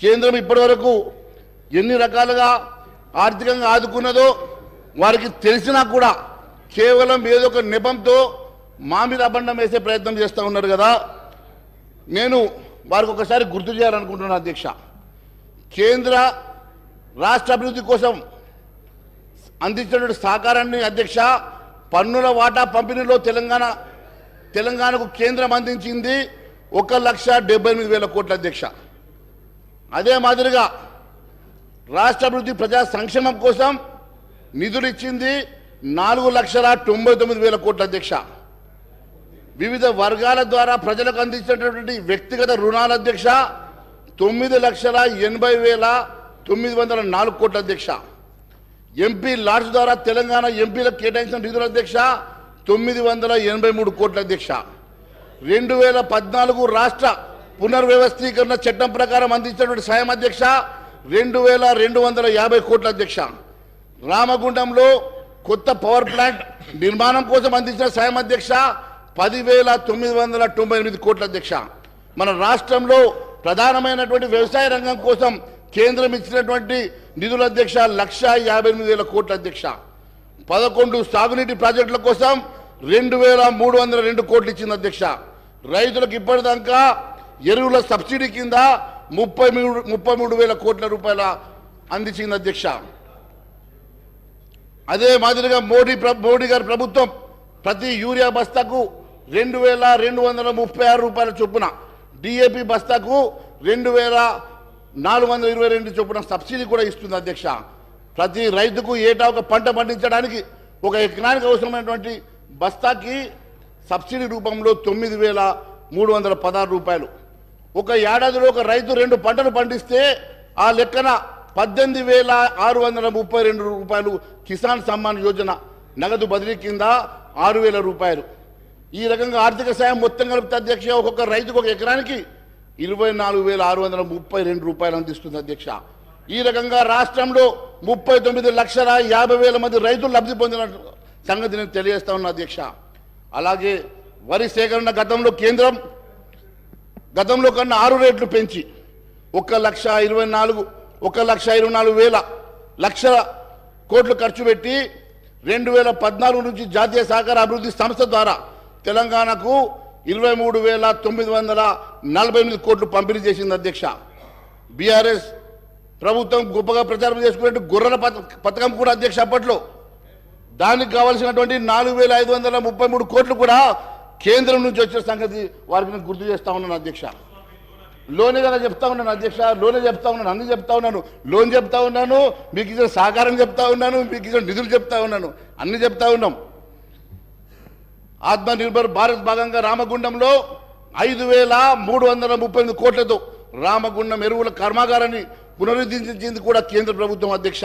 కేంద్రం ఇప్పటివరకు ఎన్ని రకాలుగా ఆర్థికంగా ఆదుకున్నదో వారికి తెలిసినా కూడా కేవలం ఏదో ఒక నెపంతో మా మీద అబండం వేసే ప్రయత్నం చేస్తూ ఉన్నారు కదా. నేను వారికి ఒకసారి గుర్తు చేయాలనుకుంటున్నాను అధ్యక్ష. కేంద్ర రాష్ట్ర అభివృద్ధి కోసం అందించినటువంటి సహకారాన్ని అధ్యక్ష, పన్నుల వాటా పంపిణీలో తెలంగాణకు కేంద్రం అందించింది 1,78,000 కోట్ల అధ్యక్ష. అదే మాదిరిగా రాష్ట్ర అభివృద్ధి ప్రజా సంక్షేమం కోసం నిధులు ఇచ్చింది 4,99,000 కోట్ల అధ్యక్ష. వివిధ వర్గాల ద్వారా ప్రజలకు అందించినటువంటి వ్యక్తిగత రుణాల అధ్యక్ష 9,80,904 కోట్ల అధ్యక్ష. ఎంపీ లాడ్స్ ద్వారా తెలంగాణ ఎంపీలకు కేటాయించిన నిధుల అధ్యక్ష 983 కోట్ల అధ్యక్ష. 2014 రాష్ట్ర పునర్వ్యవస్థీకరణ చట్టం ప్రకారం అందించినటువంటి సాయం అధ్యక్ష 2,250 కోట్ల అధ్యక్ష. రామగుండంలో కొత్త పవర్ ప్లాంట్ నిర్మాణం కోసం అందించిన సాయం అధ్యక్ష 10,998 కోట్ల అధ్యక్ష. మన రాష్ట్రంలో ప్రధానమైనటువంటి వ్యవసాయ రంగం కోసం కేంద్రం ఇచ్చినటువంటి నిధుల అధ్యక్ష 1,58,000 కోట్ల అధ్యక్ష. 11 సాగునీటి ప్రాజెక్టుల కోసం 2,302 కోట్లు ఇచ్చింది అధ్యక్ష. రైతులకు ఇప్పటిదాకా ఎరువుల సబ్సిడీ కింద 33,000 కోట్ల రూపాయల అందించింది అధ్యక్ష. అదే మాదిరిగా మోడీ గారి ప్రభుత్వం ప్రతి యూరియా బస్తాకు 2,236 రూపాయల చొప్పున, డిఏపి బస్తాకు 2,422 చొప్పున సబ్సిడీ కూడా ఇస్తుంది అధ్యక్ష. ప్రతి రైతుకు ఏటా ఒక పంట పండించడానికి ఒక ఎకరానికి అవసరమైనటువంటి బస్తాకి సబ్సిడీ రూపంలో 9,316 రూపాయలు. ఒక ఏడాదిలో ఒక రైతు 2 పంటలు పండిస్తే ఆ లెక్కన 18,632 రూపాయలు కిసాన్ సమ్మాన్ యోజన నగదు బదిలీ కింద 6,000 రూపాయలు. ఈ రకంగా ఆర్థిక సాయం మొత్తం కలిపితే అధ్యక్ష ఒక్కొక్క రైతుకు ఒక ఎకరానికి 24,632 రూపాయలు అందిస్తుంది అధ్యక్ష. ఈ రకంగా రాష్ట్రంలో 39,50,000 మంది రైతులు లబ్ధి పొందిన సంగతి నేను తెలియజేస్తా ఉన్నా అధ్యక్ష. అలాగే వరి సేకరణ గతంలో కేంద్రం గతంలో కన్నా 6 రేట్లు పెంచి 1,24,000 లక్షల కోట్లు ఖర్చు పెట్టి 2014 నుంచి జాతీయ సహకార అభివృద్ధి సంస్థ ద్వారా తెలంగాణకు 23,948 కోట్లు పంపిణీ చేసింది అధ్యక్ష. బీఆర్ఎస్ ప్రభుత్వం గొప్పగా ప్రచారం చేసుకున్నట్టు గొర్రెల పథకం కూడా అధ్యక్ష అప్పట్లో దానికి కావాల్సినటువంటి 4,533 కోట్లు కూడా కేంద్రం నుంచి వచ్చిన సంగతి వారికి నేను గుర్తు చేస్తా ఉన్నాను అధ్యక్ష. లోనే కదా చెప్తా ఉన్నాను అధ్యక్ష, లోనే చెప్తా ఉన్నాను, అన్ని చెప్తా ఉన్నాను, లోన్ చెప్తా ఉన్నాను, మీకు ఇచ్చిన సహకారం చెప్తా ఉన్నాను, మీకు ఇచ్చిన నిధులు చెప్తా ఉన్నాను, అన్ని చెప్తా ఉన్నాం. ఆత్మనిర్భర్ భారత్ భాగంగా రామగుండంలో 5,338 కోట్లతో రామగుండం ఎరువుల కర్మాగారాన్ని పునరుద్ధరించింది కూడా కేంద్ర ప్రభుత్వం అధ్యక్ష.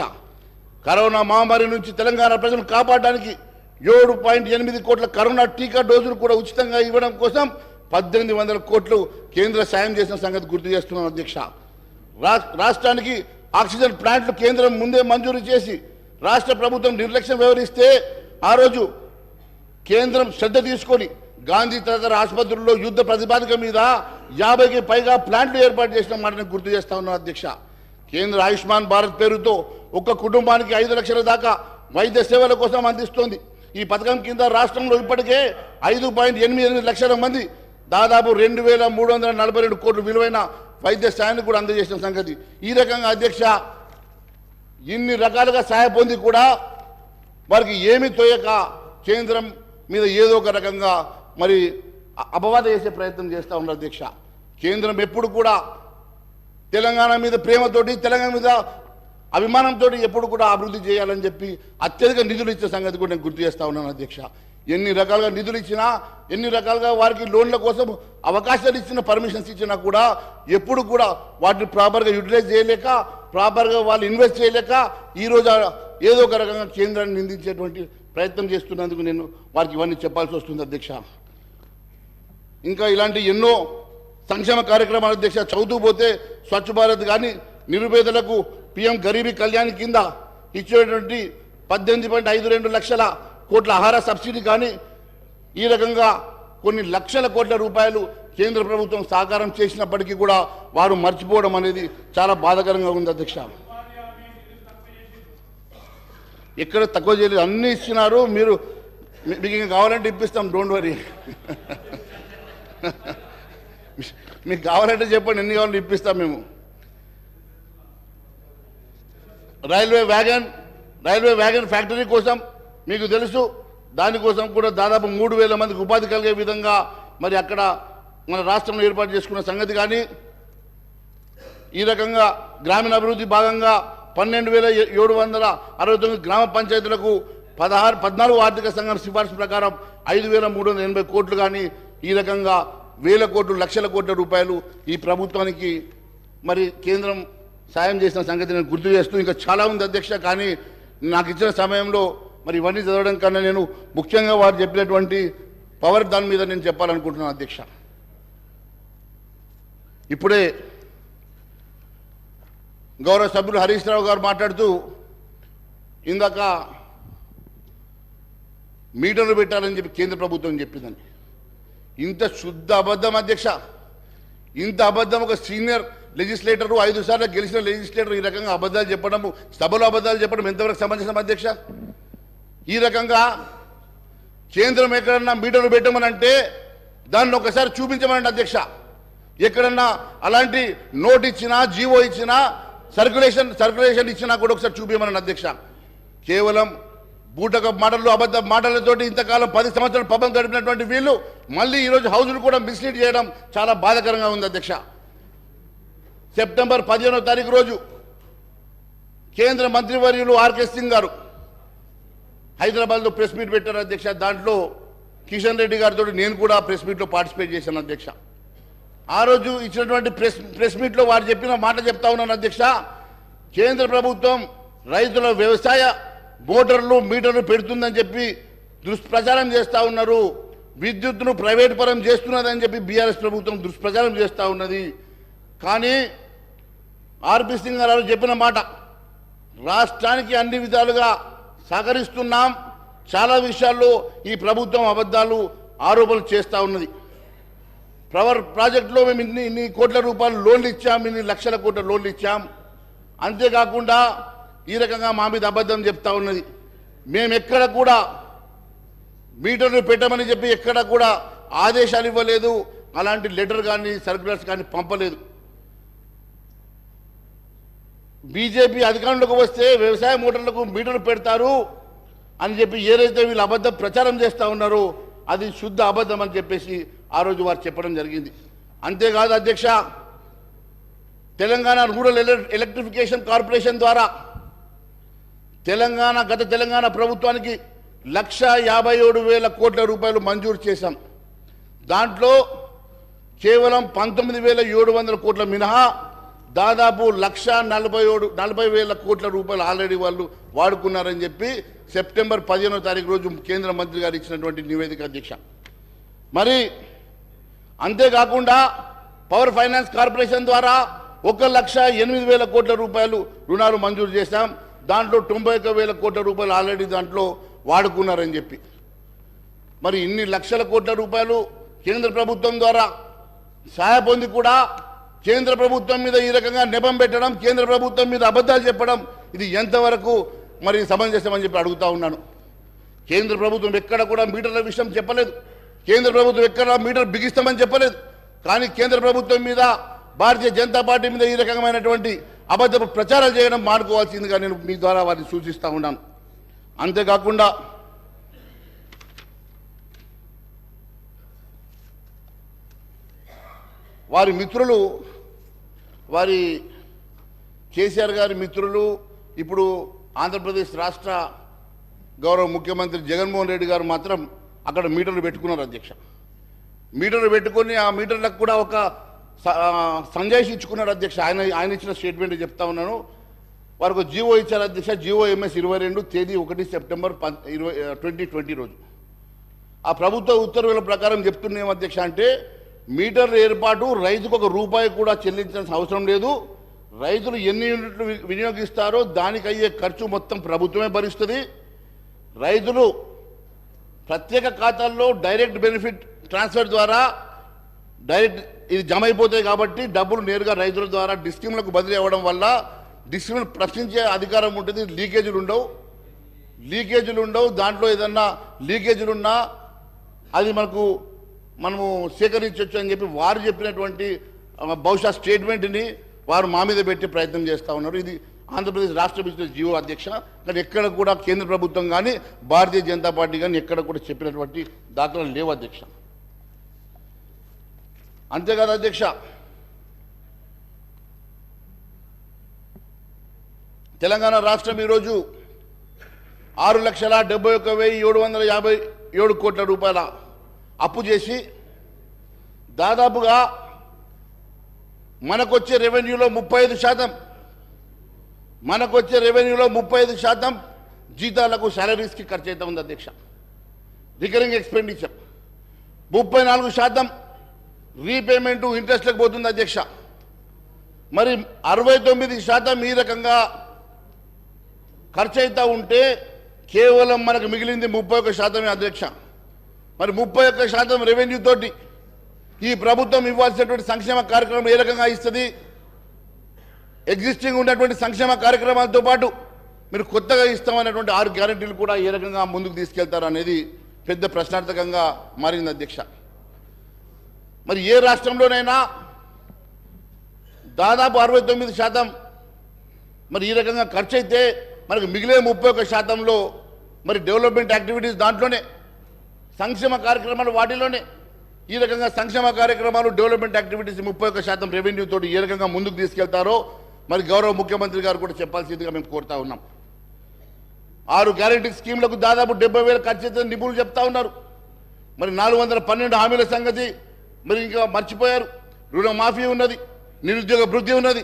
కరోనా మహమ్మారి నుంచి తెలంగాణ ప్రజలను కాపాడడానికి 7.8 కోట్ల కరోనా టీకా డోసులు కూడా ఉచితంగా ఇవ్వడం కోసం 1,800 కోట్లు కేంద్ర సాయం చేసిన సంగతి గుర్తు చేస్తున్నాను అధ్యక్ష. రాష్ట్రానికి ఆక్సిజన్ ప్లాంట్లు కేంద్రం ముందే మంజూరు చేసి రాష్ట్ర ప్రభుత్వం నిర్లక్ష్యం వ్యవహరిస్తే ఆ రోజు కేంద్రం శ్రద్ధ తీసుకొని గాంధీ తదితర ఆసుపత్రుల్లో యుద్ధ ప్రతిపాదిక మీద 50కి పైగా ప్లాంట్లు ఏర్పాటు చేసిన మాటను గుర్తు చేస్తా ఉన్నాను అధ్యక్ష. కేంద్ర ఆయుష్మాన్ భారత్ పేరుతో ఒక్క కుటుంబానికి 5 లక్షల దాకా వైద్య సేవల కోసం అందిస్తోంది. ఈ పథకం కింద రాష్ట్రంలో ఇప్పటికే 5.88 లక్షల మంది దాదాపు 2,342 కోట్ల విలువైన వైద్య సాయాన్ని కూడా అందజేసిన సంగతి. ఈ రకంగా అధ్యక్ష ఇన్ని రకాలుగా సహాయ పొంది కూడా వారికి ఏమి తోయక కేంద్రం మీద ఏదో ఒక రకంగా మరి అపవాద చేసే ప్రయత్నం చేస్తూ ఉన్నారు అధ్యక్ష. కేంద్రం ఎప్పుడు కూడా తెలంగాణ మీద ప్రేమతోటి తెలంగాణ మీద అభిమానంతో ఎప్పుడు కూడా అభివృద్ధి చేయాలని చెప్పి అత్యధిక నిధులు ఇచ్చే సంగతి కూడా నేను గుర్తు చేస్తా ఉన్నాను అధ్యక్ష. ఎన్ని రకాలుగా నిధులు ఇచ్చినా, ఎన్ని రకాలుగా వారికి లోన్ల కోసం అవకాశాలు ఇచ్చిన, పర్మిషన్స్ ఇచ్చినా కూడా ఎప్పుడు కూడా వాటిని ప్రాపర్గా యూటిలైజ్ చేయలేక, ప్రాపర్గా వాళ్ళు ఇన్వెస్ట్ చేయలేక ఈరోజు ఏదో ఒక రకంగా కేంద్రాన్ని నిందించేటువంటి ప్రయత్నం చేస్తున్నందుకు నేను వారికి ఇవన్నీ చెప్పాల్సి వస్తుంది అధ్యక్ష. ఇంకా ఇలాంటి ఎన్నో సంక్షేమ కార్యక్రమాలు అధ్యక్ష చదువుతూ పోతే స్వచ్ఛ భారత్ కానీ, నిరుపేదలకు PM గరీబీ కళ్యాణ్ కింద ఇచ్చేటువంటి 18.52 లక్షల కోట్ల ఆహార సబ్సిడీ కానీ, ఈ రకంగా కొన్ని లక్షల కోట్ల రూపాయలు కేంద్ర ప్రభుత్వం సహకారం చేసినప్పటికీ కూడా వారు మర్చిపోవడం అనేది చాలా బాధాకరంగా ఉంది అధ్యక్ష. ఎక్కడ తక్కువ చేయలేదు, అన్నీ ఇచ్చినారు. మీకు ఇంకా కావాలంటే ఇప్పిస్తాం, డోంట్ వరీ. మీకు కావాలంటే చెప్పండి, ఎన్ని కావాలంటే ఇప్పిస్తాం మేము. రైల్వే వ్యాగన్ ఫ్యాక్టరీ కోసం మీకు తెలుసు, దానికోసం కూడా దాదాపు 3,000 మందికి ఉపాధి కలిగే విధంగా మరి అక్కడ మన రాష్ట్రంలో ఏర్పాటు చేసుకున్న సంగతి కానీ, ఈ రకంగా గ్రామీణ అభివృద్ధి భాగంగా 12,769 గ్రామ పంచాయతీలకు 14 ఆర్థిక సంఘం సిఫార్సు ప్రకారం 5,380 కోట్లు కానీ, ఈ రకంగా వేల కోట్లు, లక్షల కోట్ల రూపాయలు ఈ ప్రభుత్వానికి మరి కేంద్రం సాయం చేసిన సంగతి నేను గుర్తు చేస్తూ, ఇంకా చాలా ఉంది అధ్యక్ష. కానీ నాకు ఇచ్చిన సమయంలో మరి ఇవన్నీ చదవడం కన్నా నేను ముఖ్యంగా వారు చెప్పినటువంటి పవర్ దాని మీద నేను చెప్పాలనుకుంటున్నాను అధ్యక్ష. ఇప్పుడే గౌరవ సభ్యులు హరీష్ రావు గారు మాట్లాడుతూ ఇందాక మీటర్లు పెట్టాలని చెప్పి కేంద్ర ప్రభుత్వం చెప్పిందని. ఇంత శుద్ధ అబద్ధం అధ్యక్ష, ఇంత అబద్ధం ఒక సీనియర్ లెజిస్లేటరు, 5 సార్లు గెలిచిన లెజిస్లేటర్ ఈ రకంగా అబద్ధాలు చెప్పడము, సభలో అబద్ధాలు చెప్పడం ఎంతవరకు సమంజసం అధ్యక్ష? ఈ రకంగా కేంద్రం ఎక్కడన్నా మీటర్లు పెట్టమని అంటే దాన్ని ఒకసారి చూపించమనండి అధ్యక్ష. ఎక్కడన్నా అలాంటి నోట్ ఇచ్చినా, జీవో ఇచ్చినా, సర్క్యులేషన్ ఇచ్చినా కూడా ఒకసారి చూపించమనండి అధ్యక్ష. కేవలం బూటక మాటలు, అబద్ధ మాటలతోటి ఇంతకాలం 10 సంవత్సరాలు పబ్బం గడిపినటువంటి వీళ్ళు మళ్ళీ ఈరోజు హౌజులు కూడా మిస్లీడ్ చేయడం చాలా బాధాకరంగా ఉంది అధ్యక్ష. సెప్టెంబర్ 15వ తారీఖు రోజు కేంద్ర మంత్రివర్యులు ఆర్కే సింగ్ గారు హైదరాబాద్లో ప్రెస్ మీట్ పెట్టారు అధ్యక్ష. దాంట్లో కిషన్ రెడ్డి గారితో నేను కూడా ప్రెస్ మీట్లో పార్టిసిపేట్ చేశాను అధ్యక్ష. ఆ రోజు ఇచ్చినటువంటి ప్రెస్ మీట్లో వారు చెప్పిన మాట చెప్తా ఉన్నాను అధ్యక్ష. కేంద్ర ప్రభుత్వం రైతుల వ్యవసాయ మోటార్లు, మీటర్లు పెడుతుందని చెప్పి దుష్ప్రచారం చేస్తూ ఉన్నారు. విద్యుత్తును ప్రైవేట్ పరం చేస్తున్నదని చెప్పి బీఆర్ఎస్ ప్రభుత్వం దుష్ప్రచారం చేస్తూ ఉన్నది. కానీ ఆర్పి సింగ్ గారు చెప్పిన మాట, రాష్ట్రానికి అన్ని విధాలుగా సహకరిస్తున్నాం, చాలా విషయాల్లో ఈ ప్రభుత్వం అబద్ధాలు, ఆరోపణలు చేస్తూ ఉన్నది. పవర్ ప్రాజెక్టులో మేము ఇన్ని కోట్ల రూపాయలు లోన్లు ఇచ్చాం, ఇన్ని లక్షల కోట్ల లోన్లు ఇచ్చాం. అంతేకాకుండా ఈ రకంగా మా మీద అబద్ధం చెప్తా ఉన్నది. మేము ఎక్కడ కూడా మీటర్లు పెట్టమని చెప్పి ఎక్కడ కూడా ఆదేశాలు ఇవ్వలేదు, అలాంటి లెటర్ కానీ సర్క్యులర్స్ కానీ పంపలేదు. బీజేపీ అధికారంలోకి వస్తే వ్యవసాయ మోటార్లకు మీటర్లు పెడతారు అని చెప్పి ఏదైతే వీళ్ళు అబద్ధం ప్రచారం చేస్తూ ఉన్నారో అది శుద్ధ అబద్ధం అని చెప్పేసి ఆ రోజు వారు చెప్పడం జరిగింది. అంతేకాదు అధ్యక్ష, తెలంగాణ రూరల్ ఎలక్ట్రిఫికేషన్ కార్పొరేషన్ ద్వారా గత తెలంగాణ ప్రభుత్వానికి 1,57,000 కోట్ల రూపాయలు మంజూరు చేశాం. దాంట్లో కేవలం 19,700 కోట్ల మినహా దాదాపు 1,40,000 కోట్ల రూపాయలు ఆల్రెడీ వాళ్ళు వాడుకున్నారని చెప్పి సెప్టెంబర్ 15వ తారీఖు రోజు కేంద్ర మంత్రి గారు ఇచ్చినటువంటి నివేదిక అధ్యక్ష. మరి అంతేకాకుండా పవర్ ఫైనాన్స్ కార్పొరేషన్ ద్వారా 1,08,000 కోట్ల రూపాయలు రుణాలు మంజూరు చేశాం. దాంట్లో 91,000 కోట్ల రూపాయలు ఆల్రెడీ దాంట్లో వాడుకున్నారని చెప్పి, మరి ఇన్ని లక్షల కోట్ల రూపాయలు కేంద్ర ప్రభుత్వం ద్వారా సహాయ పొంది కూడా కేంద్ర ప్రభుత్వం మీద ఈ రకంగా నెపం పెట్టడం, కేంద్ర ప్రభుత్వం మీద అబద్ధాలు చెప్పడం ఇది ఎంతవరకు మరి సమంజసమని చెప్పి అడుగుతా ఉన్నాను. కేంద్ర ప్రభుత్వం ఎక్కడ కూడా మీటర్ల విషయం చెప్పలేదు, కేంద్ర ప్రభుత్వం ఎక్కడ మీటర్ బిగిస్తామని చెప్పలేదు. కానీ కేంద్ర ప్రభుత్వం మీద భారతీయ జనతా పార్టీ మీద ఈ రకమైనటువంటి అబద్ధ ప్రచారాలు చేయడం మానుకోవాల్సిందిగా నేను మీ ద్వారా వారిని సూచిస్తూ ఉన్నాను. అంతేకాకుండా వారి మిత్రులు, వారి కేసీఆర్ గారి మిత్రులు ఇప్పుడు ఆంధ్రప్రదేశ్ రాష్ట్ర గౌరవ ముఖ్యమంత్రి జగన్మోహన్ రెడ్డి గారు మాత్రం అక్కడ మీటర్లు పెట్టుకున్నారు అధ్యక్ష. మీటర్లు పెట్టుకొని ఆ మీటర్లకు కూడా ఒక సంజాయిషి ఇచ్చుకున్నాడు అధ్యక్ష. ఆయన ఇచ్చిన స్టేట్మెంట్ చెప్తా ఉన్నాను. వారికి జీవో ఇచ్చారు అధ్యక్ష, జీవో MS 22 తేదీ 1 సెప్టెంబర్ 2020 రోజు. ఆ ప్రభుత్వ ఉత్తర్వుల ప్రకారం చెప్తున్నాం అధ్యక్ష, అంటే మీటర్ల ఏర్పాటు రైతుకు ₹1 కూడా చెల్లించాల్సిన అవసరం లేదు. రైతులు ఎన్ని యూనిట్లు వినియోగిస్తారో దానికి అయ్యే ఖర్చు మొత్తం ప్రభుత్వమే భరిస్తుంది. రైతులు ప్రత్యేక ఖాతాల్లో డైరెక్ట్ బెనిఫిట్ ట్రాన్స్ఫర్ ద్వారా డైరెక్ట్ ఇది జమ అయిపోతాయి కాబట్టి డబ్బులు నేరుగా రైతుల ద్వారా డిస్ట్రిక్ట్లకు బదిలీ అవ్వడం వల్ల డిస్ట్రిక్ట్ ప్రశ్నించే అధికారం ఉంటుంది. లీకేజీలు ఉండవు. దాంట్లో ఏదన్నా లీకేజీలు ఉన్నా అది మనము సేకరించవచ్చు అని చెప్పి వారు చెప్పినటువంటి బహుశా స్టేట్మెంట్ని వారు మా మీద పెట్టే ప్రయత్నం చేస్తూ ఉన్నారు. ఇది ఆంధ్రప్రదేశ్ రాష్ట్ర బిజినెస్ జీవో అధ్యక్ష. కానీ ఎక్కడ కూడా కేంద్ర ప్రభుత్వం కానీ భారతీయ జనతా పార్టీ కానీ ఎక్కడ కూడా చెప్పినటువంటి దాఖలాలు లేవు అధ్యక్ష. అంతేకాదు అధ్యక్ష, తెలంగాణ రాష్ట్రం ఈరోజు 6,71,757 కోట్ల రూపాయల అప్పు చేసి దాదాపుగా మనకొచ్చే రెవెన్యూలో 35% జీతాలకు శాలరీస్కి ఖర్చు అవుతా ఉంది అధ్యక్ష. రికరింగ్ ఎక్స్పెండిచర్ 34% రీపేమెంటు ఇంట్రెస్ట్లకు పోతుంది అధ్యక్ష. మరి 69% ఈ రకంగా ఖర్చు అవుతూ ఉంటే కేవలం మనకు మిగిలింది 31% అధ్యక్ష. మరి 31% రెవెన్యూ తోటి ఈ ప్రభుత్వం ఇవ్వాల్సినటువంటి సంక్షేమ కార్యక్రమం ఏ రకంగా ఇస్తుంది? ఎగ్జిస్టింగ్ ఉన్నటువంటి సంక్షేమ కార్యక్రమాలతో పాటు మీరు కొత్తగా ఇస్తామన్నటువంటి 6 గ్యారెంటీలు కూడా ఏ రకంగా ముందుకు తీసుకెళ్తారు అనేది పెద్ద ప్రశ్నార్థకంగా మారింది అధ్యక్ష. మరి ఏ రాష్ట్రంలోనైనా దాదాపు 69% మరి ఈ రకంగా ఖర్చు అయితే మనకు మిగిలే 31%లో మరి డెవలప్మెంట్ యాక్టివిటీస్ దాంట్లోనే, సంక్షేమ కార్యక్రమాలు వాటిలోనే ఈ రకంగా సంక్షేమ కార్యక్రమాలు డెవలప్మెంట్ యాక్టివిటీస్ 31% రెవెన్యూ తోటి ఏ రకంగా ముందుకు తీసుకెళ్తారో మరి గౌరవ ముఖ్యమంత్రి గారు కూడా చెప్పాల్సిందిగా మేము కోరుతా ఉన్నాం. 6 గ్యారెంటీ స్కీమ్లకు దాదాపు 70,000 ఖర్చు అయితే నిపుణులు చెప్తా ఉన్నారు. మరి 412 హామీల సంగతి మరి ఇంకా మర్చిపోయారు. రుణమాఫీ ఉన్నది, నిరుద్యోగ వృద్ధి ఉన్నది.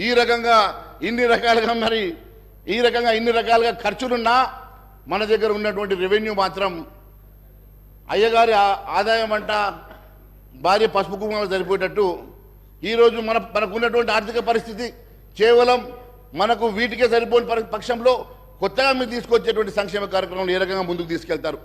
ఈ రకంగా ఇన్ని రకాలుగా ఖర్చులున్నా మన దగ్గర ఉన్నటువంటి రెవెన్యూ మాత్రం అయ్యగారి ఆదాయం అంట భార్య పసుపు కుంకుమ సరిపోయేటట్టు ఈరోజు మనకు ఉన్నటువంటి ఆర్థిక పరిస్థితి కేవలం మనకు వీటికే సరిపోని పక్షంలో కొత్తగా మీరు తీసుకొచ్చేటువంటి సంక్షేమ కార్యక్రమాలు ఏ రకంగా ముందుకు తీసుకెళ్తారు?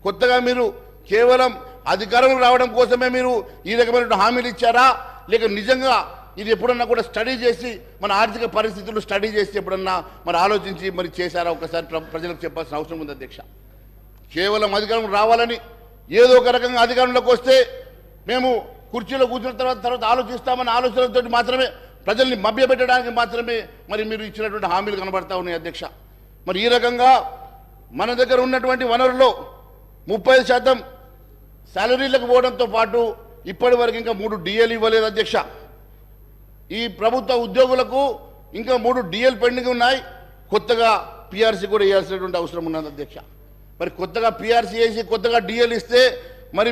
కొత్తగా మీరు కేవలం అధికారంలో రావడం కోసమే మీరు ఈ రకమైన హామీలు ఇచ్చారా, లేక నిజంగా ఇది ఎప్పుడన్నా కూడా స్టడీ చేసి మన ఆర్థిక పరిస్థితులు స్టడీ చేసి ఎప్పుడన్నా మరి ఆలోచించి మరి చేశారా ఒకసారి ప్రజలకు చెప్పాల్సిన అవసరం ఉంది అధ్యక్ష. కేవలం అధికారం రావాలని ఏదో ఒక రకంగా అధికారంలోకి వస్తే మేము కుర్చీలో కూర్చున్న తర్వాత ఆలోచిస్తామన్న ఆలోచనలతో మాత్రమే ప్రజల్ని మభ్యపెట్టడానికి మాత్రమే మరి మీరు ఇచ్చినటువంటి హామీలు కనబడతా ఉన్నాయి అధ్యక్ష. మరి ఈ రకంగా మన దగ్గర ఉన్నటువంటి వనరుల్లో 30% శాలరీలకు పోవడంతో పాటు ఇప్పటి వరకు ఇంకా 3 డిఎల్ ఇవ్వలేదు అధ్యక్ష. ఈ ప్రభుత్వ ఉద్యోగులకు ఇంకా 3 డిఎల్ పెండింగ్ ఉన్నాయి. కొత్తగా పిఆర్సీ కూడా వేయాల్సినటువంటి అవసరం ఉన్నది అధ్యక్ష. మరి కొత్తగా పిఆర్సీ వేసి కొత్తగా డిఎల్ ఇస్తే మరి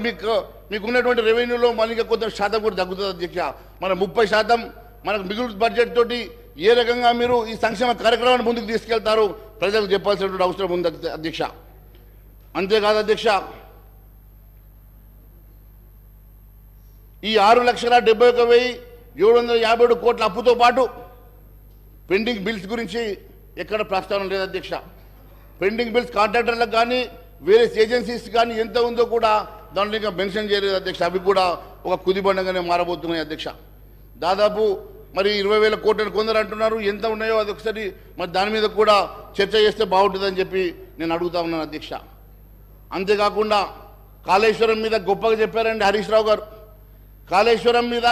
మీకున్నటువంటి రెవెన్యూలో మళ్ళీ ఇంకా కొంత శాతం కూడా తగ్గుతుంది అధ్యక్ష. మన 30% మనకు మిగులు బడ్జెట్ తోటి ఏ రకంగా మీరు ఈ సంక్షేమ కార్యక్రమాన్ని ముందుకు తీసుకెళ్తారు ప్రజలకు చెప్పాల్సినటువంటి అవసరం ఉంది అధ్యక్ష. అంతేకాదు అధ్యక్ష, ఈ 6,71,757 కోట్ల అప్పుతో పాటు పెండింగ్ బిల్స్ గురించి ఎక్కడ ప్రస్తావన లేదు అధ్యక్ష. పెండింగ్ బిల్స్ కాంట్రాక్టర్లకు కానీ వేరే ఏజెన్సీస్ కానీ ఎంత ఉందో కూడా దాంట్లో ఇంకా మెన్షన్ చేయలేదు అధ్యక్ష. అవి కూడా ఒక కుదిబండగానే మారబోతున్నాయి అధ్యక్ష. దాదాపు మరి 20,000 కోట్లను కొందరు అంటున్నారు, ఎంత ఉన్నాయో అది ఒకసారి మరి దాని మీద కూడా చర్చ చేస్తే బాగుంటుందని చెప్పి నేను అడుగుతా ఉన్నాను అధ్యక్ష. అంతేకాకుండా కాళేశ్వరం మీద గొప్పగా చెప్పారండి హరీష్ రావు గారు. కాళేశ్వరం మీద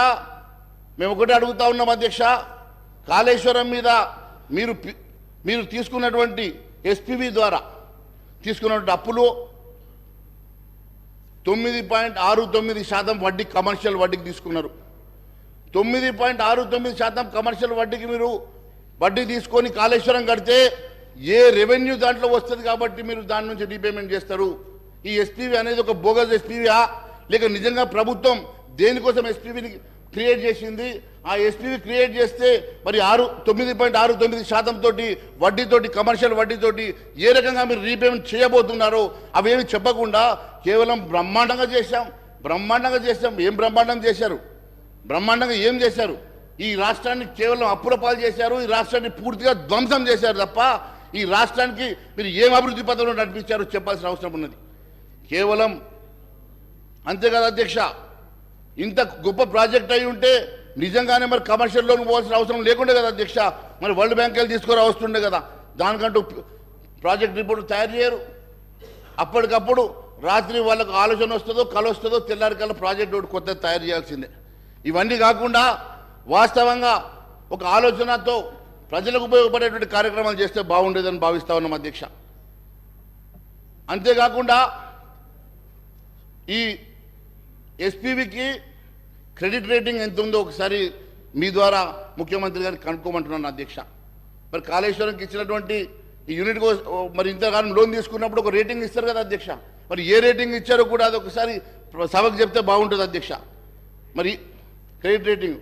మేము ఒకటే అడుగుతా ఉన్నాం అధ్యక్ష. కాళేశ్వరం మీద మీరు తీసుకున్నటువంటి ఎస్పీవి ద్వారా తీసుకున్నటువంటి అప్పులు 9.69% వడ్డీ కమర్షియల్ వడ్డీకి తీసుకున్నారు. 9.69% కమర్షియల్ వడ్డీకి మీరు వడ్డీ తీసుకొని కాళేశ్వరం కడితే ఏ రెవెన్యూ దాంట్లో వస్తుంది కాబట్టి మీరు దాని నుంచి రీపేమెంట్ చేస్తారు. ఈ ఎస్పీవి అనేది ఒక బోగస్ ఎస్పీవా లేక నిజంగా ప్రభుత్వం దేనికోసం ఎస్పీవిని క్రియేట్ చేసింది? ఆ ఎస్పీవి క్రియేట్ చేస్తే మరి 9.69% తోటి వడ్డీతోటి కమర్షియల్ వడ్డీతోటి ఏ రకంగా మీరు రీపేమెంట్ చేయబోతున్నారో అవేమి చెప్పకుండా కేవలం బ్రహ్మాండంగా చేశాం. ఏం బ్రహ్మాండంగా చేశారు? బ్రహ్మాండంగా ఏం చేశారు? ఈ రాష్ట్రాన్ని కేవలం అప్పుల పాలు చేశారు. ఈ రాష్ట్రాన్ని పూర్తిగా ధ్వంసం చేశారు తప్ప ఈ రాష్ట్రానికి మీరు ఏం అభివృద్ధి పథంలో నడిపించారో చెప్పాల్సిన అవసరం ఉన్నది. కేవలం అంతేకాదు అధ్యక్ష, ఇంత గొప్ప ప్రాజెక్ట్ అయి ఉంటే నిజంగానే మరి కమర్షియల్ లోన్ పోవాల్సిన అవసరం లేకుండే కదా అధ్యక్ష. మరి వరల్డ్ బ్యాంక్ వెళ్ళి తీసుకురా వస్తుండే కదా. దానికంటూ ప్రాజెక్ట్ రిపోర్ట్ తయారు చేయరు. అప్పటికప్పుడు రాత్రి వాళ్ళకు ఆలోచన వస్తుందో కళ వస్తుందో తెల్లారికల్లా ప్రాజెక్ట్ ఒకటి కొత్త తయారు చేయాల్సిందే. ఇవన్నీ కాకుండా వాస్తవంగా ఒక ఆలోచనతో ప్రజలకు ఉపయోగపడేటువంటి కార్యక్రమాలు చేస్తే బాగుండేదని భావిస్తా ఉన్నాం అధ్యక్ష. అంతేకాకుండా ఈ ఎస్పీవికి క్రెడిట్ రేటింగ్ ఎంత ఉందో ఒకసారి మీ ద్వారా ముఖ్యమంత్రి గారిని కనుక్కోమంటున్నాను అధ్యక్ష. మరి కాళేశ్వరంకి ఇచ్చినటువంటి ఈ యూనిట్ మరి ఇంతకాలం లోన్ తీసుకున్నప్పుడు ఒక రేటింగ్ ఇస్తారు కదా అధ్యక్ష. మరి ఏ రేటింగ్ ఇచ్చారో కూడా అది ఒకసారి సభకు చెప్తే బాగుంటుంది అధ్యక్ష. మరి క్రెడిట్ రేటింగ్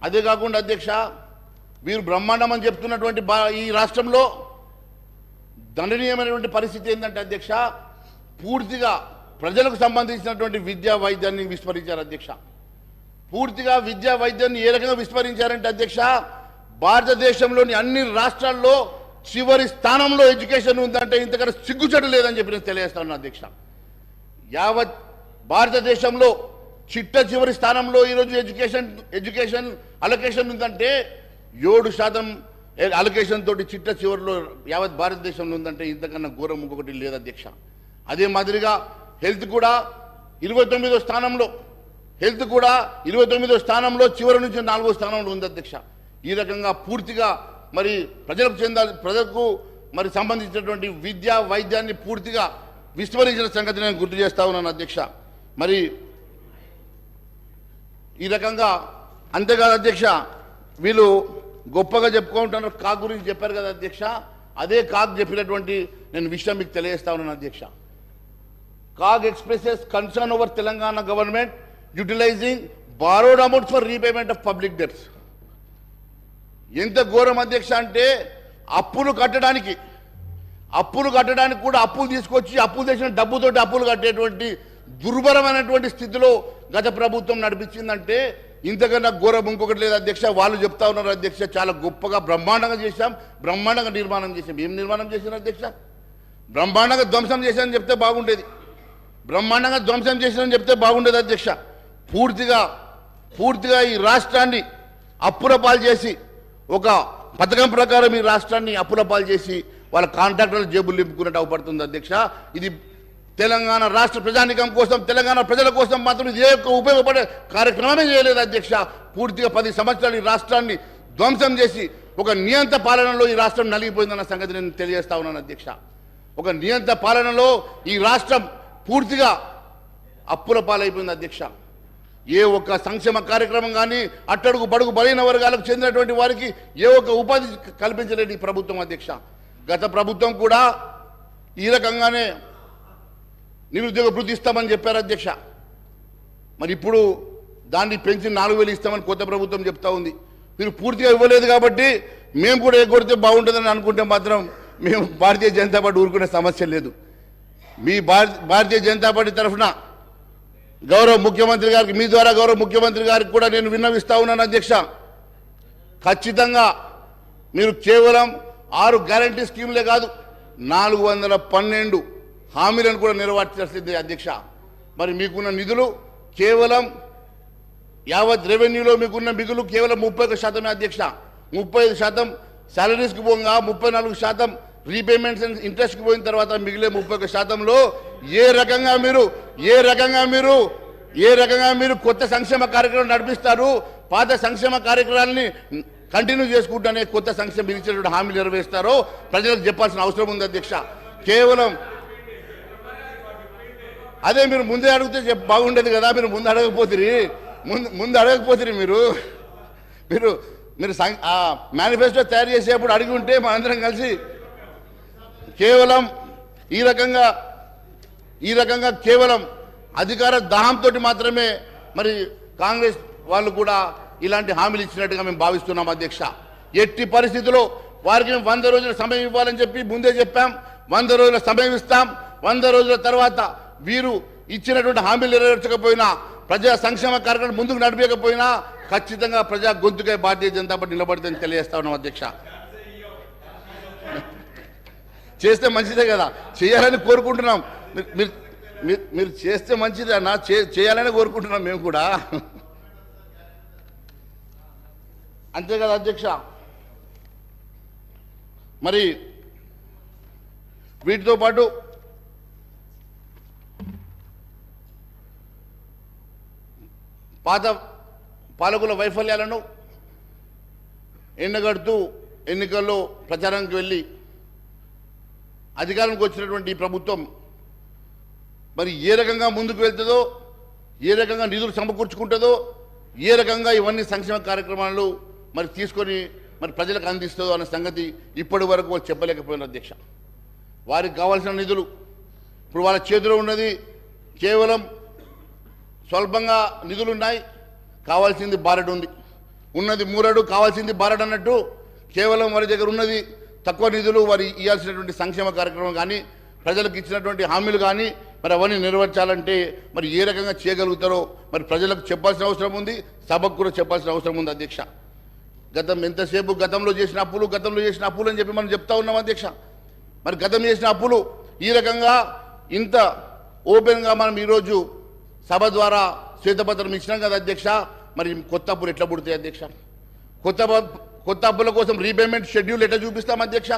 అదే కాకుండా అధ్యక్ష, వీరు బ్రహ్మాండం అని చెప్తున్నటువంటి ఈ రాష్ట్రంలో దండనీయమైనటువంటి పరిస్థితి ఏంటంటే అధ్యక్ష, పూర్తిగా ప్రజలకు సంబంధించినటువంటి విద్యా వైద్యాన్ని విస్మరించారు అధ్యక్ష. పూర్తిగా విద్యా వైద్యాన్ని ఏ రకంగా విస్మరించారంటే అధ్యక్ష, భారతదేశంలోని అన్ని రాష్ట్రాల్లో చివరి స్థానంలో ఎడ్యుకేషన్ ఉందంటే ఇంతకన్నా సిగ్గుచెడు లేదని చెప్పి నేను తెలియజేస్తాను అధ్యక్ష. యావత్ భారతదేశంలో చిట్ట చివరి స్థానంలో ఈరోజు ఎడ్యుకేషన్ అలొకేషన్ ఉందంటే 7% అలొకేషన్ తోటి చిట్ట చివరిలో యావత్ భారతదేశంలో ఉందంటే ఇంతకన్నా ఘోరం ఇంకొకటి లేదు అధ్యక్ష. అదే మాదిరిగా హెల్త్ కూడా 29వ స్థానంలో చివరి నుంచి 4వ స్థానంలో ఉంది అధ్యక్ష. ఈ రకంగా పూర్తిగా మరి ప్రజలకు మరి సంబంధించినటువంటి విద్యా వైద్యాన్ని పూర్తిగా విస్మరించిన సంగతి నేను గుర్తు చేస్తా ఉన్నాను అధ్యక్ష. మరి ఈ రకంగా అంతేకాదు అధ్యక్ష, వీళ్ళు గొప్పగా చెప్పుకుంటున్నారు. కాగ్ గురించి చెప్పారు కదా అధ్యక్ష. అదే కాగ్ చెప్పినటువంటి నేను విషయం మీకు తెలియజేస్తా ఉన్నాను అధ్యక్ష. CAG expresses concern over Telangana government utilising borrowed amounts for repayment of public debts. ఎంత ఘోరం అధ్యక్ష అంటే అప్పులు కట్టడానికి కూడా అప్పులు తీసుకొచ్చి అప్పులు చేసిన డబ్బుతోటి అప్పులు కట్టేటువంటి దుర్భరమైనటువంటి స్థితిలో గత ప్రభుత్వం నడిపించిందంటే ఇంతకన్నా ఘోరం ఇంకొకటి లేదు అధ్యక్ష. వాళ్ళు చెప్తా ఉన్నారు అధ్యక్ష, చాలా గొప్పగా బ్రహ్మాండంగా చేశాం, బ్రహ్మాండంగా నిర్మాణం చేశాం. ఏం నిర్మాణం చేశారు అధ్యక్ష? బ్రహ్మాండంగా ధ్వంసం చేశారని చెప్తే బాగుండేది. బ్రహ్మాండంగా ధ్వంసం చేశారని చెప్తే బాగుండేది అధ్యక్ష. పూర్తిగా ఈ రాష్ట్రాన్ని అప్పుల పాలు చేసి ఒక పథకం ప్రకారం ఈ రాష్ట్రాన్ని అప్పుల పాలు చేసి వాళ్ళ కాంట్రాక్టర్ల జేబులు నింపుకున్నట్టు అవపడుతుంది అధ్యక్ష. ఇది తెలంగాణ రాష్ట్ర ప్రజానికం కోసం, తెలంగాణ ప్రజల కోసం మాత్రం ఇది ఏ ఉపయోగపడే కార్యక్రమమే చేయలేదు అధ్యక్ష. పూర్తిగా 10 సంవత్సరాలు ఈ రాష్ట్రాన్ని ధ్వంసం చేసి ఒక నియంత పాలనలో ఈ రాష్ట్రం నలిగిపోయిందన్న సంగతి నేను తెలియజేస్తా ఉన్నాను అధ్యక్ష. ఒక నియంత పాలనలో ఈ రాష్ట్రం పూర్తిగా అప్పుల పాలైపోయింది అధ్యక్ష. ఏ ఒక్క సంక్షేమ కార్యక్రమం కానీ అట్టడుగు బడుగు బలైన వర్గాలకు చెందినటువంటి వారికి ఏ ఒక్క ఉపాధి కల్పించలేదు ఈ ప్రభుత్వం అధ్యక్ష. గత ప్రభుత్వం కూడా ఈ రకంగానే నిరుద్యోగ భృతి ఇస్తామని చెప్పారు అధ్యక్ష. మరి ఇప్పుడు దాన్ని పెంచి 4,000 ఇస్తామని కొత్త ప్రభుత్వం చెప్తా ఉంది. మీరు పూర్తిగా ఇవ్వలేదు కాబట్టి మేము కూడా ఎగ్గొడితే బాగుంటుందని అనుకుంటే మాత్రం మేము భారతీయ జనతా పార్టీ ఊరుకునే సమస్య లేదు. మీ భారతీయ జనతా పార్టీ తరఫున గౌరవ ముఖ్యమంత్రి గారికి, మీ ద్వారా గౌరవ ముఖ్యమంత్రి గారికి కూడా నేను విన్నవిస్తా ఉన్నాను అధ్యక్ష. ఖచ్చితంగా మీరు కేవలం 6 గ్యారంటీ స్కీములే కాదు 412 హామీలను కూడా నెరవేర్చాల్సిందే అధ్యక్ష. మరి మీకున్న నిధులు కేవలం యావత్ రెవెన్యూలో మీకున్న మిగులు కేవలం 31% అధ్యక్ష. 35% శాలరీస్కి పోగా 34% రీపేమెంట్స్ అండ్ ఇంట్రెస్ట్కి పోయిన తర్వాత మిగిలే 31%లో ఏ రకంగా మీరు కొత్త సంక్షేమ కార్యక్రమం నడిపిస్తారు, పాత సంక్షేమ కార్యక్రమాలని కంటిన్యూ చేసుకుంటూనే కొత్త సంక్షేమం ఇచ్చినటువంటి హామీలు నెరవేరుస్తారో ప్రజలకు చెప్పాల్సిన అవసరం ఉంది అధ్యక్ష. కేవలం అదే మీరు ముందే అడిగితే బాగుండేది కదా. మీరు ముందు అడగకపోతే మీరు మేనిఫెస్టో తయారు చేసేప్పుడు అడిగి ఉంటే మనందరం కలిసి కేవలం ఈ రకంగా కేవలం అధికార దాహంతో మాత్రమే మరి కాంగ్రెస్ వాళ్ళు కూడా ఇలాంటి హామీలు ఇచ్చినట్టుగా మేము భావిస్తున్నాం అధ్యక్ష. ఎట్టి పరిస్థితుల్లో వారికి 100 రోజుల సమయం ఇవ్వాలని చెప్పి ముందే చెప్పాం. 100 రోజుల సమయం ఇస్తాం. 100 రోజుల తర్వాత వీరు ఇచ్చినటువంటి హామీలు నెరవేర్చకపోయినా, ప్రజా సంక్షేమ కార్యక్రమం ముందుకు నడిపేయకపోయినా ఖచ్చితంగా ప్రజా గొంతుకే భారతీయ జనతా పార్టీ నిలబడుతుందని తెలియజేస్తా ఉన్నాం అధ్యక్ష. చేస్తే మంచిదే కదా, చేయాలని కోరుకుంటున్నాం. మీరు చేస్తే మంచిదే అన్న, చేయాలని కోరుకుంటున్నాం మేము కూడా. అంతే కదా అధ్యక్ష. మరి వీటితో పాటు పాత పాలకుల వైఫల్యాలను ఎండగడుతూ ఎన్నికల్లో ప్రచారానికి వెళ్ళి అధికారానికి వచ్చినటువంటి ఈ ప్రభుత్వం మరి ఏ రకంగా ముందుకు వెళ్తుందో, ఏ రకంగా నిధులు సమకూర్చుకుంటుందో, ఏ రకంగా ఇవన్నీ సంక్షేమ కార్యక్రమాలు మరి తీసుకొని మరి ప్రజలకు అందిస్తుందో అన్న సంగతి ఇప్పటి వరకు వాళ్ళు చెప్పలేకపోయినారు అధ్యక్ష. వారికి కావాల్సిన నిధులు ఇప్పుడు వాళ్ళ చేతిలో ఉన్నది కేవలం స్వల్పంగా నిధులు ఉన్నాయి, కావాల్సింది బారెడు ఉంది. ఉన్నది మూరడు, కావాల్సింది బారెడు అన్నట్టు కేవలం వారి దగ్గర ఉన్నది తక్కువ నిధులు. వారి ఇవ్వాల్సినటువంటి సంక్షేమ కార్యక్రమం కానీ, ప్రజలకు ఇచ్చినటువంటి హామీలు కానీ మరి అవన్నీ నెరవేర్చాలంటే మరి ఏ రకంగా చేయగలుగుతారో మరి ప్రజలకు చెప్పాల్సిన అవసరం ఉంది, సభకు కూడా చెప్పాల్సిన అవసరం ఉంది అధ్యక్ష. ఎంతసేపు గతంలో చేసిన అప్పులు అని చెప్పి మనం చెప్తా ఉన్నాం అధ్యక్ష. మరి గతం చేసిన అప్పులు ఈ రకంగా ఇంత ఓపెన్గా మనం ఈరోజు సభ ద్వారా శ్వేతపత్రం ఇచ్చినాం కదా అధ్యక్ష. మరి కొత్త అప్పులు ఎట్లా పుడతాయి అధ్యక్ష? కొత్త అప్పుల కోసం రీపేమెంట్ షెడ్యూల్ ఎట్లా చూపిస్తాం అధ్యక్ష?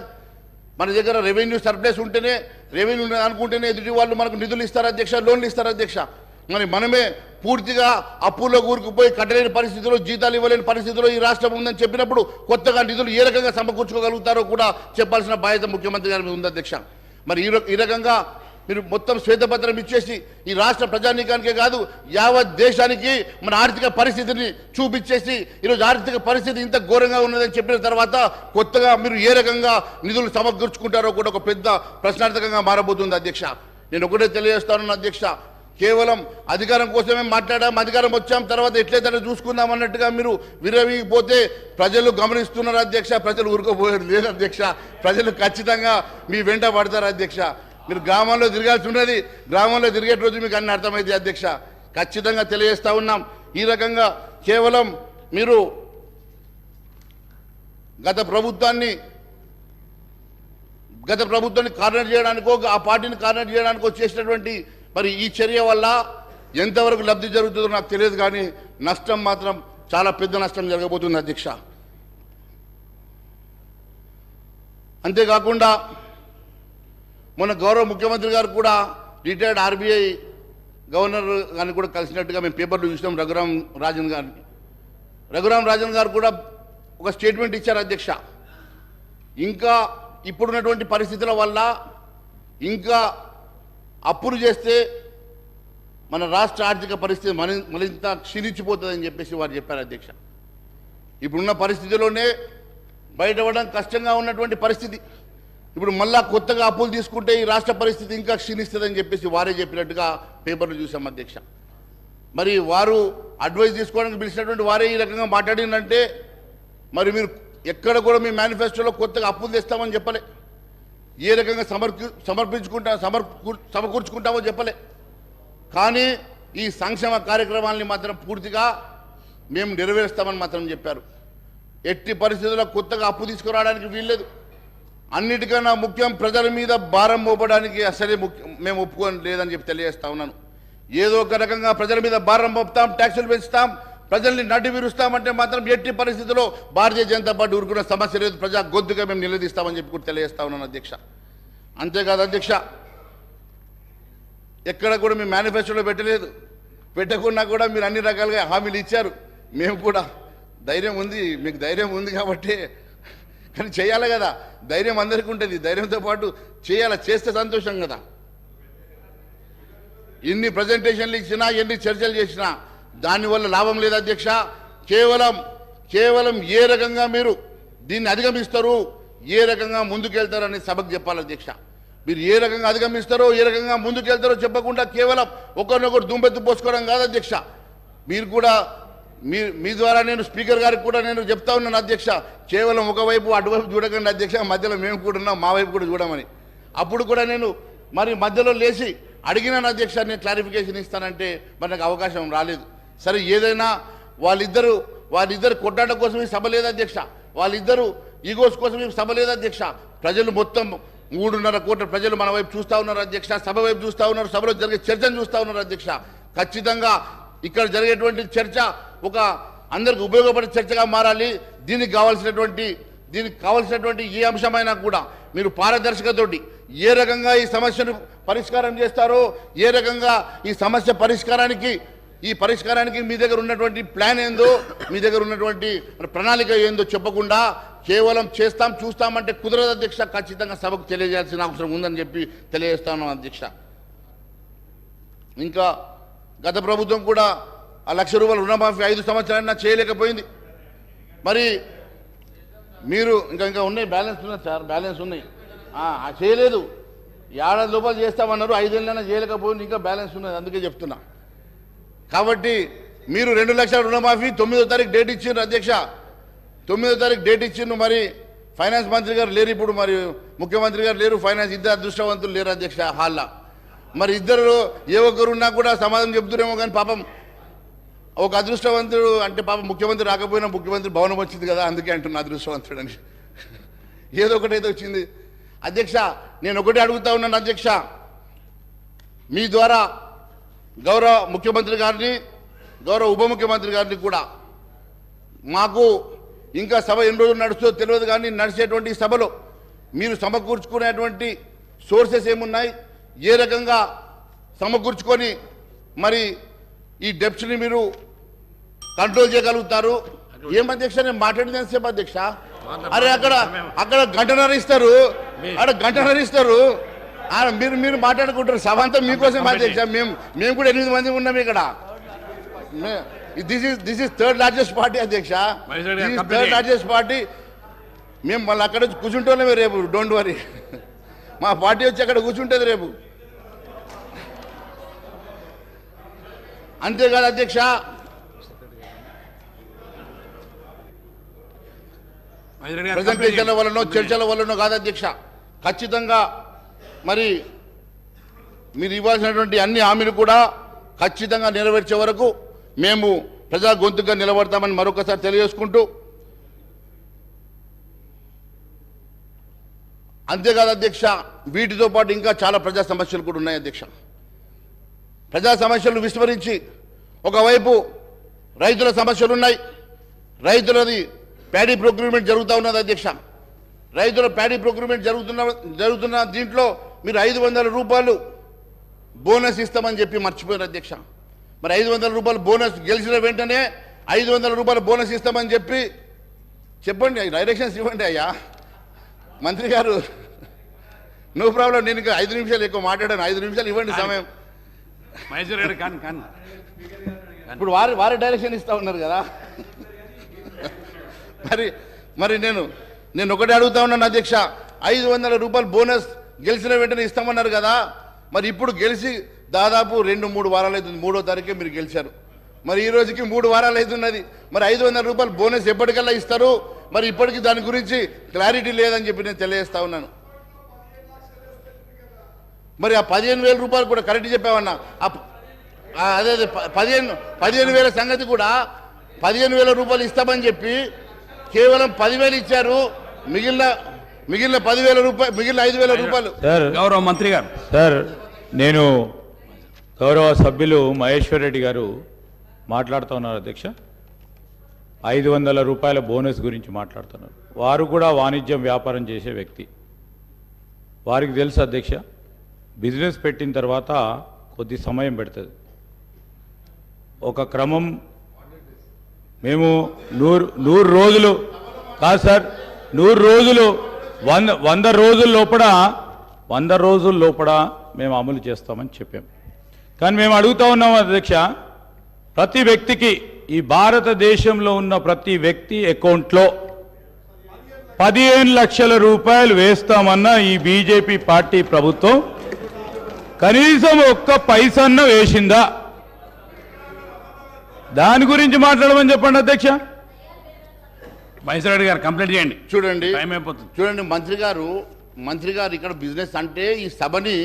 మన దగ్గర రెవెన్యూ సర్ప్లస్ ఉంటేనే, రెవెన్యూ అనుకుంటేనే ఎదుటి వాళ్ళు మనకు నిధులు ఇస్తారు అధ్యక్ష, లోన్లు ఇస్తారు అధ్యక్ష. మరి మనమే పూర్తిగా అప్పుల్లో కూరుకుపోయి కట్టలేని పరిస్థితుల్లో, జీతాలు ఇవ్వలేని పరిస్థితుల్లో ఈ రాష్ట్రం ఉందని చెప్పినప్పుడు కొత్తగా నిధులు ఏ రకంగా సమకూర్చుకోగలుగుతారో కూడా చెప్పాల్సిన బాధ్యత ముఖ్యమంత్రి గారి మీద ఉంది అధ్యక్ష. మరి ఈ రకంగా మీరు మొత్తం శ్వేతపత్రం ఇచ్చేసి ఈ రాష్ట్ర ప్రజానీకానికే కాదు యావత్ దేశానికి మన ఆర్థిక పరిస్థితిని చూపించేసి ఈరోజు ఆర్థిక పరిస్థితి ఇంత ఘోరంగా ఉన్నదని చెప్పిన తర్వాత కొత్తగా మీరు ఏ రకంగా నిధులు సమకూర్చుకుంటారో కూడా ఒక పెద్ద ప్రశ్నార్థకంగా మారబోతుంది అధ్యక్ష. నేను ఒకటే తెలియజేస్తాను అధ్యక్ష, కేవలం అధికారం కోసమే మాట్లాడాం, అధికారం వచ్చాం, తర్వాత ఎట్లయితే చూసుకుందాం అన్నట్టుగా మీరు విరవిపోతే ప్రజలు గమనిస్తున్నారు అధ్యక్ష. ప్రజలు ఊరుకోపోయారు లేదు అధ్యక్ష. ప్రజలు ఖచ్చితంగా మీ వెంట పడతారు అధ్యక్ష. మీరు గ్రామంలో తిరగాల్సి ఉన్నది, గ్రామంలో తిరిగే రోజు మీకు అన్ని అర్థమైంది అధ్యక్ష. ఖచ్చితంగా తెలియజేస్తా ఉన్నాం. ఈ రకంగా కేవలం మీరు గత ప్రభుత్వాన్ని కార్నర్ చేయడానికో, ఆ పార్టీని కార్నర్ చేయడానికో చేసినటువంటి మరి ఈ చర్య వల్ల ఎంతవరకు లబ్ధి జరుగుతుందో నాకు తెలియదు, కానీ నష్టం మాత్రం చాలా పెద్ద నష్టం జరగబోతుంది అధ్యక్ష. అంతేకాకుండా మొన్న గౌరవ ముఖ్యమంత్రి గారు కూడా రిటైర్డ్ ఆర్బీఐ గవర్నర్ గారిని కూడా కలిసినట్టుగా మేము పేపర్లో చూసినాం. రఘురామ్ రాజన్ గారు కూడా ఒక స్టేట్మెంట్ ఇచ్చారు అధ్యక్ష. ఇంకా ఇప్పుడున్నటువంటి పరిస్థితుల వల్ల ఇంకా అప్పులు చేస్తే మన రాష్ట్ర ఆర్థిక పరిస్థితి మరింత క్షీణించిపోతుందని చెప్పేసి వారు చెప్పారు అధ్యక్ష. ఇప్పుడున్న పరిస్థితిలోనే బయటపడడం కష్టంగా ఉన్నటువంటి పరిస్థితి. ఇప్పుడు మళ్ళా కొత్తగా అప్పులు తీసుకుంటే ఈ రాష్ట్ర పరిస్థితి ఇంకా క్షీణిస్తుందని చెప్పేసి వారే చెప్పినట్టుగా పేపర్లు చూసాం అధ్యక్ష. మరి వారు అడ్వైస్ తీసుకోవడానికి పిలిచినటువంటి వారే ఈ రకంగా మాట్లాడిందంటే మరి మీరు ఎక్కడ కూడా మీ మేనిఫెస్టోలో కొత్తగా అప్పులు తెస్తామని చెప్పలే, ఏ రకంగా సమకూర్చుకుంటామో చెప్పలే. కానీ ఈ సంక్షేమ కార్యక్రమాలని మాత్రం పూర్తిగా మేము నెరవేరుస్తామని మాత్రం చెప్పారు. ఎట్టి పరిస్థితుల్లో కొత్తగా అప్పు తీసుకురావడానికి వీల్లేదు. అన్నిటికన్నా ముఖ్యం ప్రజల మీద భారం మోపడానికి అసలే మేము ఒప్పుకోని లేదని చెప్పి తెలియజేస్తా ఉన్నాను. ఏదో ఒక రకంగా ప్రజల మీద భారం మోపుతాం, ట్యాక్సులు పెంచుతాం, ప్రజల్ని నడ్డి విరుస్తామంటే మాత్రం ఎట్టి పరిస్థితుల్లో భారతీయ జనతా పార్టీ ఊరుకున్న సమస్య లేదు. ప్రజా గొంతుగా మేము నిలదీస్తామని చెప్పి కూడా తెలియజేస్తా ఉన్నాను అధ్యక్ష. అంతేకాదు అధ్యక్ష, ఎక్కడ కూడా మీ మేనిఫెస్టోలో పెట్టలేదు. పెట్టకున్నా కూడా మీరు అన్ని రకాలుగా హామీలు ఇచ్చారు. మేము కూడా ధైర్యం ఉంది, మీకు ధైర్యం ఉంది కాబట్టి, కానీ చేయాలి కదా. ధైర్యం అందరికీ ఉంటుంది, ధైర్యంతో పాటు చేయాలి. చేస్తే సంతోషం కదా. ఎన్ని ప్రజెంటేషన్లు ఇచ్చినా, ఎన్ని చర్చలు చేసినా దానివల్ల లాభం లేదు అధ్యక్ష. కేవలం ఏ రకంగా మీరు దీన్ని అధిగమిస్తారు, ఏ రకంగా ముందుకెళ్తారు అనేది సభకు చెప్పాలి అధ్యక్ష. మీరు ఏ రకంగా అధిగమిస్తారో, ఏ రకంగా ముందుకెళ్తారో చెప్పకుండా కేవలం ఒకరినొకరు దుంపెత్తు పోసుకోవడం కాదు అధ్యక్ష. మీరు కూడా మీ ద్వారా నేను స్పీకర్ గారికి కూడా నేను చెప్తా ఉన్నాను అధ్యక్ష, కేవలం ఒకవైపు అటువైపు చూడకండి అధ్యక్ష, మధ్యలో మేము కూడా ఉన్నాం, మా వైపు కూడా చూడమని. అప్పుడు కూడా నేను మరి మధ్యలో లేచి అడిగినాను అధ్యక్ష, నేను క్లారిఫికేషన్ ఇస్తానంటే మరి నాకు అవకాశం రాలేదు. సరే, ఏదైనా వాళ్ళిద్దరు కొట్లాట కోసం ఈ సభ లేదు అధ్యక్ష, వాళ్ళిద్దరు ఈగోస్ కోసం ఈ సభ లేదు అధ్యక్ష. ప్రజలు మొత్తం 3.5 కోట్ల ప్రజలు మన వైపు చూస్తూ ఉన్నారు అధ్యక్ష, సభ వైపు చూస్తూ ఉన్నారు, సభలో జరిగే చర్చను చూస్తూ ఉన్నారు అధ్యక్ష. ఖచ్చితంగా ఇక్కడ జరిగేటువంటి చర్చ ఒక అందరికి ఉపయోగపడే చర్చగా మారాలి. దీనికి కావాల్సినటువంటి ఏ అంశమైనా కూడా మీరు పారదర్శకతోటి ఏ రకంగా ఈ సమస్యను పరిష్కారం చేస్తారో, ఏ రకంగా ఈ సమస్య పరిష్కారానికి మీ దగ్గర ఉన్నటువంటి ప్లాన్ ఏందో, మీ దగ్గర ఉన్నటువంటి ప్రణాళిక ఏందో చెప్పకుండా కేవలం చేస్తాం చూస్తామంటే కుదరదు అధ్యక్ష. ఖచ్చితంగా సభకు తెలియజేయాల్సిన అవసరం ఉందని చెప్పి తెలియజేస్తాను అధ్యక్ష. ఇంకా గత ప్రభుత్వం కూడా ఆ ₹1,00,000 రుణమాఫీ 5 సంవత్సరాలైనా చేయలేకపోయింది. మరి మీరు ఇంకా ఉన్నాయి, బ్యాలెన్స్ ఉన్నాయి సార్, బ్యాలెన్స్ ఉన్నాయి, చేయలేదు. ఏడాది లోపల చేస్తామన్నారు, 5 ఏళ్ళైనా చేయలేకపోయింది, ఇంకా బ్యాలెన్స్ ఉన్నది. అందుకే చెప్తున్నా. కాబట్టి మీరు 2 లక్షల రుణమాఫీ 9వ తారీఖు డేట్ ఇచ్చిండ్రు అధ్యక్ష, 9వ తారీఖు డేట్ ఇచ్చిండ్రు. మరి ఫైనాన్స్ మంత్రి గారు లేరు ఇప్పుడు, మరి ముఖ్యమంత్రి గారు లేరు, ఫైనాన్స్ ఇద్దరు అదృష్టవంతులు లేరు అధ్యక్ష హాల్లో. మరి ఇద్దరు ఏ ఒక్కరున్నా కూడా సమాధానం చెప్తురేమో, కానీ పాపం ఒక అదృష్టవంతుడు అంటే పాపం ముఖ్యమంత్రి రాకపోయినా ముఖ్యమంత్రి భవనం వచ్చింది కదా, అందుకే అంటున్నా అదృష్టవంతుడు అని. ఏదో ఒకటైతే వచ్చింది అధ్యక్ష. నేను ఒకటే అడుగుతా ఉన్నాను అధ్యక్ష, మీ ద్వారా గౌరవ ముఖ్యమంత్రి గారిని, గౌరవ ఉప ముఖ్యమంత్రి గారిని కూడా, మాకు ఇంకా సభ ఎన్ని రోజులు నడుస్తుందో తెలియదు, కానీ నడిచేటువంటి సభలో మీరు సమకూర్చుకునేటువంటి సోర్సెస్ ఏమున్నాయి, ఏ రకంగా సమకూర్చుకొని మరి ఈ డెప్స్ని మీరు కంట్రోల్ చేయగలుగుతారు. ఏం అధ్యక్ష, నేను మాట్లాడింది ఎంతసేపు అధ్యక్ష? అరే అక్కడ గంటన్నర ఇస్తారు, మీరు మాట్లాడుకుంటారు. సభ అంతా మీకోసం అధ్యక్ష. మేము కూడా 8 మంది ఉన్నాం ఇక్కడ. This is third largest party అధ్యక్ష, థర్డ్ లార్జెస్ట్ పార్టీ. మేము మళ్ళీ అక్కడ వచ్చి కూర్చుంటామే రేపు, డోంట్ వరీ. మా పార్టీ వచ్చి అక్కడ కూర్చుంటుంది రేపు. అంతేకాదు అధ్యక్ష, ప్రజెంటేషన్ల వల్లనో చర్చల వల్లనో కాదు అధ్యక్ష. ఖచ్చితంగా మరి మీరు ఇవ్వాల్సినటువంటి అన్ని హామీలు కూడా ఖచ్చితంగా నెరవేర్చే వరకు మేము ప్రజా గొంతుగా నిలబడతామని మరొకసారి తెలియజేసుకుంటూ, అంతేకాదు అధ్యక్ష, వీటితో పాటు ఇంకా చాలా ప్రజా సమస్యలు కూడా ఉన్నాయి అధ్యక్ష. ప్రజా సమస్యలు విస్మరించి ఒకవైపు రైతుల సమస్యలు ఉన్నాయి, రైతులది ప్యాడీ ప్రొక్యూర్మెంట్ జరుగుతూ ఉన్నది అధ్యక్ష. రైతుల ప్యాడీ ప్రొక్యూర్మెంట్ జరుగుతున్న దీంట్లో మీరు 500 రూపాయలు బోనస్ ఇస్తామని చెప్పి మర్చిపోయారు అధ్యక్ష. మరి 500 రూపాయలు బోనస్ గెలిచిన వెంటనే 500 రూపాయలు బోనస్ ఇస్తామని చెప్పండి, డైరెక్షన్స్ ఇవ్వండి అయ్యా మంత్రి గారు. నో ప్రాబ్లం, నేను ఇంకా 5 నిమిషాలు ఎక్కువ మాట్లాడాను, 5 నిమిషాలు ఇవ్వండి సమయం. ఇప్పుడు వారి డైరెక్షన్ ఇస్తా ఉన్నారు కదా. మరి నేను ఒకటే అడుగుతా ఉన్నాను అధ్యక్ష, 500 రూపాయలు బోనస్ గెలిచిన వెంటనే ఇస్తామన్నారు కదా. మరి ఇప్పుడు గెలిచి దాదాపు 2-3 వారాలు అవుతుంది, 3వ తారీఖే మీరు గెలిచారు. మరి ఈ రోజుకి 3 వారాలు అవుతున్నది. మరి 500 రూపాయలు బోనస్ ఎప్పటికల్లా ఇస్తారు? మరి ఇప్పటికీ దాని గురించి క్లారిటీ లేదని చెప్పి నేను తెలియజేస్తా ఉన్నాను. మరి ఆ 15,000 రూపాయలు కూడా కరెక్ట్ చెప్పామన్నా, అదే 15,000 సంగతి కూడా 15,000 రూపాయలు ఇస్తామని చెప్పి కేవలం 10,000 ఇచ్చారు. మిగిలిన 10,000 రూపాయలు, మిగిలిన 5,000 రూపాయలు. గౌరవ మంత్రి గారు, సార్ నేను గౌరవ సభ్యులు మహేశ్వర్ రెడ్డి గారు మాట్లాడుతూ ఉన్నారు అధ్యక్ష. 500 రూపాయల బోనస్ గురించి మాట్లాడుతున్నారు. వారు కూడా వాణిజ్యం వ్యాపారం చేసే వ్యక్తి, వారికి తెలుసు అధ్యక్ష, బిజినెస్ పెట్టిన తర్వాత కొద్ది సమయం పెడుతుంది. ఒక క్రమం మేము 100 రోజులు కాదు సార్, 100 రోజులు 100 రోజుల లోపల మేము అమలు చేస్తామని చెప్పాం. కానీ మేము అడుగుతా ఉన్నాం అధ్యక్ష, ప్రతి వ్యక్తికి, ఈ భారతదేశంలో ఉన్న ప్రతి వ్యక్తి అకౌంట్లో 15 లక్షల రూపాయలు వేస్తామన్న ఈ బీజేపీ పార్టీ ప్రభుత్వం కనీసం ఒక్క పైసన్న వేసిందా? దాని గురించి మాట్లాడమని చెప్పండి అధ్యక్ష. మహేశ్వర రెడ్డి గారు కంప్లీట్ చేయండి. చూడండి టైం అయిపోతుంది. చూడండి మంత్రి గారు ఇక్కడ బిజినెస్ అంటే ఈ సభని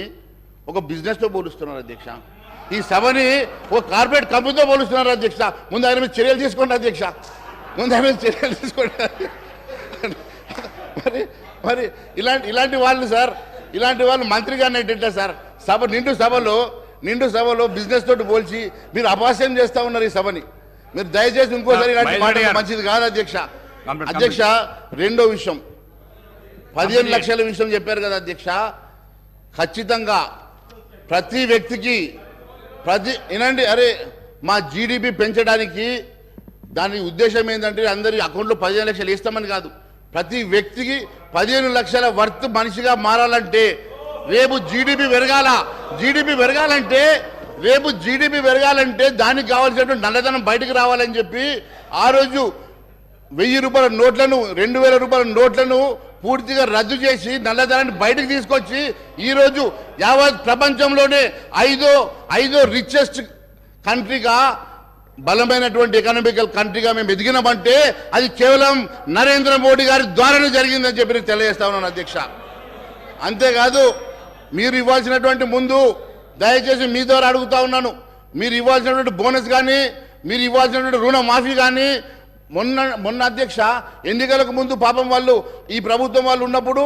ఒక బిజినెస్తో పోలుస్తున్నారు అధ్యక్ష. ఈ సభని ఒక కార్పొరేట్ కంపెనీతో పోలుస్తున్నారు అధ్యక్ష. ముందు ఆయన మీద చర్యలు తీసుకోండి అధ్యక్ష, ముందు ఆయన మీద చర్యలు తీసుకోండి. మరి ఇలాంటి వాళ్ళు సార్, ఇలాంటి వాళ్ళు మంత్రి గారిని ఏంటంటే సార్, నిండు సభలో బిజినెస్ తోటి పోల్చి మీరు అపహాస్యం చేస్తా ఉన్నారు ఈ సభని. మీరు దయచేసి ఇంకోసారి ఇలాంటి మాట మంచిది కాదు అధ్యక్ష. అధ్యక్ష, రెండో విషయం, 15 లక్షల విషయం చెప్పారు కదా అధ్యక్ష. ఖచ్చితంగా ప్రతి వ్యక్తికి వినండి, అరే మా జీడిపి పెంచడానికి దాని ఉద్దేశం ఏంటంటే అందరి అకౌంట్లో 15 లక్షలు వేస్తామని కాదు, ప్రతి వ్యక్తికి 15 లక్షల వర్త్ మనిషిగా మారాలంటే రేపు జీడిపి పెరగాలంటే దానికి కావాల్సినటువంటి నల్లధనం బయటకు రావాలని చెప్పి ఆ రోజు 1000 రూపాయల నోట్లను, 2000 రూపాయల నోట్లను పూర్తిగా రద్దు చేసి నల్లధనాన్ని బయటకు తీసుకొచ్చి ఈరోజు యావత్ ప్రపంచంలోనే ఐదో రిచెస్ట్ కంట్రీగా, బలమైనటువంటి ఎకనామికల్ కంట్రీగా మేము ఎదిగినామంటే అది కేవలం నరేంద్ర మోడీ గారి ద్వారానే జరిగిందని చెప్పి నేను తెలియజేస్తా ఉన్నాను అధ్యక్ష. అంతేకాదు, మీరు ఇవ్వాల్సినటువంటి ముందు దయచేసి మీ ద్వారా అడుగుతా ఉన్నాను, మీరు ఇవ్వాల్సినటువంటి బోనస్ కానీ, మీరు ఇవ్వాల్సినటువంటి రుణమాఫీ కానీ, మొన్న అధ్యక్ష ఎన్నికలకు ముందు పాపం వాళ్ళు, ఈ ప్రభుత్వం వాళ్ళు ఉన్నప్పుడు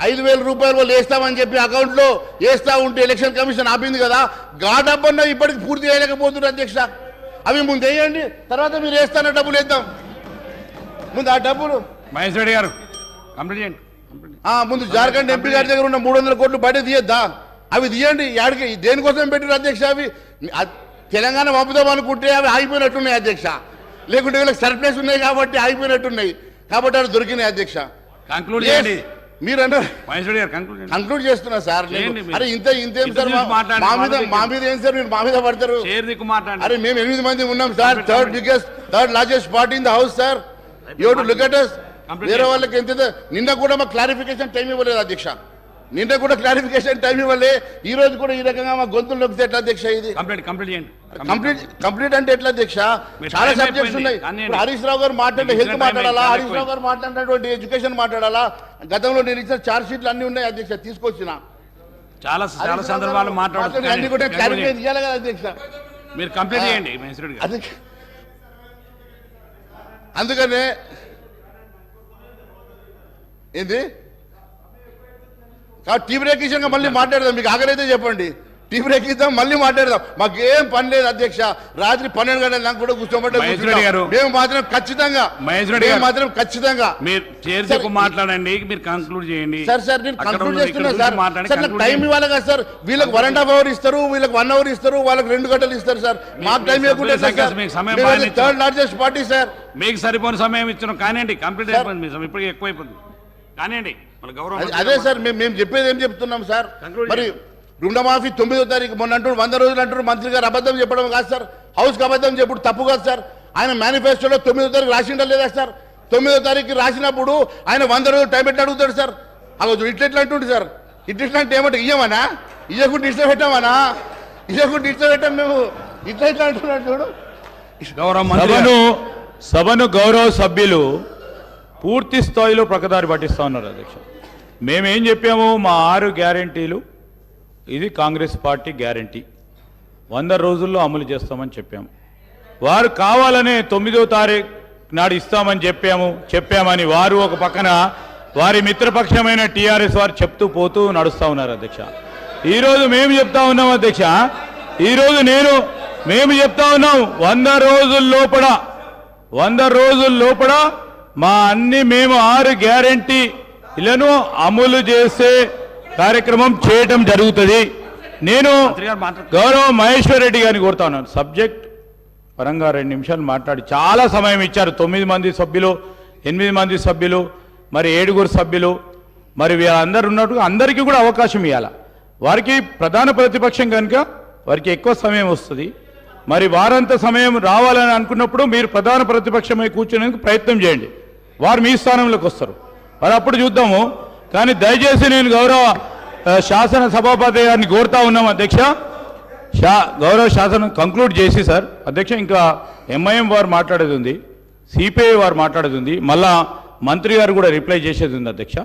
5,000 రూపాయలు వాళ్ళు వేస్తామని చెప్పి అకౌంట్లో వేస్తా ఉంటే ఎలక్షన్ కమిషన్ ఆపింది కదా, గా డబ్బన్నా ఇప్పటికి పూర్తి చేయలేకపోతున్నారు అధ్యక్ష. అవి ముందు వేయండి, తర్వాత మీరు వేస్తాన డబ్బులు వేద్దాం. ముందు ఆ డబ్బులు మహేశ్వర రెడ్డి గారు కంప్లీట్ చేయండి. ముందు జార్ఖండ్ ఎంపీ గారి దగ్గర ఉన్న 300 కోట్లు బయట తీయద్దా? అవి తీయండి. యాడికి దేనికోసం పెట్టారు అధ్యక్ష? అవి తెలంగాణ పంపుదాం అనుకుంటే అవి ఆగిపోయినట్టున్నాయి అధ్యక్ష, లేకుంటే వీళ్ళకి సర్ప్లస్ ఉన్నాయి కాబట్టి ఆగిపోయినట్టున్నాయి, కాబట్టి అవి దొరికినాయి అధ్యక్ష. కంక్లూడ్ చేయండి. మీరు అన్నారు కంక్లూడ్ చేస్తున్నా సార్. అరే ఇంతేం సార్, మా మీద ఏం సార్, మీరు మా మీద పడతారు? అరే మేము 8 మంది ఉన్నాం sir, third largest party in the house sir. You to look at us. వేరే వాళ్ళకి ఎంత నిన్న కూడా మాకు క్లారిఫికేషన్ టైం ఇవ్వలేదు అధ్యక్ష, నిన్న కూడా క్లారిఫికేషన్ టైం ఇవ్వలే. ఈ రోజు కూడా ఈ రకంగా మా గొంతులు నొక్కితే ఎట్లా అధ్యక్ష? ఇది కంప్లీట్ అంటే ఎట్లా అధ్యక్ష? చాలా సబ్జెక్ట్స్ ఉన్నాయి. హరీష్ రావు గారు మాట్లాడే హెల్త్ మాట్లాడాలా, హరీష్ రావు గారు మాట్లాడినటువంటి ఎడ్యుకేషన్ మాట్లాడాలా, గతంలో నేను ఇచ్చిన ఛార్జ్ షీట్లు అన్ని ఉన్నాయి అధ్యక్ష, తీసుకొచ్చిన చాలా సందర్భాలు మాట్లాడుతున్నారు. అన్ని కూడా క్లారిఫై చేయాలి కదా అధ్యక్ష. మీరు కంప్లీట్ చేయండి. అందుకనే ఏంది టీ బ్రేక్ విషయంగా మళ్ళీ మాట్లాడదాం. మీకు ఆగలైతే చెప్పండి, టీ బ్రేక్ ఇద్దాం, మళ్ళీ మాట్లాడదాం. మాకేం పని లేదు అధ్యక్ష. రాత్రి 12 గంటల దాకా కూడా కూర్చోబట్టే మేము మాత్రం ఖచ్చితంగా మీరు చేర్చుకు మాట్లాడండి, మీరు కంక్లూడ్ చేయండి. సార్ నేను కంక్లూడ్ చేస్తున్నా సార్. సార్ నాకు టైం ఇవ్వాలి కదా సార్. వీళ్ళకి 1.5 అవర్ ఇస్తారు, వీళ్ళకి 1 అవర్ ఇస్తారు, వాళ్ళకి 2 గంటలు ఇస్తారు సార్. మాకు టైం ఇవ్వకుండా థర్డ్ లార్జెస్ట్ పార్టీ సార్. మీకు సరిపోని సమయం ఇచ్చిన కానివ్వండి, కంప్లీట్ అయిపోయింది మీ సమయం, ఇప్పటికీ ఎక్కువైపోయింది కానివ్వండి. మన గౌరవం అదే సార్ మేము చెప్పేది ఏం చెప్తున్నాం సార్. మరి రుణమాఫీ 9వ తారీఖు మొన్న అంటారు, 100 రోజులు అంటారు. మంత్రి గారు అబద్ధం చెప్పడం కాదు సార్, హౌస్కి అబద్ధం చెప్పుడు తప్పు కాదు సార్. ఆయన మేనిఫెస్టోలో 9వ తారీఖు రాసిండా లేదా సార్? 9వ తారీఖు రాసినప్పుడు ఆయన 100 రోజులు టైం పెట్టి అడుగుతాడు సార్. అగో ఇట్లా అంటుండే సార్. ఇట్లా అంటే ఏమంటే ఇయ్యమనా, ఇయ్యకుండా ఇట్లా పెట్టామనా, ఇయ్యకుండా ఇట్లా పెట్టాం మేము, ఇట్లా అంటున్నాడు చూడు. సభను గౌరవ సభ్యులు పూర్తి స్థాయిలో ప్రకదారి పట్టిస్తా ఉన్నారు అధ్యక్ష. మేమేం చెప్పాము, మా 6 గ్యారెంటీలు ఇది కాంగ్రెస్ పార్టీ గ్యారెంటీ 100 రోజుల్లో అమలు చేస్తామని చెప్పాము. వారు కావాలనే 9వ తారీఖు నాడు ఇస్తామని చెప్పామని వారు ఒక పక్కన వారి మిత్రపక్షమైన టీఆర్ఎస్ వారు చెప్తూ పోతూ నడుస్తూ ఉన్నారు అధ్యక్ష. ఈరోజు మేము చెప్తా ఉన్నాం అధ్యక్ష, ఈరోజు మేము చెప్తా ఉన్నాం 100 రోజుల లోపల మా మేము 6 గ్యారెంటీలను అమలు చేసే కార్యక్రమం చేయటం జరుగుతుంది. నేను గౌరవ మహేశ్వర్ రెడ్డి గారిని కోరుతా ఉన్నాను, సబ్జెక్ట్ పరంగా 2 నిమిషాలు మాట్లాడి చాలా సమయం ఇచ్చారు. 9 మంది సభ్యులు, 8 మంది సభ్యులు, మరి 7 సభ్యులు, మరి వీళ్ళందరూ ఉన్నట్టు అందరికీ కూడా అవకాశం ఇవ్వాలి. వారికి ప్రధాన ప్రతిపక్షం కనుక వారికి ఎక్కువ సమయం వస్తుంది. మరి వారంత సమయం రావాలని అనుకున్నప్పుడు మీరు ప్రధాన ప్రతిపక్షమై కూర్చునేందుకు ప్రయత్నం చేయండి. వారు మీ స్థానంలోకి వస్తారు, మరి అప్పుడు చూద్దాము. కానీ దయచేసి నేను గౌరవ శాసన సభాపతి గారిని కోరుతా ఉన్నాం అధ్యక్ష, గౌరవ శాసనం కంక్లూడ్ చేసి సార్ అధ్యక్ష, ఇంకా ఎంఐఎం వారు మాట్లాడేది ఉంది, సిపిఐ వారు మాట్లాడేది ఉంది, మళ్ళా మంత్రి గారు కూడా రిప్లై చేసేది ఉంది అధ్యక్ష.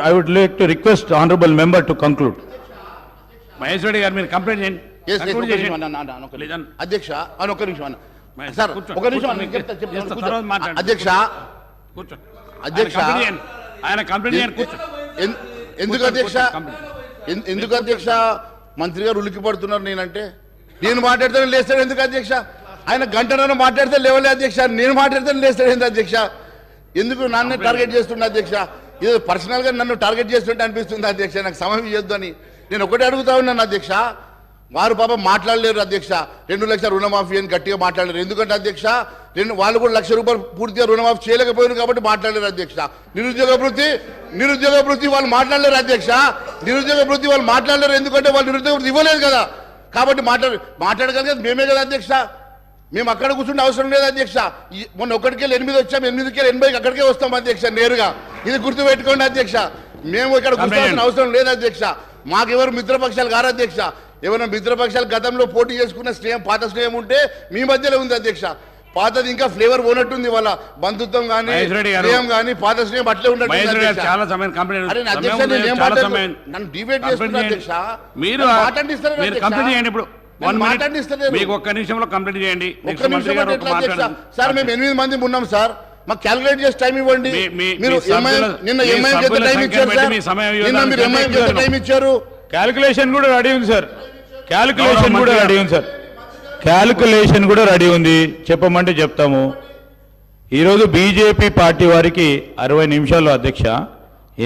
I would like to request honourable member to conclude. Maheshwari గారు మీరు కంప్లైంట్ చేయండి అధ్యక్ష. ఒక నిమిషం సార్, ఒక నిమిషం అధ్యక్ష. అధ్యక్ష ఆయన కంప్లైంట్ చేయండి కూర్చో. ఎందుకు అధ్యక్ష మంత్రి గారు ఉలికి పడుతున్నారు? నేను మాట్లాడితే లేస్తాడు ఎందుకు అధ్యక్ష? ఆయన గంటన్నర మాట్లాడితే లేవలే అధ్యక్ష, నేను మాట్లాడితే లేస్తాడు ఎందుకు అధ్యక్ష? ఎందుకు నన్ను టార్గెట్ చేస్తుండే అధ్యక్ష? ఇది పర్సనల్గా నన్ను టార్గెట్ చేస్తుంటే అనిపిస్తుంది అధ్యక్ష. నాకు సమయం ఇవ్వద్దు అని నేను ఒకటే అడుగుతా ఉన్నాను అధ్యక్ష. వారు పాపం మాట్లాడలేరు అధ్యక్ష. 2 లక్షల రుణమాఫీ అని గట్టిగా మాట్లాడలేరు. ఎందుకంటే అధ్యక్ష వాళ్ళు కూడా ₹1,00,000 పూర్తిగా రుణమాఫీ చేయలేకపోయారు కాబట్టి మాట్లాడలేరు అధ్యక్ష. నిరుద్యోగ వృత్తి వాళ్ళు మాట్లాడలేరు అధ్యక్ష. నిరుద్యోగ వృత్తి వాళ్ళు మాట్లాడలేరు ఎందుకంటే వాళ్ళు నిరుద్యోగ వృత్తి ఇవ్వలేదు కదా. కాబట్టి మాట్లాడగలిగేది మేమే కదా అధ్యక్ష. మేము అక్కడ కూర్చుంటే అవసరం లేదు అధ్యక్ష. మొన్న 1కెళ్ళి 8 వచ్చాం, 8కెళ్ళి 80 అక్కడికే వస్తాం అధ్యక్ష నేరుగా. ఇది గుర్తుపెట్టుకోండి అధ్యక్ష. మేము ఇక్కడ కూర్చోవాల్సిన అవసరం లేదు అధ్యక్ష. మాకెవరు మిత్రపక్షాలు కారు అధ్యక్ష. ఏమైనా మిత్రపక్షాలు గతంలో పోటీ చేసుకున్న స్నేహం, పాత స్నేహం ఉంటే మీ మధ్యలో ఉంది అధ్యక్ష. పాతది ఇంకా ఫ్లేవర్ పోనట్టుంది, వాళ్ళ బంధుత్వం కానీ స్నేహం కానీ పాత స్నేహం అట్లే ఉన్నట్టు. నన్ను డిబేట్ చేస్తున్నా అధ్యక్ష. మీరు మీకు ఒక్క నిమిషంలో కంప్లీట్ చేయండి. సార్ మేము 8 మంది ఉన్నాం సార్, మాకు క్యాలిక్యులేట్ చేసి టైం ఇవ్వండి. నిన్న ఎంఐఎం చేత టైం ఇచ్చారు సార్, నిన్న మీరు ఎంఐఎం చేత టైం ఇచ్చారు. క్యాలిక్యులేషన్ కూడా రెడీ ఉంది సార్, క్యాలిక్యులేషన్ కూడా రెడీ ఉంది, చెప్పమంటే చెప్తాము. ఈరోజు బీజేపీ పార్టీ వారికి 60 నిమిషాలు అధ్యక్ష,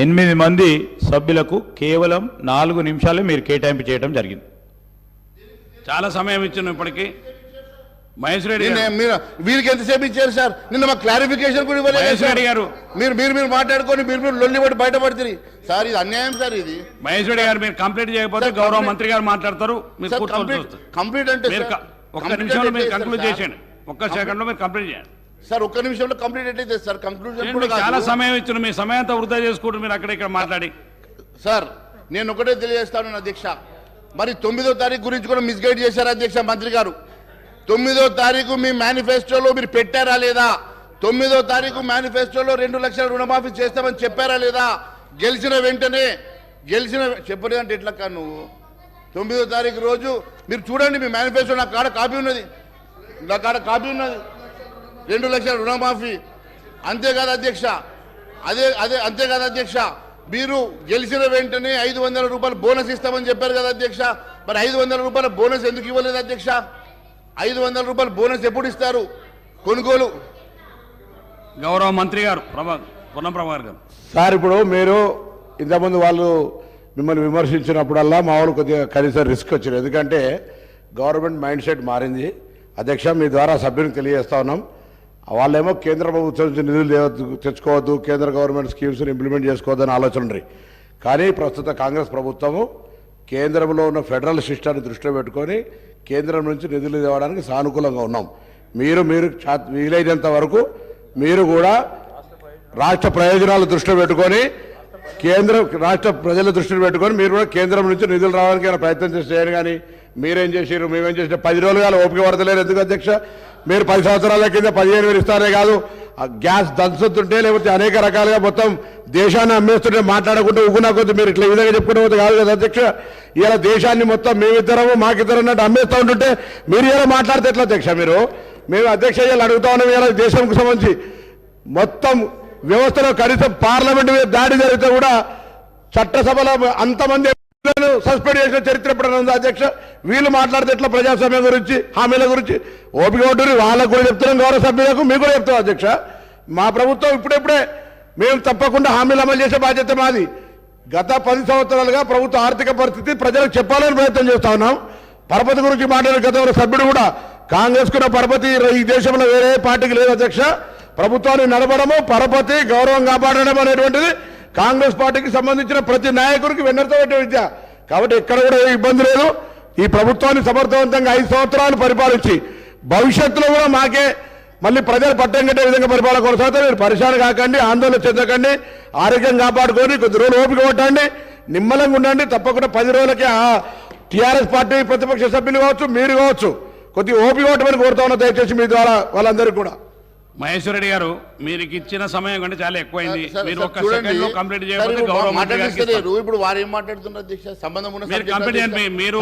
8 మంది సభ్యులకు కేవలం 4 నిమిషాలే మీరు కేటాయింపు చేయడం జరిగింది. చాలా సమయం ఇచ్చాను ఇప్పటికీ. మహేశ్వర వీరికి ఎంతసేపు ఇచ్చారు సార్? నిన్న మాకు క్లారిఫికేషన్ కూడా ఇవ్వలేదు గారు. మీరు మాట్లాడుకొని మీరు లొల్లి పడి బయటపడుతుంది సార్. ఇది అన్యాయం సార్. ఇది మహేశ్వర గారు మీరు కంప్లీట్ చేయకపోతే గౌరవ మంత్రి గారు మాట్లాడతారు. కంప్లీట్ అంటే ఒక్క నిమిషంలో మీరు కంక్లూడ్ చేసేయండి, ఒక్క సెకండ్ లో మీరు కంప్లీట్ చేయండి సార్. ఒక్క నిమిషంలో కంప్లీట్ ఎట్లయితే సార్? కంక్లూజన్ కూడా చాలా సమయం ఇచ్చిన, మీ సమయంతో వృధా చేసుకుంటూ మీరు అక్కడ ఇక్కడ మాట్లాడి. సార్ నేను ఒకటే తెలియజేస్తాను అధ్యక్ష, మరి 9వ తారీఖు గురించి కూడా మిస్గైడ్ చేశారు అధ్యక్ష మంత్రి గారు. 9వ తారీఖు మీ మేనిఫెస్టోలో మీరు పెట్టారా లేదా? 9వ తారీఖు మేనిఫెస్టోలో 2 లక్షల రుణమాఫీ చేస్తామని చెప్పారా లేదా? గెలిచిన వెంటనే చెప్పలేదు అంటే ఎట్లా కా నువ్వు? 9వ తారీఖు రోజు మీరు చూడండి మీ మేనిఫెస్టో, నా కాడ కాపీ ఉన్నది, 2 లక్షల రుణమాఫీ. అంతేకాదు అధ్యక్ష, అంతేకాదు అధ్యక్ష, మీరు గెలిచిన వెంటనే 500 రూపాయలు బోనస్ ఇస్తామని చెప్పారు కదా అధ్యక్ష. మరి 500 రూపాయల బోనస్ ఎందుకు ఇవ్వలేదు అధ్యక్ష? 500 రూపాయల బోనస్ ఎప్పుడు ఇస్తారు? కొనుగోలు. గౌరవ మంత్రి గారు పొన్నం ప్రభాకర్ గారు. సార్ ఇప్పుడు మీరు ఇంతకుముందు వాళ్ళు మిమ్మల్ని విమర్శించినప్పుడల్లా మా వాళ్ళు కొద్దిగా కనీసం రిస్క్ వచ్చింది. ఎందుకంటే గవర్నమెంట్ మైండ్ సెట్ మారింది. అధ్యక్ష, మీ ద్వారా సభ్యునికి తెలియజేస్తా ఉన్నాం. వాళ్ళేమో కేంద్ర ప్రభుత్వం నుంచి నిధులు తెచ్చుకోవద్దు, కేంద్ర గవర్నమెంట్ స్కీమ్స్ని ఇంప్లిమెంట్ చేసుకోవద్దని ఆలోచన ఉంది. కానీ ప్రస్తుత కాంగ్రెస్ ప్రభుత్వము కేంద్రంలో ఉన్న ఫెడరల్ సిస్టాన్ని దృష్టిలో పెట్టుకొని కేంద్రం నుంచి నిధులు తేవడానికి సానుకూలంగా ఉన్నాం. మీరు వీలైనంత వరకు మీరు కూడా రాష్ట్ర ప్రయోజనాలు దృష్టిలో పెట్టుకొని రాష్ట్ర ప్రజల దృష్టిలో పెట్టుకొని మీరు కూడా కేంద్రం నుంచి నిధులు రావడానికి ప్రయత్నం చేయాలి. కానీ మీరేం చేసారు, మేమేం చేసిన 10 రోజులు కాదు ఓపిక పడతలేరు. ఎందుకు అధ్యక్ష? మీరు 10 సంవత్సరాల కింద 15,000 ఇస్తారే కాదు, గ్యాస్ దంచుతుంటే లేకపోతే అనేక రకాలుగా మొత్తం దేశాన్ని అమ్మేస్తుంటే మాట్లాడకుండా ఉగునా కొద్ది మీరు ఇట్లా ఈ విధంగా చెప్పుకుంటే పోతే కాదు కదా అధ్యక్ష. ఇలా దేశాన్ని మొత్తం మేమిద్దరము మాకిద్దరు అన్నట్టు అమ్మేస్తూ ఉంటుంటే మీరు ఇలా మాట్లాడితే ఎట్లా అధ్యక్ష? మేము అధ్యక్ష ఇలా అడుగుతా ఉన్నాం. ఇలా దేశంకు సంబంధించి మొత్తం వ్యవస్థలో కనీసం పార్లమెంట్ మీద దాడి జరిగితే కూడా చట్టసభలో అంతమంది సస్పెండ్ చేసిన చరిత్ర ఎప్పుడైనా ఉందా అధ్యక్ష? వీళ్ళు మాట్లాడితే ఎట్లా ప్రజాస్వామ్యం గురించి, హామీల గురించి? ఓపిక ఉంటుంది. వాళ్ళకు కూడా చెప్తున్నాం, గౌరవ సభ్యులకు మీకు కూడా చెప్తాం అధ్యక్ష. మా ప్రభుత్వం ఇప్పుడే మేము తప్పకుండా హామీలు అమలు చేసే బాధ్యత మాది. గత 10 సంవత్సరాలుగా ప్రభుత్వ ఆర్థిక పరిస్థితి ప్రజలకు చెప్పాలని ప్రయత్నం చేస్తా ఉన్నాం. పరపతి గురించి మాట్లాడే గతంలో సభ్యుడు కూడా కాంగ్రెస్ కున్న పరపతి ఈ దేశంలో వేరే పార్టీకి లేదు అధ్యక్ష. ప్రభుత్వాన్ని నడపడము, పరపతి, గౌరవం కాపాడడం అనేటువంటిది కాంగ్రెస్ పార్టీకి సంబంధించిన ప్రతి నాయకుడికి వెన్నెరతో పెట్టే విద్య. కాబట్టి ఎక్కడ కూడా ఏ ఇబ్బంది లేదు. ఈ ప్రభుత్వాన్ని సమర్థవంతంగా 5 సంవత్సరాలు పరిపాలించి భవిష్యత్తులో కూడా మాకే మళ్ళీ ప్రజలు పట్టం కట్టే విధంగా పరిపాలన కొనసాగుతారు. మీరు పరిశాన కాకండి, ఆందోళన చెందకండి, ఆరోగ్యం కాపాడుకొని కొద్ది రోజులు ఓపిక కొట్టండి, నిమ్మలంగా ఉండండి. తప్పకుండా 10 రోజులకి టీఆర్ఎస్ పార్టీ ప్రతిపక్ష సభ్యులు కావచ్చు, మీరు కావచ్చు, కొద్దిగా ఓపిక కొట్టమని కోరుతా ఉన్నా దయచేసి మీ ద్వారా వాళ్ళందరికీ కూడా. మహేశ్వర రెడ్డి గారు, మీరు ఇచ్చిన సమయం కంటే చాలా ఎక్కువైంది. మీరు ఒక్క సెకండ్ లో కంప్లీట్ చేయకపోతే గౌరవ మంత్రి గారికి ఇస్తాను. ఇప్పుడు వారు ఏం మాట్లాడుతున్నారు అధ్యక్ష? సంబంధం ఉన్న మీరు కంప్లీట్ చేయండి. మీరు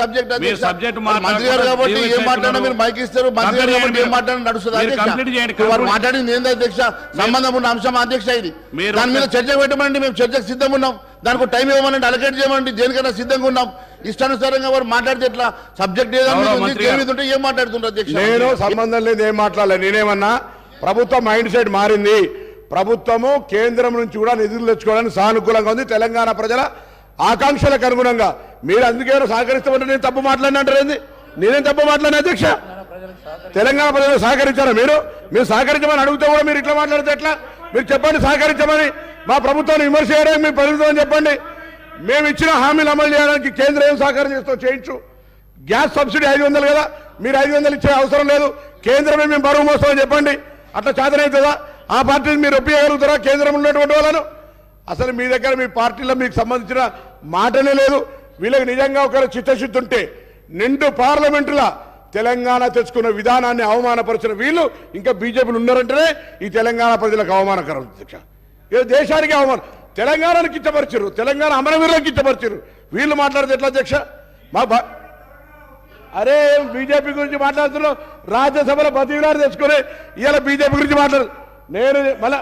సబ్జెక్ట్ సబ్జెక్ట్ మంత్రి గారు కాబట్టి ఏం మాట్లాడినా మీరు మైక్ ఇస్తారు. మంత్రి గారు కాబట్టి ఏం మాట్లాడినా నడుస్తుంది. కంప్లీట్ చేయండి. వారు మాట్లాడింది ఏంది అధ్యక్ష? సంబంధం ఉన్న అంశం అధ్యక్ష. ఇది దాని మీద చర్చ పెట్టమండి. మేము చర్చకు సిద్ధంగా ఉన్నాం. దానికి టైం ఇవ్వమనండి, అలకేట్ చేయమండి. దేనికైనా సిద్ధంగా ఉన్నాం. ఇష్టానుసారంగా వారు మాట్లాడితే ఎట్లా? సబ్జెక్ట్ ఏదంటే ఏం మాట్లాడుతుంటారు అధ్యక్ష? నేను సంబంధం లేదు, ఏం మాట్లాడలేదు. నేనేమన్నా ప్రభుత్వం మైండ్ సెట్ మారింది. ప్రభుత్వము కేంద్రం నుంచి కూడా నిధులు తెచ్చుకోవడానికి సానుకూలంగా ఉంది. తెలంగాణ ప్రజల ఆకాంక్షలకు అనుగుణంగా మీరు అందుకేమో సహకరిస్తామంటే నేను తప్పు మాట్లాడినంటారు ఏంది? నేనేం తప్పు మాట్లాడిన అధ్యక్ష? తెలంగాణ ప్రజలు సహకరించారా? మీరు సహకరించమని అడిగితే కూడా మీరు ఇట్లా మాట్లాడితే ఎట్లా? మీరు చెప్పండి సహకరించమని. మా ప్రభుత్వాన్ని విమర్శ చేయడానికి మీ ప్రభుత్వం చెప్పండి. మేము ఇచ్చిన హామీలు అమలు చేయడానికి కేంద్రం ఏం సహకారం చేస్తూ చేయించు. గ్యాస్ సబ్సిడీ 500 కదా, మీరు 500 ఇచ్చే అవసరం లేదు, కేంద్రమే మేము బరువు మోస్తామని చెప్పండి. అట్లా చేతనవుతుందా? ఆ పార్టీని మీరు ఒప్పించగలుగుతారా కేంద్రంలో ఉన్నటువంటి వాళ్ళను? అసలు మీ దగ్గర మీ పార్టీలో మీకు సంబంధించిన మాటనే లేదు. వీళ్ళకి నిజంగా ఒకరు చిత్తశుద్ధి ఉంటే నిండు పార్లమెంటులా తెలంగాణ తెచ్చుకున్న విధానాన్ని అవమానపరిచిన వీళ్ళు ఇంకా బీజేపీలు ఉన్నారంటేనే ఈ తెలంగాణ ప్రజలకు అవమానకరం అధ్యక్ష. దేశానికి అవమానం. తెలంగాణను కిచ్చపరిచారు, తెలంగాణ అమరవీరులను కిచ్చపరిచారు. వీళ్ళు మాట్లాడితే ఎట్లా అధ్యక్ష? అరే బీజేపీ గురించి మాట్లాడుతున్నావు, రాజ్యసభలో బతిలాడు తెచ్చుకొని ఇవాళ బీజేపీ గురించి మాట్లాడు. నేను మళ్ళా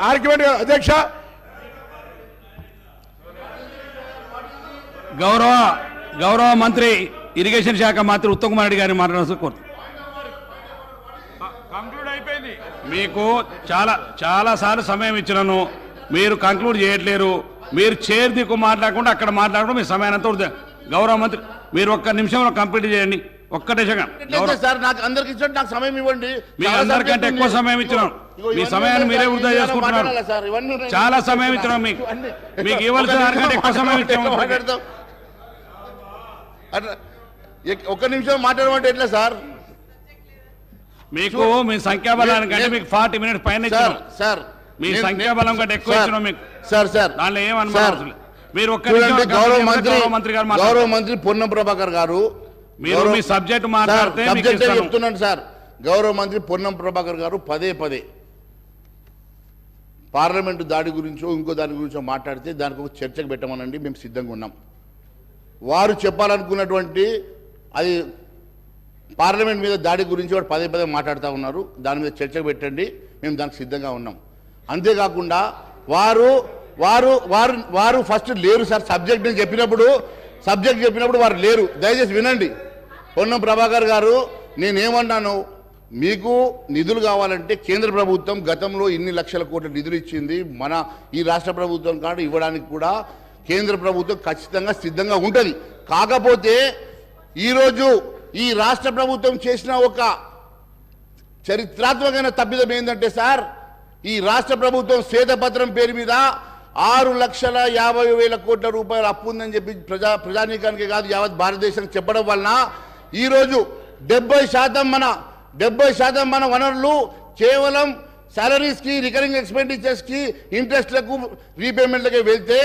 ఆర్గ్యుమెంట్ అధ్యక్ష. గౌరవ మంత్రి ఇరిగేషన్ శాఖ మంత్రి ఉత్తమ్ కుమార్ రెడ్డి గారిని మాట్లాడాల్సి కోరుతున్నాను. మీకు చాలా సార్లు సమయం ఇచ్చినాను, మీరు కంక్లూడ్ చేయట్లేరు. మీరు చైర్ దిక్కు మాట్లాడకుండా అక్కడ మాట్లాడకుండా మీ సమయాన్ని అంతా గౌరవ మంత్రి మీరు ఒక్క నిమిషంలో కంప్లీట్ చేయండి. ఒక్కటే సార్, నాకు అందరికి ఇచ్చాడు, నాకు సమయం ఇవ్వండి. మీకు అందరికంటే ఎక్కువ సమయం ఇచ్చినాం. మీ సమయాన్ని మీరే వృధా చేసుకుంటున్నారు. చాలా సమయం ఇచ్చినాం మీకు ఇవ్వాల్సిన దానికంటే ఎక్కువ సమయం ఇచ్చాము. ఒక్క నిమిషం మాట్లాడమంటే ఎట్లా సార్? మీకు మీ సంఖ్యాబలాన్ని కంటే మీకు 40 minutes పైన ఇచ్చినాం సార్. మీ సంఖ్యాబలం కంటే ఎక్కువ ఇచ్చినాం మీకు సార్. దానిలో ఏం అనుమానం మీరు ఒక్క గౌరవ మంత్రి పొన్నం ప్రభాకర్ గారు, మీరు మీ సబ్జెక్ట్ మాట్లాడితే చెప్తున్నాను సార్. గౌరవ మంత్రి పొన్నం ప్రభాకర్ గారు పదే పార్లమెంటు దాడి గురించో ఇంకో దాని గురించో మాట్లాడితే దానికి ఒక చర్చకు పెట్టమనండి, మేము సిద్ధంగా ఉన్నాం. వారు చెప్పాలనుకున్నటువంటి అది పార్లమెంట్ మీద దాడి గురించి వాడు పదే మాట్లాడుతూ ఉన్నారు. దాని మీద చర్చకు పెట్టండి, మేము దానికి సిద్ధంగా ఉన్నాం. అంతేకాకుండా వారు వారు వారు వారు ఫస్ట్ లేరు సార్. సబ్జెక్ట్ నేను చెప్పినప్పుడు సబ్జెక్ట్ చెప్పినప్పుడు వారు లేరు. దయచేసి వినండి. పొన్నం ప్రభాకర్ గారు, నేనేమన్నాను, మీకు నిధులు కావాలంటే కేంద్ర ప్రభుత్వం గతంలో ఇన్ని లక్షల కోట్ల నిధులు ఇచ్చింది, మన ఈ రాష్ట్ర ప్రభుత్వం కాదు ఇవ్వడానికి కూడా కేంద్ర ప్రభుత్వం ఖచ్చితంగా సిద్ధంగా ఉంటుంది. కాకపోతే ఈరోజు ఈ రాష్ట్ర ప్రభుత్వం చేసిన ఒక చరిత్రాత్మకమైన తప్పిదం ఏంటంటే సార్, ఈ రాష్ట్ర ప్రభుత్వం శ్వేతపత్రం పేరు మీద 6,50,000 కోట్ల రూపాయలు అప్పు ఉందని చెప్పి ప్రజానీకానికి కాదు యావత్ భారతదేశానికి చెప్పడం వలన ఈరోజు 70% మన వనరులు కేవలం సాలరీస్కి, రికరింగ్ ఎక్స్పెండిచర్స్కి, ఇంట్రెస్ట్లకు, రీపేమెంట్లకే వెళ్తే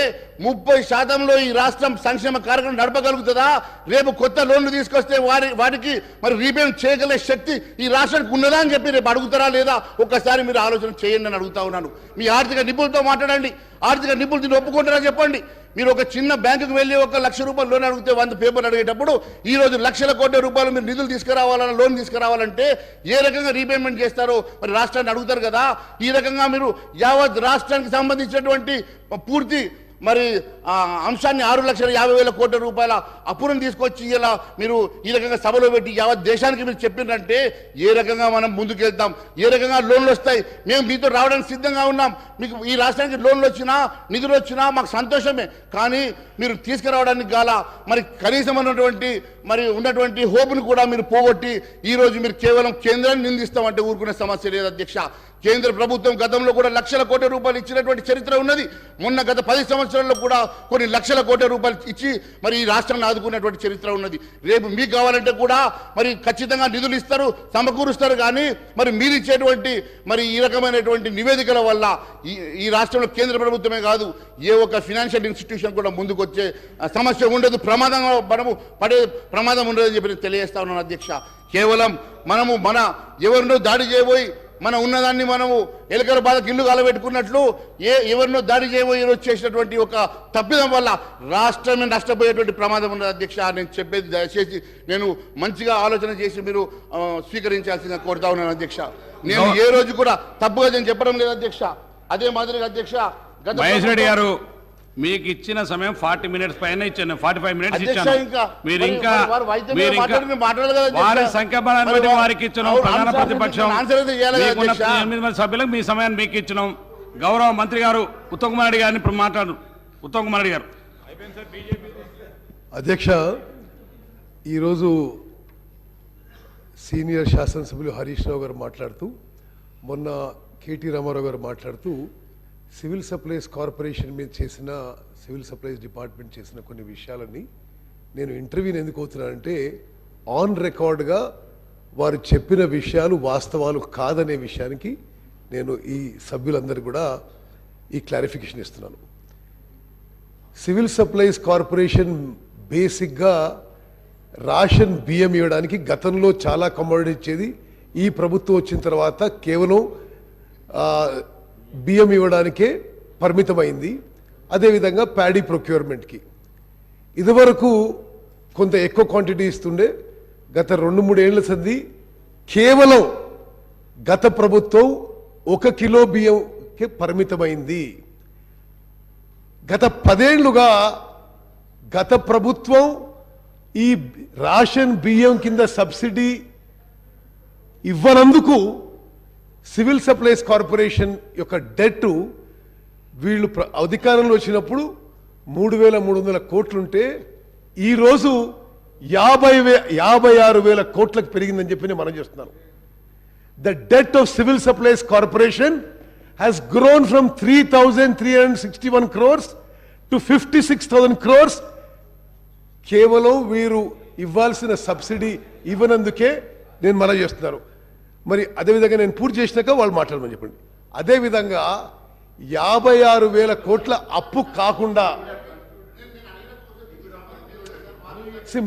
30%లో ఈ రాష్ట్రం సంక్షేమ కార్యక్రమం నడపగలుగుతుందా? రేపు కొత్త లోన్లు తీసుకొస్తే వాటికి మరి రీపేమెంట్ చేయగలిగే శక్తి ఈ రాష్ట్రానికి ఉన్నదా అని చెప్పి రేపు అడుగుతారా లేదా? ఒక్కసారి మీరు ఆలోచన చేయండి అని అడుగుతా ఉన్నాను. మీ ఆర్థిక నిపుణులతో మాట్లాడండి. ఆర్థిక నిపుణులు దీన్ని ఒప్పుకుంటారా చెప్పండి. మీరు ఒక చిన్న బ్యాంకుకు వెళ్ళి 1 లక్ష రూపాయలు లోన్ అడిగితే 100 పేపర్లు అడిగేటప్పుడు ఈరోజు లక్షల కోట్ల రూపాయలు మీరు నిధులు తీసుకురావాలన్నా, లోన్ తీసుకురావాలంటే ఏ రకంగా రీపేమెంట్ చేస్తారో మరి రాష్ట్రాన్ని అడుగుతారు కదా. ఈ రకంగా మీరు యావత్ రాష్ట్రానికి సంబంధించినటువంటి పూర్తి మరి అంశాన్ని 6,50,000 కోట్ల రూపాయల అప్పులను తీసుకొచ్చి ఇలా మీరు ఈ రకంగా సభలో పెట్టి యావత్ దేశానికి మీరు చెప్పినంటే ఏ రకంగా మనం ముందుకెళ్తాం? ఏ రకంగా లోన్లు వస్తాయి? మేము మీతో రావడానికి సిద్ధంగా ఉన్నాం. మీకు ఈ రాష్ట్రానికి లోన్లు వచ్చినా, నిధులు వచ్చినా మాకు సంతోషమే. కానీ మీరు తీసుకురావడానికి గాల మరి కనీసం ఉన్నటువంటి హోప్ను కూడా మీరు పోగొట్టి ఈరోజు మీరు కేవలం కేంద్రాన్ని నిందిస్తామంటే ఊరుకునే సమస్య లేదు అధ్యక్ష. కేంద్ర ప్రభుత్వం గతంలో కూడా లక్షల కోట్ల రూపాయలు ఇచ్చినటువంటి చరిత్ర ఉన్నది. మొన్న గత 10 సంవత్సరాల్లో కూడా కొన్ని లక్షల కోట్ల రూపాయలు ఇచ్చి మరి ఈ రాష్ట్రాన్ని ఆదుకున్నటువంటి చరిత్ర ఉన్నది. రేపు మీకు కావాలంటే కూడా మరి ఖచ్చితంగా నిధులు ఇస్తారు, సమకూరుస్తారు. కానీ మరి మీరు ఇచ్చేటువంటి మరి ఈ రకమైనటువంటి నివేదికల వల్ల ఈ రాష్ట్రంలో కేంద్ర ప్రభుత్వమే కాదు ఏ ఒక్క ఫినాన్షియల్ ఇన్స్టిట్యూషన్ కూడా ముందుకు వచ్చే సమస్య ఉండదు. మనము పడే ప్రమాదం ఉండదని చెప్పి తెలియజేస్తా ఉన్నాను అధ్యక్ష. కేవలం మనము ఎవరినో దాడి చేయబోయి మన ఉన్నదాన్ని మనము ఎలకల బాధకు ఇల్లు కాలబెట్టుకున్నట్లు ఎవరినో దాడి చేయబోయి ఈరోజు చేసినటువంటి ఒక తప్పిదం వల్ల రాష్ట్రమే నష్టపోయేటువంటి ప్రమాదం ఉన్నది అధ్యక్ష. నేను చెప్పేది దయచేసి నేను మంచిగా ఆలోచన చేసి మీరు స్వీకరించాల్సిందిగా కోరుతా ఉన్నాను అధ్యక్ష. నేను ఏ రోజు కూడా తప్పుగా నేను చెప్పడం లేదు అధ్యక్ష. అదే మాదిరిగా అధ్యక్ష మహేష్ రెడ్డి గారు మీకు ఇచ్చిన సమయం 40 మినిట్స్ పైన ఇచ్చాను, 45 మినిట్స్ ఇచ్చాను. మీరు ఇంకా వారి సంఖ్యాబలాన్ని బట్టి వారికి ఇచ్చినాం. ప్రధాన ప్రతిపక్షం 8 మంది సభ్యులకు మీ సమయాన్ని మీకు ఇచ్చినాం. గౌరవ మంత్రి గారు ఉత్తమ్ కుమార్ రెడ్డి గారిని ఇప్పుడు మాట్లాడు. ఉత్తమ్ కుమార్ రెడ్డి గారు. అధ్యక్ష, ఈరోజు సీనియర్ శాసనసభ్యులు హరీష్ రావు గారు మాట్లాడుతూ, మొన్న కేటీ రామారావు గారు మాట్లాడుతూ సివిల్ సప్లైస్ కార్పొరేషన్ మీద చేసిన, సివిల్ సప్లైస్ డిపార్ట్మెంట్ చేసిన కొన్ని విషయాలని నేను ఇంటర్వ్యూని ఎందుకు అవుతున్నానంటే ఆన్ రికార్డ్గా వారు చెప్పిన విషయాలు వాస్తవాలు కాదనే విషయానికి నేను ఈ సభ్యులందరూ కూడా ఈ క్లారిఫికేషన్ ఇస్తున్నాను. సివిల్ సప్లైస్ కార్పొరేషన్ బేసిక్గా రేషన్ బియ్యం ఇవ్వడానికి గతంలో చాలా కమోడిటీ ఇచ్చేది. ఈ ప్రభుత్వం వచ్చిన తర్వాత కేవలం బియ్యం ఇవ్వడానికే పరిమితమైంది. అదేవిధంగా ప్యాడీ ప్రొక్యూర్మెంట్కి ఇదివరకు కొంత ఎక్కువ క్వాంటిటీ ఇస్తుండే. గత 2-3 ఏళ్ల సంది కేవలం గత ప్రభుత్వం 1 కిలో బియ్యంకి పరిమితమైంది. గత 10 ఏళ్లుగా గత ప్రభుత్వం ఈ రేషన్ బియ్యం కింద సబ్సిడీ ఇవ్వనందుకు సివిల్ సప్లైస్ కార్పొరేషన్ యొక్క డెట్ వీళ్ళు అధికారంలో వచ్చినప్పుడు 3,300 కోట్లుంటే ఈరోజు 56,000 కోట్లకు పెరిగిందని చెప్పి నేను మనం చేస్తున్నాను. The det of civil supplies corporation has grown from 3,361 crores to 56,000 crores. కేవలం వీరు ఇవ్వాల్సిన సబ్సిడీ ఇవ్వనందుకే నేను మనం చేస్తున్నారు. మరి అదేవిధంగా నేను పూర్తి చేసినాక వాళ్ళు మాట్లాడమని చెప్పండి. అదేవిధంగా 56,000 కోట్ల అప్పు కాకుండా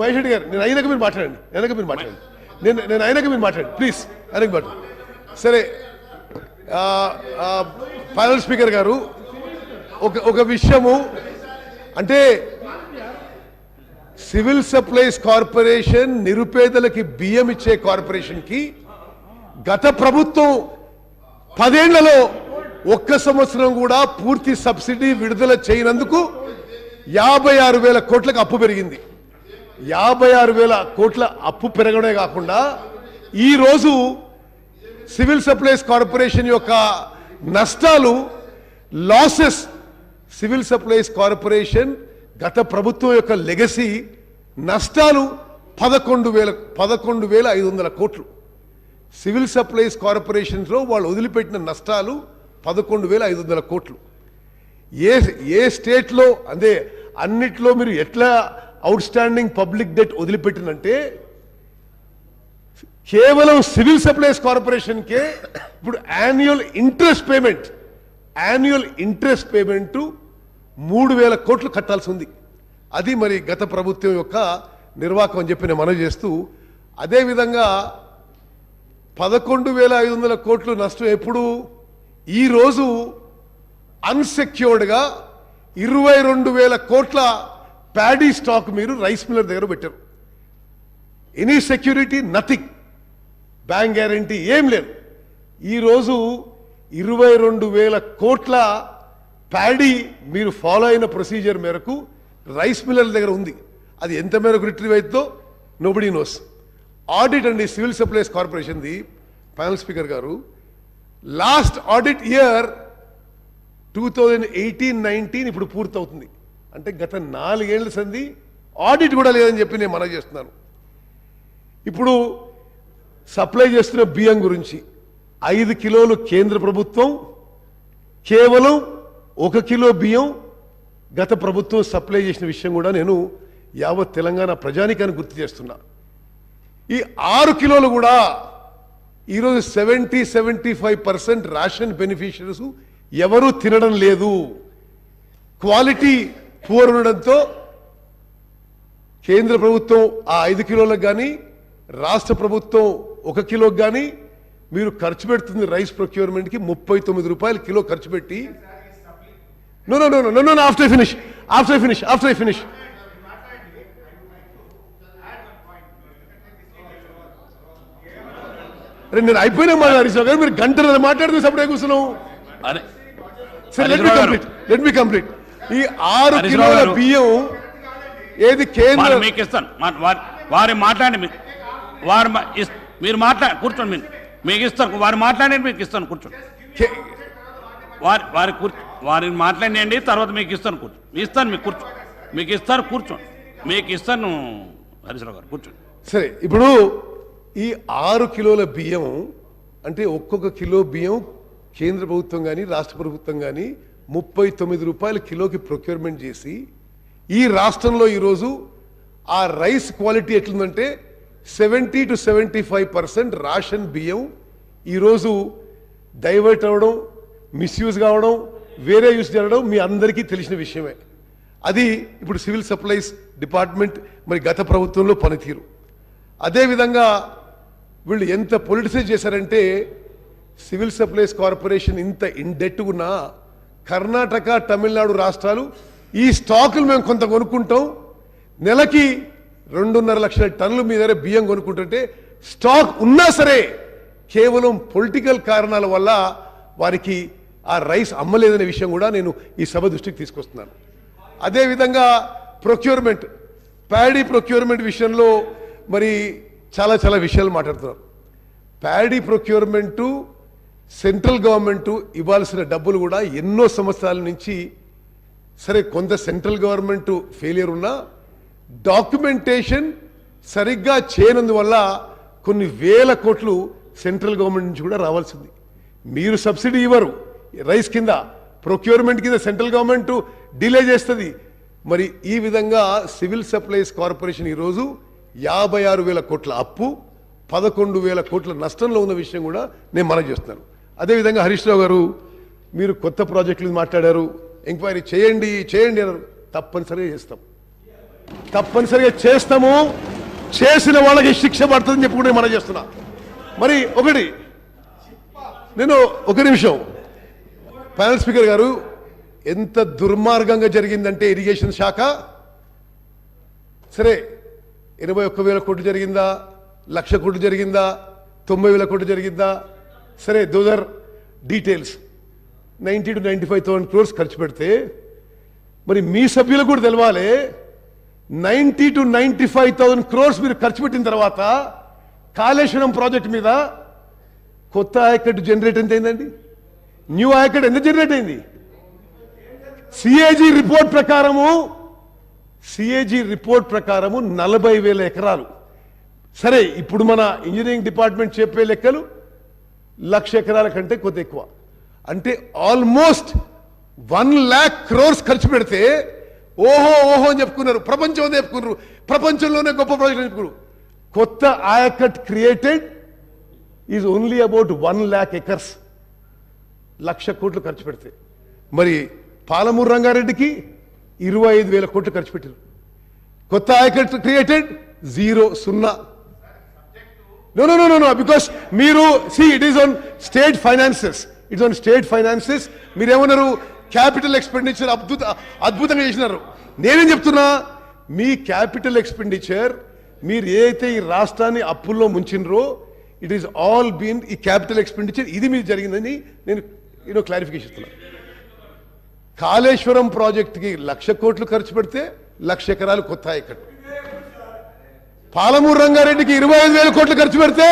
మహేష్ రెడ్డి గారు, నేను అయినాక మీరు మాట్లాడండి. నేను అయినాక మీరు మాట్లాడండి ప్లీజ్. అయినాక మాట్లాడండి. సరే, ప్యానల్ స్పీకర్ గారు, ఒక విషయము అంటే సివిల్ సప్లైస్ కార్పొరేషన్ నిరుపేదలకి బియ్యం ఇచ్చే కార్పొరేషన్కి గత ప్రభుత్వం 10 ఏళ్లలో 1 సంవత్సరం కూడా పూర్తి సబ్సిడీ విడుదల చేయనందుకు 56,000 కోట్లకు అప్పు పెరిగింది. 56,000 కోట్ల అప్పు పెరగడమే కాకుండా ఈరోజు సివిల్ సప్లైస్ కార్పొరేషన్ యొక్క నష్టాలు, లాసెస్, సివిల్ సప్లైస్ కార్పొరేషన్ గత ప్రభుత్వం యొక్క లెగసీ నష్టాలు 11,500 కోట్లు. సివిల్ సప్లైస్ కార్పొరేషన్స్లో వాళ్ళు వదిలిపెట్టిన నష్టాలు 11,500 కోట్లు. ఏ స్టేట్లో అదే అన్నిట్లో మీరు ఎట్లా అవుట్ స్టాండింగ్ పబ్లిక్ డెట్ వదిలిపెట్టినంటే కేవలం సివిల్ సప్లైస్ కార్పొరేషన్కే ఇప్పుడు యాన్యువల్ ఇంట్రెస్ట్ పేమెంట్ 3,000 కోట్లు కట్టాల్సి ఉంది. అది మరి గత ప్రభుత్వం యొక్క నిర్వాహకం అని చెప్పి నేను మనవి చేస్తూ, అదేవిధంగా 11,500 కోట్లు నష్టం ఎప్పుడు, ఈరోజు అన్సెక్యూర్డ్గా 22,000 కోట్ల ప్యాడీ స్టాక్ మీరు రైస్ మిల్లర్ దగ్గర పెట్టారు. Any security nothing, bank guarantee ఏం లేదు. ఈరోజు 22,000 కోట్ల ప్యాడీ మీరు ఫాలో అయిన ప్రొసీజర్ మేరకు రైస్ మిల్లర్ దగ్గర ఉంది. అది ఎంత మేరకు రిట్రీవ్ అవుతుందో నోబడీ నోస్. ఆడిట్ అండి సివిల్ సప్లైస్ కార్పొరేషన్ది, ప్యానల్ స్పీకర్ గారు, లాస్ట్ ఆడిట్ ఇయర్ 2018-19 ఇప్పుడు పూర్తవుతుంది. అంటే గత 4 ఏళ్ల సంది ఆడిట్ కూడా లేదని చెప్పి నేను మనవి చేస్తున్నాను. ఇప్పుడు సప్లై చేస్తున్న బియ్యం గురించి 5 కిలోలు కేంద్ర ప్రభుత్వం, కేవలం 1 కిలో బియ్యం గత ప్రభుత్వం సప్లై చేసిన విషయం కూడా నేను యావత్ తెలంగాణ ప్రజానికాన్ని గుర్తు చేస్తున్నా. ఈ 6 కిలోలు కూడా ఈరోజు 70-75% రేషన్ బెనిఫిషరీస్ ఎవరూ తినడం లేదు. క్వాలిటీ పూర్ ఉండడంతో కేంద్ర ప్రభుత్వం ఆ 5 కిలోలకు కానీ రాష్ట్ర ప్రభుత్వం 1 కిలోకి కానీ మీరు ఖర్చు పెడుతుంది రైస్ ప్రొక్యూర్మెంట్కి 39 రూపాయలు కిలో ఖర్చు పెట్టి. నో ఆఫ్టర్ ఐ ఫినిష్ అరే నేను అయిపోయినా మాట్లాడేసాను కానీ మీరు గంటలు మాట్లాడుతూ సపడే కూర్చున్నావు. Let me complete. ఈ 6 కిలోల బియ్యం ఏది కేంద్ర మీకు ఇస్తాను, వారి మాట్లాడి మీరు మాట్లాడి కూర్చోండి, మీకు ఇస్తాను, వారు మాట్లాడి మీకు ఇస్తాను కూర్చోండి, వారిని మాట్లాడినండి, తర్వాత మీకు ఇస్తాను కూర్చోండి, మీకు ఇస్తాను కూర్చోండి, మీకు ఇస్తాను హరీశ్రావు గారు కూర్చోండి. సరే, ఇప్పుడు ఈ 6 కిలోల బియ్యం అంటే ఒక్కొక్క కిలో బియ్యం కేంద్ర ప్రభుత్వం కానీ రాష్ట్ర ప్రభుత్వం కానీ 39 రూపాయల కిలోకి ప్రొక్యూర్మెంట్ చేసి ఈ రాష్ట్రంలో ఈరోజు ఆ రైస్ క్వాలిటీ ఎట్లుందంటే 70-75% రేషన్ బియ్యం ఈరోజు డైవర్ట్ అవ్వడం, మిస్యూజ్ కావడం, వేరే యూస్ జరగడం మీ అందరికీ తెలిసిన విషయమే. అది ఇప్పుడు సివిల్ సప్లైస్ డిపార్ట్మెంట్ మరి గత ప్రభుత్వంలో పనితీరు. అదేవిధంగా వీళ్ళు ఎంత పొలిటిసైజ్ చేశారంటే సివిల్ సప్లైస్ కార్పొరేషన్ ఇంత ఇండెట్ ఉన్న కర్ణాటక, తమిళనాడు రాష్ట్రాలు ఈ స్టాకులు మేము కొంత కొనుక్కుంటాం, నెలకి 2.5 లక్షల టన్నులు మీ దగ్గర బియ్యం కొనుక్కుంటుంటే స్టాక్ ఉన్నా సరే కేవలం పొలిటికల్ కారణాల వల్ల వారికి ఆ రైస్ అమ్మలేదనే విషయం కూడా నేను ఈ సభ దృష్టికి తీసుకొస్తున్నాను. అదేవిధంగా ప్రొక్యూర్మెంట్, ప్యాడీ ప్రొక్యూర్మెంట్ విషయంలో మరి చాలా విషయాలు మాట్లాడుతున్నారు. ప్యాడీ ప్రొక్యూర్మెంటు సెంట్రల్ గవర్నమెంటు ఇవ్వాల్సిన డబ్బులు కూడా ఎన్నో సంవత్సరాల నుంచి సరే కొంత సెంట్రల్ గవర్నమెంటు ఫెయిలియర్ ఉన్నా డాక్యుమెంటేషన్ సరిగ్గా చేయనందువల్ల కొన్ని వేల కోట్లు సెంట్రల్ గవర్నమెంట్ నుంచి కూడా రావాల్సింది. మీరు సబ్సిడీ ఇవ్వరు రైస్ కింద, ప్రొక్యూర్మెంట్ కింద సెంట్రల్ గవర్నమెంట్ డిలే చేస్తుంది. మరి ఈ విధంగా సివిల్ సప్లైస్ కార్పొరేషన్ ఈరోజు 56,000 కోట్ల అప్పు, 11,000 కోట్ల నష్టంలో ఉన్న విషయం కూడా నేను మనవి చేస్తున్నాను. అదేవిధంగా హరీష్ రావు గారు మీరు కొత్త ప్రాజెక్టులు మాట్లాడారు, ఎంక్వైరీ చేయండి అన్నారు. తప్పనిసరిగా చేస్తాము, చేసిన వాళ్ళకి శిక్ష పడుతుందని చెప్పి కూడా మనం చేస్తున్నా. మరి నేను ఒక నిమిషం, ప్యానల్ స్పీకర్ గారు, ఎంత దుర్మార్గంగా జరిగిందంటే ఇరిగేషన్ శాఖ సరే 81,000 కోట్లు జరిగిందా, 1,00,000 కోట్లు జరిగిందా, 90,000 కోట్లు జరిగిందా, సరే డీటెయిల్స్ 90,000 to 95,000 crores ఖర్చు పెడితే మరి మీ సభ్యులకు కూడా తెలవాలి 90 to 95,000 crores మీరు ఖర్చు పెట్టిన తర్వాత కాళేశ్వరం ప్రాజెక్ట్ మీద కొత్త ఆయకట్టు జనరేట్ ఎంత అయిందండి? న్యూ ఆయకట్టు ఎంత జనరేట్ అయింది? సిఏజీ రిపోర్ట్ ప్రకారము 40,000 ఎకరాలు. సరే, ఇప్పుడు మన ఇంజనీరింగ్ డిపార్ట్మెంట్ చెప్పే లెక్కలు 1,00,000 ఎకరాల కంటే కొద్ది ఎక్కువ. అంటే ఆల్మోస్ట్ 1 lakh crores ఖర్చు పెడితే ఓహో అని చెప్పుకున్నారు, ప్రపంచం చెప్పుకున్నారు, ప్రపంచంలోనే గొప్ప ప్రాజెక్ట్ చెప్పుకున్నారు. కొత్త ఆయకట్ created is only about 1 lakh acres. 1,00,000 కోట్లు ఖర్చు పెడితే మరి పాలమూరు రంగారెడ్డికి 25,000 కోట్లు ఖర్చు పెట్టారు. కొత్త ఆయకట్ క్రియేటెడ్ 0. No, because మీరు it is on state finances. మీరేమన్నారు? క్యాపిటల్ ఎక్స్పెండిచర్ అద్భుతంగా చేసినారు. నేనేం చెప్తున్నా, మీ క్యాపిటల్ ఎక్స్పెండిచర్ మీరు ఏదైతే ఈ రాష్ట్రాన్ని అప్పుల్లో ముంచినరో ఇట్ ఈస్ ఆల్ బీన్ ఈ క్యాపిటల్ ఎక్స్పెండిచర్ ఇది మీరు జరిగిందని నేను క్లారిఫికేషన్ ఇస్తున్నా. కాళేశ్వరం ప్రాజెక్టుకి 1,00,000 కోట్లు ఖర్చు పెడితే 1,00,000 ఎకరాలు కొత్త ఆయకట్టు. పాలమూరు రంగారెడ్డికి 25,000 కోట్లు ఖర్చు పెడితే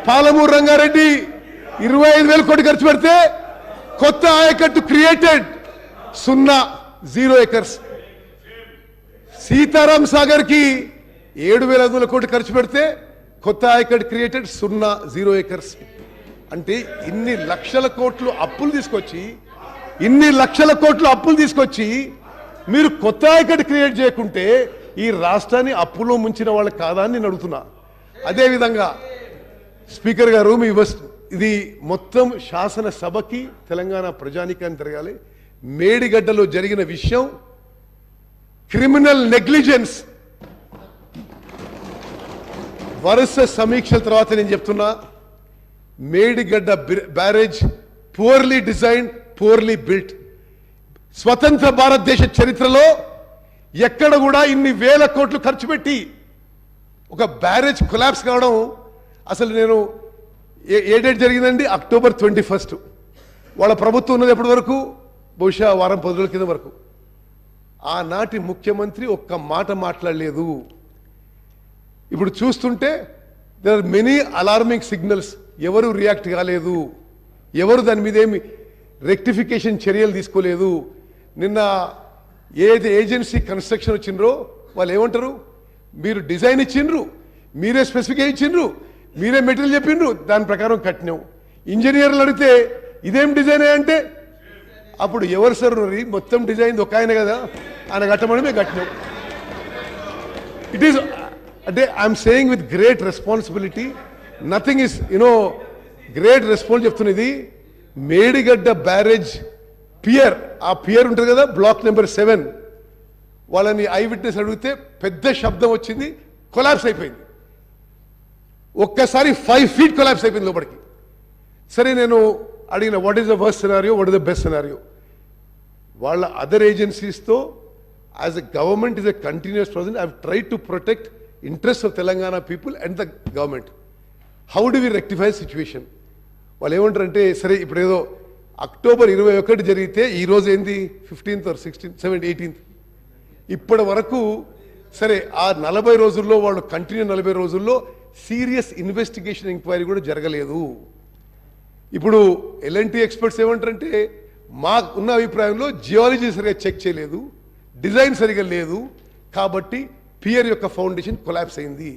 25,000 కోట్లు ఖర్చు పెడితే కొత్త ఆయకట్టు క్రియేటెడ్ 0 ఎకర్స్. సీతారాం సాగర్ కి 7,500 కోట్లు ఖర్చు పెడితే కొత్త ఆయకట్టు క్రియేటెడ్ 0 ఎకర్స్. అంటే ఇన్ని లక్షల కోట్లు అప్పులు తీసుకొచ్చి మీరు కొత్త ఆయకట్టు క్రియేట్ చేయకుంటే ఈ రాష్ట్రాన్ని అప్పులో ముంచిన వాళ్ళు కాదా అని నేను అడుగుతున్నా. అదేవిధంగా స్పీకర్ గారు, ఇది మొత్తం శాసనసభకి తెలంగాణ ప్రజానికాన్ని జరగాలి. మేడిగడ్డలో జరిగిన విషయం క్రిమినల్ నెగ్లిజెన్స్. వరుస సమీక్షల తర్వాత నేను చెప్తున్నా, Medigadda barrage purely design, purely built. స్వతంత్ర భారతదేశ చరిత్రలో ఎక్కడ కూడా ఇన్ని 1,000 కోట్లు ఖర్చు పెట్టి ఒక బ్యారేజ్ కొలాప్స్ కావడం, అసలు నేను ఏ డేట్ జరిగిందండి? October 21. వాళ్ళ ప్రభుత్వం ఉన్నది ఎప్పటి వరకు? బహుశా వారం 10 రోజుల కింద వరకు. ఆనాటి ముఖ్యమంత్రి ఒక్క మాట మాట్లాడలేదు. ఇప్పుడు చూస్తుంటే there are many alarming signals. ఎవరు రియాక్ట్ కాలేదు, ఎవరు దాని మీద ఏమి రెక్టిఫికేషన్ చర్యలు తీసుకోలేదు. నిన్న ఏదైతే ఏజెన్సీ కన్స్ట్రక్షన్ వచ్చిండ్రో వాళ్ళు ఏమంటారు? మీరు డిజైన్ ఇచ్చిండ్రు, మీరే స్పెసిఫికేషన్ ఇచ్చిండ్రు, మీరే మెటీరియల్ చెప్పిండ్రు, దాని ప్రకారం కట్టినాం. ఇంజనీర్లు అడిగితే ఇదేం డిజైన్ అంటే అప్పుడు ఎవరు సార్ మొత్తం డిజైన్ ఒక ఆయన కదా, ఆయన కట్టమని మేము కట్టినాం. ఇట్ ఈస్ అంటే I'm saying with great responsibility, nothing is great response చెప్తున్నది. మేడిగడ్డ బ్యారేజ్ పియర్, ఆ పియర్ ఉంటుంది కదా, బ్లాక్ నెంబర్ 7, వాళ్ళని ఐ విట్నెస్ అడిగితే పెద్ద శబ్దం వచ్చింది, కొలాప్స్ అయిపోయింది. ఒక్కసారి 5 feet కొలాప్స్ అయిపోయింది లోపలికి. సరే, నేను అడిగిన what is the worst scenario, what is the best scenario. వాళ్ళ అదర్ ఏజెన్సీస్తో as a government is a continuous process. I try to protect interest of Telangana people and the government. How do we rectify situation? వాళ్ళు ఏమంటారంటే, సరే ఇప్పుడు ఏదో October 21 జరిగితే ఈరోజు ఏంది 15th or 16th 17th 18th, ఇప్పటి వరకు సరే ఆ 40 రోజుల్లో వాళ్ళు కంటిన్యూ 40 రోజుల్లో సీరియస్ ఇన్వెస్టిగేషన్ ఎంక్వైరీ కూడా జరగలేదు. ఇప్పుడు ఎల్ఎన్టీ ఎక్స్పర్ట్స్ ఏమంటారంటే, మాకు ఉన్న అభిప్రాయంలో జియాలజీ సరిగా చెక్ చేయలేదు, డిజైన్ సరిగా లేదు, కాబట్టి పియర్ యొక్క ఫౌండేషన్ కొలాప్స్ అయింది.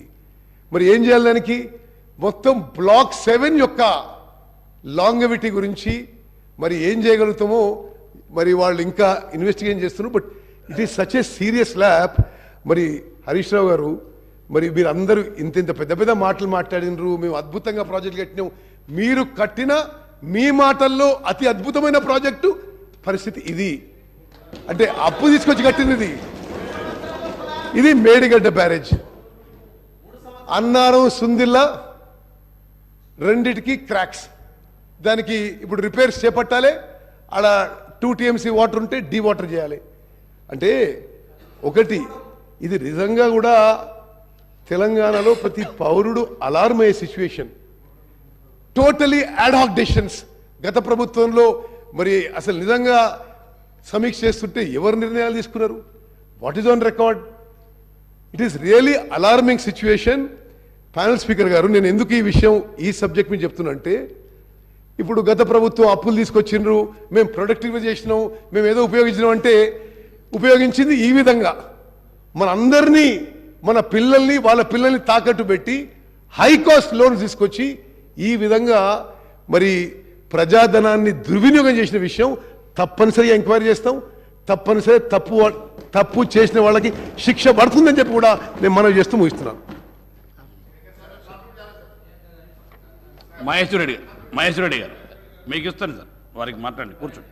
మరి ఏం చేయాలి? దానికి మొత్తం బ్లాక్ 7 యొక్క లాంగవిటీ గురించి మరి ఏం చేయగలుగుతామో మరి వాళ్ళు ఇంకా ఇన్వెస్టిగేషన్ చేస్తున్నారు. But it is such a serious lab. మరి హరీష్ రావు గారు, మరి మీరు అందరూ ఇంత పెద్ద పెద్ద మాటలు మాట్లాడినరు, మేము అద్భుతంగా ప్రాజెక్ట్ కట్టినాం. మీరు కట్టిన మీ మాటల్లో అతి అద్భుతమైన ప్రాజెక్టు పరిస్థితి ఇది. అంటే అప్పు తీసుకొచ్చి కట్టినది ఇది మేడిగడ్డ బ్యారేజ్. అన్నారం సుందిల్లా రెండిటికి క్రాక్స్. దానికి ఇప్పుడు రిపేర్స్ చేపట్టాలి. ఆడ 2 TMC వాటర్ ఉంటే డీ వాటర్ చేయాలి. అంటే ఒకటి, ఇది నిజంగా కూడా తెలంగాణలో ప్రతి పౌరుడు అలార్మ్ అయ్యే సిచ్యువేషన్. టోటలీ యాడ్హాక్ డెసిషన్స్ గత ప్రభుత్వంలో. మరి అసలు నిజంగా సమీక్ష చేస్తుంటే ఎవరు నిర్ణయాలు తీసుకున్నారు? What is on record? It is really alarming situation. Panel speaker గారు, నేను ఎందుకు ఈ విషయం ఈ సబ్జెక్ట్ మీద చెప్తున్నా అంటే, ఇప్పుడు గత ప్రభుత్వం అప్పులు తీసుకొచ్చిండ్రు, మేము ప్రొడక్టివ్గా చేసినాం, మేము ఏదో ఉపయోగించినాం అంటే ఉపయోగించింది ఈ విధంగా మన అందరినీ, మన పిల్లల్ని, వాళ్ళ పిల్లల్ని తాకట్టు పెట్టి హై కాస్ట్ లోన్స్ తీసుకొచ్చి ఈ విధంగా మరి ప్రజాధనాన్ని దుర్వినియోగం చేసిన విషయం తప్పనిసరిగా ఎంక్వైరీ చేస్తాం. తప్పనిసరి తప్పు చేసిన వాళ్ళకి శిక్ష పడుతుందని చెప్పి కూడా నేను మనవి చేస్తూ ముగిస్తున్నాను. మహేశ్వర రెడ్డి గారు మీకు ఇస్తాను సార్, వారికి మాట్లాడండి, కూర్చోండి.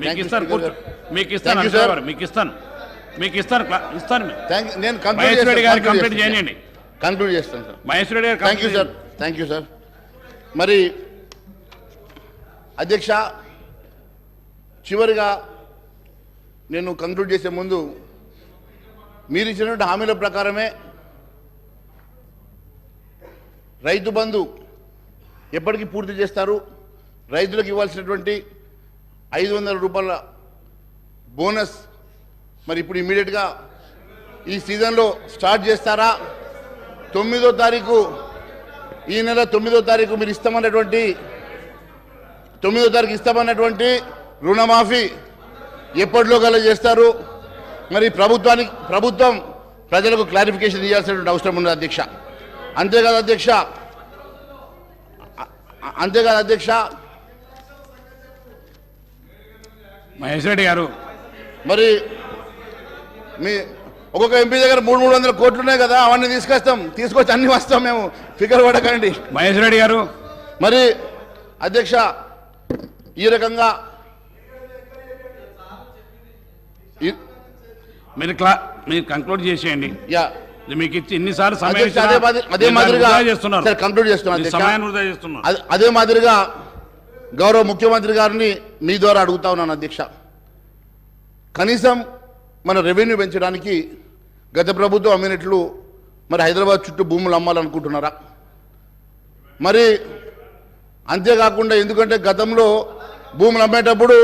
మీకు ఇస్తాను, కూర్చోండి. మీకు ఇస్తాను సార్, మీకు ఇస్తాను నేను మహేశ్వర రెడ్డి గారు కంప్లీట్ చేయండి. కంక్లూడ్ చేస్తాను సార్. మహేశ్వర రెడ్డి గారు థ్యాంక్ యూ సార్. మరి అధ్యక్ష, చివరిగా నేను కంక్లూడ్ చేసే ముందు మీరు ఇచ్చినటువంటి హామీల ప్రకారమే రైతు బంధు ఎప్పటికీ పూర్తి చేస్తారు. రైతులకు ఇవ్వాల్సినటువంటి 500 రూపాయల బోనస్ మరి ఇప్పుడు ఇమ్మీడియట్గా ఈ సీజన్లో స్టార్ట్ చేస్తారా? 9వ తారీఖు, ఈ నెల 9వ తారీఖు మీరు ఇస్తామన్నటువంటి 9వ తారీఖు ఇస్తామన్నటువంటి రుణమాఫీ ఎప్పటిలో గల చేస్తారు? మరి ప్రభుత్వం ప్రజలకు క్లారిఫికేషన్ ఇవ్వాల్సినటువంటి అవసరం ఉంది అధ్యక్ష. అంతేకాదు అధ్యక్ష మహేశ్వర రెడ్డి గారు, మరి మీ ఒక్కొక్క ఎంపీ దగ్గర 300 కోట్లు ఉన్నాయి కదా, అవన్నీ తీసుకొచ్చి అన్ని వస్తాం మేము, ఫిగర్ పడకండి. మహేశ్వర రెడ్డి గారు, మరి అధ్యక్ష ఈ రకంగా మీరు కంక్లూడ్ చేసేయండి. మీకు ఇచ్చి ఇన్నిసార్లు అదే మాదిరిగా గౌరవ ముఖ్యమంత్రి గారిని మీ ద్వారా అడుగుతా ఉన్నాను అధ్యక్ష. కనీసం మన రెవెన్యూ పెంచడానికి గత ప్రభుత్వం అమ్మినట్లు మరి హైదరాబాద్ చుట్టూ భూములు అమ్మాలనుకుంటున్నారా? మరి అంతేకాకుండా, ఎందుకంటే గతంలో భూములు అమ్మేటప్పుడు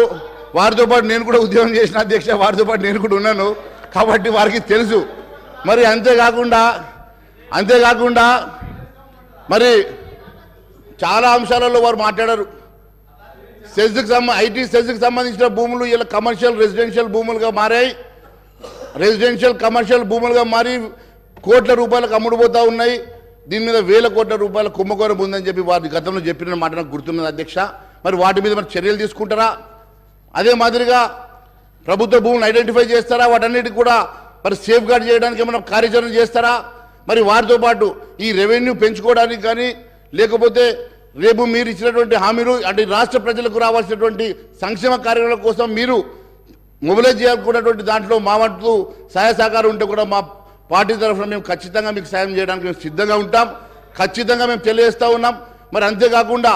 వారితో పాటు నేను కూడా ఉద్యోగం చేసిన అధ్యక్ష, వారితో పాటు నేను కూడా ఉన్నాను కాబట్టి వారికి తెలుసు. మరి అంతేకాకుండా మరి చాలా అంశాలలో వారు మాట్లాడారు. ఐటీ సెజ్కి సంబంధించిన భూములు ఇలా రెసిడెన్షియల్ భూములుగా మారాయి. కమర్షియల్ భూములుగా మారి కోట్ల రూపాయలకు అమ్ముడుపోతూ ఉన్నాయి. దీని మీద వేల కోట్ల రూపాయల కుంభకోణం ఉందని చెప్పి వారి గతంలో చెప్పిన మాట నాకు గుర్తున్నది అధ్యక్ష. మరి వాటి మీద మరి చర్యలు తీసుకుంటారా? అదే మాదిరిగా ప్రభుత్వ భూములను ఐడెంటిఫై చేస్తారా? వాటన్నిటికి కూడా మరి సేఫ్ గార్డ్ చేయడానికి ఏమైనా కార్యాచరణ చేస్తారా? మరి వారితో పాటు ఈ రెవెన్యూ పెంచుకోవడానికి కానీ, లేకపోతే రేపు మీరు ఇచ్చినటువంటి హామీలు అంటే రాష్ట్ర ప్రజలకు రావాల్సినటువంటి సంక్షేమ కార్యక్రమాల కోసం మీరు మొబిలైజ్ చేయాలనుకున్నటువంటి దాంట్లో మా వంతు సహాయ సహకారం ఉంటే కూడా మా పార్టీ తరఫున మేము ఖచ్చితంగా మీకు సాయం చేయడానికి మేము సిద్ధంగా ఉంటాం. ఖచ్చితంగా మేము తెలియజేస్తూ ఉన్నాం. మరి అంతేకాకుండా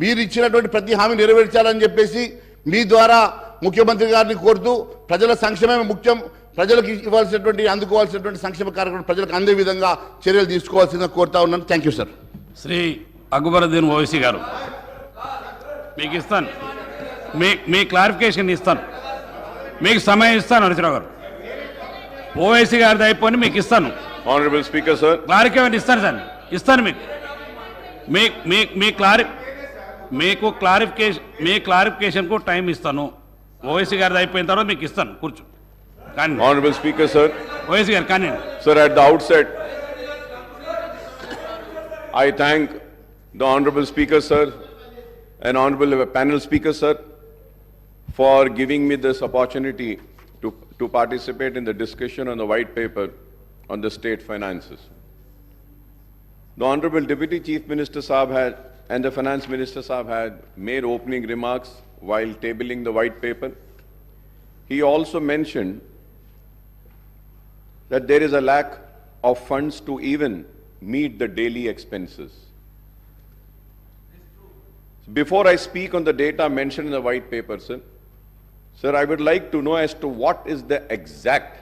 మీరు ఇచ్చినటువంటి ప్రతి హామీ నెరవేర్చాలని చెప్పేసి మీ ద్వారా ముఖ్యమంత్రి గారిని కోరుతూ, ప్రజల సంక్షేమమే ముఖ్యం, ప్రజలకు ఇవ్వాల్సినటువంటి అందుకోవాల్సినటువంటి సంక్షేమ కార్యక్రమం ప్రజలకు అందే విధంగా చర్యలు తీసుకోవాల్సిందిగా కోరుతా ఉన్నాను. Thank you sir. Shri Akbaruddin Owaisi గారు, మీకు ఇస్తాను, మీ క్లారిఫికేషన్ ఇస్తాను, మీకు సమయం ఇస్తాను. హరీశ్రావు గారు, ఓవైసీ గారిది అయిపోయి మీకు ఇస్తాను. ఆనరబుల్ స్పీకర్ సార్, క్లారిఫికేషన్ ఇస్తాను సార్, ఇస్తాను మీకు క్లారిఫికేషన్కు టైం ఇస్తాను. ఓవైసీ గారిది అయిపోయిన తర్వాత మీకు ఇస్తాను. కూర్చో. కానీ ఆనరబుల్ స్పీకర్ సార్, ఓవైసీ గారు కానీ sir, at the outset I thank the honorable speaker sir and honorable panel speaker sir for giving me this opportunity to participate in the discussion on the white paper on the state finances. The honorable deputy chief minister Saab had and the finance minister Saab had made opening remarks while tabling the white paper. He also mentioned that there is a lack of funds to even meet the daily expenses. Before I speak on the data mentioned in the white paper, sir, I would like to know as to what is the exact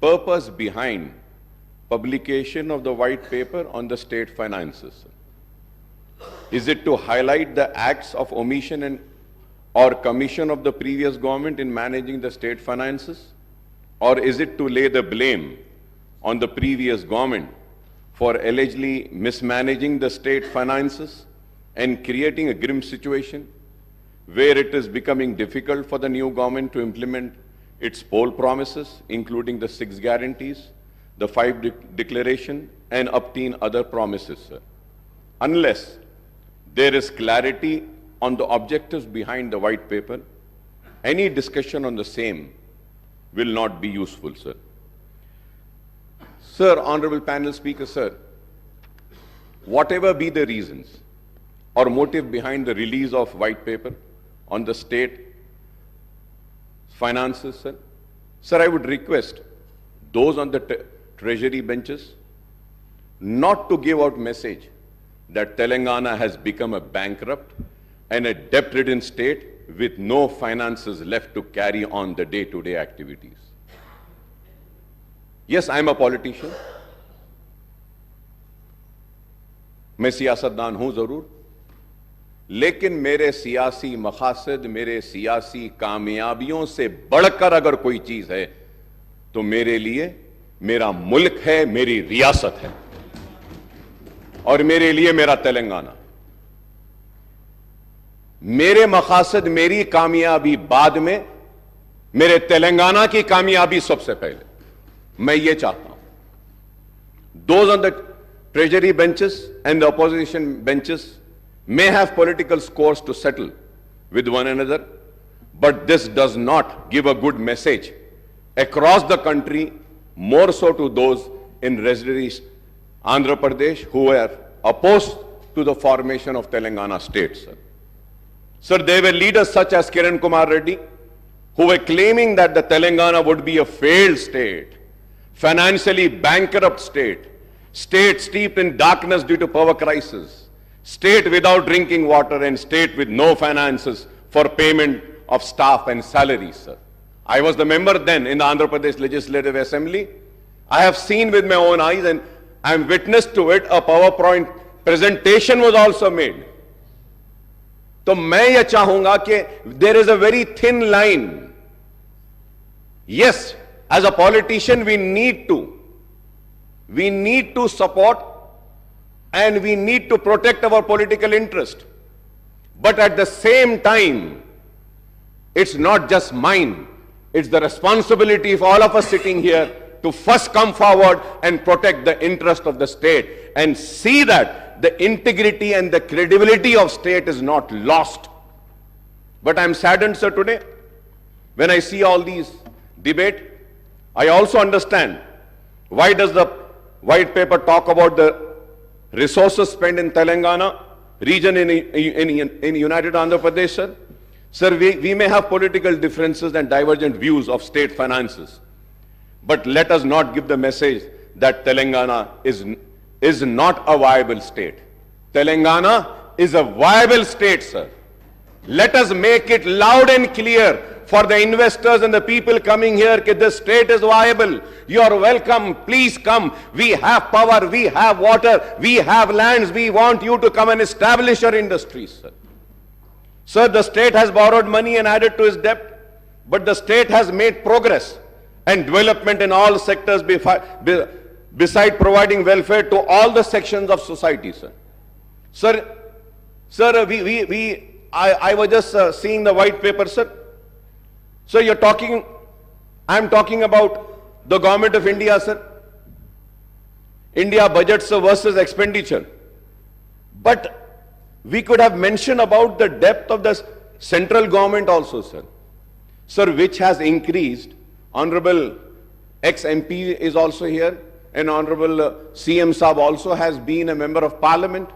purpose behind publication of the white paper on the state finances. Is it to highlight the acts of omission and or commission of the previous government in managing the state finances? Or is it to lay the blame on the previous government for allegedly mismanaging the state finances and creating a grim situation where it is becoming difficult for the new government to implement its poll promises, including the 6 guarantees, the 5 declaration, and obtain other promises, sir? Unless there is clarity on the objectives behind the white paper, any discussion on the same will not be useful, sir. Sir, Honorable Panel Speaker, sir, whatever be the reasons or motive behind the release of white paper on the state finances, sir, I would request those on the treasury benches not to give out message that Telangana has become a bankrupt and a debt-ridden state with no finances left to carry on the day-to-day activities. Yes, I am a politician. मैं सियासतदान हूं जरूर, लेकिन मेरे सियासी मकासद, मेरे सियासी कामयाबियों से बढ़कर अगर कोई चीज है तो मेरे लिए मेरा मुल्क है, मेरी रियासत है और मेरे लिए मेरा तेलंगाना। मेरे मकासद, मेरी कामयाबी बाद में, मेरे तेलंगाना की कामयाबी सबसे पहले। मैं ये चाहता हूं those on the treasury benches and the opposition benches may have political scores to settle with one another, but this does not give a good message across the country, more so to those in residency Andhra Pradesh who were opposed to the formation of Telangana state, sir. Sir, there were leaders such as Kiran Kumar Reddy who were claiming that the Telangana would be a failed state, financially bankrupt state, state steeped in darkness due to power crisis, state without drinking water, and state with no finances for payment of staff and salaries, sir. I was the member then in the Andhra Pradesh Legislative Assembly. I have seen with my own eyes and I am witness to it. A PowerPoint presentation was also made. तो मैं ये चाहूंगा कि there is a very thin line. Yes, as a politician we need to support and we need to protect our political interest. But at the same time, it's not just mine, it's the responsibility of all of us sitting here to first come forward and protect the interest of the state and see that the integrity and the credibility of state is not lost. But I'm saddened, sir, today when I see all these debate. I also understand why does the white paper talk about the resources spent in Telangana region in United Andhra Pradesh, sir. Sir, we may have political differences and divergent views of state finances, but let us not give the message that Telangana is not a viable state. Telangana is a viable state, sir. Let us make it loud and clear for the investors and the people coming here that this state is viable. You are welcome. Please come. We have power. We have water. We have lands. We want you to come and establish your industries, sir. Sir, the state has borrowed money and added to its debt, but the state has made progress and development in all sectors beside providing welfare to all the sections of society, sir. Sir, I was just seeing the white paper, sir. So I'm talking about the government of India, sir. India budgets versus expenditure. But we could have mentioned about the depth of the central government also, sir. Sir, which has increased. Honorable ex-MP is also here, and Honorable CM Saab also has been a member of parliament.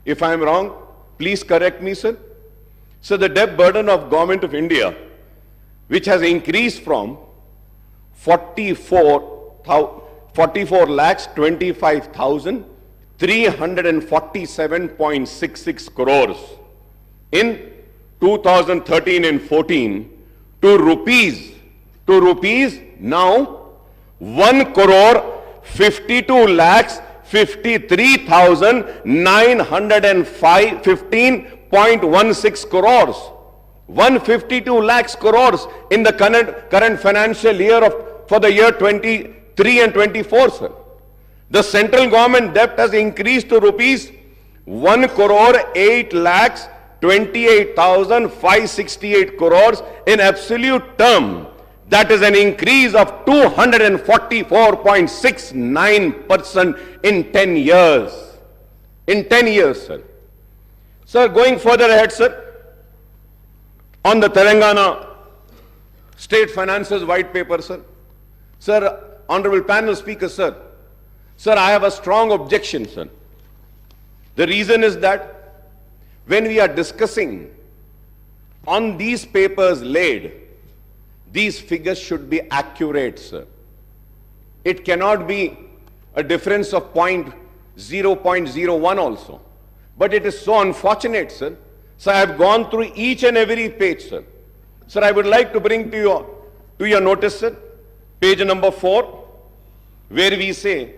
If I am wrong, please correct me, sir. So the debt burden of government of India, which has increased from 44,25,347.66 crores in 2013 and 14 to rupees now 1,52,53,915.16 crores. 152 lakhs crores in the current financial year for the year 23 and 24, sir. The central government debt has increased to rupees 1 crore 8 lakhs 28,568 crores in absolute term. That is an increase of 244.69% in 10 years. In 10 years, sir. Sir, going further ahead, sir, on the Telangana State Finances White Paper, sir. Sir, Honorable Panel Speaker, sir. Sir, I have a strong objection, sir. The reason is that when we are discussing on these papers laid, these figures should be accurate, sir. It cannot be a difference of 0.01 also. But it is so unfortunate, sir. So I have gone through each and every page, sir. Sir, I would like to bring to your notice, sir, page number 4, where we say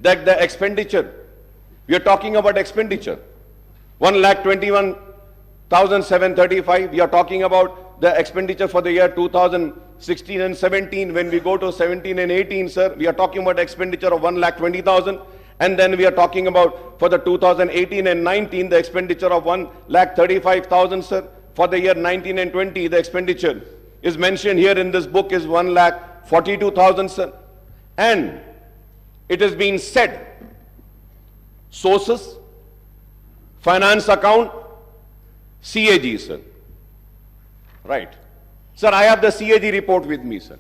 that the expenditure, we are talking about expenditure, 1,21,735. We are talking about the expenditure for the year 2016 and 17. When we go to 17 and 18, sir, we are talking about expenditure of 1,20,000. And then we are talking about for the 2018 and 19, the expenditure of 1,35,000, sir. For the year 19 and 20, the expenditure is mentioned here in this book is 1,42,000, sir. And it has been said, sources, finance account, CAG, sir. Right. Sir, I have the CAG report with me, sir.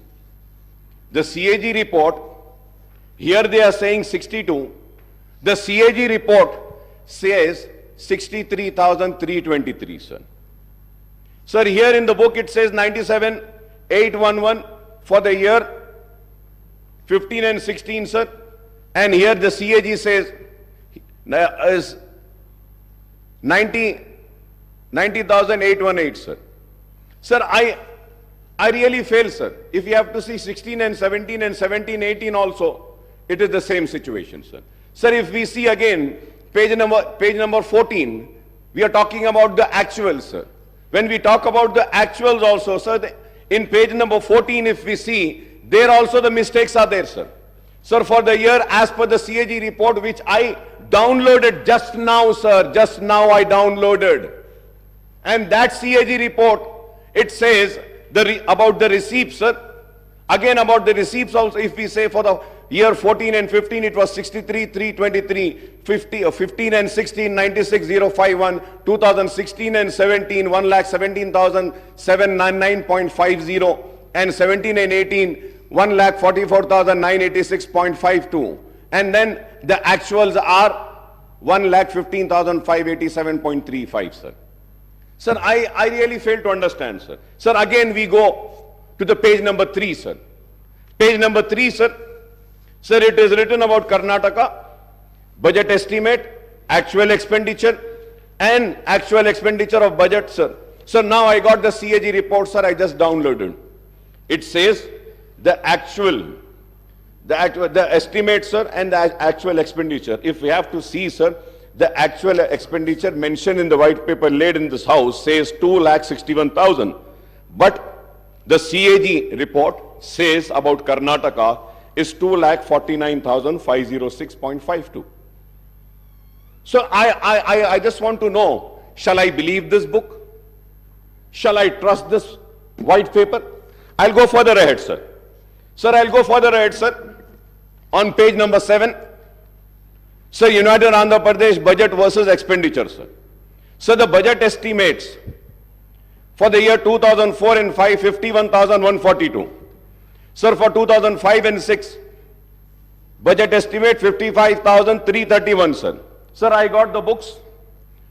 The CAG report, here they are saying 62. The CAG report says 63,323, sir. Sir, here in the book it says 97,811 for the year 15 and 16, sir. And here the CAG says is 90,818, sir. Sir, I really fail, sir. If you have to see 16 and 17 and 17, 18 also, it is the same situation, sir. Sir, if we see again page number 14, we are talking about the actuals, sir. When we talk about the actuals also, sir, in page number 14, if we see, there also the mistakes are there, sir. Sir, for the year as per the CAG report, which I downloaded just now, sir, just now I downloaded. And that CAG report, it says about the receipts, sir. Again, about the receipts also, if we say for the year 14 and 15, it was 63,323, 15 and 16, 96,051, 2016 and 17, 1,17,799.50, and 17 and 18, 1,44,986.52. And then the actuals are 1,15,587.35, sir. Sir, I really fail to understand, sir. Sir, again we go to the page number 3, sir. Page number 3, sir. Sir, it is written about Karnataka, budget estimate, actual expenditure, and actual expenditure of budget, sir. Sir, now I got the CAG report, sir, I just downloaded. It says the estimate, sir, and the actual expenditure. If we have to see, sir, the actual expenditure mentioned in the white paper laid in this house says 2,61,000. But the CAG report says about Karnataka is 2,49,506.52. So I just want to know, shall I believe this book? Shall I trust this white paper? I'll go further ahead, sir. Sir, I'll go further ahead, sir. On page number 7, sir, United Andhra Pradesh budget versus expenditure, sir. So the budget estimates for the year 2004 and 5, 51,142. Sir, for 2005 and 6, budget estimate 55,331, sir. Sir, I got the books,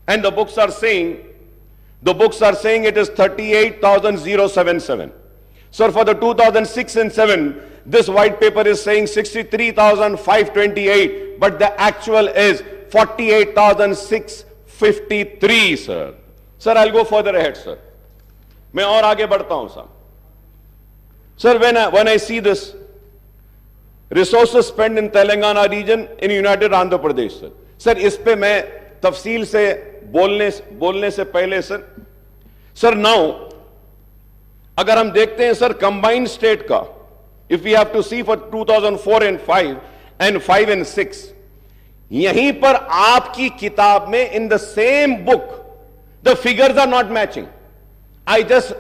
and the books are saying it is 38,077. Sir, for the 2006 and 7, this white paper is saying 63,528, but the actual is 48,653, sir. Sir, I'll go further ahead, sir. मैं और आगे बढ़ता हूं, sir. Sir, when I see this, resources spent in Telangana region in United Andhra Pradesh, sir. Sir, इस पे मैं तफसील से बोलने से पहले, sir. Sir, now अगर हम देखते हैं सर कंबाइंड स्टेट का, if we have to see for 2004 and 5 and 5 and 6, यहीं पर आपकी किताब में in the same book the figures are not matching. I just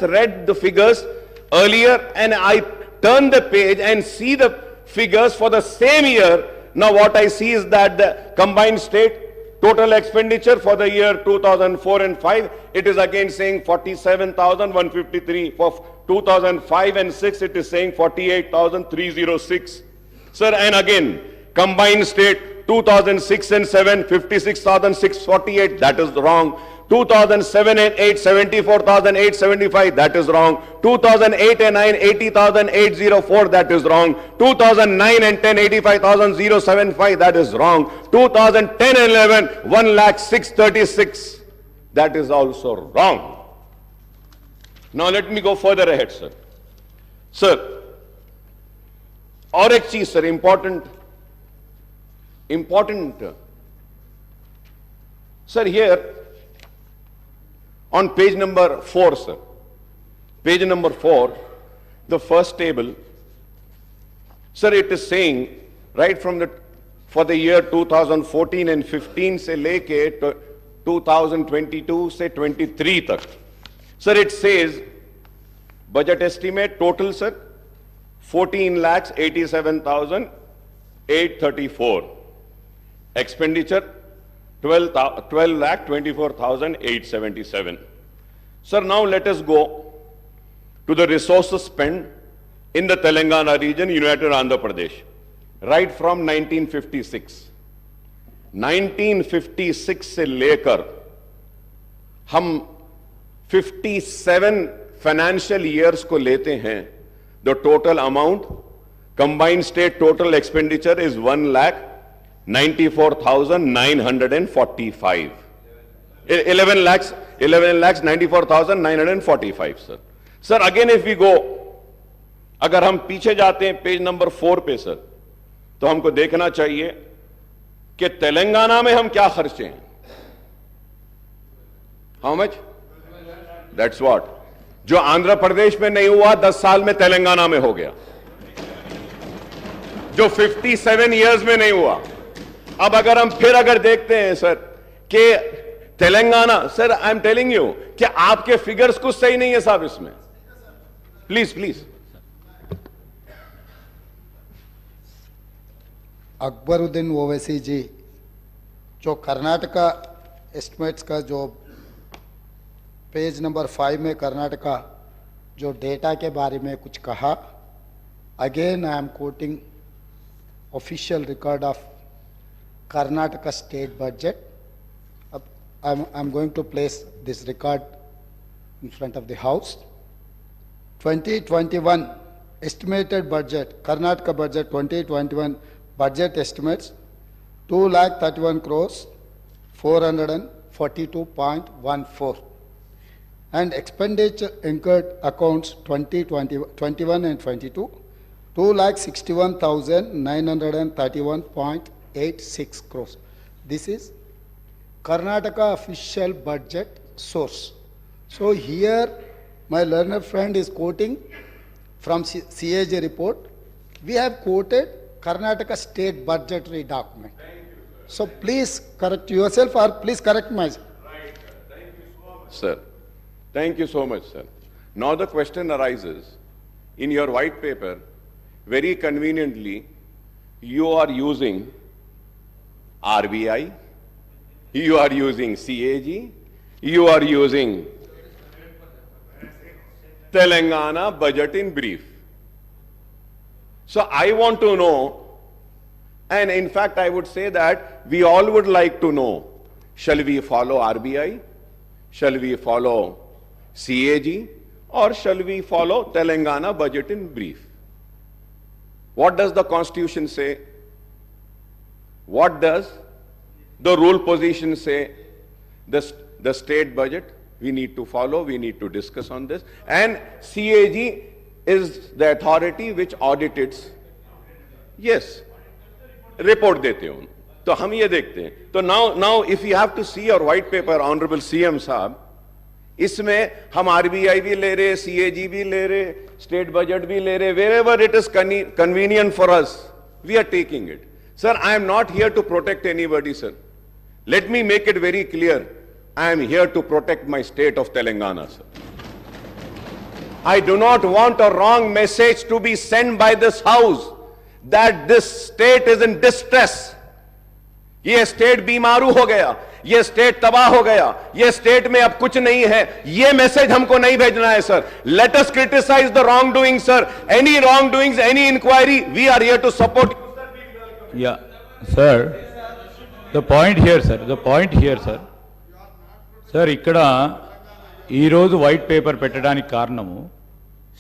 read the figures earlier and I turn the page and see the figures for the same year. Now what I see is that the combined state total expenditure for the year 2004 and 5, it is again saying 47,153. For 2005 and 6, it is saying 48,306. Sir, and again, combined state 2006 and 7, 56,648, that is wrong. 2007 and 8, 74,875, that is wrong. 2008 and 9, 80,804, that is wrong. 2009 and 10, 85,075, that is wrong. 2010 and 11, 1,06,36, that is also wrong. Now let me go further ahead, sir. Sir, और एक चीज sir important, sir, here on page number 4, sir. Page number 4, the first table, sir, it is saying right from for the year 2014 and 15 se leke 2022 se 23 tak. Sir, it says budget estimate total, sir, 14,87,834. Expenditure 12,24,877. Sir, now let us go to the resources spent in the Telangana region, United Andhra Pradesh, right from 1956. 1956 से लेकर हम 57 financial years को लेते हैं, the total amount, combined state total expenditure is 1,94,945. 11,94,945, sir. Sir, again if we go, अगर हम पीछे जाते हैं पेज नंबर 4 पे सर, तो हमको देखना चाहिए कि तेलंगाना में हम क्या खर्चे हैं. How much? That's what. जो आंध्र प्रदेश में नहीं हुआ 10 साल में तेलंगाना में हो गया, जो 57 इयर्स में नहीं हुआ. अब अगर देखते हैं सर कि Telangana, sir I am telling you कि आपके फिगर्स कुछ सही नहीं है साहब इसमें. प्लीज. अकबरुद्दीन ओवैसी जी, जो कर्नाटका एस्टिमेट्स का जो पेज नंबर 5 में कर्नाटका जो डेटा के बारे में कुछ कहा, again I am quoting official record of Karnataka state budget. I'm going to place this record in front of the house. 2021 estimated budget, Karnataka budget 2021 budget estimates 2,31 crores 442.14, and expenditure incurred accounts 2021 and 22 2,61,931.86 crores. This is Karnataka official budget source. So here my learned friend is quoting from CAG report. We have quoted Karnataka state budgetary document. So please correct yourself or please correct myself. Right, sir. Thank you so much. Sir, thank you so much, sir. Now the question arises, in your white paper, very conveniently, you are using RBI, you are using CAG, you are using Telangana budget in brief. So I want to know, and in fact I would say that we all would like to know, shall we follow RBI, shall we follow CAG, or shall we follow Telangana budget in brief? What does the Constitution say? What does the rule position say? The state budget, we need to follow, we need to discuss on this. And CAG is the authority which audits. Yes, report dete ho. तो हम ये देखते हैं. तो now if you have to see your white paper, Honorable CM Saab, इसमें हम RBI भी ले रहे, सीएजी भी ले रहे, स्टेट बजट भी ले रहे, wherever it is convenient for us, we are taking it. Sir, I am not here to protect anybody, sir. Let me make it very clear. I am here to protect my state of Telangana, sir. I do not want a wrong message to be sent by this house that this state is in distress. ये state बीमारू हो गया, ये state तबाह हो गया, ये state में अब कुछ नहीं है, ये मैसेज हमको नहीं भेजना है sir. Let us criticize the wrongdoing, sir. Any wrongdoings, any inquiry, we are here to support. Yeah, sir. The point here, sir. The point here, sir. Sir, ఇక్కడ ఈరోజు వైట్ పేపర్ పెట్టడానికి కారణము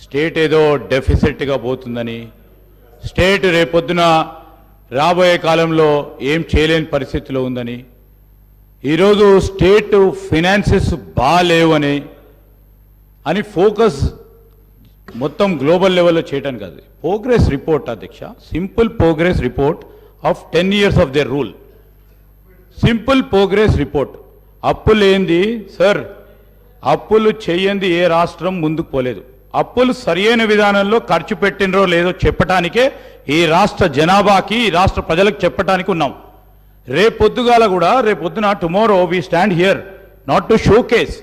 స్టేట్ ఏదో డెఫిసిట్గా పోతుందని, స్టేట్ రేపొద్దున రాబోయే కాలంలో ఏం చేయలేని పరిస్థితిలో ఉందని, ఈరోజు స్టేట్ ఫినాన్సెస్ బాగాలేవు అని ఫోకస్ మొత్తం గ్లోబల్ లెవెల్లో చేయడానికి కాదు. ప్రోగ్రెస్ రిపోర్ట్ అధ్యక్ష, simple progress report of 10 years of their rule. Simple progress report. అప్పులు ఏంది సార్? అప్పులు చేయండి ఏ రాష్ట్రం ముందుకు పోలేదు. అప్పులు సరియైన విధానంలో ఖర్చు పెట్టినరో లేదో చెప్పటానికే ఈ రాష్ట్ర జనాభాకి, ఈ రాష్ట్ర ప్రజలకు చెప్పటానికి ఉన్నాం. రేపొద్దుగాల కూడా, రేపొద్దున tomorrow we stand here not to showcase,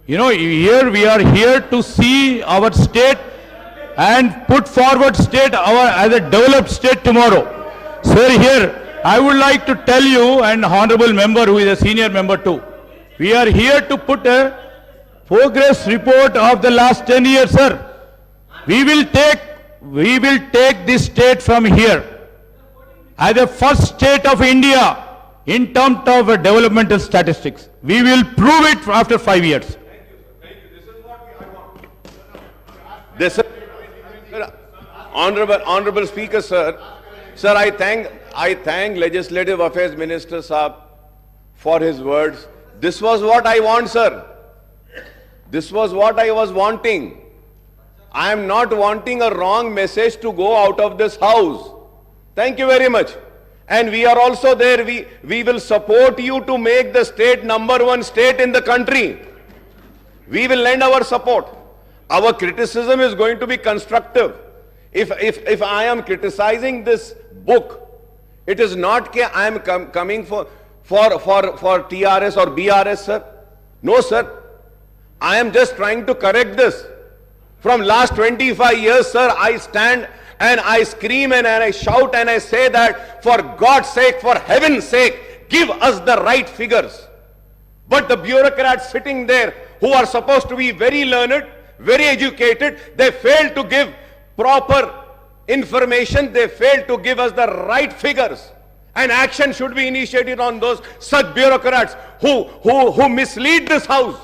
here we're here to see our state and put forward state as a developed state tomorrow. Sir, here I would like to tell you, and honorable member who is a senior member too, we are here to put a progress report of the last 10 years, sir. We will take this state from here as the first state of India in terms of developmental statistics. We will prove it after 5 years. This is, honorable speaker, sir. Sir, I thank Legislative Affairs Minister Saab for his words. This was what I want, sir. This was what I was wanting. I am not wanting a wrong message to go out of this house. Thank you very much. And we are also there. We will support you to make the state #1 state in the country. We will lend our support. Our criticism is going to be constructive. If I am criticizing this book, it is not that I am coming for TRS or BRS, sir. No, sir. I am just trying to correct this. From last 25 years, sir, I stand and I scream and I shout and I say that, for God's sake, for heaven's sake, give us the right figures. But the bureaucrats sitting there who are supposed to be very learned, very educated, they fail to give proper information. They fail to give us the right figures. And action should be initiated on those such bureaucrats who mislead this house.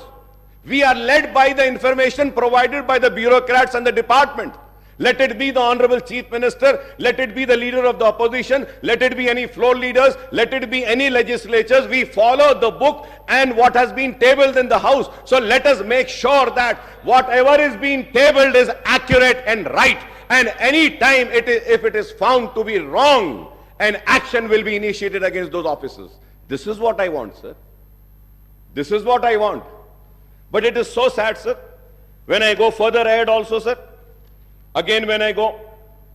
We are led by the information provided by the bureaucrats and the department. Let it be the Honorable Chief Minister, let it be the leader of the opposition, let it be any floor leaders, let it be any legislatures. We follow the book and what has been tabled in the house. So let us make sure that whatever is being tabled is accurate and right. And any time if it is found to be wrong, an action will be initiated against those officers. This is what I want, sir. This is what I want. But it is so sad, sir. When I go further ahead also, sir, again when I go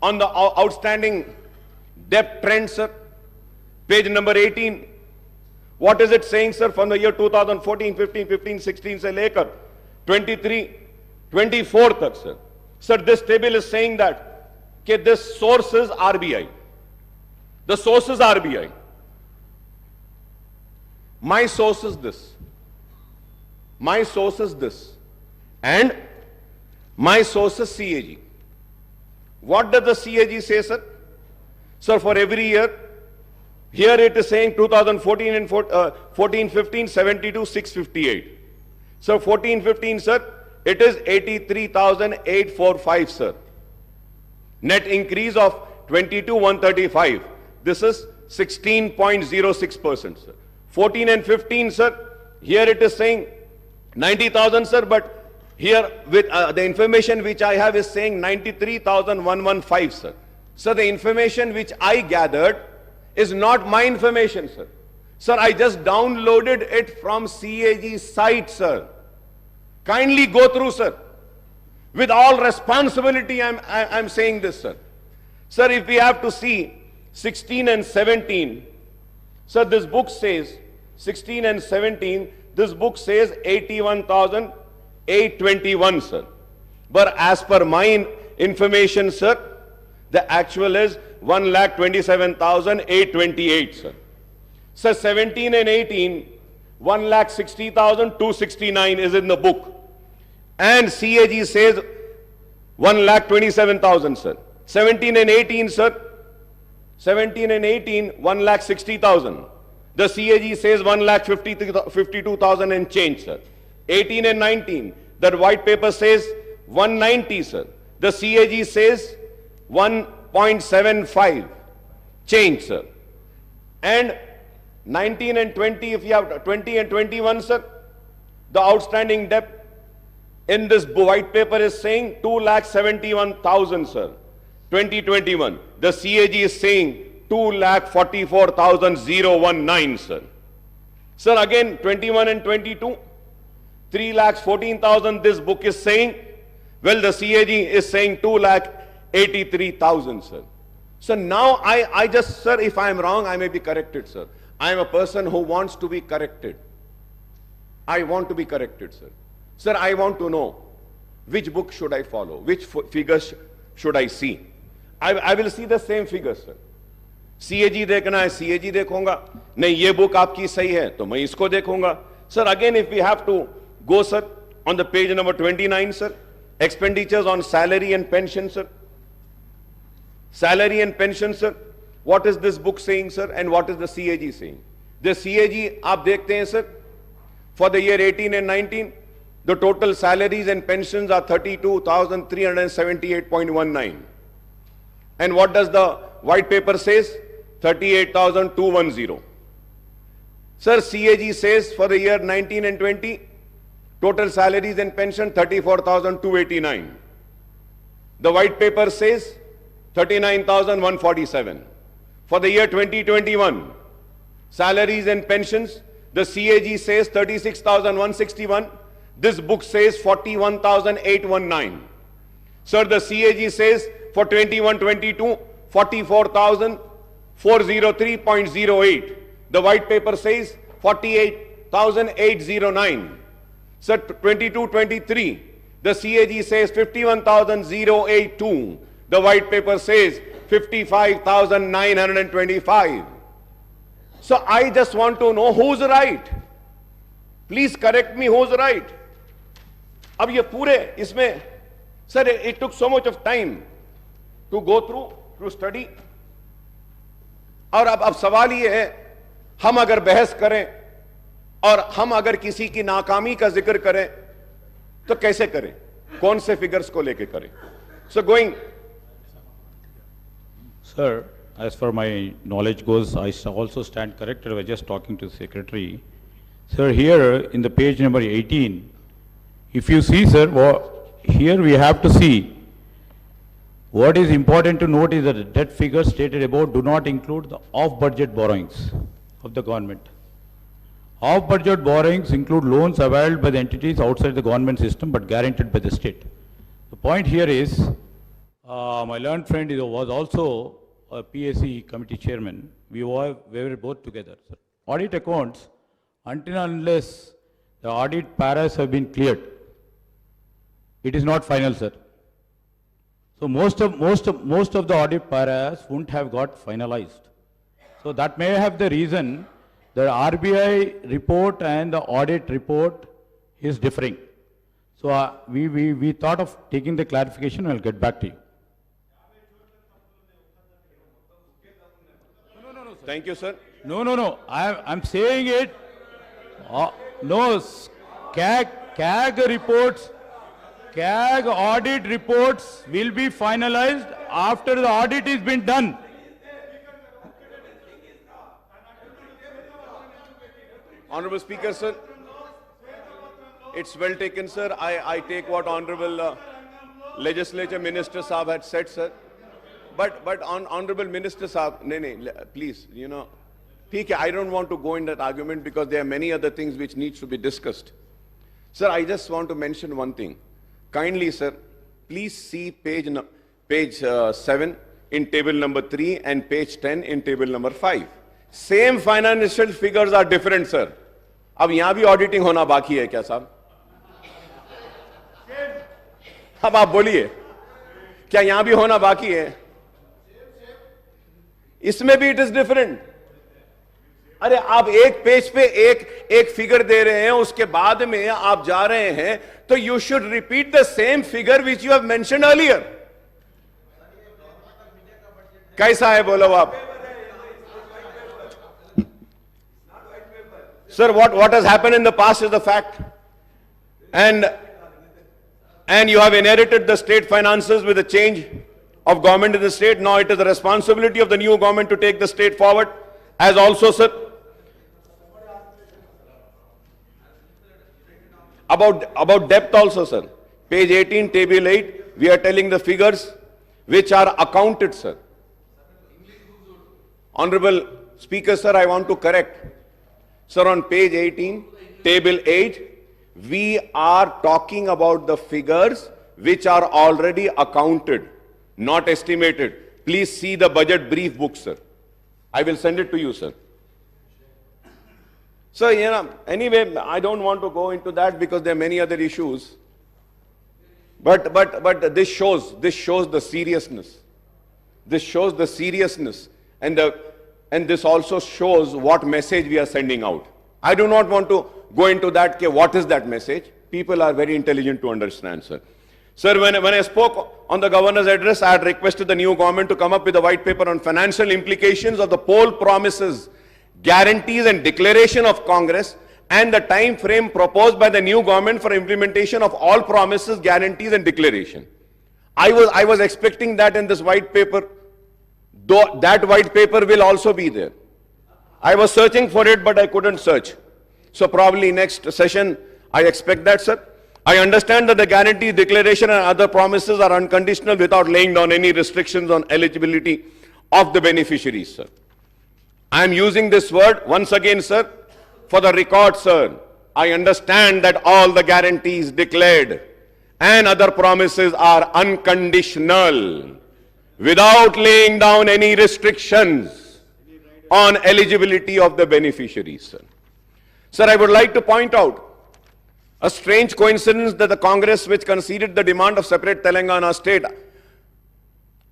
on the outstanding debt trend, sir, page number 18, what is it saying, sir, from the year 2014, 15, 15, 16 se lekar 23, 24 tak, sir. Sir, this table is saying that this source is RBI. The source is RBI. My source is this. My source is this. And my source is CAG. What does the CAG say, sir? Sir, for every year, here it is saying 2014 and 14-15, 72, 658. So 14-15, sir, it is 83,845, sir. Net increase of 22,135. This is 16.06%, sir. 14 and 15, sir, here it is saying 90,000, sir, but here with the information which I have is saying 93,115, sir. So the information which I gathered is not my information, sir. Sir, I just downloaded it from CAG site, sir. Kindly go through, sir. With all responsibility, I'm saying this, sir. Sir, if we have to see 16 and 17, sir, this book says, 16 and 17, this book says 81,821, sir. But as per my information, sir, the actual is 1,27,828, sir. Sir, 17 and 18, 1,60,269 is in the book. And CAG says 1,27,000, sir. 17 and 18, sir. 17 and 18, 1,60,000. The CAG says 1,52,000 and change, sir. 18 and 19, the white paper says 190, sir. The CAG says 1.75 change, sir. And 19 and 20, if you have 20 and 21, sir, the outstanding debt in this white paper is saying 2,71,000, sir. 2021. The CAG is saying 2,44,019, sir. Sir, again, 21 and 22, 3,14,000 this book is saying. Well, the CAG is saying 2,83,000, sir. So now I just, sir, if I am wrong, I may be corrected, sir. I am a person who wants to be corrected. I want to be corrected, sir. Sir, I want to know which book should I follow, which figures should I see. I will see the same figures, sir. CAG देखना है, CAG देखूंगा. नहीं, ये book आपकी सही है, तो मैं इसको देखूंगा. Sir, again, if we have to go, sir, on the page number 29, sir, expenditures on salary and pension, sir. Salary and pension, sir. What is this book saying, sir, and what is the CAG saying? The CAG, आप देखते हैं, sir, for the year 18 and 19, the total salaries and pensions are 32,378.19. And what does the white paper says? 38,210. Sir, CAG says for the year 19 and 20, total salaries and pension 34,289. The white paper says 39,147. For the year 2021, salaries and pensions, the CAG says 36,161. This book says 41,819. Sir, the CAG says for 21-22, 44,403.08. The white paper says 48,809. Sir, 22-23, the CAG says 51,082. The white paper says 55,925. So I just want to know who's right. Please correct me, who's right. अब ये पूरे इसमें, sir, it took so much of time to go through, to study. और अब सवाल ये है, हम अगर बहस करें और हम अगर किसी की नाकामी का जिक्र करें तो कैसे करें, कौन से फिगर्स को लेके करें? So going. Sir, as far my knowledge goes, I also stand corrected by just talking to the secretary. Sir, here in the page number 18, if you see, sir, here we have to see what is important to note is that the debt figures stated above do not include the off-budget borrowings of the government. Off-budget borrowings include loans availed by the entities outside the government system but guaranteed by the state. The point here is, my learned friend was also a PSC committee chairman. We were both together, sir. Audit accounts, until and unless the audit paras have been cleared, it is not final, sir. So most of the audit paras wouldn't have got finalized. So that may have the reason the RBI report and the audit report is differing. So we thought of taking the clarification. I'll get back to you. Thank you, sir. No. I'm saying it. No, CAG reports, CAG audit reports will be finalized after the audit has been done. Honorable Speaker, sir. It's well taken, sir. I take what Honorable Legislature Minister Saab had said, sir. But Honorable Minister Saab, please, I don't want to go in that argument because there are many other things which needs to be discussed. Sir, I just want to mention one thing. Kindly, sir, please see page 7 in table number 3 and page 10 in table number 5. Same financial figures are different, sir. अब यहां भी auditing होना बाकी है क्या साहब? अब आप बोलिए, क्या यहां भी होना बाकी है? इसमें भी इट इज डिफरेंट. अरे आप एक पेज पे एक फिगर दे रहे हैं, उसके बाद में आप जा रहे हैं, तो you should repeat the same figure which you have mentioned earlier. कैसा है बोलो आप? Sir, what has happened in the past is the fact. And you have inherited the state finances with a change of government in the state. Now it is the responsibility of the new government to take the state forward. As also, sir, about depth also, sir. Page 18, table 8, we are telling the figures which are accounted, sir. Honorable Speaker, sir, I want to correct. Sir, on page 18, table 8, we are talking about the figures which are already accounted, not estimated. Please see the budget brief book, sir. I will send it to you, sir. So, anyway, I don't want to go into that because there are many other issues. But this shows the seriousness. This shows the seriousness, and this also shows what message we are sending out. I do not want to go into that, what is that message? People are very intelligent to understand, sir. Sir, when I spoke on the governor's address, I had requested the new government to come up with a white paper on financial implications of the poll promises, guarantees and declaration of Congress, and the time frame proposed by the new government for implementation of all promises, guarantees and declaration. I was expecting that in this white paper. Though that white paper will also be there. I was searching for it, but I couldn't search. So probably next session, I expect that, sir. I understand that the guarantee, declaration and other promises are unconditional without laying down any restrictions on eligibility of the beneficiaries, sir. I am using this word once again, sir, for the record, sir. I understand that all the guarantees declared and other promises are unconditional, without laying down any restrictions on eligibility of the beneficiaries, sir. Sir, I would like to point out a strange coincidence that the Congress, which conceded the demand of separate Telangana state,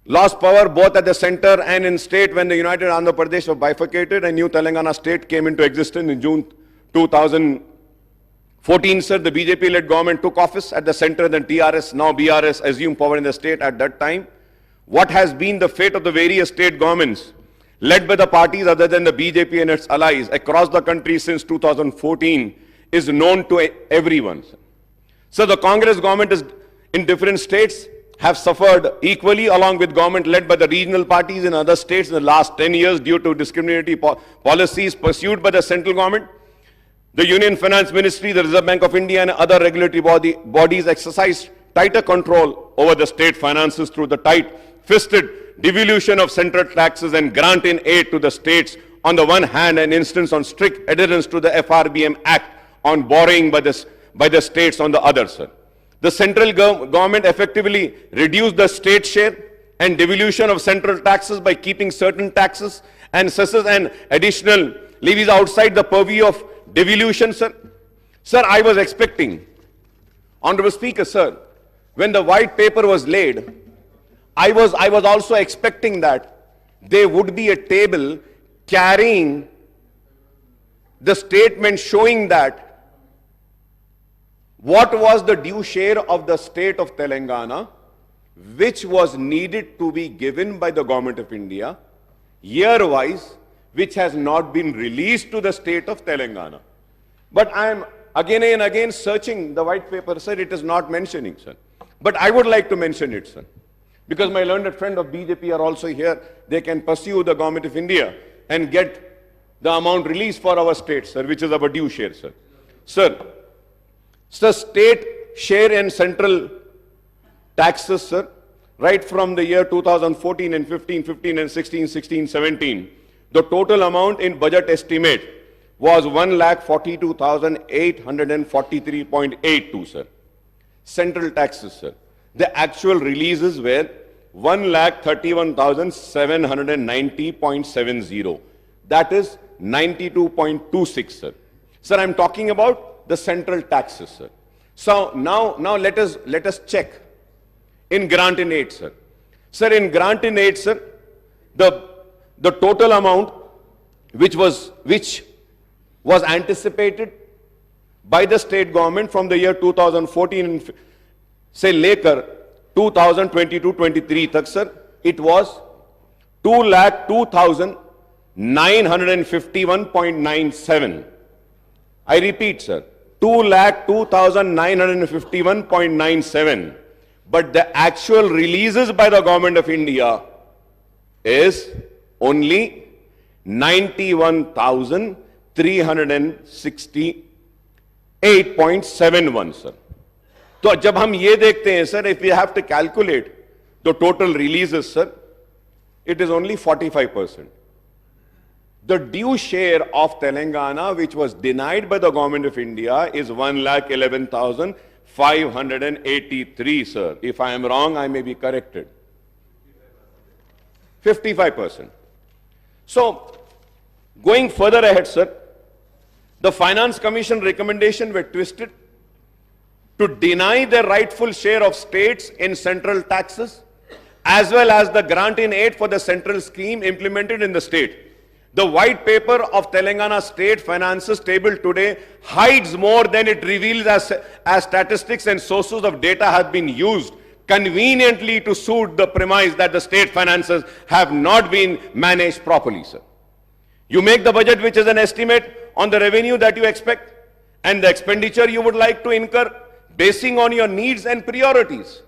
lost power both at the center and in state when the United Andhra Pradesh was bifurcated and new Telangana state came into existence in June 2014, sir. The BJP-led government took office at the center, then TRS, now BRS, assumed power in the state at that time. What has been the fate of the various state governments led by the parties other than the BJP and its allies across the country since 2014 is known to everyone. So the Congress government is in different states have suffered equally along with government led by the regional parties in other states in the last 10 years due to discriminatory policies pursued by the central government. The Union Finance Ministry, the Reserve Bank of India and other regulatory bodies exercise tighter control over the state finances through the tight-fisted devolution of central taxes and grant in aid to the states on the one hand and instance on strict adherence to the FRBM Act on borrowing by the states on the other, sir. The central government effectively reduced the state share and devolution of central taxes by keeping certain taxes and cesses and additional levies outside the purview of devolution, sir. Sir, I was expecting, Honorable Speaker, sir, when the white paper was laid, I was also expecting that there would be a table carrying the statement showing that what was the due share of the state of Telangana, which was needed to be given by the government of India, year-wise, which has not been released to the state of Telangana. But I am again and again searching the white paper, sir, it is not mentioning, sir. But I would like to mention it, sir. Because my learned friend of BJP are also here, they can pursue the government of India and get the amount released for our state, sir, which is our due share, sir. Sir, state share and central taxes, sir, right from the year 2014 and 15 and 16, 17, the total amount in budget estimate was 1,42,843.82, sir. Central taxes, sir. The actual releases were 1,31,790.70. That is 92.26, sir. Sir, I'm talking about the central taxes, sir. So now let us check in grant in aid, sir. Sir, in grant in aid, sir, the total amount which was anticipated by the state government from the year 2014 and say later 2022-23 tak, sir, it was 2,02,951.97. I repeat, sir, 2,02,951.97. But the actual releases by the government of India is only 91,368.71, sir. तो जब हम ये देखते हैं, sir, if we have to calculate the total releases, sir, it is only 45%. The due share of Telangana, which was denied by the government of India, is 1,11,583, sir. If I am wrong, I may be corrected. 55%. So, going further ahead, sir, the Finance Commission recommendation were twisted to deny the rightful share of states in central taxes, as well as the grant in aid for the central scheme implemented in the state. The white paper of Telangana state finances tabled today hides more than it reveals as statistics and sources of data have been used conveniently to suit the premise that the state finances have not been managed properly, sir. You make the budget, which is an estimate on the revenue that you expect and the expenditure you would like to incur, basing on your needs and priorities.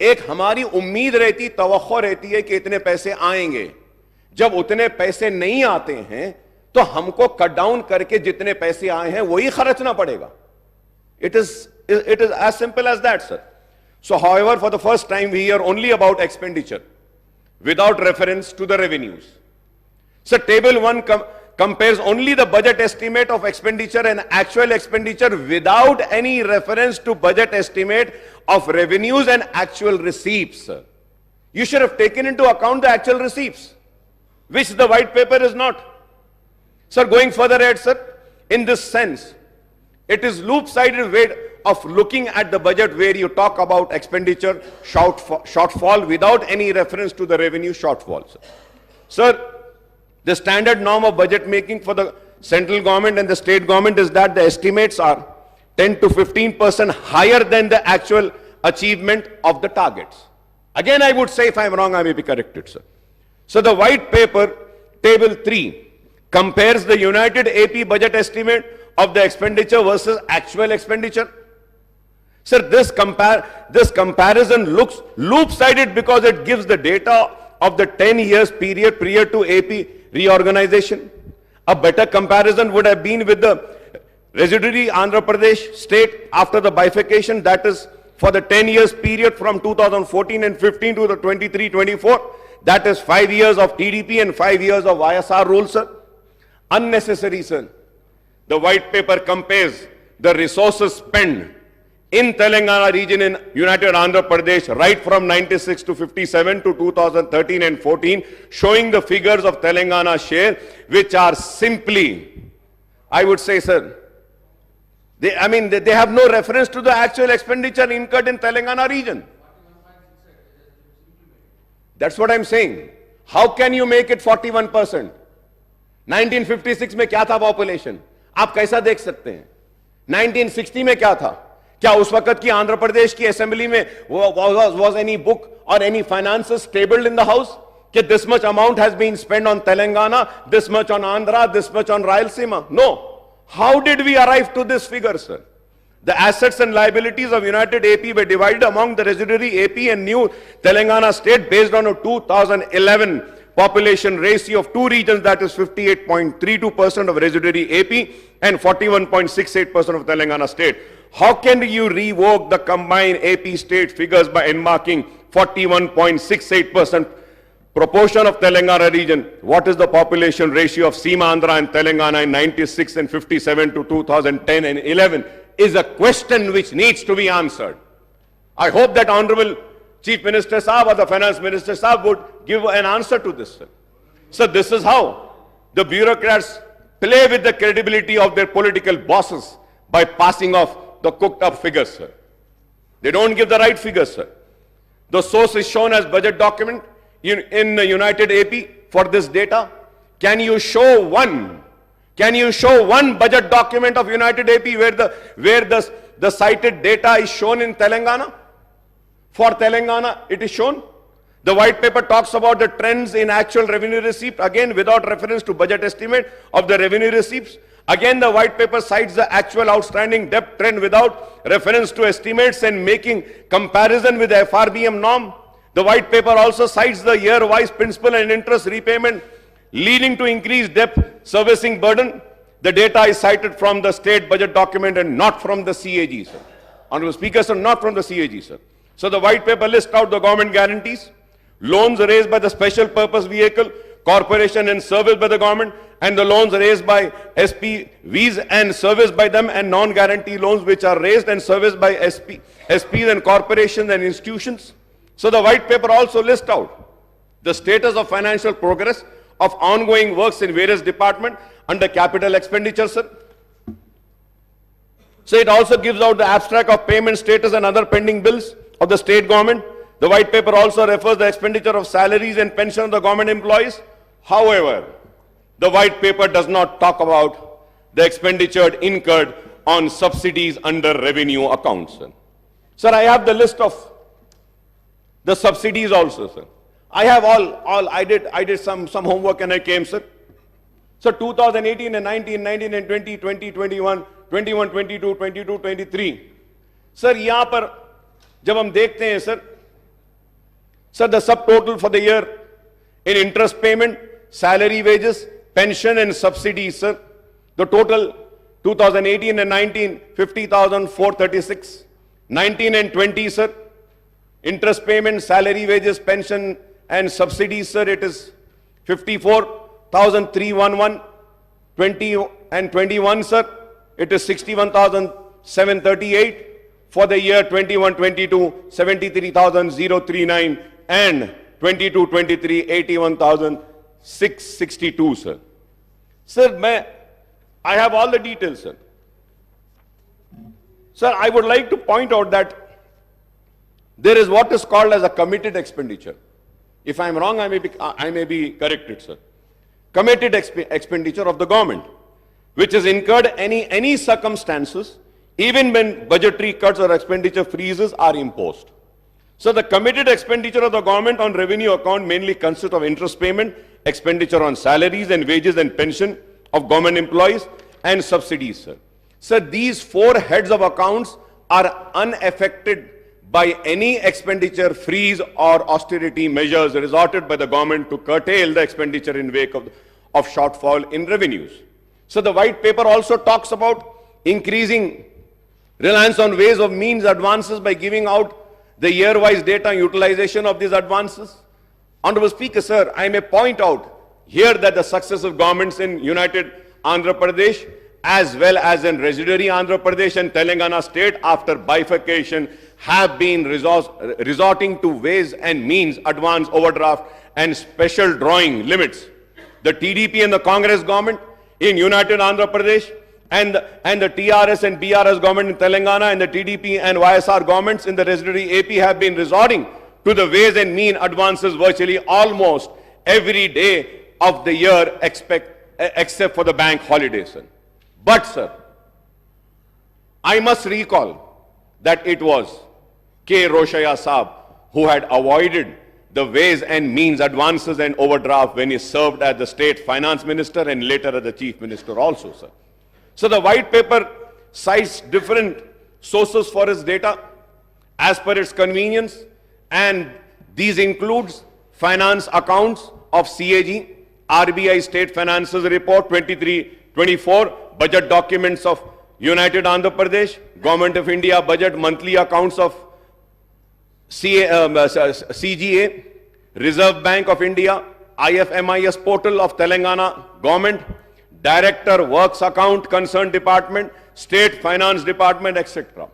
एक हमारी उम्मीद रहती, तवक्को रहती है कि इतने पैसे आएंगे. जब उतने पैसे नहीं आते हैं तो हमको कट डाउन करके जितने पैसे आए हैं वही खर्चना पड़ेगा. It is as simple as that, sir. So, however, for the first time we hear only about expenditure without reference to the revenues. So, table 1 compares only the budget estimate of expenditure and actual expenditure without any reference to budget estimate of revenues and actual receipts, sir. You should have taken into account the actual receipts, which the white paper is not. Sir, going further ahead, sir, in this sense, it is loop-sided way of looking at the budget where you talk about expenditure shortfall without any reference to the revenue shortfall, sir. Sir, the standard norm of budget making for the central government and the state government is that the estimates are 10 to 15% higher than the actual achievement of the targets. Again, I would say, if I am wrong, I may be corrected, sir. So the white paper, table 3, compares the United AP budget estimate of the expenditure versus actual expenditure. Sir, this comparison looks loop-sided because it gives the data of the 10 years period prior to AP reorganization. A better comparison would have been with the residuary Andhra Pradesh state after the bifurcation, that is for the 10 years period from 2014 and 15 to the 23-24. That is 5 years of TDP and 5 years of YSR rule, sir. Unnecessary, sir. The white paper compares the resources spent in Telangana region in United Andhra Pradesh right from 96 to 57 to 2013 and 14, showing the figures of Telangana share, which are simply, I would say, sir, they have no reference to the actual expenditure incurred in Telangana region. That's what I'm saying. How can you make it 41%? 1956 में क्या था population? आप कैसा देख सकते हैं? 1960 में क्या था? क्या उस वक्त की आंध्र प्रदेश की असेंबली में was any book or any finances tabled in the house? कि this much amount has been spent on Telangana, this much on Andhra, this much on Rayalaseema? No. How did we arrive to this figure, sir? The assets and liabilities of United AP were divided among the residuary AP and new Telangana state based on a 2011 population ratio of two regions, that is 58.32% of residuary AP and 41.68% of Telangana state. How can you revoke the combined AP state figures by enmarking 41.68% proportion of Telangana region, what is the population ratio of Seema Andhra and Telangana in 96 and 57 to 2010 and 11 is a question which needs to be answered. I hope that Honorable Chief Minister Saab or the Finance Minister Saab would give an answer to this, sir. So this is how the bureaucrats play with the credibility of their political bosses by passing off the cooked up figures, sir. They don't give the right figures, sir. The source is shown as budget document in the United AP for this data. Can you show one budget document of United AP where the cited data is shown in Telangana? For Telangana, it is shown. The white paper talks about the trends in actual revenue receipt, again without reference to budget estimate of the revenue receipts. Again, the white paper cites the actual outstanding debt trend without reference to estimates and making comparison with the FRBM norm. The white paper also cites the year-wise principal and interest repayment leading to increased debt servicing burden. The data is cited from the state budget document and not from the CAG, sir. Honorable Speaker, sir, not from the CAG, sir. So the white paper lists out the government guarantees, loans raised by the special purpose vehicle, corporation and serviced by the government, and the loans raised by SPVs and serviced by them, and non-guarantee loans which are raised and serviced by SPs and corporations and institutions. So the white paper also lists out the status of financial progress of ongoing works in various departments under capital expenditure, sir. So it also gives out the abstract of payment status and other pending bills of the state government. The white paper also refers the expenditure of salaries and pension of the government employees. However, the white paper does not talk about the expenditure incurred on subsidies under revenue accounts, sir. Sir, I have the list of the subsidies also, sir. I have I did some homework and I came, sir. So 2018 and 19, 19 and 20, 20, 21, 21, 22, 22, 23. Sir, यहाँ पर जब हम देखते हैं, sir, the subtotal for the year in interest payment, salary, wages, pension and subsidies, sir, the total 2018 and 19, 50,436. 19 and 20, sir, interest payment, salary, wages, pension and subsidies, sir, it is 54,311. 20 and 21, sir, it is 61,738. For the year 21-22, 73,039, and 22-23, 81,662, sir. Sir, I have all the details, sir. Sir, I would like to point out that there is what is called as a committed expenditure. If I am wrong, I may be corrected, sir. Committed expenditure of the government, which is incurred any circumstances, even when budgetary cuts or expenditure freezes are imposed. So the committed expenditure of the government on revenue account mainly consists of interest payment, expenditure on salaries and wages and pension of government employees, and subsidies, sir. Sir, these four heads of accounts are unaffected by any expenditure freeze or austerity measures resorted by the government to curtail the expenditure in wake of shortfall in revenues. So the white paper also talks about increasing reliance on ways of means advances by giving out the year-wise data utilization of these advances. Honorable Speaker, sir, I may point out here that the successive governments in United Andhra Pradesh as well as in residuary Andhra Pradesh and Telangana state after bifurcation have been resorting to ways and means advance overdraft and special drawing limits. The TDP and the Congress government in United Andhra Pradesh and the TRS and BRS government in Telangana and the TDP and YSR governments in the residuary AP have been resorting to the ways and mean advances virtually almost every day of the year except for the bank holidays. But, sir, I must recall that it was K. Roshaya Saab who had avoided the ways and means advances and overdraft when he served as the state finance minister and later as the chief minister also, sir. So the white paper cites different sources for its data as per its convenience, and these includes finance accounts of CAG, RBI State Finances Report 23-24, budget documents of United Andhra Pradesh, Government of India budget monthly accounts of CGA, Reserve Bank of India, IFMIS portal of Telangana government, Director Works Account Concerned Department, State Finance Department, etc.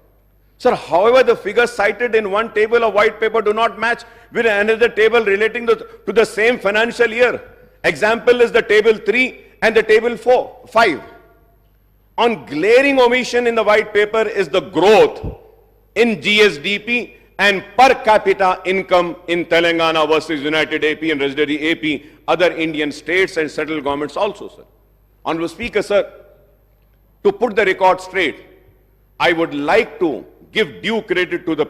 Sir, however, the figures cited in one table of white paper do not match with another table relating to the same financial year. Example is the table 3 and the table 5. On glaring omission in the white paper is the growth in GSDP and per capita income in Telangana versus United AP and Residuary AP, other Indian states and central governments also, sir. Honorable Speaker, sir, to put the record straight, I would like to give due credit to the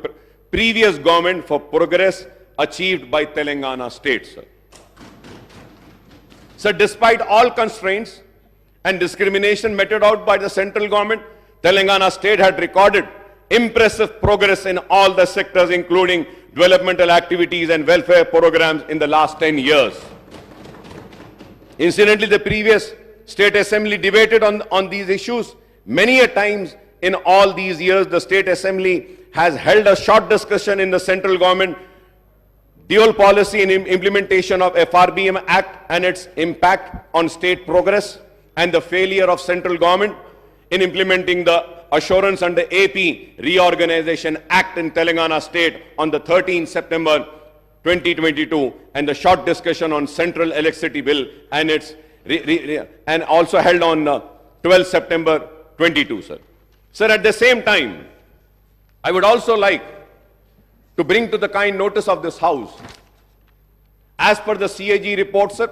previous government for progress achieved by Telangana state, sir. Sir, despite all constraints and discrimination meted out by the central government, Telangana state had recorded impressive progress in all the sectors, including developmental activities and welfare programs in the last 10 years. Incidentally, the previous State Assembly debated on these issues many a times. In all these years, the State Assembly has held a short discussion in the central government dual policy in implementation of FRBM Act and its impact on state progress, and the failure of central government in implementing the Assurance under AP Reorganization Act in Telangana state on the 13th September 2022, and the short discussion on Central Electricity Bill and its and also held on 12th September 22, sir. Sir, at the same time, I would also like to bring to the kind notice of this House, as per the CAG report, sir,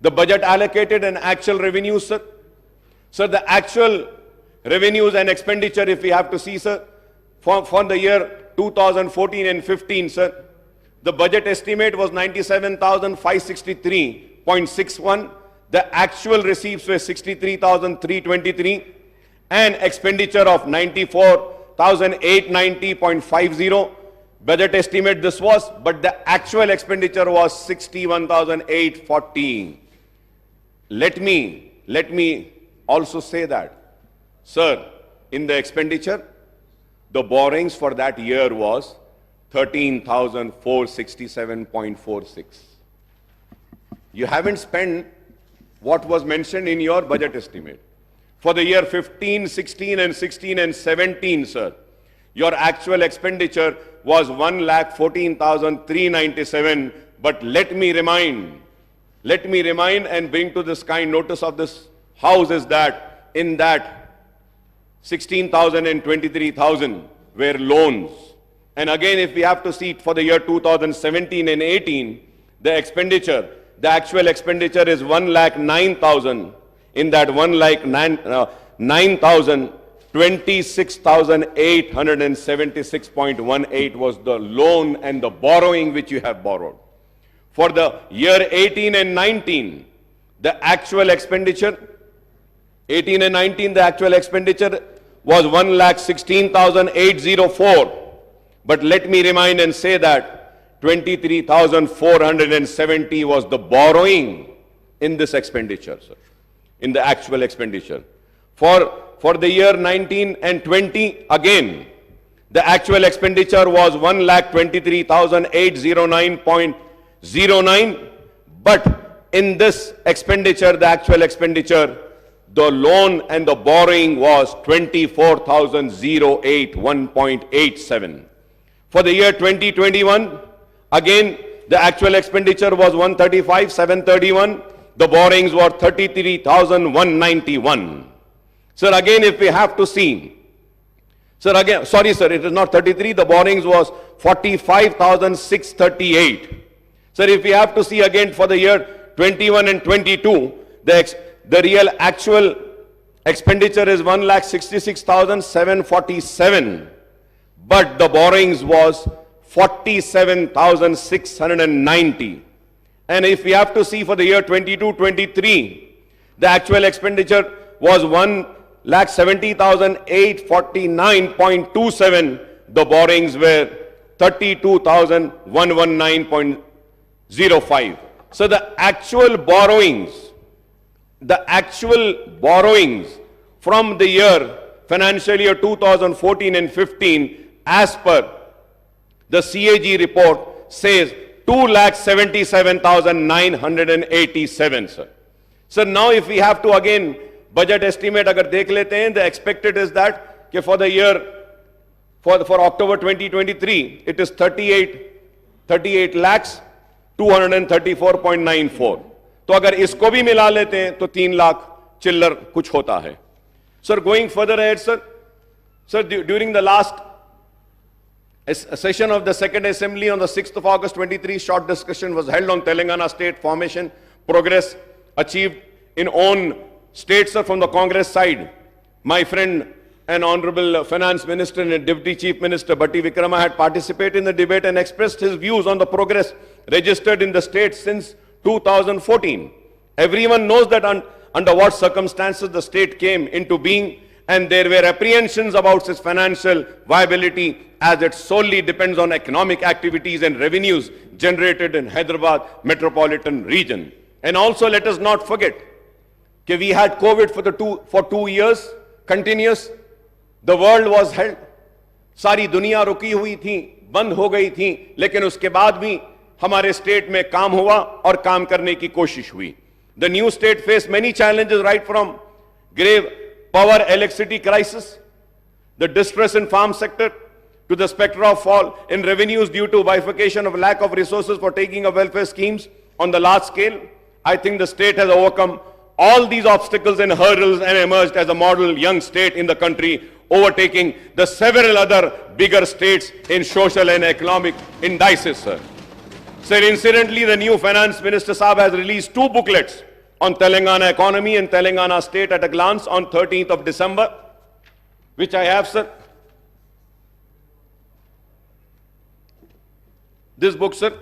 the budget allocated and actual revenues, sir. Sir, the actual revenues and expenditure, if we have to see, sir, for the year 2014 and 15, sir, the budget estimate was 97,563.61. The actual receipts were 63,323, and expenditure of 94,890.50. Budget estimate this was, but the actual expenditure was 61,814. Let me also say that, sir, in the expenditure, the borrowings for that year was 13,467.46. You haven't spent what was mentioned in your budget estimate. For the year 15, 16 and 16 and 17, sir, your actual expenditure was 1,14,397. But let me remind and bring to this kind notice of this House is that in that 16,000 and 23,000 were loans. And again, if we have to see it for the year 2017 and 18, the expenditure, the actual expenditure is 1,09,000. In that 1,09,000, 26,876.18 was the loan and the borrowing which you have borrowed. For the year 18 and 19, the actual expenditure, 18 and 19, the actual expenditure was 1,16,804. But let me remind and say that 23,470 was the borrowing in this expenditure, sir, in the actual expenditure. For the year 19 and 20, again, the actual expenditure was 1,23,809.09. But in this expenditure, the actual expenditure, the loan and the borrowing was 24,081.87. For the year 2021, again, the actual expenditure was 135,731. The borrowings were 33,191. Sir, again, if we have to see, sir, again, sorry, sir, it is not 33. The borrowings was 45,638. Sir, if we have to see again for the year 21 and 22, the real actual expenditure is 1,66,747. But the borrowings was 47,690. And if we have to see for the year 22-23, the actual expenditure was 1,70,849.27. The borrowings were 32,119.05. So the actual borrowings from the year, financial year 2014 and 15, as per the CAG report, says 2,77,987, sir. So now if we have to again budget estimate agar dekh lete hain, the expected is that for the year, for October 2023, it is 38 lakhs 234.94. तो अगर इसको भी मिला लेते हैं तो 3 लाख चिल्लर कुछ होता है. Sir, going further ahead, sir, during the last session of the Second Assembly on the 6th of August 23, short discussion was held on Telangana state formation, progress achieved in own states, sir, from the Congress side. My friend and Honorable Finance Minister and Deputy Chief Minister Bhatti Vikrama had participated in the debate and expressed his views on the progress registered in the state since 2014. Everyone knows that under what circumstances the state came into being, and there were apprehensions about its financial viability as it solely depends on economic activities and revenues generated in Hyderabad metropolitan region. And also let us not forget that we had COVID for 2 years continuous. The world was held. सारी दुनिया रुकी हुई थी, बंद हो गई थी, लेकिन उसके बाद भी हमारे स्टेट में काम हुआ और काम करने की कोशिश हुई. The new state faced many challenges, right from grave power electricity crisis, the distress in farm sector, to the specter of fall in revenues due to bifurcation of lack of resources for taking of welfare schemes on the large scale. I think the state has overcome all these obstacles and hurdles and emerged as a model young state in the country, overtaking the several other bigger states in social and economic indices, sir. Sir, incidentally, the new Finance Minister Saab has released 2 booklets on Telangana economy and Telangana state at a glance on 13th of December, which I have, sir. This book, sir.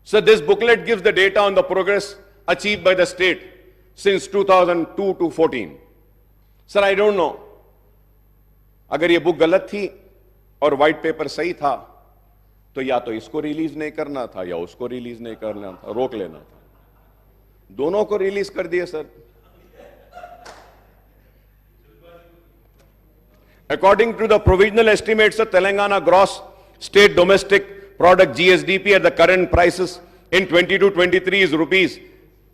So this booklet gives the data on the progress achieved by the state since 2002 to 14. Sir, I don't know. अगर ये book गलत थी और white paper सही था, तो या तो इसको रिलीज नहीं करना था या उसको रिलीज नहीं करना था, रोक लेना था. दोनों को रिलीज कर दिए, sir. According to the provisional estimates of Telangana gross state domestic product GSDP at the current prices in 22-23 is rupees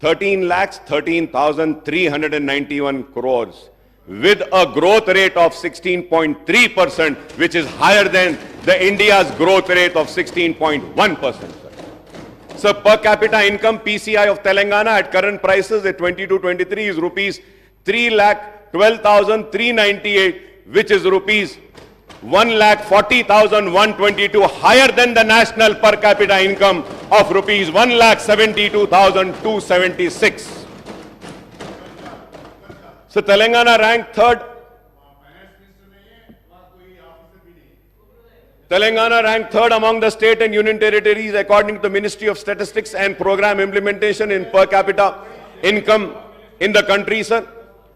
13,13,391 crores with a growth rate of 16.3%, which is higher than the India's growth rate of 16.1%. So per capita income PCI of Telangana at current prices at 22-23 is rupees 3,12,398, which is rupees 1,40,122, higher than the national per capita income of rupees 1,72,276. So Telangana ranked third. Telangana ranked third among the state and union territories according to the Ministry of Statistics and Program Implementation in per capita income in the country, sir.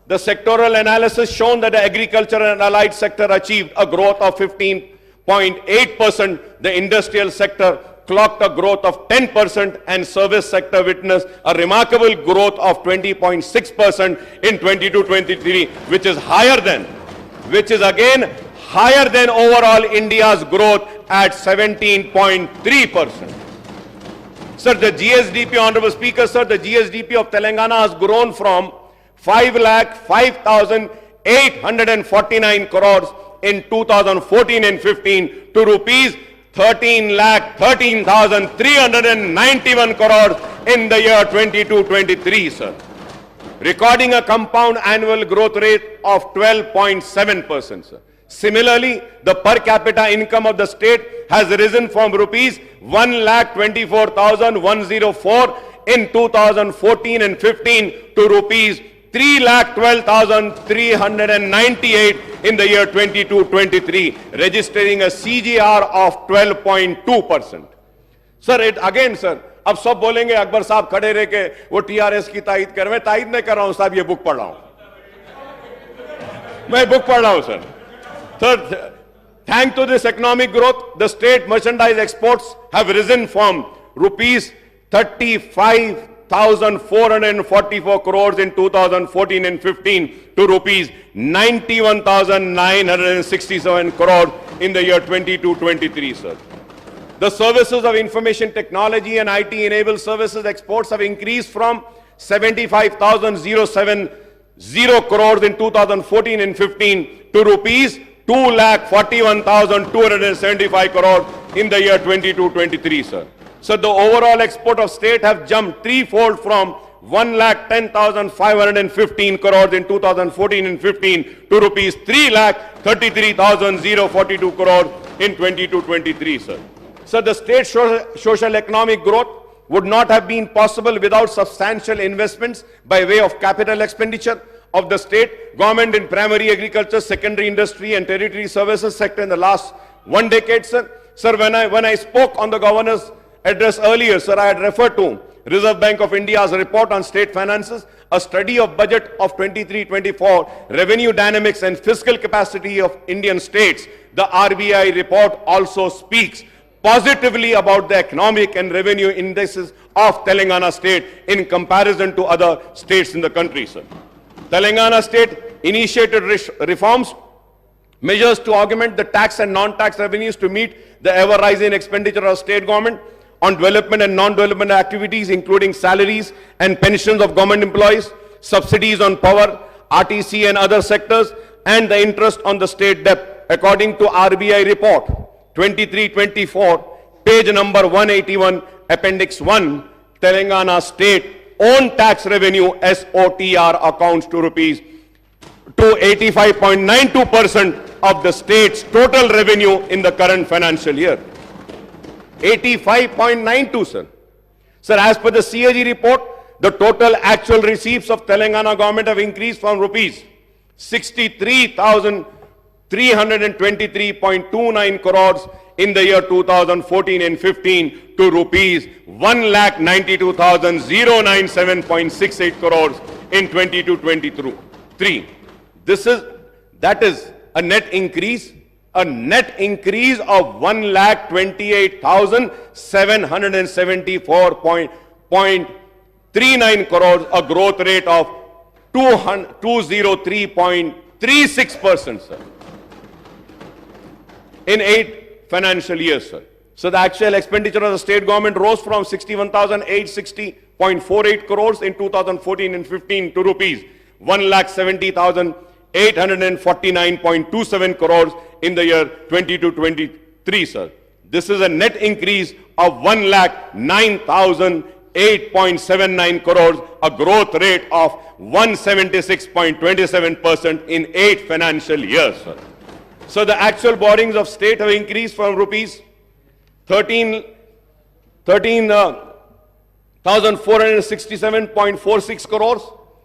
The sectoral analysis shown that the agriculture and allied sector achieved a growth of 15.8%, the industrial sector clocked a growth of 10%, and service sector witnessed a remarkable growth of 20.6% in 22-23, which is again higher than overall India's growth at 17.3%. Sir, the GSDP, Honorable Speaker, sir, the GSDP of Telangana has grown from 5,05,849 crores in 2014 and 15 to rupees 13,13,391 crores in the year 22-23, sir, recording a compound annual growth rate of 12.7%, sir. Similarly, the per capita income of the state has risen from rupees 1,24,104 in 2014 and 15 to rupees 3,12,398 in the year 22-23, registering a CGR of 12.2%. Sir, it again, sir, अब सब बोलेंगे अकबर साहब खड़े रह के वो TRS की तायद कर, मैं तायद नहीं कर रहा हूं साहब, ये बुक पढ़ रहा हूं, मैं बुक पढ़ रहा हूं sir. Third, thanks to this economic growth, the state merchandise exports have risen from rupees 35,444 crores in 2014 and 15 to rupees 91,967 crores in the year 22-23, sir. The services of information technology and IT enabled services exports have increased from 75,070 crores in 2014 and 15 to rupees 2,41,275 crores in the year 22-23, sir. So the overall export of state have jumped threefold from 1,10,515 crores in 2014 and 15 to rupees 3,33,042 crores in 22-23, sir. So the state social economic growth would not have been possible without substantial investments by way of capital expenditure of the state government in primary agriculture, secondary industry and territory services sector in the last 1 decade, sir. Sir, when I spoke on the governor's address earlier, sir, I had referred to Reserve Bank of India's report on state finances, a study of budget of 23-24, revenue dynamics and fiscal capacity of Indian states. The RBI report also speaks positively about the economic and revenue indices of Telangana state in comparison to other states in the country, sir. Telangana state initiated reforms, measures to augment the tax and non-tax revenues to meet the ever-rising expenditure of state government on development and non-development activities, including salaries and pensions of government employees, subsidies on power, RTC and other sectors, and the interest on the state debt. According to RBI report 23-24, page number 181, appendix 1, Telangana state own tax revenue SOTR accounts to 85.92% of the state's total revenue in the current financial year. 85.92, sir. Sir, as per the CAG report, the total actual receipts of Telangana government have increased from rupees 63,323.29 crores in the year 2014 and 15 to rupees 1,92,097.68 crores in 22-23. That is a net increase of 1,28,774.39 crores, a growth rate of 203.36%, sir, in 8 financial years, sir. So the actual expenditure of the state government rose from 61,860.48 crores in 2014 and 15 to rupees 1,70,849.27 crores in the year 22-23, sir. This is a net increase of 1,09,008.79 crores, a growth rate of 176.27% in 8 financial years, sir. So the actual borrowings of state have increased from rupees 13,467.46 crores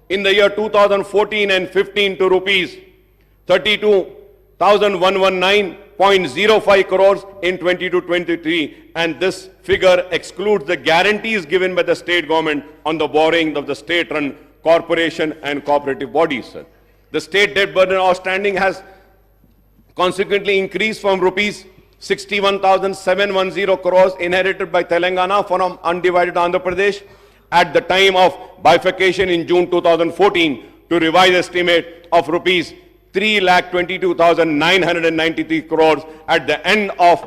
in the year 2014 and 15 to rupees 32,119.05 crores in 22-23, and this figure excludes the guarantees given by the state government on the borrowing of the state-run corporation and cooperative bodies, sir. The state debt burden outstanding has consequently increased from rupees 61,710 crores inherited by Telangana from undivided Andhra Pradesh at the time of bifurcation in June 2014 to revised estimate of rupees 3,22,993 crores at the end of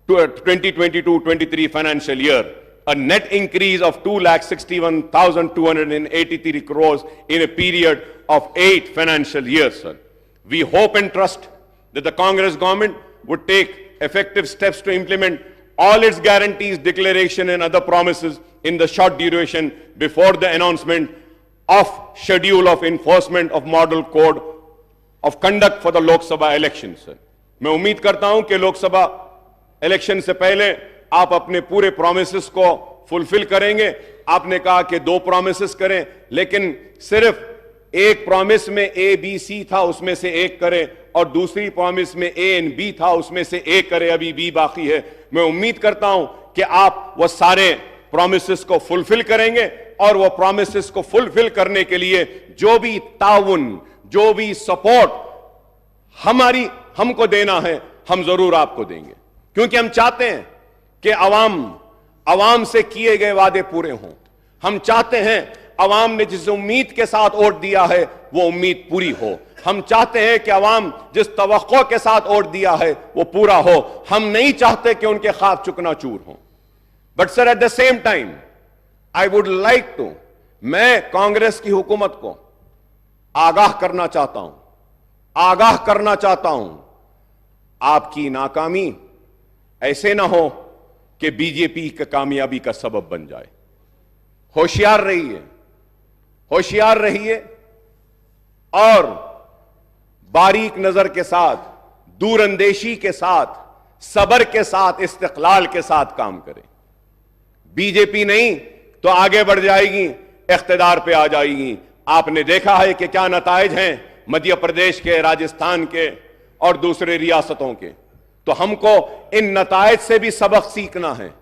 2022-23 financial year, a net increase of 2,61,283 crores in a period of 8 financial years, sir. We hope and trust that the Congress government would take effective steps to implement all its guarantees, declaration and other promises in the short duration before the announcement of schedule of enforcement of model code of conduct for the Lok Sabha elections, sir. मैं उम्मीद करता हूं कि Lok Sabha election से पहले आप अपने पूरे प्रोमिसेस को फुलफिल करेंगे। आपने कहा कि 2 प्रोमिसेस करें, लेकिन सिर्फ एक प्रॉमिस में ए बी सी था, उसमें से एक करें, और दूसरी प्रॉमिस में ए एंड बी था, उसमें से एक करें, अभी बी बाकी है। मैं उम्मीद करता हूं कि आप वो सारे प्रॉमिसेस को फुलफिल करेंगे, और वो प्रॉमिसेस को फुलफिल करने के लिए जो भी ताउन, जो भी सपोर्ट हमको देना है, हम जरूर आपको देंगे, क्योंकि हम चाहते हैं कि अवाम से किए गए वादे पूरे हों। हम चाहते हैं अवाम ने जिस उम्मीद के साथ वोट दिया है वो उम्मीद पूरी हो। हम चाहते हैं कि अवाम जिस तवक्को के साथ वोट दिया है वो पूरा हो। हम नहीं चाहते कि उनके ख्वाब चुकनाचूर हो। But sir, at the same time I would like to, मैं कांग्रेस की हुकूमत को आगाह करना चाहता हूं, आपकी नाकामी ऐसे ना हो कि बीजेपी की कामयाबी का सबब बन जाए। होशियार रहिए और बारीक नजर के साथ, दूरंदेशी के साथ, सब्र के साथ, इस्तिक़लाल के साथ काम करें। बीजेपी नहीं तो आगे बढ़ जाएगी, इख्तिदार पे आ जाएगी। आपने देखा है कि क्या नताइज हैं मध्य प्रदेश के, राजस्थान के और दूसरे रियासतों के। तो हमको इन नताइज से भी सबक सीखना है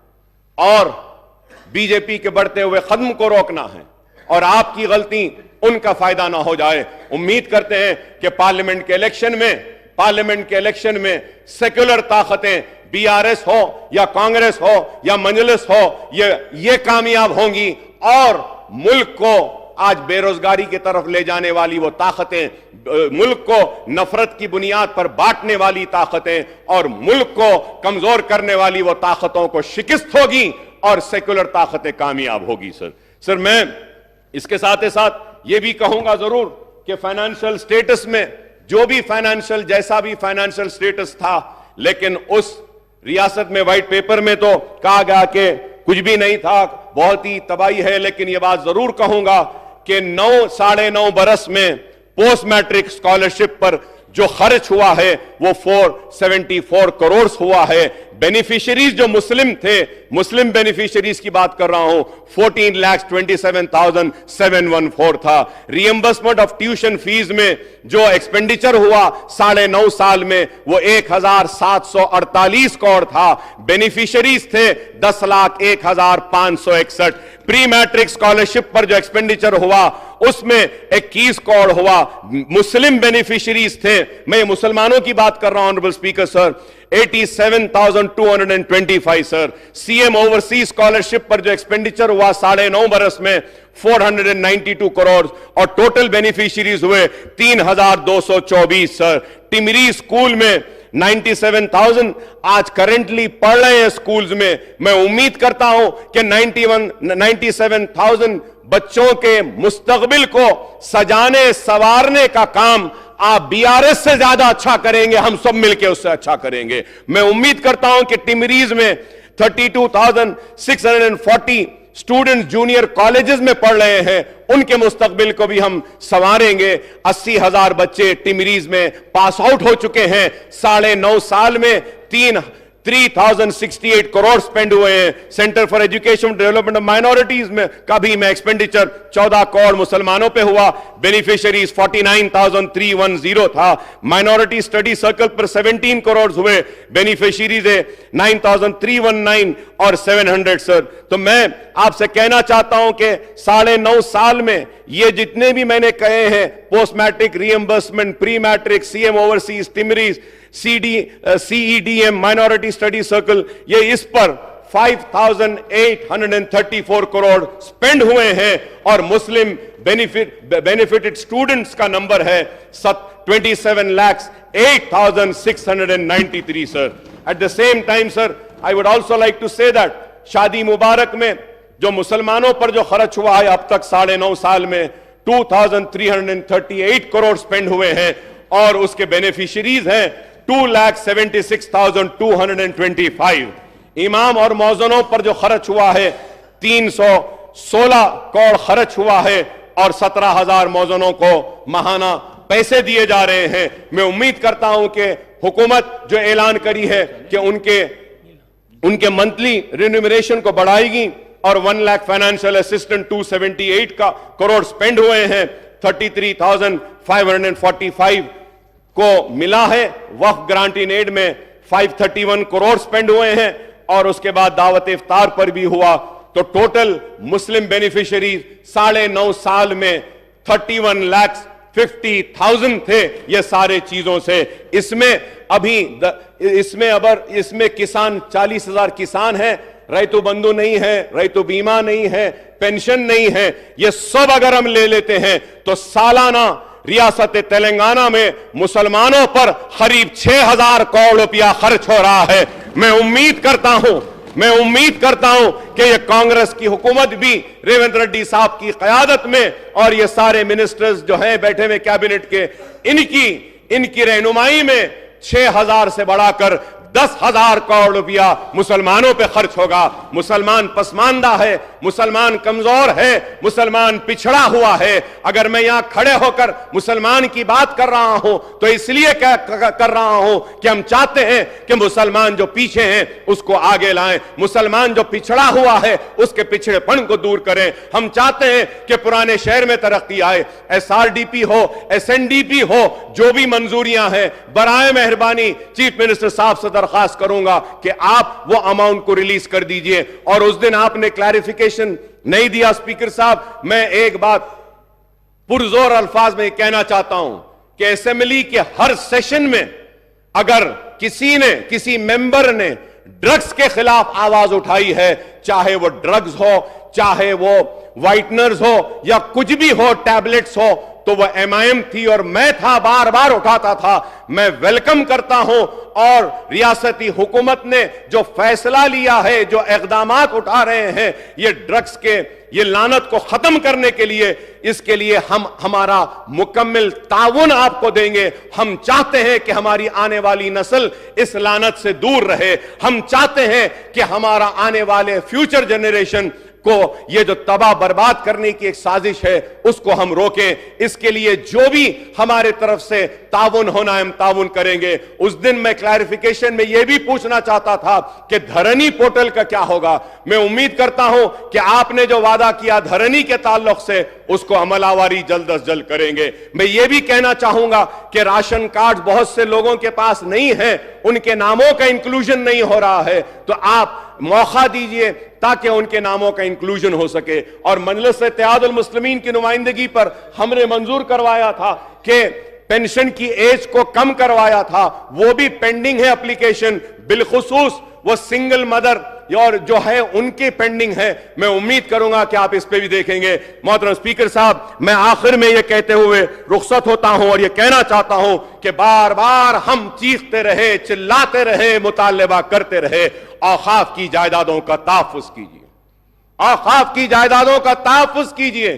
और बीजेपी के बढ़ते हुए कदम को रोकना है और आपकी गलती उनका फायदा ना हो जाए। उम्मीद करते हैं कि पार्लियामेंट के इलेक्शन में सेक्युलर ताकतें, बीआरएस हो या कांग्रेस हो या मजलिस हो, ये कामयाब होंगी और मुल्क को आज बेरोजगारी की तरफ ले जाने वाली वो ताकतें, मुल्क को नफरत की बुनियाद पर बांटने वाली ताकतें और मुल्क को कमजोर करने वाली वो ताकतों को शिकस्त होगी और सेक्युलर ताकतें कामयाब होगी। सर मैं इसके साथ ही साथ ये भी कहूंगा जरूर कि फाइनेंशियल स्टेटस में जैसा भी फाइनेंशियल स्टेटस था, लेकिन उस रियासत में व्हाइट पेपर में तो कहा गया कि कुछ भी नहीं था, बहुत ही तबाही है। लेकिन यह बात जरूर कहूंगा कि 9-9.5 बरस में पोस्ट मैट्रिक स्कॉलरशिप पर जो खर्च हुआ है वो 474 करोड़ हुआ है। बेनिफिशियरीज जो मुस्लिम थे, मुस्लिम बेनिफिशियरीज की बात कर रहा हूं, 14,27,714 था। रिएम्बर्समेंट ऑफ ट्यूशन फीस में जो एक्सपेंडिचर हुआ 9.5 साल में वो 1,748 करोड़ था। बेनिफिशियरीज थे 10,01,561। प्री मैट्रिक स्कॉलरशिप पर जो एक्सपेंडिचर हुआ उसमें 21 करोड़ हुआ। मुस्लिम बेनिफिशियरीज थे, मैं मुसलमानों की बात कर रहा हूं honourable speaker sir, 87,225 sir. CM overseas scholarship पर जो एक्सपेंडिचर हुआ 9.5 बरस में 492 करोड़ और टोटल बेनिफिशियरीज हुए 3,224 सर। टिमरी स्कूल में 97,000 आज करेंटली पढ़ रहे हैं स्कूल्स में। मैं उम्मीद करता हूं कि 97,000 बच्चों के मुस्तकबिल को सजाने संवारने का काम आप बीआरएस से ज्यादा अच्छा करेंगे, हम सब मिलकर उससे अच्छा करेंगे। मैं उम्मीद करता हूं कि टिमरीज में 32,640 स्टूडेंट जूनियर कॉलेजेस में पढ़ रहे हैं, उनके मुस्तकबिल को भी हम संवारेंगे। 80,000 बच्चे टिमरीज में पास आउट हो चुके हैं। 9.5 साल में 3,068 करोड़ स्पेंड हुए हैं। Centre for education development of minorities में का भी में एक्सपेंडिचर 14 करोड़ मुसलमानों पे हुआ। बेनिफिशियरीज 49,310 था। माइनॉरिटी स्टडी सर्कल पर 17 करोड़ हुए। बेनिफिशियरीज है 9,319 और 700 सर। तो मैं आपसे कहना चाहता हूं कि 9.5 साल में ये जितने भी मैंने कहे हैं, post matric reimbursement, pre matric, CM overseas, टिमरीज, CEDM, माइनॉरिटी स्टडी सर्कल, ये इस पर 5,834 करोड़ स्पेंड हुए हैं और मुस्लिम बेनिफिटेड स्टूडेंट्स का नंबर है 27,08,693 sir. At the same time sir, I would also like to say that Shaadi Mubarak में जो मुसलमानों पर जो खर्च हुआ है अब तक 9.5 साल में 2,338 करोड़ स्पेंड हुए हैं और उसके बेनिफिशियरीज हैं 2,76,225। इमाम और मौजनों पर जो खर्च हुआ है 316 करोड़ खर्च हुआ है और 17,000 मौजनों को माहाना पैसे दिए जा रहे हैं। मैं उम्मीद करता हूं कि हुकूमत जो ऐलान करी है कि उनके मंथली रिन्यूमरेशन को बढ़ाएगी और 1 lakh financial assistant 278 crore spend हुए हैं। 33,545 को मिला है। वक्फ ग्रांट इन एड में 531 करोड़ स्पेंड हुए हैं और उसके बाद दावत इफ्तार पर भी हुआ। तो टोटल मुस्लिम बेनिफिशियरीज 9.5 साल में 31,50,000 थे। ये सारे चीजों से इसमें किसान 40,000 किसान हैं, रैतु बंधु नहीं है, रैतु बीमा नहीं है, पेंशन नहीं है, ये सब अगर हम ले लेते हैं तो सालाना रियासत तेलंगाना में मुसलमानों पर करीब 6,000 करोड़ रुपया खर्च हो रहा है। मैं उम्मीद करता हूं कि ये कांग्रेस की हुकूमत भी रेवंत रेड्डी साहब की क़यादत में और ये सारे मिनिस्टर्स जो हैं बैठे हुए कैबिनेट के, इनकी रहनुमाई में 6,000 से बढ़ाकर 10,000 करोड़ रुपया मुसलमानों पे खर्च होगा। मुसलमान पसमानदा है, मुसलमान कमजोर है, मुसलमान पिछड़ा हुआ है। अगर मैं यहां खड़े होकर मुसलमान की बात कर रहा हूं तो इसलिए कर रहा हूं कि हम चाहते हैं कि मुसलमान जो पीछे हैं उसको आगे लाएं, मुसलमान जो पिछड़ा हुआ है उसके पिछड़ेपन को दूर करें। हम चाहते हैं कि पुराने शहर में तरक्की आए, SRDP हो, SNDP हो, जो भी मंजूरियां हैं, बराए मेहरबानी चीफ मिनिस्टर साहब से दरखास्त करूंगा कि आप वो अमाउंट को रिलीज कर दीजिए। और उस दिन आपने क्लैरिफिकेशन नहीं दिया स्पीकर साहब। मैं एक बात पुरजोर अल्फाज में कहना चाहता हूं कि असेंबली के हर सेशन में अगर किसी मेंबर ने ड्रग्स के खिलाफ आवाज उठाई है, चाहे वो ड्रग्स हो, चाहे वो व्हाइटनर्स हो या कुछ भी हो, टैबलेट्स हो, तो वह MIM थी और मैं था, बार बार उठाता था। मैं वेलकम करता हूं और रियासती हुकूमत ने जो फैसला लिया है, जो इक़दामात उठा रहे हैं ये ड्रग्स के ये लानत को खत्म करने के लिए, इसके लिए हम हमारा मुकम्मल ताउन आपको देंगे। हम चाहते हैं कि हमारी आने वाली नस्ल इस लानत से दूर रहे। हम चाहते हैं कि हमारा आने वाले फ्यूचर जनरेशन को ये जो तबाह बर्बाद करने की एक साजिश है उसको हम रोकें। इसके लिए जो भी हमारे तरफ से ताउन होना है हम ताउन करेंगे। उस दिन मैं क्लैरिफिकेशन में यह भी पूछना चाहता था कि धरनी पोर्टल का क्या होगा। मैं उम्मीद करता हूं कि आपने जो वादा किया धरनी के ताल्लुक से उसको अमलावारी जल्द अज जल्द करेंगे। मैं ये भी कहना चाहूंगा कि राशन कार्ड बहुत से लोगों के पास नहीं है, उनके नामों का इंक्लूजन नहीं हो रहा है, तो आप मौका दीजिए ताकि उनके नामों का इंक्लूजन हो सके। और मजलिस इत्तेहादुल मुस्लिमीन की नुमाइंदगी पर हमने मंजूर करवाया था कि पेंशन की एज को कम करवाया था, वो भी पेंडिंग है एप्लीकेशन, बिलखुसूस वो सिंगल मदर और जो है उनके पेंडिंग है। मैं उम्मीद करूंगा कि आप इस पे भी देखेंगे। मोहतरम स्पीकर साहब, मैं आखिर में यह कहते हुए रुखसत होता हूं और यह कहना चाहता हूं कि बार बार हम चीखते रहे, चिल्लाते रहे, मुतालबा करते रहे, औकाफ की जायदादों का तहफ्फुज कीजिए, औकाफ की जायदादों का तहफ्फुज कीजिए।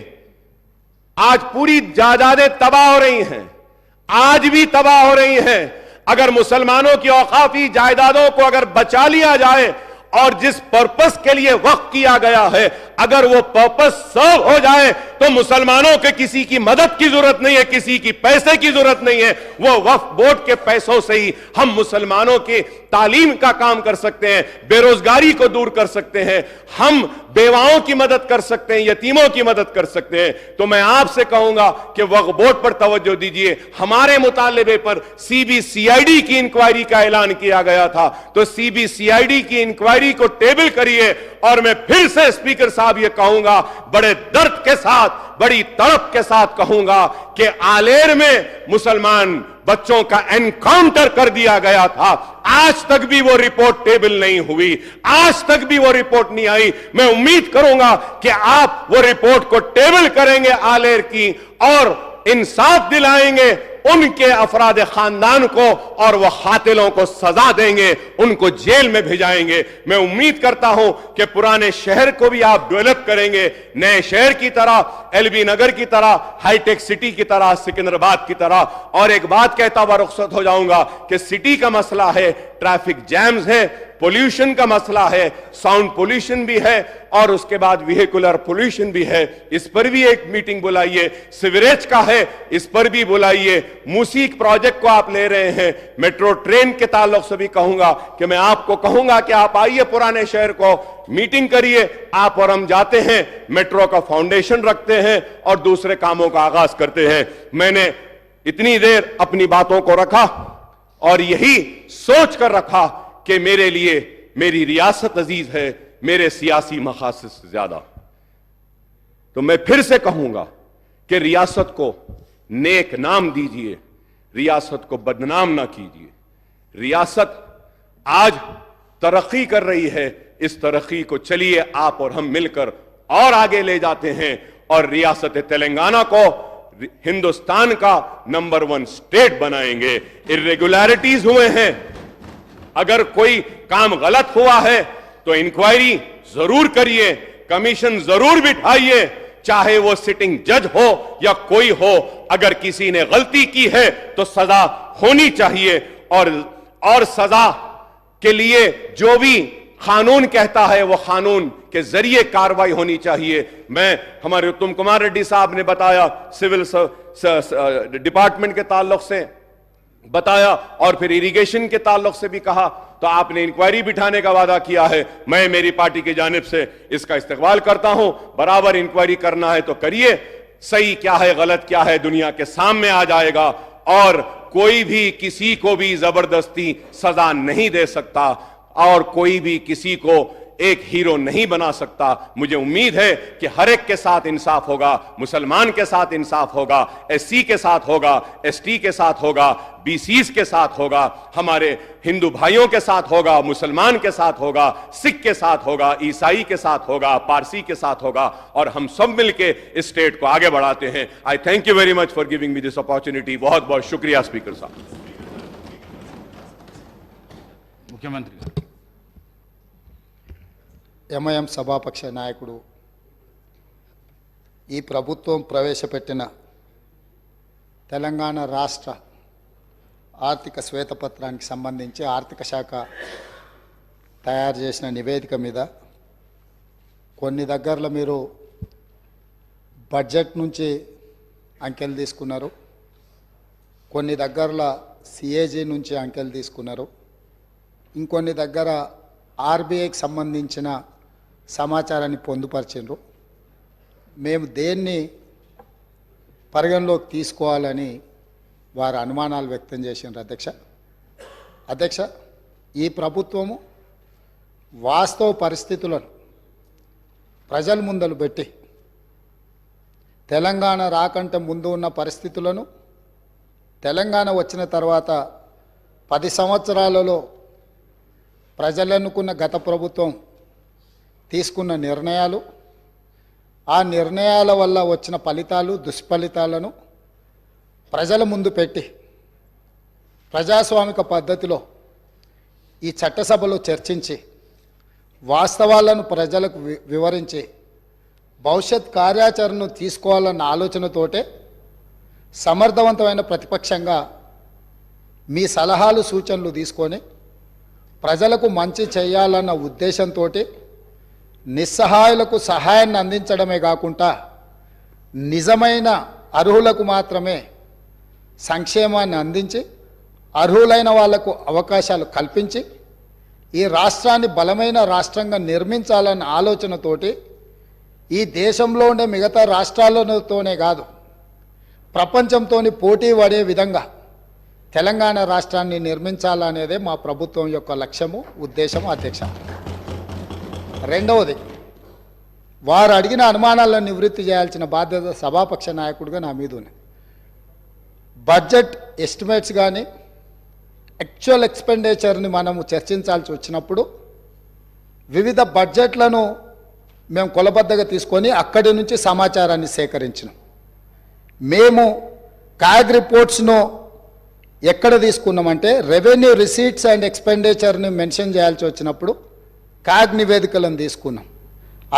आज पूरी जायदादें तबाह हो रही हैं, आज भी तबाह हो रही हैं। अगर मुसलमानों की औकाफी जायदादों को अगर बचा लिया जाए और जिस पर्पस के लिए वक्फ किया गया है, अगर वो पर्पस सर्व हो जाए तो मुसलमानों के किसी की मदद की जरूरत नहीं है, किसी की पैसे की जरूरत नहीं है। वो वक्फ बोर्ड के पैसों से ही हम मुसलमानों की तालीम का काम कर सकते हैं, बेरोजगारी को दूर कर सकते हैं, हम बेवाओं की मदद कर सकते हैं, यतीमों की मदद कर सकते हैं। तो मैं आपसे कहूंगा कि वक्फ बोर्ड पर तवज्जो दीजिए। हमारे मुतालिबे पर CBCID की इंक्वायरी का ऐलान किया गया था, तो CBCID की इंक्वायरी को टेबल करिए। और मैं फिर से स्पीकर साहब ये कहूंगा, बड़े दर्द के साथ, बड़ी तड़प के साथ कहूंगा कि आलेर में मुसलमान बच्चों का एनकाउंटर कर दिया गया था, आज तक भी वो रिपोर्ट टेबल नहीं हुई, आज तक भी वो रिपोर्ट नहीं आई। मैं उम्मीद करूंगा कि आप वो रिपोर्ट को टेबल करेंगे आलेर की और इंसाफ दिलाएंगे उनके अफराद खानदान को और वह कातिलों को सजा देंगे, उनको जेल में भेजाएंगे। मैं उम्मीद करता हूं कि पुराने शहर को भी आप डेवलप करेंगे, नए शहर की तरह, LB नगर की तरह, हाईटेक सिटी की तरह, सिकंदराबाद की तरह। और एक बात कहता हुआ रुखसत हो जाऊंगा कि सिटी का मसला है, ट्रैफिक जैम्स है, पोल्यूशन का मसला है, साउंड पोल्यूशन भी है और उसके बाद व्हीकुलर पोल्यूशन भी है। इस पर भी एक मीटिंग बुलाइए। सिवरेज का है, इस पर भी बुलाइए। मूसीक प्रोजेक्ट को आप ले रहे हैं, मेट्रो ट्रेन के ताल्लुक से भी कहूंगा कि मैं आपको कहूंगा कि आप आइए पुराने शहर को, मीटिंग करिए। आप और हम जाते हैं, मेट्रो का फाउंडेशन रखते हैं और दूसरे कामों का आगाज करते हैं। मैंने इतनी देर अपनी बातों को रखा और यही सोच कर रखा कि मेरे लिए मेरी रियासत अजीज है, मेरे सियासी मकासद से ज्यादा। तो मैं फिर से कहूंगा कि रियासत को नेक नाम दीजिए, रियासत को बदनाम ना कीजिए। रियासत आज तरक्की कर रही है, इस तरक्की को चलिए आप और हम मिलकर और आगे ले जाते हैं और रियासत तेलंगाना को हिंदुस्तान का नंबर 1 स्टेट बनाएंगे। इर्रेगुलरिटीज हुए हैं, अगर कोई काम गलत हुआ है तो इंक्वायरी जरूर करिए, कमीशन जरूर बिठाइए, चाहे वो सिटिंग जज हो या कोई हो। अगर किसी ने गलती की है तो सजा होनी चाहिए और सजा के लिए जो भी कानून कहता है वो कानून के जरिए कार्रवाई होनी चाहिए। मैं हमारे उत्तम कुमार रेड्डी साहब ने बताया, सिविल डिपार्टमेंट के ताल्लुक से बताया और फिर इरिगेशन के ताल्लुक से भी कहा, तो आपने इंक्वायरी बिठाने का वादा किया है। मैं मेरी पार्टी की जानिब से इसका इस्तकबाल करता हूं। बराबर इंक्वायरी करना है तो करिए, सही क्या है गलत क्या है दुनिया के सामने आ जाएगा और कोई भी किसी को भी जबरदस्ती सजा नहीं दे सकता और कोई भी किसी को एक हीरो नहीं बना सकता। मुझे उम्मीद है कि हर एक के साथ इंसाफ होगा, मुसलमान के साथ इंसाफ होगा, एससी के साथ होगा, एसटी के साथ होगा, बीसीस के साथ होगा, हमारे हिंदू भाइयों के साथ होगा, मुसलमान के साथ होगा, सिख के साथ होगा, ईसाई के साथ होगा, पारसी के साथ होगा और हम सब मिलके इस स्टेट को आगे बढ़ाते हैं। आई thank you very much for giving me this opportunity. बहुत बहुत शुक्रिया स्पीकर साहब। मुख्यमंत्री ఎంఐఎం సభాపక్ష నాయకుడు ఈ ప్రభుత్వం ప్రవేశపెట్టిన తెలంగాణ రాష్ట్ర ఆర్థిక శ్వేతపత్రానికి సంబంధించి ఆర్థిక శాఖ తయారు చేసిన నివేదిక మీద కొన్ని దగ్గరలో మీరు బడ్జెట్ నుంచి అంకెలు తీసుకున్నారు, కొన్ని దగ్గరలో సిఏజీ నుంచి అంకెలు తీసుకున్నారు, ఇంకొన్ని దగ్గర ఆర్బీఐకి సంబంధించిన సమాచారాన్ని పొందుపరిచిండ్రు. మేము దేన్ని పరిగణలోకి తీసుకోవాలని వారు అనుమానాలు వ్యక్తం చేసిండ్రు. అధ్యక్ష ఈ ప్రభుత్వము వాస్తవ పరిస్థితులను ప్రజల ముందలు పెట్టి తెలంగాణ రాకంటే ముందు ఉన్న పరిస్థితులను, తెలంగాణ వచ్చిన తర్వాత 10 సంవత్సరాలలో ప్రజలు అనుకున్న గత ప్రభుత్వం తీసుకున్న నిర్ణయాలు, ఆ నిర్ణయాల వల్ల వచ్చిన ఫలితాలు, దుష్ఫలితాలను ప్రజల ముందు పెట్టి ప్రజాస్వామిక పద్ధతిలో ఈ చట్టసభలో చర్చించి వాస్తవాలను ప్రజలకు వివరించి భవిష్యత్ కార్యాచరణను తీసుకోవాలన్న ఆలోచనతోటే సమర్థవంతమైన ప్రతిపక్షంగా మీ సలహాలు సూచనలు తీసుకొని ప్రజలకు మంచి చేయాలన్న ఉద్దేశంతో నిస్సహాయులకు సహాయాన్ని అందించడమే కాకుండా నిజమైన అర్హులకు మాత్రమే సంక్షేమాన్ని అందించి అర్హులైన వాళ్లకు అవకాశాలు కల్పించి ఈ రాష్ట్రాన్ని బలమైన రాష్ట్రంగా నిర్మించాలన్న ఆలోచనతోటి ఈ దేశంలో ఉండే మిగతా రాష్ట్రాలతోనే కాదు ప్రపంచంతోని పోటీ పడే విధంగా తెలంగాణ రాష్ట్రాన్ని నిర్మించాలనేదే మా ప్రభుత్వం యొక్క లక్ష్యము, ఉద్దేశము. అధ్యక్ష, రెండవది, వారు అడిగిన అనుమానాలను నివృత్తి చేయాల్సిన బాధ్యత సభాపక్ష నాయకుడిగా నా మీద ఉంది. బడ్జెట్ ఎస్టిమేట్స్ కానీ యాక్చువల్ ఎక్స్పెండిచర్ని మనము చర్చించాల్సి వచ్చినప్పుడు వివిధ బడ్జెట్లను మేము కొలబద్దగా తీసుకొని అక్కడి నుంచి సమాచారాన్ని సేకరించినాం. మేము క్యాగ్ రిపోర్ట్స్ను ఎక్కడ తీసుకున్నామంటే రెవెన్యూ రిసీట్స్ అండ్ ఎక్స్పెండిచర్ని మెన్షన్ చేయాల్సి వచ్చినప్పుడు క్యాగ్ నివేదికలను తీసుకున్నాం.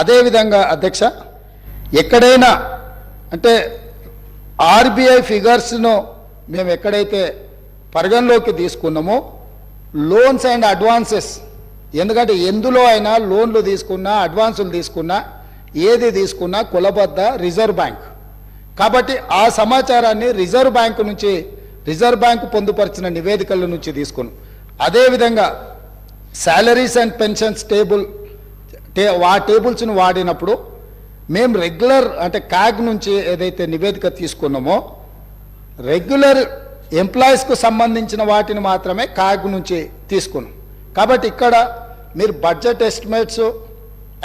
అదేవిధంగా అధ్యక్ష, ఎక్కడైనా అంటే ఆర్బీఐ ఫిగర్స్ను మేము ఎక్కడైతే పరిగణలోకి తీసుకున్నామో లోన్స్ అండ్ అడ్వాన్సెస్, ఎందుకంటే ఎందులో అయినా లోన్లు తీసుకున్నా అడ్వాన్సులు తీసుకున్నా ఏది తీసుకున్నా కొలబద్ద రిజర్వ్ బ్యాంక్ కాబట్టి ఆ సమాచారాన్ని రిజర్వ్ బ్యాంకు పొందుపరిచిన నివేదికల నుంచి తీసుకున్నాం. అదేవిధంగా శాలరీస్ అండ్ పెన్షన్స్ ఆ టేబుల్స్ను వాడినప్పుడు మేము రెగ్యులర్ అంటే క్యాగ్ నుంచి ఏదైతే నివేదిక తీసుకున్నామో రెగ్యులర్ ఎంప్లాయీస్కు సంబంధించిన వాటిని మాత్రమే క్యాగ్ నుంచి తీసుకున్నాం. కాబట్టి ఇక్కడ మీరు బడ్జెట్ ఎస్టిమేట్స్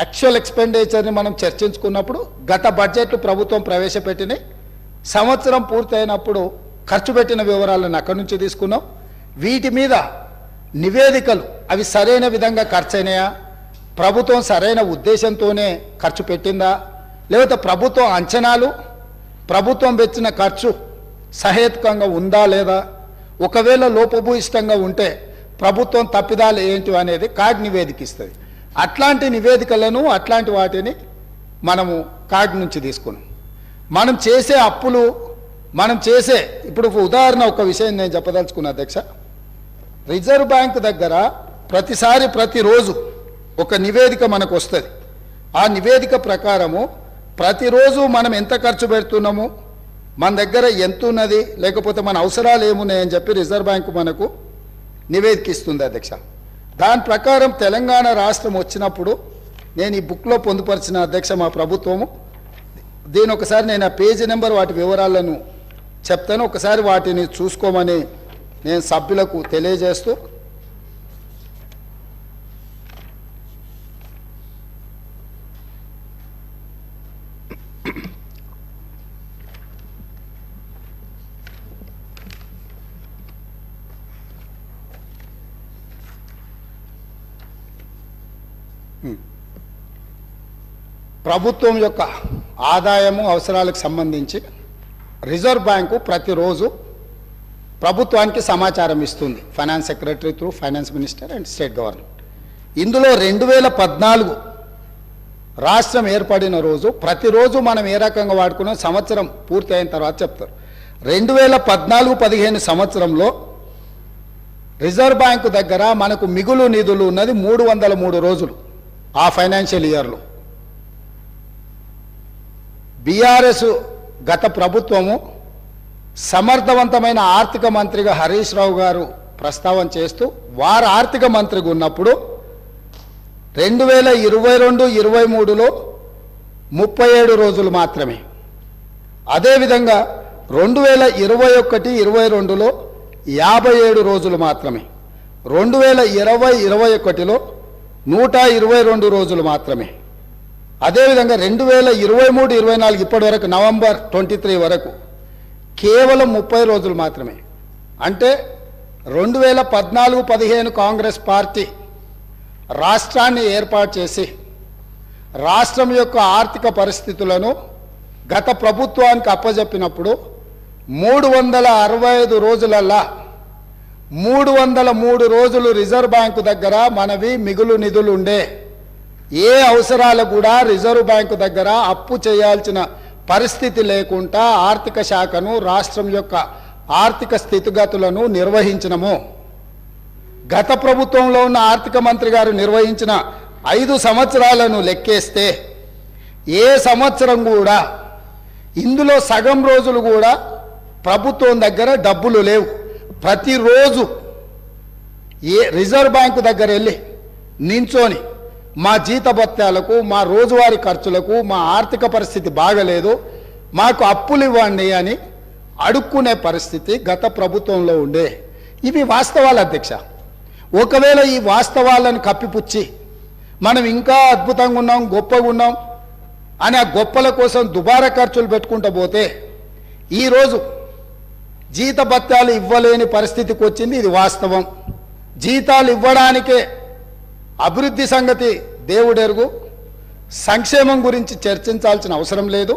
యాక్చువల్ ఎక్స్పెండిచర్ని మనం చర్చించుకున్నప్పుడు గత బడ్జెట్లు ప్రభుత్వం ప్రవేశపెట్టిన సంవత్సరం పూర్తయినప్పుడు ఖర్చు పెట్టిన వివరాలను అక్కడి నుంచి తీసుకున్నాం. వీటి మీద నివేదికలు అవి సరైన విధంగా ఖర్చు అయినాయా, ప్రభుత్వం సరైన ఉద్దేశంతోనే ఖర్చు పెట్టిందా, లేకపోతే ప్రభుత్వం అంచనాలు ప్రభుత్వం పెట్టిన ఖర్చు సహేతుకంగా ఉందా లేదా, ఒకవేళ లోపభూయిష్టంగా ఉంటే ప్రభుత్వం తప్పిదాలు ఏంటి అనేది కాగ్ నివేదిక ఇస్తుంది. అట్లాంటి నివేదికలను అట్లాంటి వాటిని మనము కాగ్ నుంచి తీసుకున్నాం. మనం చేసే అప్పులు ఇప్పుడు ఉదాహరణ ఒక విషయం నేను చెప్పదలుచుకున్నా అధ్యక్ష. రిజర్వ్ బ్యాంక్ దగ్గర ప్రతిరోజు ఒక నివేదిక మనకు వస్తుంది. ఆ నివేదిక ప్రకారము ప్రతిరోజు మనం ఎంత ఖర్చు పెడుతున్నాము, మన దగ్గర ఎంత ఉన్నది, లేకపోతే మన అవసరాలు ఏమున్నాయని చెప్పి రిజర్వ్ బ్యాంకు మనకు నివేదిక ఇస్తుంది అధ్యక్ష. దాని ప్రకారం తెలంగాణ రాష్ట్రం వచ్చినప్పుడు నేను ఈ బుక్లో పొందుపరిచిన అధ్యక్ష మా ప్రభుత్వము, దీని ఒకసారి నేను ఆ పేజీ నెంబర్ వాటి వివరాలను చెప్తాను, ఒకసారి వాటిని చూసుకోమని నేను సభ్యులకు తెలియజేస్తూ, ప్రభుత్వం యొక్క ఆదాయము అవసరాలకు సంబంధించి రిజర్వ్ బ్యాంకు ప్రతిరోజు ప్రభుత్వానికి సమాచారం ఇస్తుంది, finance secretary through finance minister and state government. ఇందులో 2014 రాష్ట్రం ఏర్పడిన రోజు ప్రతిరోజు మనం ఏ రకంగా వాడుకున్నాం సంవత్సరం పూర్తి అయిన తర్వాత చెప్తారు. 2014-15 సంవత్సరంలో రిజర్వ్ బ్యాంకు దగ్గర మనకు మిగులు నిధులు ఉన్నది 303 రోజులు. ఆ ఫైనాన్షియల్ ఇయర్లో బీఆర్ఎస్ గత ప్రభుత్వము సమర్థవంతమైన ఆర్థిక మంత్రిగా హరీష్ రావు గారు ప్రస్తావన చేస్తూ వారు ఆర్థిక మంత్రిగా ఉన్నప్పుడు 2022-23లో 37 రోజులు మాత్రమే. అదేవిధంగా 2021-22లో 57 రోజులు మాత్రమే. 2020-21లో 122 రోజులు మాత్రమే. అదేవిధంగా 2023-24 ఇప్పటి వరకు నవంబర్ 23 వరకు కేవలం 30 రోజులు మాత్రమే. అంటే 2014-15 కాంగ్రెస్ పార్టీ రాష్ట్రాన్ని ఏర్పాటు చేసి రాష్ట్రం యొక్క ఆర్థిక పరిస్థితులను గత ప్రభుత్వానికి అప్పజెప్పినప్పుడు 365 రోజులల్లా 303 రోజులు రిజర్వ్ బ్యాంకు దగ్గర మనవి మిగులు నిధులు ఉండే. ఏ అవసరాలు కూడా రిజర్వ్ బ్యాంకు దగ్గర అప్పు చేయాల్సిన పరిస్థితి లేకుండా ఆర్థిక శాఖను రాష్ట్రం యొక్క ఆర్థిక స్థితిగతులను నిర్వహించినము. గత ప్రభుత్వంలో ఉన్న ఆర్థిక మంత్రి గారు నిర్వహించిన 5 సంవత్సరాలను లెక్కేస్తే ఏ సంవత్సరం కూడా ఇందులో సగం రోజులు కూడా ప్రభుత్వం దగ్గర డబ్బులు లేవు. ప్రతిరోజు రిజర్వ్ బ్యాంకు దగ్గర వెళ్ళి నించొని మా జీతభత్యాలకు, మా రోజువారీ ఖర్చులకు, మా ఆర్థిక పరిస్థితి బాగలేదు, మాకు అప్పులు ఇవ్వండి అని అడుక్కునే పరిస్థితి గత ప్రభుత్వంలో ఉండే. ఇవి వాస్తవాలు అధ్యక్ష. ఒకవేళ ఈ వాస్తవాలను కప్పిపుచ్చి మనం ఇంకా అద్భుతంగా ఉన్నాం, గొప్పగా ఉన్నాం అని ఆ గొప్పల కోసం దుబారా ఖర్చులు పెట్టుకుంటూ పోతే ఈరోజు జీతభత్యాలు ఇవ్వలేని పరిస్థితికి వచ్చింది. ఇది వాస్తవం. జీతాలు ఇవ్వడానికే అభివృద్ధి సంగతి దేవుడెరుగు, సంక్షేమం గురించి చర్చించాల్సిన అవసరం లేదు.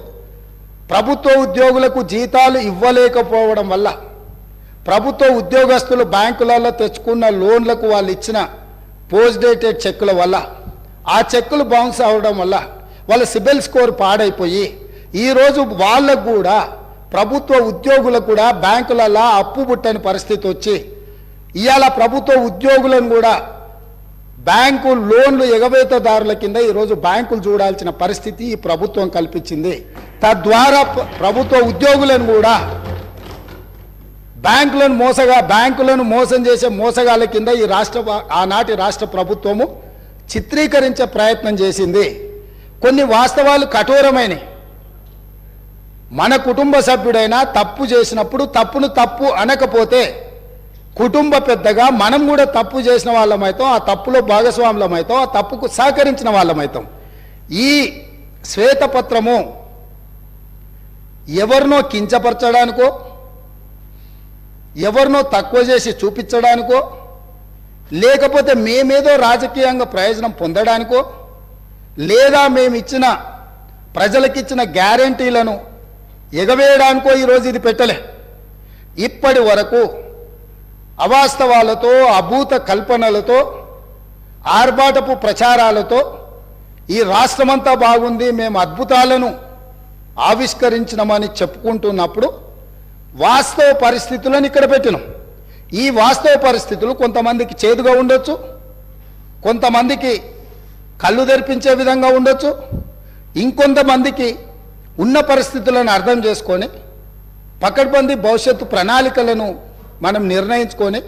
ప్రభుత్వ ఉద్యోగులకు జీతాలు ఇవ్వలేకపోవడం వల్ల ప్రభుత్వ ఉద్యోగస్తులు బ్యాంకులలో తెచ్చుకున్న లోన్లకు వాళ్ళు ఇచ్చిన పోస్ట్ డేటెడ్ చెక్కుల వల్ల ఆ చెక్కులు బౌన్స్ అవ్వడం వల్ల వాళ్ళ సిబిల్ స్కోర్ పాడైపోయి ఈరోజు వాళ్ళకు కూడా ప్రభుత్వ ఉద్యోగులకు కూడా బ్యాంకులలో అప్పు పుట్టని పరిస్థితి వచ్చి ఇవాళ ప్రభుత్వ ఉద్యోగులను కూడా బ్యాంకు లోన్లు ఎగవేతదారుల కింద ఈరోజు బ్యాంకులు చూడాల్సిన పరిస్థితి ఈ ప్రభుత్వం కల్పించింది. తద్వారా ప్రభుత్వ ఉద్యోగులను కూడా బ్యాంకులను మోసం చేసే మోసగాళ్ళ కింద ఈ ఆనాటి రాష్ట్ర ప్రభుత్వము చిత్రీకరించే ప్రయత్నం చేసింది. కొన్ని వాస్తవాలు కఠోరమైనవి. మన కుటుంబ సభ్యుడైనా తప్పు చేసినప్పుడు తప్పును తప్పు అనకపోతే కుటుంబ పెద్దగా మనం కూడా తప్పు చేసిన వాళ్ళమైతాం, ఆ తప్పులో భాగస్వాములమైతాం, ఆ తప్పుకు సహకరించిన వాళ్ళమైతాం. ఈ శ్వేతపత్రము ఎవరినో కించపరచడానికో, ఎవరినో తక్కువ చేసి చూపించడానికో, లేకపోతే మేమేదో రాజకీయంగా ప్రయోజనం పొందడానికో లేదా మేమిచ్చిన ప్రజలకిచ్చిన గ్యారంటీలను ఎగవేయడానికో ఈరోజు ఇది పెట్టలే. ఇప్పటి వరకు అవాస్తవాలతో, అభూత కల్పనలతో, ఆర్భాటపు ప్రచారాలతో ఈ రాష్ట్రమంతా బాగుంది, మేము అద్భుతాలను ఆవిష్కరించినామని చెప్పుకుంటున్నప్పుడు వాస్తవ పరిస్థితులను ఇక్కడ పెట్టినాం. ఈ వాస్తవ పరిస్థితులు కొంతమందికి చేదుగా ఉండొచ్చు, కొంతమందికి కళ్ళు తెరిపించే విధంగా ఉండొచ్చు, ఇంకొంతమందికి ఉన్న పరిస్థితులను అర్థం చేసుకొని పకడ్బందీ భవిష్యత్తు ప్రణాళికలను మనం నిర్ణయించుకొని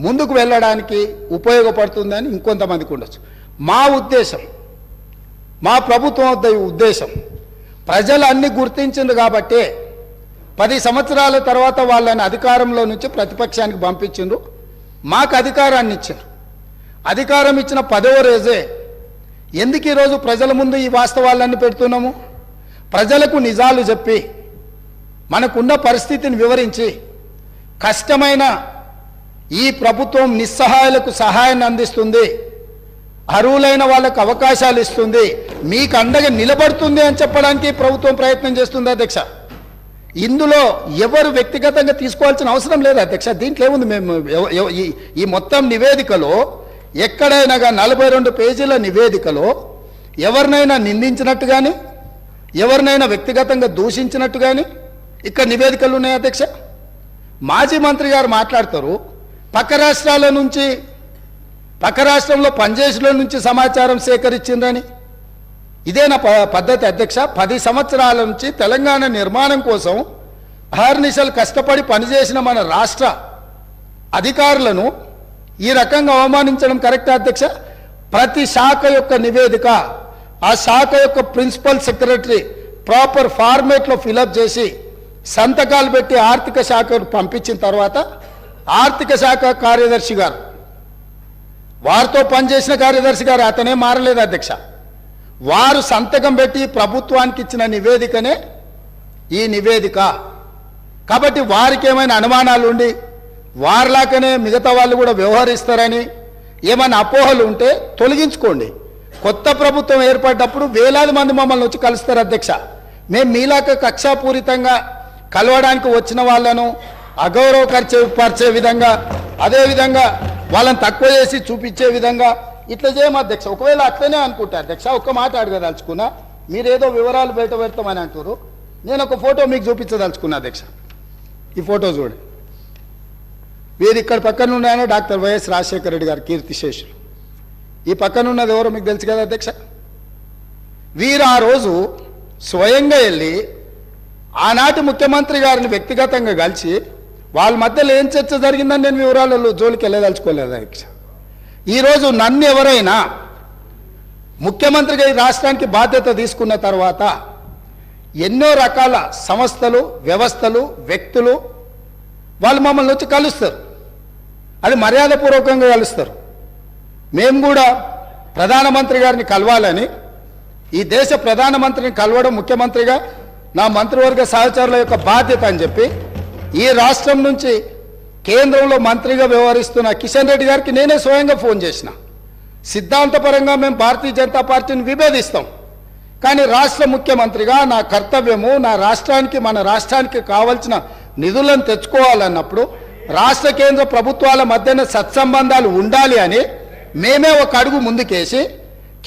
ముందుకు వెళ్ళడానికి ఉపయోగపడుతుందని ఇంకొంతమందికి ఉండొచ్చు. మా ఉద్దేశం, మా ప్రభుత్వం ఉద్దేశం, ప్రజలు అన్ని గుర్తించింది కాబట్టే 10 సంవత్సరాల తర్వాత వాళ్ళని అధికారంలో నుంచి ప్రతిపక్షానికి పంపించిండ్రు, మాకు అధికారాన్ని ఇచ్చారు. అధికారం ఇచ్చిన 10వ రోజే ఎందుకు ఈరోజు ప్రజల ముందు ఈ వాస్తవాలన్నీ పెడుతున్నాము? ప్రజలకు నిజాలు చెప్పి మనకున్న పరిస్థితిని వివరించి కష్టమైన ఈ ప్రభుత్వం నిస్సహాయులకు సహాయాన్ని అందిస్తుంది, అర్హులైన వాళ్ళకు అవకాశాలు ఇస్తుంది, మీకు అండగా నిలబడుతుంది అని చెప్పడానికి ప్రభుత్వం ప్రయత్నం చేస్తుంది అధ్యక్ష. ఇందులో ఎవరు వ్యక్తిగతంగా తీసుకోవాల్సిన అవసరం లేదు అధ్యక్ష. దీంట్లో ఏముంది? మేము ఈ మొత్తం నివేదికలో ఎక్కడైనా 42 పేజీల నివేదికలో ఎవరినైనా నిందించినట్టు కానీ ఎవరినైనా వ్యక్తిగతంగా దూషించినట్టు కానీ ఇక్కడ నివేదికలు ఉన్నాయి అధ్యక్ష. మాజీ మంత్రి గారు మాట్లాడతారు పక్క రాష్ట్రాల నుంచి, పక్క రాష్ట్రంలో పనిచేసిన నుంచి సమాచారం సేకరించిందని. ఇదేనా పద్ధతి అధ్యక్ష? 10 సంవత్సరాల నుంచి తెలంగాణ నిర్మాణం కోసం అహర్నిశలు కష్టపడి పనిచేసిన మన రాష్ట్ర అధికారులను ఈ రకంగా అవమానించడం కరెక్టా అధ్యక్ష? ప్రతి శాఖ యొక్క నివేదిక ఆ శాఖ యొక్క ప్రిన్సిపల్ సెక్రటరీ ప్రాపర్ ఫార్మేట్లో ఫిలప్ చేసి సంతకాలు పెట్టి ఆర్థిక శాఖకు పంపించిన తర్వాత ఆర్థిక శాఖ కార్యదర్శి గారు, వారితో పనిచేసిన కార్యదర్శి గారు, అతనే మారలేదు అధ్యక్ష, వారు సంతకం పెట్టి ప్రభుత్వానికి ఇచ్చిన నివేదికనే ఈ నివేదిక. కాబట్టి వారికి ఏమైనా అనుమానాలు ఉండి వారిలాగానే మిగతా వాళ్ళు కూడా వ్యవహరిస్తారని ఏమైనా అపోహలు ఉంటే తొలగించుకోండి. కొత్త ప్రభుత్వం ఏర్పడ్డప్పుడు వేలాది మంది మమ్మల్ని వచ్చి కలుస్తారు అధ్యక్ష. మేము మీలాక కక్షాపూరితంగా కలవడానికి వచ్చిన వాళ్ళను అగౌరవపరిచే విధంగా, అదేవిధంగా వాళ్ళని తక్కువ చేసి చూపించే విధంగా ఇట్లా చేయము అధ్యక్ష. ఒకవేళ అట్లనే అనుకుంటా అధ్యక్ష, ఒక్క మాట అడగదలుచుకున్నా, మీరేదో వివరాలు బయట పెడతామని అంటారు, నేను ఒక ఫోటో మీకు చూపించదలుచుకున్నా అధ్యక్ష. ఈ ఫోటో చూడండి. వీరు ఇక్కడ పక్కన ఉన్నాయని డాక్టర్ వైఎస్ రాజశేఖర రెడ్డి గారు కీర్తిశేషులు. ఈ పక్కన ఉన్నది ఎవరో మీకు తెలుసు కదా అధ్యక్ష. వీరు ఆ రోజు స్వయంగా వెళ్ళి ఆనాటి ముఖ్యమంత్రి గారిని వ్యక్తిగతంగా కలిసి వాళ్ళ మధ్యలో ఏం చర్చ జరిగిందని నేను వివరాలలో జోలికి వెళ్ళదలుచుకోలేదు అధ్యక్ష. ఈరోజు నన్ను ఎవరైనా ముఖ్యమంత్రిగా ఈ రాష్ట్రానికి బాధ్యత తీసుకున్న తర్వాత ఎన్నో రకాల సంస్థలు, వ్యవస్థలు, వ్యక్తులు వాళ్ళు మమ్మల్ని వచ్చి కలుస్తారు, అది మర్యాదపూర్వకంగా కలుస్తారు. మేము కూడా ప్రధానమంత్రి గారిని కలవాలని, ఈ దేశ ప్రధానమంత్రిని కలవడం ముఖ్యమంత్రిగా నా మంత్రివర్గ సహచరుల యొక్క బాధ్యత అని చెప్పి ఈ రాష్ట్రం నుంచి కేంద్రంలో మంత్రిగా వ్యవహరిస్తున్న కిషన్ రెడ్డి గారికి నేనే స్వయంగా ఫోన్ చేసిన. సిద్ధాంతపరంగా మేము భారతీయ జనతా పార్టీని విభేదిస్తాం, కానీ రాష్ట్ర ముఖ్యమంత్రిగా నా కర్తవ్యము నా రాష్ట్రానికి, మన రాష్ట్రానికి కావాల్సిన నిధులను తెచ్చుకోవాలన్నప్పుడు రాష్ట్ర కేంద్ర ప్రభుత్వాల మధ్యన సత్సంబంధాలు ఉండాలి అని మేమే ఒక అడుగు ముందుకేసి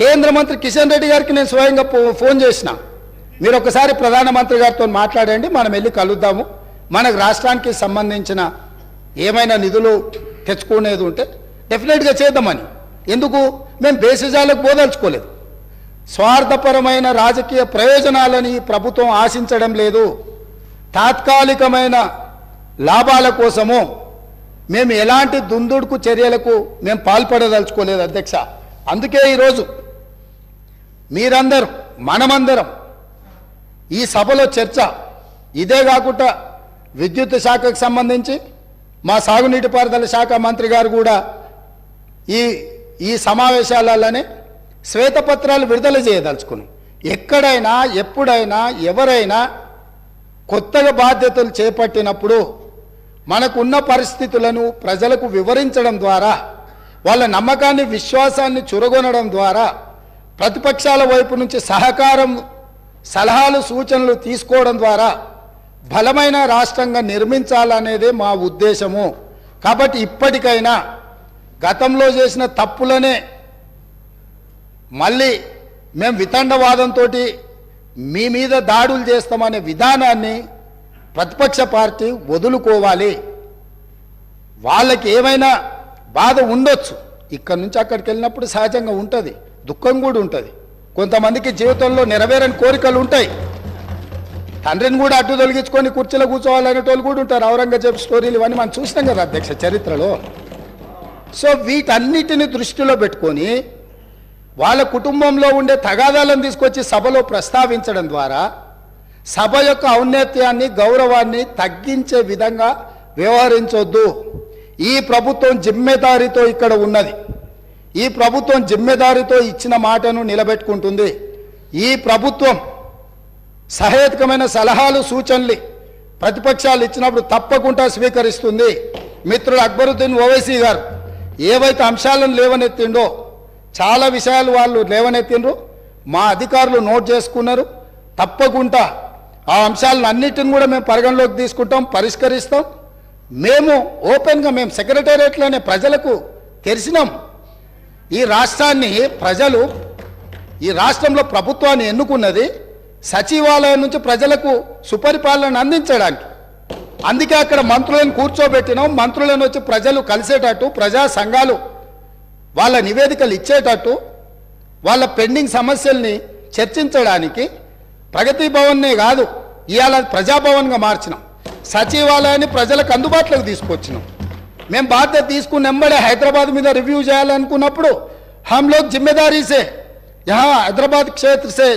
కేంద్ర మంత్రి కిషన్ రెడ్డి గారికి నేను స్వయంగా ఫోన్ చేసిన. మీరు ఒకసారి ప్రధానమంత్రి గారితో మాట్లాడండి, మనం వెళ్ళి కలుద్దాము, మనకు రాష్ట్రానికి సంబంధించిన ఏమైనా నిధులు తెచ్చుకునేది ఉంటే డెఫినెట్గా చేద్దామని. ఎందుకు? మేము బేసిజాలకు పోదలుచుకోలేదు. స్వార్థపరమైన రాజకీయ ప్రయోజనాలని ప్రభుత్వం ఆశించడం లేదు. తాత్కాలికమైన లాభాల కోసము మేము ఎలాంటి దుందుడుకు చర్యలకు మేము పాల్పడదలుచుకోలేదు అధ్యక్ష. అందుకే ఈరోజు మీరందరూ, మనమందరం ఈ సభలో చర్చ ఇదే కాకుండా విద్యుత్ శాఖకు సంబంధించి మా సాగునీటి పారుదల శాఖ మంత్రి గారు కూడా ఈ సమావేశాలలోనే శ్వేతపత్రాలు విడుదల చేయదలుచుకున్నాం. ఎక్కడైనా ఎప్పుడైనా ఎవరైనా కొత్తగా బాధ్యతలు చేపట్టినప్పుడు మనకున్న పరిస్థితులను ప్రజలకు వివరించడం ద్వారా వాళ్ళ నమ్మకాన్ని విశ్వాసాన్ని చురగొనడం ద్వారా ప్రతిపక్షాల వైపు నుంచి సహకారం సలహాలు సూచనలు తీసుకోవడం ద్వారా బలమైన రాష్ట్రంగా నిర్మించాలనేదే మా ఉద్దేశము. కాబట్టి ఇప్పటికైనా గతంలో చేసిన తప్పులనే మళ్ళీ మేము వితండవాదంతో మీ మీద దాడులు చేస్తామనే విధానాన్ని ప్రతిపక్ష పార్టీ వదులుకోవాలి. వాళ్ళకి ఏమైనా బాధ ఉండొచ్చు, ఇక్కడి నుంచి అక్కడికి వెళ్ళినప్పుడు సహజంగా ఉంటుంది, దుఃఖం కూడా ఉంటుంది. కొంతమందికి జీవితంలో నెరవేరని కోరికలు ఉంటాయి. తండ్రిని కూడా అడ్డు తొలగించుకొని కుర్చీలో కూర్చోవాలనేటోళ్ళు కూడా ఉంటారు. ఔరంగజేబ్ స్టోరీలు ఇవన్నీ మనం చూసినాం కదా అధ్యక్ష చరిత్రలో. సో వీటన్నిటిని దృష్టిలో పెట్టుకొని వాళ్ళ కుటుంబంలో ఉండే తగాదాలను తీసుకొచ్చి సభలో ప్రస్తావించడం ద్వారా సభ యొక్క ఔన్నత్యాన్ని గౌరవాన్ని తగ్గించే విధంగా వ్యవహరించొద్దు. ఈ ప్రభుత్వం జిమ్మెదారితో ఇక్కడ ఉన్నది. ఈ ప్రభుత్వం జిమ్మెదారితో ఇచ్చిన మాటను నిలబెట్టుకుంటుంది. ఈ ప్రభుత్వం సహేతుకమైన సలహాలు సూచనలు ప్రతిపక్షాలు ఇచ్చినప్పుడు తప్పకుండా స్వీకరిస్తుంది. మిత్రుడు అక్బరుద్దీన్ ఓవైసీ గారు ఏవైతే అంశాలను లేవనెత్తిండో చాలా విషయాలు వాళ్ళు లేవనెత్తిండ్రు, మా అధికారులు నోట్ చేసుకున్నారు. తప్పకుండా ఆ అంశాలను అన్నిటిని కూడా మేము పరిగణలోకి తీసుకుంటాం, పరిష్కరిస్తాం. మేము ఓపెన్గా మేము సెక్రటేరియట్లోనే ప్రజలకు తెరిచినాం. ఈ రాష్ట్రాన్ని ప్రజలు ఈ రాష్ట్రంలో ప్రభుత్వాన్ని ఎన్నుకున్నది సచివాలయం నుంచి ప్రజలకు సుపరిపాలన అందించడానికి. అందుకే అక్కడ మంత్రులను కూర్చోబెట్టినాం. మంత్రులను వచ్చి ప్రజలు కలిసేటట్టు, ప్రజా సంఘాలు వాళ్ళ నివేదికలు ఇచ్చేటట్టు, వాళ్ళ పెండింగ్ సమస్యల్ని చర్చించడానికి ప్రగతి భవన్నే కాదు ఇవాళ ప్రజాభవన్గా మార్చినాం. సచివాలయాన్ని ప్రజలకు అందుబాటులోకి తీసుకొచ్చినాం. మేము బాధ్యత తీసుకుని వెంబడే హైదరాబాద్ మీద రివ్యూ చేయాలనుకున్నప్పుడు हम लोग जिम्मेदारी से यहाँ हैदराबाद क्षेत्र से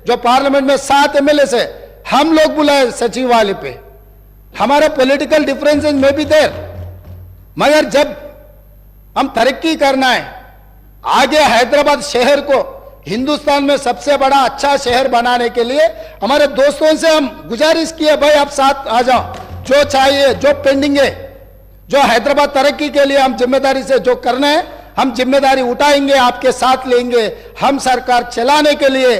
जो पार्लियामेंट में 7 एमएलए से हम लोग बुलाए सचिवालय पे. हमारा पॉलिटिकल डिफरेंसेस में भी देर, मगर जब हम तरक्की करना है, आगे हैदराबाद शहर को हिंदुस्तान में सबसे बड़ा अच्छा शहर बनाने के लिए हमारे दोस्तों से हम गुजारिश किए, भाई आप साथ आ जाओ, जो चाहिए जो पेंडिंग है, जो हैदराबाद तरक्की के लिए हम जिम्मेदारी से जो करना है हम जिम्मेदारी उठाएंगे, आपके साथ लेंगे. हम सरकार चलाने के लिए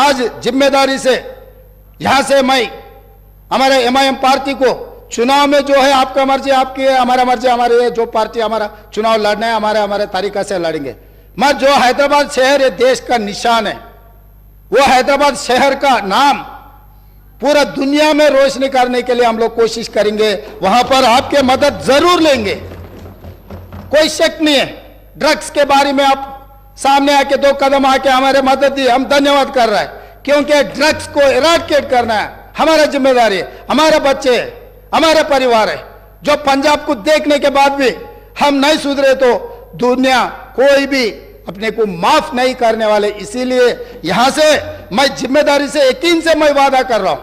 आज जिम्मेदारी से यहां से मैं हमारे एमआईएम पार्टी को चुनाव में जो है आपका मर्जी आपकी है, हमारा मर्जी हमारी है. जो पार्टी हमारा चुनाव लड़ना है हमारे तरीका से लड़ेंगे. मगर जो हैदराबाद शहर ये देश का निशान है, वो हैदराबाद शहर का नाम पूरा दुनिया में रोशनी करने के लिए हम लोग कोशिश करेंगे. वहां पर आपके मदद जरूर लेंगे, कोई शक नहीं है. ड्रग्स के बारे में आप सामने आके 2 कदम आके हमारे मदद दी, हम धन्यवाद कर रहे हैं, क्योंकि ड्रग्स को इराडिकेट करना है हमारा जिम्मेदारी है. हमारे बच्चे है, हमारे परिवार है. जो पंजाब को देखने के बाद भी हम नहीं सुधरे तो दुनिया कोई भी अपने को माफ नहीं करने वाले. इसीलिए यहां से मैं जिम्मेदारी से यकीन से मैं वादा कर रहा हूं,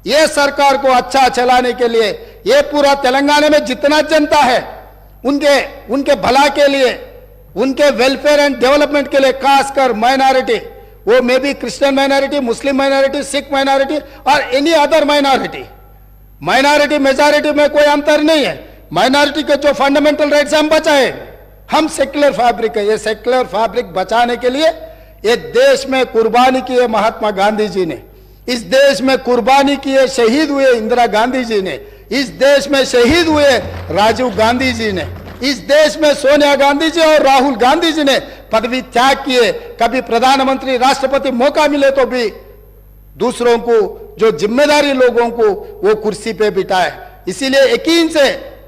ये सरकार को अच्छा चलाने के लिए ये पूरा तेलंगाना में जितना जनता है उनके भला के लिए, उनके वेलफेयर एंड डेवलपमेंट के लिए, खासकर माइनॉरिटी, वो मे बी क्रिश्चियन माइनॉरिटी, मुस्लिम माइनॉरिटी, सिख माइनॉरिटी और any other minority. Minority majority में कोई अंतर नहीं है. माइनॉरिटी के जो फंडामेंटल राइट्स हम बचाए, हम सेक्युलर फैब्रिक है. ये सेक्युलर फैब्रिक बचाने के लिए ये देश में कुर्बानी की है महात्मा गांधी जी ने, इस देश में कुर्बानी की है शहीद हुए इंदिरा गांधी जी ने, इस देश में शहीद हुए राजीव गांधी जी ने, इस देश में सोनिया गांधी जी और राहुल गांधी जी ने पदवी त्याग किए. कभी प्रधानमंत्री राष्ट्रपति मौका मिले तो भी दूसरों को जो जिम्मेदारी लोगों को वो कुर्सी पे बिठाए. इसीलिए यकीन से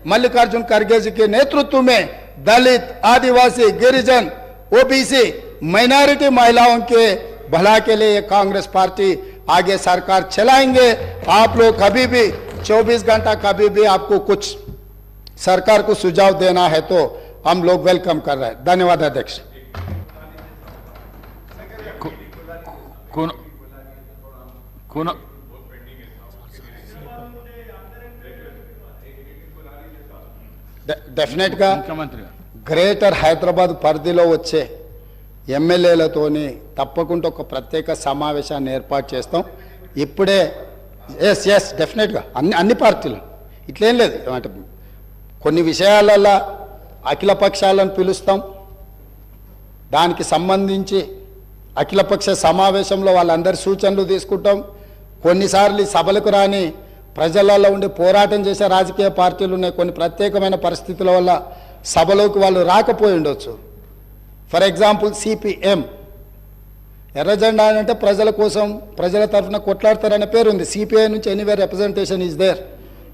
मल्लिकार्जुन खड़गे जी के नेतृत्व में दलित, आदिवासी, गिरिजन, ओबीसी, माइनॉरिटी महिलाओं के भला के लिए कांग्रेस पार्टी आगे सरकार चलाएंगे. आप लोग कभी भी 24 घंटा कभी भी आपको कुछ सरकार को सुझाव देना है तो हम लोग वेलकम कर रहे हैं. धन्यवाद अध्यक्ष. డెఫినెట్ గా గ్రేటర్ హైదరాబాద్ పరిధిలో వచ్చే ఎమ్మెల్యేలతోని తప్పకుండా ఒక ప్రత్యేక సమావేశాన్ని ఏర్పాటు చేస్తాం. ఇప్పుడే ఎస్ డెఫినెట్గా అన్ని పార్టీలు ఇట్లేం లేదు. అంటే కొన్ని విషయాలలో అఖిల పక్షాలను పిలుస్తాం, దానికి సంబంధించి అఖిలపక్ష సమావేశంలో వాళ్ళందరి సూచనలు తీసుకుంటాం. కొన్నిసార్లు సభలకు రాని ప్రజలలో ఉండి పోరాటం చేసే రాజకీయ పార్టీలు ఉన్నాయి. కొన్ని ప్రత్యేకమైన పరిస్థితుల వల్ల సభలోకి వాళ్ళు రాకపోయి ఉండొచ్చు. ఫర్ ఎగ్జాంపుల్ సిపిఎం, ఎర్ర జెండా అంటే ప్రజల కోసం, ప్రజల తరఫున కొట్లాడతారనే పేరు ఉంది. సిపిఐ నుంచి anywhere representation is there.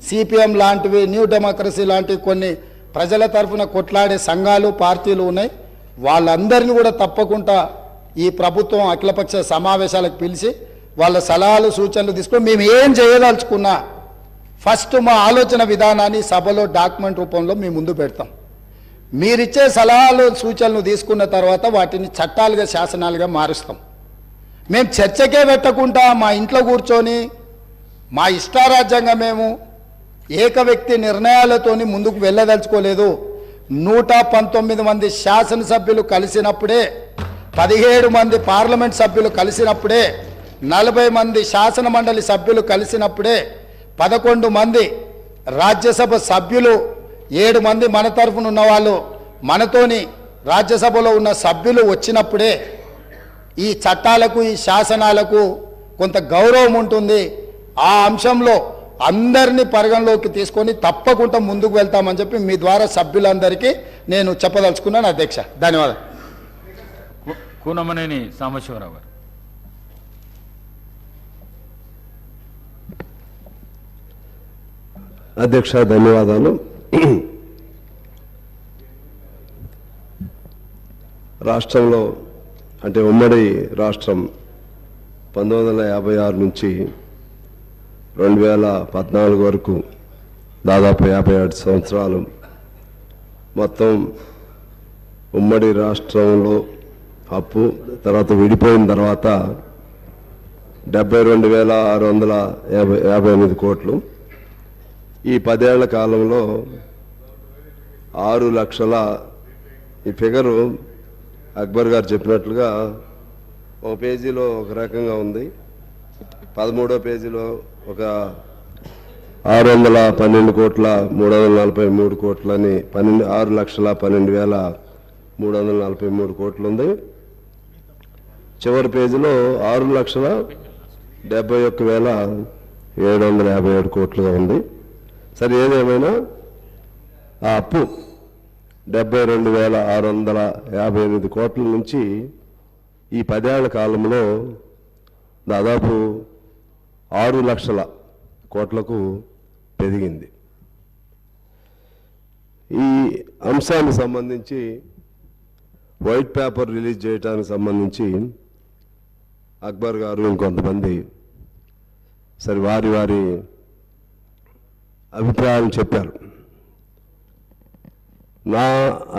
CPM లాంటివి, న్యూ డెమోక్రసీ లాంటివి కొన్ని ప్రజల తరఫున కొట్లాడే సంఘాలు, పార్టీలు ఉన్నాయి. వాళ్ళందరినీ కూడా తప్పకుండా ఈ ప్రభుత్వం అఖిలపక్ష సమావేశాలకు పిలిచి వాళ్ళ సలహాలు, సూచనలు తీసుకొని మేము ఏం చేయదలుచుకున్నా ఫస్ట్ మా ఆలోచన విధానాన్ని సభలో డాక్యుమెంట్ రూపంలో మేము ముందు పెడతాం. మీరిచ్చే సలహాలు, సూచనలు తీసుకున్న తర్వాత వాటిని చట్టాలుగా, శాసనాలుగా మారుస్తాం. మేము చర్చకే పెట్టకుండా మా ఇంట్లో కూర్చొని మా ఇష్టారాజ్యంగా మేము ఏక వ్యక్తి నిర్ణయాలతోని ముందుకు వెళ్ళదలుచుకోలేదు. 119 మంది శాసనసభ్యులు కలిసినప్పుడే, 17 మంది పార్లమెంట్ సభ్యులు కలిసినప్పుడే, 40 మంది శాసన మండలి సభ్యులు కలిసినప్పుడే, 11 మంది రాజ్యసభ సభ్యులు, 7 మంది మన తరఫున ఉన్నవాళ్ళు, మనతోని రాజ్యసభలో ఉన్న సభ్యులు వచ్చినప్పుడే ఈ చట్టాలకు, ఈ శాసనాలకు కొంత గౌరవం ఉంటుంది. ఆ అంశంలో అందరినీ పరిగణలోకి తీసుకొని తప్పకుండా ముందుకు వెళ్తామని చెప్పి మీ ద్వారా సభ్యులందరికీ నేను చెప్పదలుచుకున్నాను అధ్యక్ష. ధన్యవాదాలు. కూనమనేని సాంబశివరావు గారు. అధ్యక్ష ధన్యవాదాలు. రాష్ట్రంలో అంటే ఉమ్మడి రాష్ట్రం 1956 నుంచి 2014 వరకు దాదాపు 57 సంవత్సరాలు మొత్తం ఉమ్మడి రాష్ట్రంలో అప్పు, తర్వాత విడిపోయిన తర్వాత 72,658 కోట్లు. ఈ 10 ఏళ్ల కాలంలో 6 లక్షల, ఈ ఫిగరు అక్బర్ గారు చెప్పినట్లుగా ఒక పేజీలో ఒక రకంగా ఉంది, 13వ పేజీలో ఒక 612 కోట్ల 343 కోట్లని 6,12,343 కోట్లు ఉంది. చివరి పేజీలో 6,71,757 కోట్లుగా ఉంది. సరే, ఏదేమైనా ఆ అప్పు 72,658 కోట్ల నుంచి ఈ 10 ఏళ్ల కాలంలో దాదాపు 6 లక్షల కోట్లకు పెరిగింది. ఈ అంశానికి సంబంధించి వైట్ పేపర్ రిలీజ్ చేయడానికి సంబంధించి అక్బర్ గారు ఇంకొంతమంది సరే వారి వారి అభిప్రాయాలు చెప్పారు. నా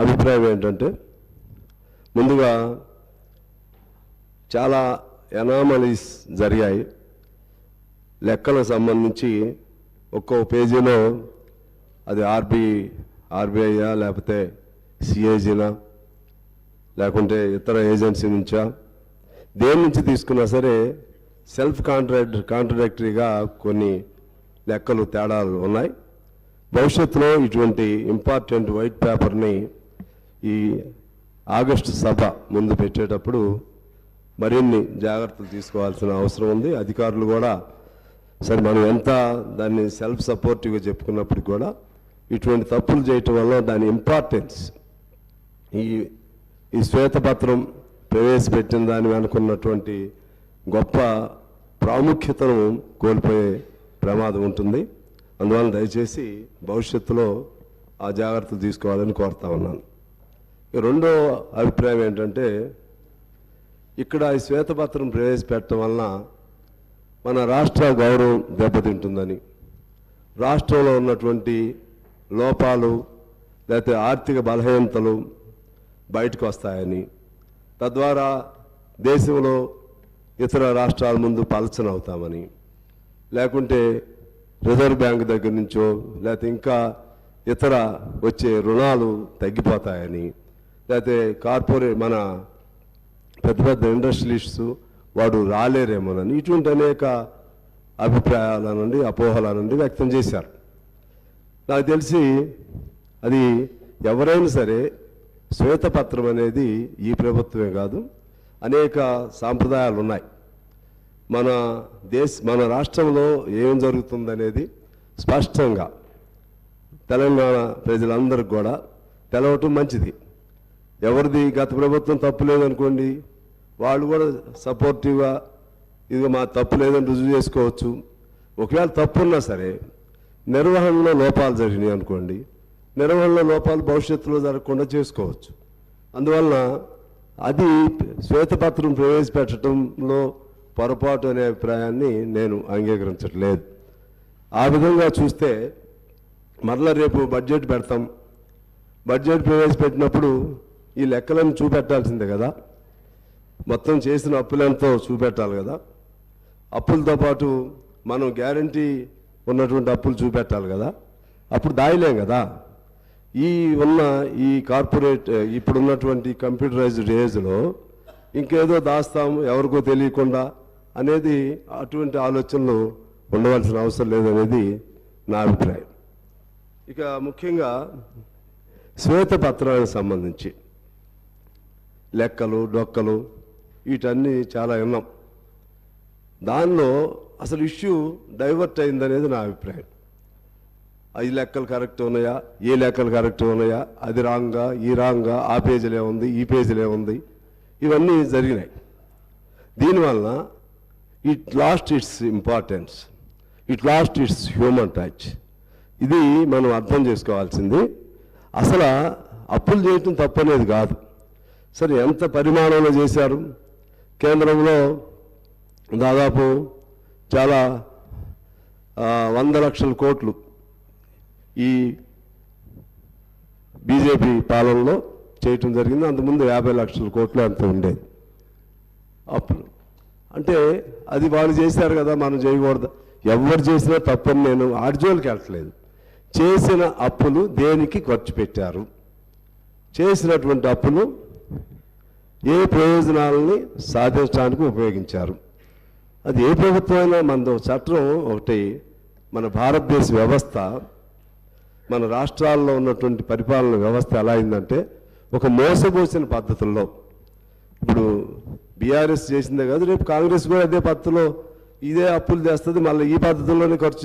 అభిప్రాయం ఏంటంటే, ముందుగా చాలా ఎనామలీస్ జరిగాయి. లెక్కలకు సంబంధించి ఒక్కో పేజీలో అది ఆర్బీఐయా లేకపోతే సిఏజీనా లేకుంటే ఇతర ఏజెన్సీ నుంచా, దేని నుంచి తీసుకున్నా సరే సెల్ఫ్ కాంట్రడిక్టరీగా కొన్ని లెక్కలు తేడాలు ఉన్నాయి. భవిష్యత్తులో ఇటువంటి ఇంపార్టెంట్ వైట్ పేపర్ని ఈ ఆగస్టు సభ ముందు పెట్టేటప్పుడు మరిన్ని జాగ్రత్తలు తీసుకోవాల్సిన అవసరం ఉంది. అధికారులు కూడా సరే మనం ఎంత దాన్ని సెల్ఫ్ సపోర్టివ్గా చెప్పుకున్నప్పటికి కూడా ఇటువంటి తప్పులు చేయటం వల్ల దాని ఇంపార్టెన్స్, ఈ శ్వేతపత్రం ప్రవేశపెట్టిన దాని వెనుకున్నటువంటి గొప్ప ప్రాముఖ్యతను కోల్పోయే ప్రమాదం ఉంటుంది. అందువల్ల దయచేసి భవిష్యత్తులో ఆ జాగ్రత్తలు తీసుకోవాలని కోరుతా ఉన్నాను. రెండో అభిప్రాయం ఏంటంటే, ఇక్కడ ఈ శ్వేతపత్రం ప్రవేశపెట్టడం వలన మన రాష్ట్ర గౌరవం దెబ్బతింటుందని, రాష్ట్రంలో ఉన్నటువంటి లోపాలు లేకపోతే ఆర్థిక బలహీనతలు బయటకు వస్తాయని, తద్వారా దేశంలో ఇతర రాష్ట్రాల ముందు పలచన అవుతామని, లేకుంటే రిజర్వ్ బ్యాంక్ దగ్గర నుంచో లేకపోతే ఇంకా ఇతర వచ్చే రుణాలు తగ్గిపోతాయని, లేకపోతే మన పెద్ద పెద్ద ఇండస్ట్రియలిస్ట్స్ వాడు రాలేరేమోనని ఇటువంటి అనేక అభిప్రాయాలనండి, అపోహలనండి వ్యక్తం చేశారు. నాకు తెలిసి అది ఎవరైనా సరే శ్వేతపత్రం అనేది ఈ ప్రభుత్వమే కాదు, అనేక సాంప్రదాయాలు ఉన్నాయి. మన రాష్ట్రంలో ఏం జరుగుతుందనేది స్పష్టంగా తెలంగాణ ప్రజలందరికీ కూడా తెలవటం మంచిది. ఎవరిది గత ప్రభుత్వం తప్పు లేదనుకోండి, వాళ్ళు కూడా సపోర్టివ్గా ఇది మా తప్పు లేదని రుజువు చేసుకోవచ్చు. ఒకవేళ తప్పు ఉన్నా సరే నిర్వహణలో లోపాలు జరిగినాయి అనుకోండి, నిర్వహణలో లోపాలు భవిష్యత్తులో జరగకుండా చేసుకోవచ్చు. అందువలన అది శ్వేతపత్రం ప్రవేశపెట్టడంలో పొరపాటు అనే అభిప్రాయాన్ని నేను అంగీకరించట్లేదు. ఆ విధంగా చూస్తే మరలా రేపు బడ్జెట్ పెడతాం. బడ్జెట్ ప్రవేశపెట్టినప్పుడు ఈ లెక్కలను చూపెట్టాల్సిందే కదా, మొత్తం చేసిన అప్పులెంతో చూపెట్టాలి కదా. అప్పులతో పాటు మనం గ్యారంటీ ఉన్నటువంటి అప్పులు చూపెట్టాలి కదా, అప్పుడు దాయలేం కదా. ఈ కార్పొరేట్ ఇప్పుడున్నటువంటి కంప్యూటరైజ్డ్ ఏజ్లో ఇంకేదో దాస్తాము ఎవరికో తెలియకుండా అనేది అటువంటి ఆలోచనలు ఉండవలసిన అవసరం లేదనేది నా అభిప్రాయం. ఇక ముఖ్యంగా శ్వేతపత్రానికి సంబంధించి లెక్కలు డొక్కలు వీటన్నీ చాలా విన్నాం. దానిలో అసలు ఇష్యూ డైవర్ట్ అయిందనేది నా అభిప్రాయం. ఈ లెక్కలు కరెక్ట్ ఉన్నాయా, ఏ లెక్కలు కరెక్ట్ ఉన్నాయా, అది రాంగా ఈ రాంగా, ఆ పేజీలే ఉంది ఈ పేజీలే ఉంది, ఇవన్నీ జరిగినాయి. దీనివల్ల it lost its importance, it lost its human touch. ఇది మనం అర్థం చేసుకోవాల్సింది. అసలు అప్పులు చేయటం తప్పనేది కాదు. సరే, ఎంత పరిమాణంలో చేశారు? కేంద్రంలో దాదాపు చాలా 100 లక్షల కోట్లు ఈ బీజేపీ పాలనలో చేయటం జరిగింది. అంతకుముందు 50 లక్షల కోట్లు అంత ఉండేది అప్పులు. అంటే అది వాళ్ళు చేశారు కదా, మనం చేయకూడదు. ఎవరు చేసినా తప్పని నేను ఆర్జోలకి వెళ్ళట్లేదు. చేసిన అప్పులు దేనికి ఖర్చు పెట్టారు, చేసినటువంటి అప్పులు ఏ ప్రయోజనాలని సాధించడానికి ఉపయోగించారు. అది ఏ ప్రభుత్వం అయినా మనది చట్టం ఒకటి. మన భారతదేశ వ్యవస్థ, మన రాష్ట్రాల్లో ఉన్నటువంటి పరిపాలన వ్యవస్థ ఎలా అయిందంటే ఒక మోసపోసిన పద్ధతుల్లో. ఇప్పుడు బీఆర్ఎస్ చేసిందే కాదు, రేపు కాంగ్రెస్ కూడా అదే పద్ధతిలో ఇదే అప్పులు చేస్తుంది, మళ్ళీ ఈ పద్ధతిలోనే ఖర్చు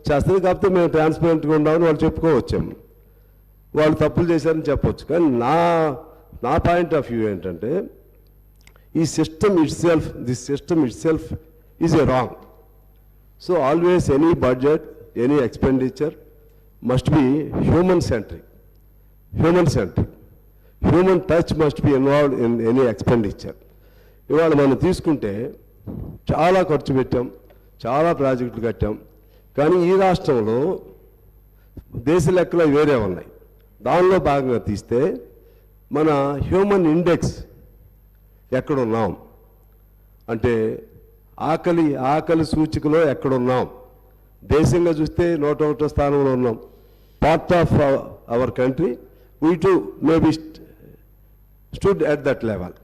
చేస్తుంది. కాకపోతే మేము ట్రాన్స్పరెంట్గా ఉండామని వాళ్ళు చెప్పుకోవచ్చాము, వాళ్ళు తప్పులు చేశారని చెప్పవచ్చు. కానీ నా పాయింట్ ఆఫ్ వ్యూ ఏంటంటే ఈ system it self is a wrong. So always any budget, any expenditure must be human-centric. Human touch must be involved in any expenditure. ఇవాళ మనం తీసుకుంటే చాలా ఖర్చు పెట్టాం, చాలా ప్రాజెక్టులు కట్టాం. కానీ ఈ రాష్ట్రంలో దేశ లెక్కలు వేరే ఉన్నాయి. దానిలో భాగంగా తీస్తే మన హ్యూమన్ ఇండెక్స్ ఎక్కడున్నాం అంటే ఆకలి సూచికలో ఎక్కడున్నాం. దేశంగా చూస్తే 101వ స్థానంలో ఉన్నాం. Part of our country we to maybe stood at that level.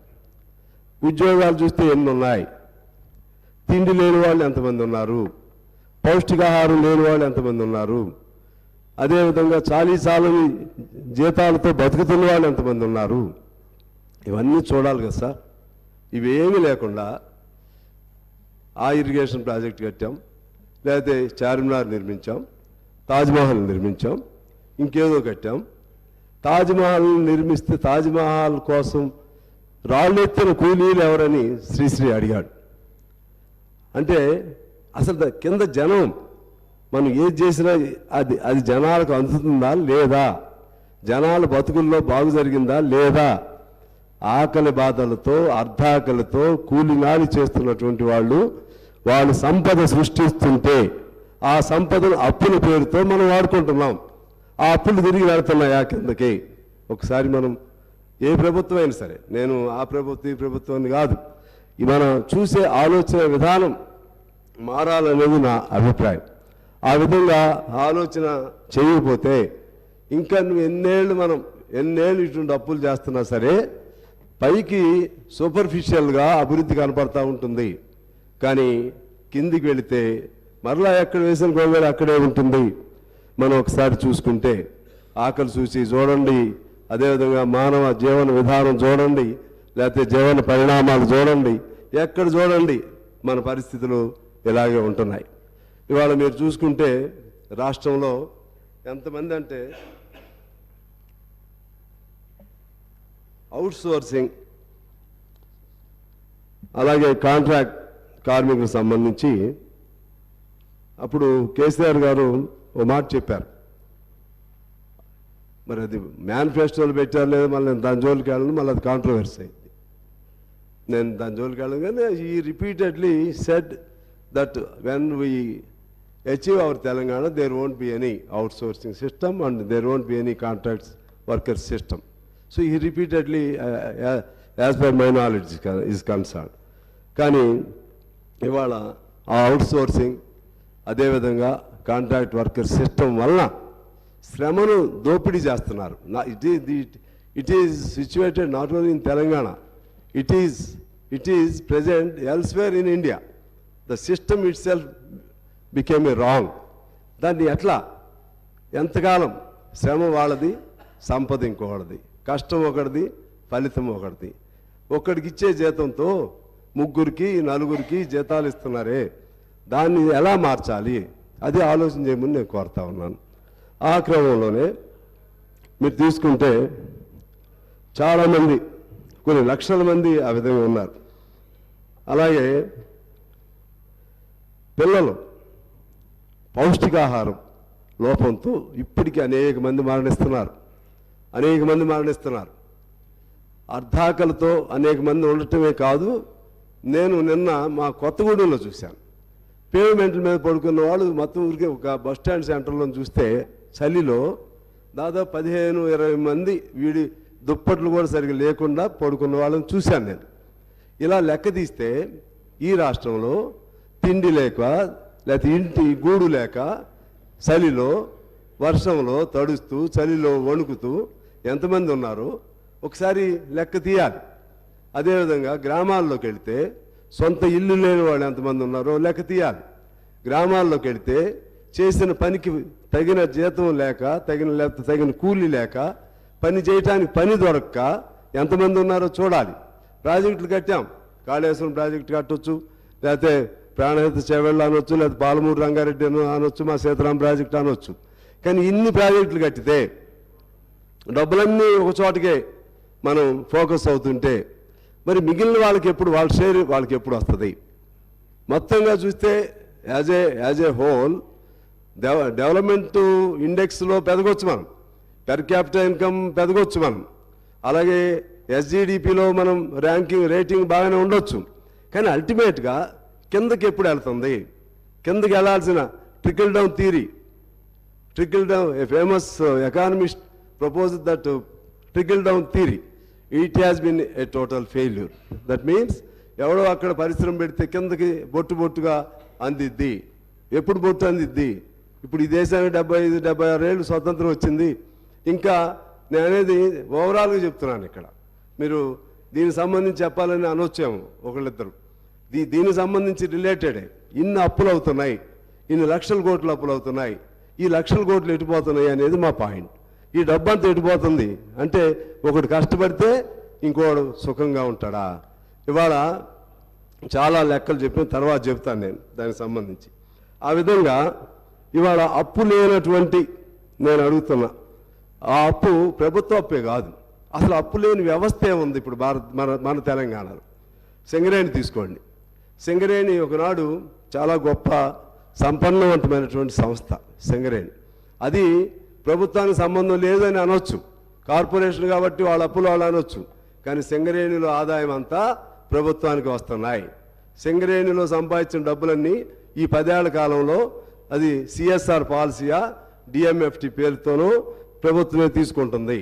ఉద్యోగాలు చూస్తే ఎన్ని ఉన్నాయి, తిండి లేని వాళ్ళు ఎంతమంది ఉన్నారు, పౌష్టికాహారం లేని వాళ్ళు ఎంతమంది ఉన్నారు, అదేవిధంగా చాలని జీతాలతో బతుకుతున్న వాళ్ళు ఎంతమంది ఉన్నారు. ఇవన్నీ చూడాలి కదా సార్. ఇవేమీ లేకుండా ఆ ఇరిగేషన్ ప్రాజెక్ట్ కట్టాం, లేకపోతే చార్మినార్ నిర్మించాం, తాజ్మహల్ నిర్మించాం, ఇంకేదో కట్టాం. తాజ్మహల్ నిర్మిస్తే తాజ్మహల్ కోసం రాళ్ళెత్తిన కూలీలు ఎవరని శ్రీశ్రీ అడిగాడు. అంటే అసలు కింద జనం మనం ఏది చేసినా అది జనాలకు అందుతుందా లేదా, జనాల బతుకుల్లో బాగు జరిగిందా లేదా, ఆకలి బాధలతో అర్ధాకలితో కూలినాలి చేస్తున్నటువంటి వాళ్ళు సంపద సృష్టిస్తుంటే ఆ సంపదను అప్పుల పేరుతో మనం వాడుకుంటున్నాం. ఆ అప్పులు తిరిగి వెళ్తున్నాయా కిందకి? ఒకసారి మనం ఏ ప్రభుత్వం అయినా సరే, నేను ఆ ప్రభుత్వం ఈ ప్రభుత్వాన్ని కాదు, మనం చూసే ఆలోచన విధానం మారాలనేది నా అభిప్రాయం. ఆ విధంగా ఆలోచన చేయకపోతే ఇంకా నువ్వు ఎన్నేళ్ళు ఇటువంటి అప్పులు చేస్తున్నా సరే పైకి సూపర్ఫిషియల్గా అభివృద్ధి కనపడతా ఉంటుంది. కానీ కిందికి వెళితే మరలా ఎక్కడ వేసిన గోవేలు అక్కడే ఉంటుంది. మనం ఒకసారి చూసుకుంటే ఆకలి చూసి చూడండి అదేవిధంగా మానవ జీవన విధానం చూడండి, లేకపోతే జీవన పరిణామాలు చూడండి, ఎక్కడ చూడండి మన పరిస్థితులు ఇలాగే ఉంటున్నాయి. ఇవాళ మీరు చూసుకుంటే రాష్ట్రంలో ఎంతమంది అంటే అవుట్సోర్సింగ్ అలాగే కాంట్రాక్ట్ కార్మికులకు సంబంధించి అప్పుడు కేసీఆర్ గారు ఓ మాట చెప్పారు. మరి అది మేనిఫెస్టోలు పెట్టారు లేదా మళ్ళీ దాని జోలికి వెళ్ళను, మళ్ళీ అది కాంట్రవర్సీ అయింది. నేను దాని జోలికి వెళ్ళను కానీ ఈ repeatedly said that when we achieve our Telangana, there won't be any outsourcing system and there won't be any contracts worker system. So he repeatedly, as per my knowledge is concerned. కానీ ఇవాళ ఆ outsourcing అదేవిధంగా contract worker system వలన శ్రమను దోపిడీ చేస్తున్నారు. It is situated not only in Telangana, it is present elsewhere in India. The system it self became a wrong. దాన్ని ఎట్లా ఎంతకాలం శ్రమ వాళ్ళది, సంపద ఇంకొకటిది, కష్టం ఒకటిది, ఫలితం ఒకటిది. ఒక్కడికి ఇచ్చే జీతంతో ముగ్గురికి నలుగురికి జీతాలు ఇస్తున్నారే, దాన్ని ఎలా మార్చాలి అది ఆలోచన చేయమని నేను కోరుతా ఉన్నాను. ఆ క్రమంలోనే మీరు తీసుకుంటే చాలామంది, కొన్ని లక్షల మంది ఆ విధంగా ఉన్నారు. అలాగే పిల్లలు పౌష్టికాహారం లోపంతో ఇప్పటికీ అనేక మంది మరణిస్తున్నారు. అర్ధాకలతో అనేక మంది ఉండటమే కాదు, నేను నిన్న మా కొత్తగూడెంలో చూశాను. పేవ్మెంట్ల మీద పడుకున్న వాళ్ళు మొత్తం ఊరికే ఒక బస్ స్టాండ్ సెంటర్లో చూస్తే చలిలో దాదాపు 15-20 మంది వీడి దుప్పట్లు కూడా సరిగ్గా లేకుండా పడుకున్న వాళ్ళని చూశాను నేను. ఇలా లెక్క తీస్తే ఈ రాష్ట్రంలో తిండి లేక, లేకపోతే ఇంటి గూడు లేక, చలిలో వర్షంలో తడుస్తూ చలిలో వణుకుతూ ఎంతమంది ఉన్నారో ఒకసారి లెక్క తీయాలి. అదేవిధంగా గ్రామాల్లోకి వెళితే సొంత ఇల్లు లేని వాళ్ళు ఎంతమంది ఉన్నారో లెక్క తీయాలి. గ్రామాల్లోకి వెళితే చేసిన పనికి తగిన జీతం లేక, తగిన కూలీ లేక, పని చేయటానికి పని దొరక్క ఎంతమంది ఉన్నారో చూడాలి. ప్రాజెక్టులు కట్టాం, కాళేశ్వరం ప్రాజెక్టు కట్టొచ్చు, లేకపోతే ప్రాణహిత చేవెళ్ళ అనొచ్చు, లేదా పాలమూరు రంగారెడ్డి అనొచ్చు, మా సీతారాం ప్రాజెక్టు అనొచ్చు. కానీ ఇన్ని ప్రాజెక్టులు కట్టితే డబ్బులన్నీ ఒక చోటకే మనం ఫోకస్ అవుతుంటే మరి మిగిలిన వాళ్ళకి ఎప్పుడు వాళ్ళ షేర్ వాళ్ళకి ఎప్పుడు వస్తుంది? మొత్తంగా చూస్తే యాజ్ ఏ హోల్ డెవలప్మెంట్ ఇండెక్స్లో పెరగొచ్చు మనం, పెర్ క్యాపిటల్ ఇన్కమ్ పెరగొచ్చు మనం, అలాగే ఎస్జిడిపిలో మనం రేటింగ్ బాగానే ఉండొచ్చు. కానీ అల్టిమేట్గా కిందకి ఎప్పుడు వెళ్తుంది? కిందకి వెళ్ళాల్సిన trickle down theory, A famous economist proposed that trickle down theory, it has been a total failure. That means ఎవడో అక్కడ పరిశ్రమ పెడితే కిందకి బొట్టుగా అందిద్ది. ఎప్పుడు బొట్టు అందిద్ది? ఇప్పుడు ఈ దేశానికి 75-76 ఏళ్ళు స్వతంత్రం వచ్చింది. ఇంకా నేను అనేది ఓవరాల్గా చెప్తున్నాను. ఇక్కడ మీరు దీనికి సంబంధించి చెప్పాలని అనొచ్చాము ఒకళ్ళిద్దరు. దీనికి సంబంధించి రిలేటెడే ఇన్ని అప్పులు అవుతున్నాయి, ఇన్ని లక్షల కోట్లు అప్పులు అవుతున్నాయి, ఈ లక్షల కోట్లు ఎటుపోతున్నాయి అనేది మా పాయింట్. ఈ డబ్బంతా ఎటుపోతుంది అంటే ఒకడు కష్టపడితే ఇంకోడు సుఖంగా ఉంటాడా? ఇవాళ చాలా లెక్కలు చెప్పిన తర్వాత చెప్తాను నేను దానికి సంబంధించి. ఆ విధంగా ఇవాళ అప్పు లేనటువంటి, నేను అడుగుతున్నా, ఆ అప్పు ప్రభుత్వ అప్పే కాదు, అసలు అప్పు లేని వ్యవస్థ ఏముంది ఇప్పుడు మన తెలంగాణలో? సింగరేణి తీసుకోండి. సింగరేణి ఒకనాడు చాలా గొప్ప సంపన్నవంతమైనటువంటి సంస్థ సింగరేణి. అది ప్రభుత్వానికి సంబంధం లేదని అనొచ్చు, కార్పొరేషన్ కాబట్టి వాళ్ళ అప్పులు వాళ్ళు అనొచ్చు. కానీ సింగరేణిలో ఆదాయం అంతా ప్రభుత్వానికి వస్తున్నాయి. సింగరేణిలో సంపాదించిన డబ్బులన్నీ ఈ 10 ఏళ్ల కాలంలో అది సిఎస్ఆర్ పాలసీయా డిఎంఎఫ్టి పేరుతోనూ ప్రభుత్వమే తీసుకుంటుంది.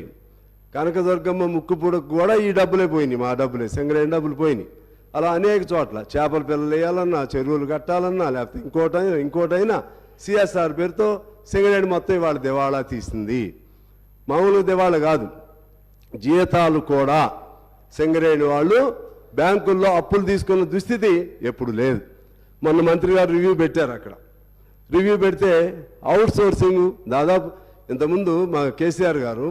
కనకదుర్గమ్మ ముక్కుపూడకు కూడా ఈ డబ్బులే పోయినాయి, మా డబ్బులే, సింగరేణి డబ్బులు పోయినాయి. అలా అనేక చోట్ల చేపల పిల్లలు వేయాలన్నా, చెరువులు కట్టాలన్నా, లేకపోతే ఇంకోటైనా సిఎస్ఆర్ పేరుతో సింగరేణి మొత్తం ఇవాళ దివాళా తీసింది. మామూలు దివాళా కాదు, జీతాలు కూడా సింగరేణి వాళ్ళు బ్యాంకుల్లో అప్పులు తీసుకున్న దుస్థితి ఎప్పుడు లేదు. మొన్న మంత్రి గారు రివ్యూ పెట్టారు. అక్కడ రివ్యూ పెడితే అవుట్ సోర్సింగ్ దాదాపు ఇంతకుముందు మా కేసీఆర్ గారు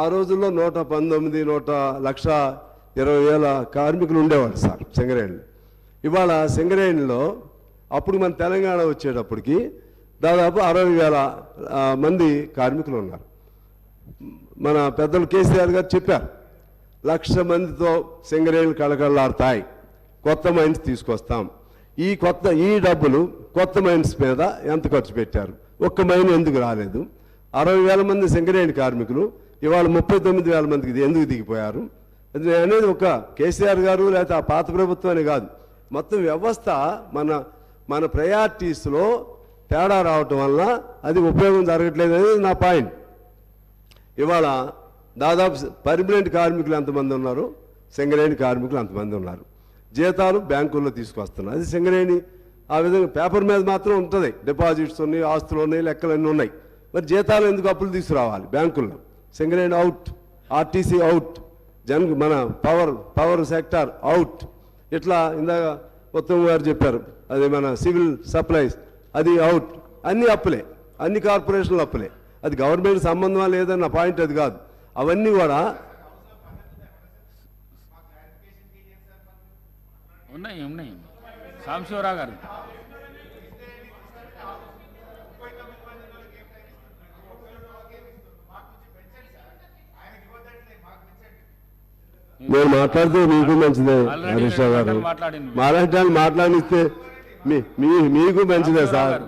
ఆ రోజుల్లో 1,20,000 కార్మికులు ఉండేవాళ్ళు సార్ సింగరేణి. ఇవాళ సింగరేణిలో అప్పుడు మన తెలంగాణ వచ్చేటప్పటికి దాదాపు 60,000 మంది కార్మికులు ఉన్నారు. మన పెద్దలు కేసీఆర్ గారు చెప్పారు 1,00,000 మందితో సింగరేణులు కళకళలాడతాయి, కొత్త మైన్స్ తీసుకొస్తాం. ఈ డబ్బులు కొత్త మైన్స్ మీద ఎంత ఖర్చు పెట్టారు? ఒక్క మైన్ ఎందుకు రాలేదు? 60,000 మంది సింగరేణి కార్మికులు ఇవాళ 39,000 మందికి ఎందుకు దిగిపోయారు? అది అనేది ఒక కేసీఆర్ గారు లేకపోతే ఆ పాత ప్రభుత్వాన్ని కాదు, మొత్తం వ్యవస్థ మన ప్రయారిటీస్లో తేడా రావటం వల్ల అది ఉపయోగం జరగట్లేదు అనేది నా పాయింట్. ఇవాళ దాదాపు పర్మనెంట్ కార్మికులు ఎంతమంది ఉన్నారు, సింగరేణి కార్మికులు అంతమంది ఉన్నారు. జీతాలు బ్యాంకుల్లో తీసుకొస్తున్నారు. అది సింగరేణి ఆ విధంగా పేపర్ మీద మాత్రం ఉంటుంది, డిపాజిట్స్ ఉన్నాయి, ఆస్తులు ఉన్నాయి, లెక్కలు అన్నీ ఉన్నాయి. మరి జీతాలు ఎందుకు అప్పులు తీసుకురావాలి బ్యాంకుల్లో? సింగరేణి అవుట్, ఆర్టీసీ అవుట్, మన పవర్ సెక్టార్ అవుట్. ఇట్లా ఇందాక ఉత్తమ్ గారు చెప్పారు, అది మన సివిల్ సప్లైస్ అది అవుట్. అన్ని అప్పులే, అన్ని కార్పొరేషన్లు అప్పులే. అది గవర్నమెంట్ సంబంధం లేదని నా పాయింట్ అది కాదు. అవన్నీ కూడా ఉన్నాయి. సాంశివరావు గారు నేను మాట్లాడితే మీకు మంచిదే హరీష్ రావు గారు, మాలాంటి వాళ్ళు మాట్లాడిస్తే మీకు మంచిదే సార్.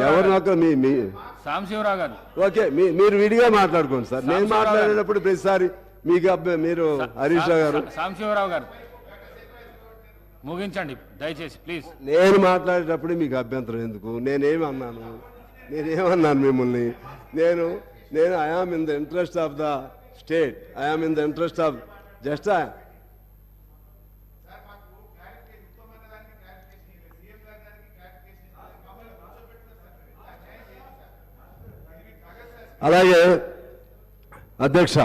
ఎవరు సాంశివరావు గారు ఓకే, మీరు విడిగా మాట్లాడుకోండి సార్. నేను మాట్లాడేటప్పుడు ప్రతిసారి మీకు మీరు హరీష్ రావు గారు, సాంశివరావు గారు ముగించండి దయచేసి ప్లీజ్. నేను మాట్లాడేటప్పుడు మీకు అభ్యంతరం ఎందుకు? నేనేమన్నాను మిమ్మల్ని? నేను I am in the interest of the state, I am in the interest of just అలాగే అధ్యక్ష,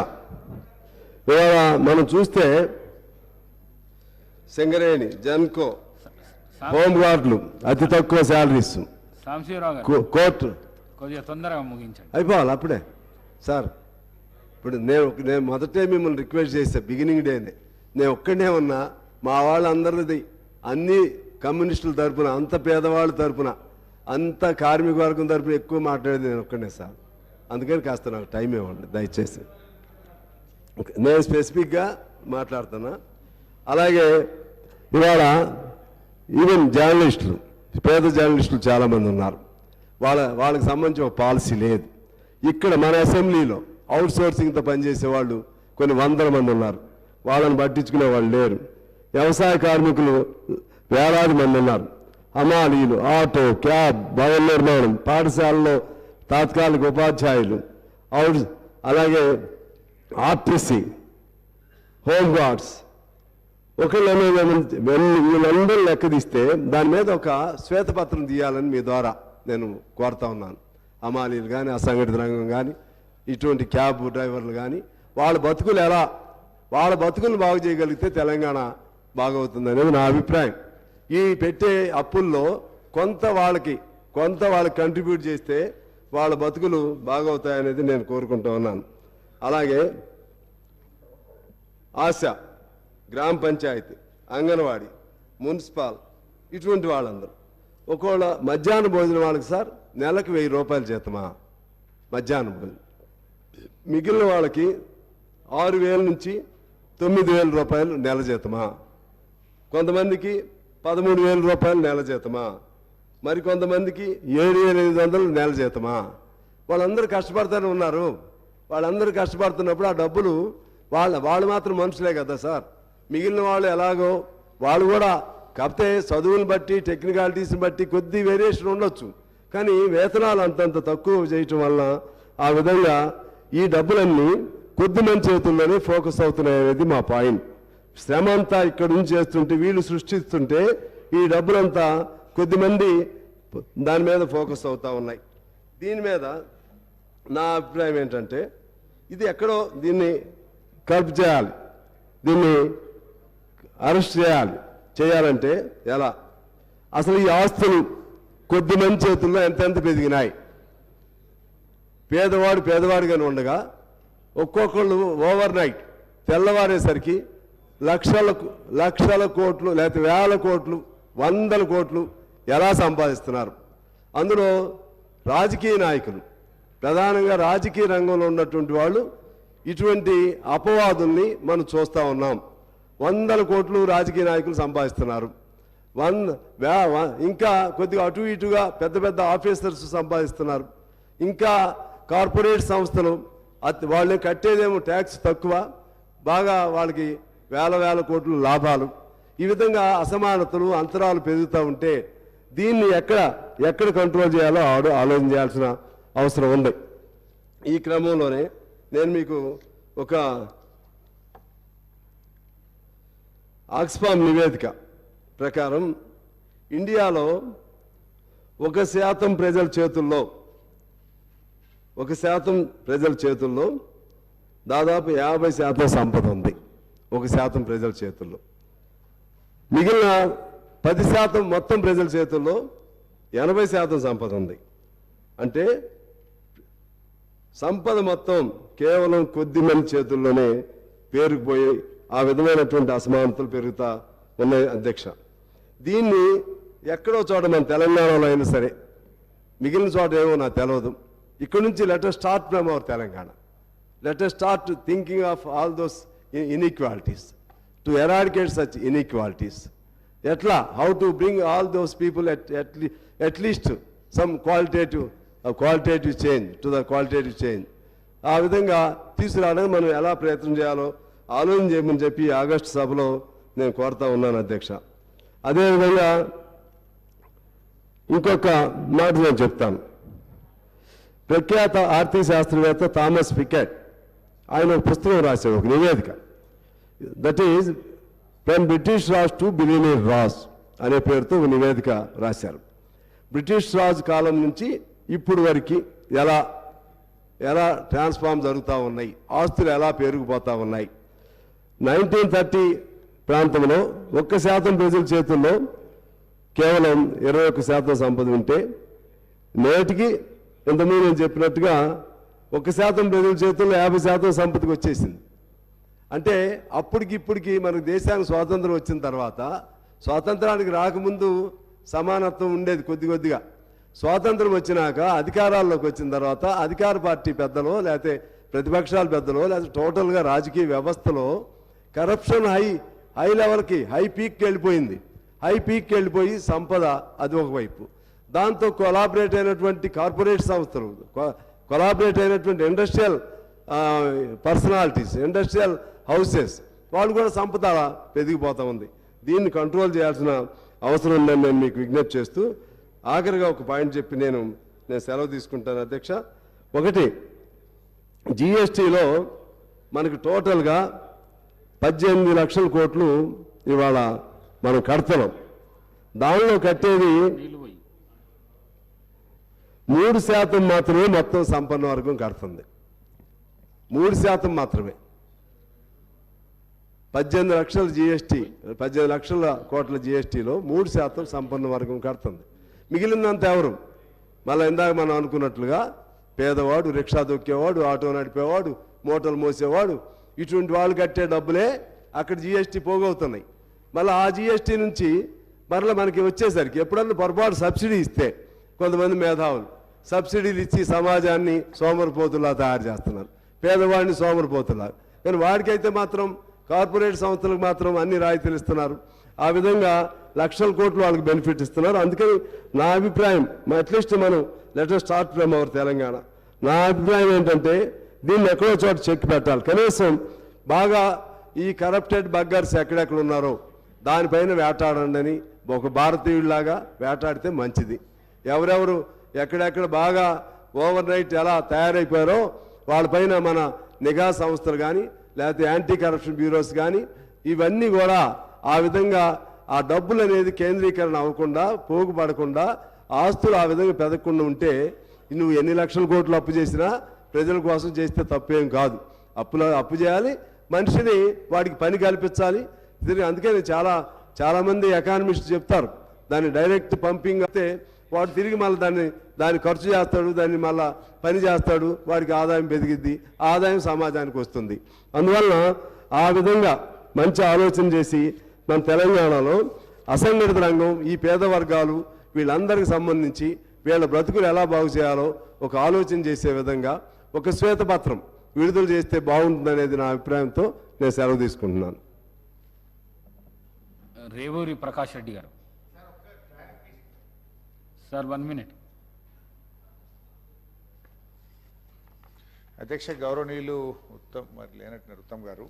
ఇవాళ మనం చూస్తే సింగరేణి, జన్కో, హోంగార్డులు అతి తక్కువ శాలరీస్, కోర్టు కొద్దిగా తొందరగా ముగించండి. అయిపోవాలి అప్పుడే సార్. ఇప్పుడు నేను మొదటే మిమ్మల్ని రిక్వెస్ట్ చేశా, బిగినింగ్ డేనే. నేను ఒక్కడే ఉన్నా, మా వాళ్ళందరిది అన్ని కమ్యూనిస్టుల తరపున, అంత పేదవాళ్ళ తరపున, అంత కార్మిక వర్గం తరపున ఎక్కువ మాట్లాడేది నేను ఒక్కడే సార్. అందుకని కాస్త నాకు టైం ఇవ్వండి దయచేసి. నేను స్పెసిఫిక్గా మాట్లాడుతున్నా. అలాగే ఇవాళ ఈవెన్ జర్నలిస్టులు, పేద జర్నలిస్టులు చాలామంది ఉన్నారు. వాళ్ళకి సంబంధించి ఒక పాలసీ లేదు. ఇక్కడ మన అసెంబ్లీలో అవుట్ సోర్సింగ్తో పనిచేసే వాళ్ళు కొన్ని 100 మంది ఉన్నారు, వాళ్ళని పట్టించుకునే వాళ్ళు లేరు. వ్యవసాయ కార్మికులు వేలాది మంది ఉన్నారు. హమాలీలు, ఆటో, క్యాబ్, భవన నిర్మాణం, పాఠశాలలో తాత్కాలిక ఉపాధ్యాయులు, అలాగే ఆర్టీసీ, హోంగార్డ్స్, వీళ్ళందరూ లెక్క తీస్తే దాని మీద ఒక శ్వేతపత్రం తీయాలని మీ ద్వారా నేను కోరుతా ఉన్నాను. హమాలీలు కానీ, అసంఘటిత రంగం కానీ, ఇటువంటి క్యాబ్ డ్రైవర్లు కానీ, వాళ్ళ బతుకులు బాగు చేయగలిగితే తెలంగాణ బాగవుతుంది అనేది నా అభిప్రాయం. ఈ పెట్టే అప్పుల్లో కొంత వాళ్ళకి కంట్రిబ్యూట్ చేస్తే వాళ్ళ బతుకులు బాగవుతాయనేది నేను కోరుకుంటూ ఉన్నాను. అలాగే ఆశ, గ్రామ పంచాయతీ, అంగన్వాడీ, మున్సిపల్, ఇటువంటి వాళ్ళందరూ ఒకవేళ మధ్యాహ్న భోజనం వాళ్ళకి సార్ నెలకు 1000 రూపాయలు జీతమా మధ్యాహ్నం భోజనం, మిగిలిన వాళ్ళకి 6,000 నుంచి 9,000 రూపాయలు నెల జీతమా, కొంతమందికి 13,000 రూపాయలు నెల జీతమా, మరి కొంతమందికి 7,500 నెల జీతమా. వాళ్ళందరూ కష్టపడుతూనే ఉన్నారు. వాళ్ళందరూ కష్టపడుతున్నప్పుడు ఆ డబ్బులు వాళ్ళు మాత్రం మనుషులే కదా సార్. మిగిలిన వాళ్ళు ఎలాగో వాళ్ళు కూడా కాకపోతే చదువుని బట్టి, టెక్నికాలిటీస్ని బట్టి కొద్ది వేరియేషన్ ఉండొచ్చు. కానీ వేతనాలు అంతంత తక్కువ చేయటం వల్ల ఆ విధంగా ఈ డబ్బులన్నీ కొద్ది మంది చేతుల్లోనే ఫోకస్ అవుతున్నాయి అనేది మా పాయింట్. శ్రమ అంతా ఇక్కడ నుంచి చేస్తుంటే, వీళ్ళు సృష్టిస్తుంటే ఈ డబ్బులంతా కొద్దిమంది దాని మీద ఫోకస్ అవుతూ ఉన్నాయి. దీని మీద నా అభిప్రాయం ఏంటంటే ఇది ఎక్కడో దీన్ని కర్బ్ చేయాలి, దీన్ని అరెస్ట్ చేయాలంటే ఎలా? అసలు ఈ ఆస్తులు కొద్దిమంది చేతుల్లో ఎంతెంత పేదవాడిగానే ఉండగా ఒక్కొక్కళ్ళు ఓవర్ నైట్ తెల్లవారేసరికి లక్షల కోట్లు లేకపోతే వేల కోట్లు 100 కోట్లు ఎలా సంపాదిస్తున్నారు. అందులో రాజకీయ నాయకులు, ప్రధానంగా రాజకీయ రంగంలో ఉన్నటువంటి వాళ్ళు ఇటువంటి అపవాదుల్ని మనం చూస్తూ ఉన్నాం. 100 కోట్లు రాజకీయ నాయకులు సంపాదిస్తున్నారు. ఇంకా కొద్దిగా అటు ఇటుగా పెద్ద ఆఫీసర్స్ సంపాదిస్తున్నారు. ఇంకా కార్పొరేట్ సంస్థలు వాళ్ళు కట్టేదేమో ట్యాక్స్ తక్కువ, బాగా వాళ్ళకి వేల కోట్లు లాభాలు. ఈ విధంగా అసమానతలు అంతరాలు పెరుగుతూ ఉంటే దీన్ని ఎక్కడ కంట్రోల్ చేయాలో ఆలోచన చేయాల్సిన అవసరం ఉంది. ఈ క్రమంలోనే నేను మీకు ఒక ఆక్స్ఫామ్ నివేదిక ప్రకారం ఇండియాలో 1% ప్రజల చేతుల్లో దాదాపు 50% సంపద ఉంది. 1% ప్రజల చేతుల్లో. మిగిలిన 10% మొత్తం ప్రజల చేతుల్లో 80% సంపద ఉంది. అంటే సంపద మొత్తం కేవలం కొద్ది మంది చేతుల్లోనే పేరుకుపోయి ఆ విధమైనటువంటి అసమానతలు పెరుగుతా ఉన్నాయి అధ్యక్ష. దీన్ని ఎక్కడో చోట మన తెలంగాణలో అయినా సరే, మిగిలిన చోట ఏమో నాకు తెలియదు. ఇక్కడి నుంచి let us start from our Telangana. Let us start thinking of all those inequalities, to eradicate such inequalities. Etla, how to bring all those people at least some qualitative change to the qualitative change. ఆ విధంగా తీసుకురావడానికి మనం ఎలా ప్రయత్నం చేయాలో ఆలోచన చేయమని చెప్పి ఆగస్టు సభలో నేను కోరుతా ఉన్నాను అధ్యక్ష. అదేవిధంగా ఇంకొక మాట నేను చెప్తాను. ప్రఖ్యాత ఆర్థిక శాస్త్రవేత్త థామస్ పికెట్ ఆయన ఒక పుస్తకం రాశాడు, ఒక నివేదిక. That is from British Raj to billionaire Raj అనే పేరుతో ఒక నివేదిక రాశారు. బ్రిటిష్ రాజ్ కాలం నుంచి ఇప్పుడు వరకు ఎలా ట్రాన్స్ఫార్మ్ జరుగుతూ ఉన్నాయి, ఆస్తులు ఎలా పెరిగిపోతూ ఉన్నాయి. 1930 ప్రాంతంలో 1% ప్రజల చేతుల్లో కేవలం 21% సంపద ఉంటే నేటికి ఇంతకుముందు నేను చెప్పినట్టుగా 1% ప్రజల చేతుల్లో 50% సంపదకి వచ్చేసింది. అంటే ఇప్పటికి మనకు దేశానికి స్వాతంత్రం వచ్చిన తర్వాత, స్వాతంత్రానికి రాకముందు సమానత్వం ఉండేది కొద్దిగా. స్వాతంత్రం వచ్చినాక అధికారాల్లోకి వచ్చిన తర్వాత అధికార పార్టీ పెద్దలో లేకపోతే ప్రతిపక్షాల పెద్దలో లేకపోతే టోటల్గా రాజకీయ వ్యవస్థలో కరప్షన్ హై లెవెల్కి హై పీక్కి వెళ్ళిపోయి సంపద అది ఒకవైపు. దాంతో కొలాబరేట్ అయినటువంటి కార్పొరేట్ సంస్థలు, కొలాబరేట్ అయినటువంటి ఇండస్ట్రియల్ పర్సనాలిటీస్, ఇండస్ట్రియల్ హౌసెస్, వాళ్ళు కూడా సంపద పెరిగిపోతూ ఉంది. దీన్ని కంట్రోల్ చేయాల్సిన అవసరం ఉందని నేను మీకు విజ్ఞప్తి చేస్తూ ఆఖరిగా ఒక పాయింట్ చెప్పి నేను సెలవు తీసుకుంటాను అధ్యక్ష. ఒకటి, జిఎస్టీలో మనకు టోటల్గా 18 లక్షల కోట్లు ఇవాళ మనం కడుతున్నాం. దానిలో కట్టేది 3% మాత్రమే మొత్తం సంపన్న వర్గం కడుతుంది. 3% మాత్రమే. 18 లక్షల జిఎస్టీ, 18 లక్షల కోట్ల జిఎస్టీలో 3% సంపన్న వర్గం కడుతుంది. మిగిలినంత ఎవరు? మళ్ళీ ఇందాక మనం అనుకున్నట్లుగా పేదవాడు, రిక్షా దొక్కేవాడు, ఆటో నడిపేవాడు, మోటార్లు మోసేవాడు, ఇటువంటి వాళ్ళు కట్టే డబ్బులే అక్కడ జిఎస్టీ పోగవుతున్నాయి. మళ్ళీ ఆ జిఎస్టీ నుంచి మరలా మనకి వచ్చేసరికి ఎప్పుడన్నా పొరపాటు సబ్సిడీ ఇస్తే కొంతమంది మేధావులు సబ్సిడీలు ఇచ్చి సమాజాన్ని సోమరిపోతులా తయారు చేస్తున్నారు, పేదవాడిని సోమరిపోతులా. కానీ వాడికైతే మాత్రం కార్పొరేట్ సంస్థలకు మాత్రం అన్ని రాయితీలు ఇస్తున్నారు. ఆ విధంగా లక్షల కోట్లు వాళ్ళకి బెనిఫిట్ ఇస్తున్నారు. అందుకని నా అభిప్రాయం, అట్లీస్ట్ మనం let us start from our Telangana. నా అభిప్రాయం ఏంటంటే దీన్ని ఎక్కడో చోట చెక్ పెట్టాలి. కనీసం బాగా ఈ కరప్టెడ్ బగ్గర్స్ ఎక్కడెక్కడ ఉన్నారో దానిపైన వేటాడండి అని ఒక భారతీయుడిలాగా వేటాడితే మంచిది. ఎవరెవరు ఎక్కడెక్కడ బాగా ఓవర్ నైట్ ఎలా తయారైపోయారో వాళ్ళపైన మన నిఘా సంస్థలు కానీ లేకపోతే యాంటీ కరప్షన్ బ్యూరోస్ కానీ ఇవన్నీ కూడా ఆ విధంగా ఆ డబ్బులు అనేది కేంద్రీకరణ అవ్వకుండా, పోగుపడకుండా, ఆస్తులు ఆ విధంగా పెదగకుండా ఉంటే నువ్వు ఎన్ని లక్షల కోట్లు అప్పు చేసినా ప్రజల కోసం చేస్తే తప్పేం కాదు. అప్పు చేయాలి, మనిషిని వాడికి పని కల్పించాలి. అందుకని చాలామంది ఎకానమిస్ట్ చెప్తారు దాన్ని డైరెక్ట్ పంపింగ్ అయితే వాడు తిరిగి మళ్ళీ దాన్ని ఖర్చు చేస్తాడు, దాన్ని మళ్ళీ పని చేస్తాడు, వాడికి ఆదాయం పెరిగిద్ది, ఆదాయం సమాజానికి వస్తుంది. అందువలన ఆ విధంగా మంచి ఆలోచన చేసి మన తెలంగాణలో అసంఘటిత రంగం, ఈ పేద వర్గాలు వీళ్ళందరికీ సంబంధించి వీళ్ళ బ్రతుకులు ఎలా బాగు చేయాలో ఒక ఆలోచన చేసే విధంగా ఒక శ్వేతపత్రం విడుదల చేస్తే బాగుంటుందనేది నా అభిప్రాయంతో నేను సెలవు తీసుకుంటున్నాను. రేవూరి ప్రకాష్ రెడ్డి గారు. Sir 1 minute. అధ్యక్ష, గౌరవనీయులు ఉత్తమ్ గారు,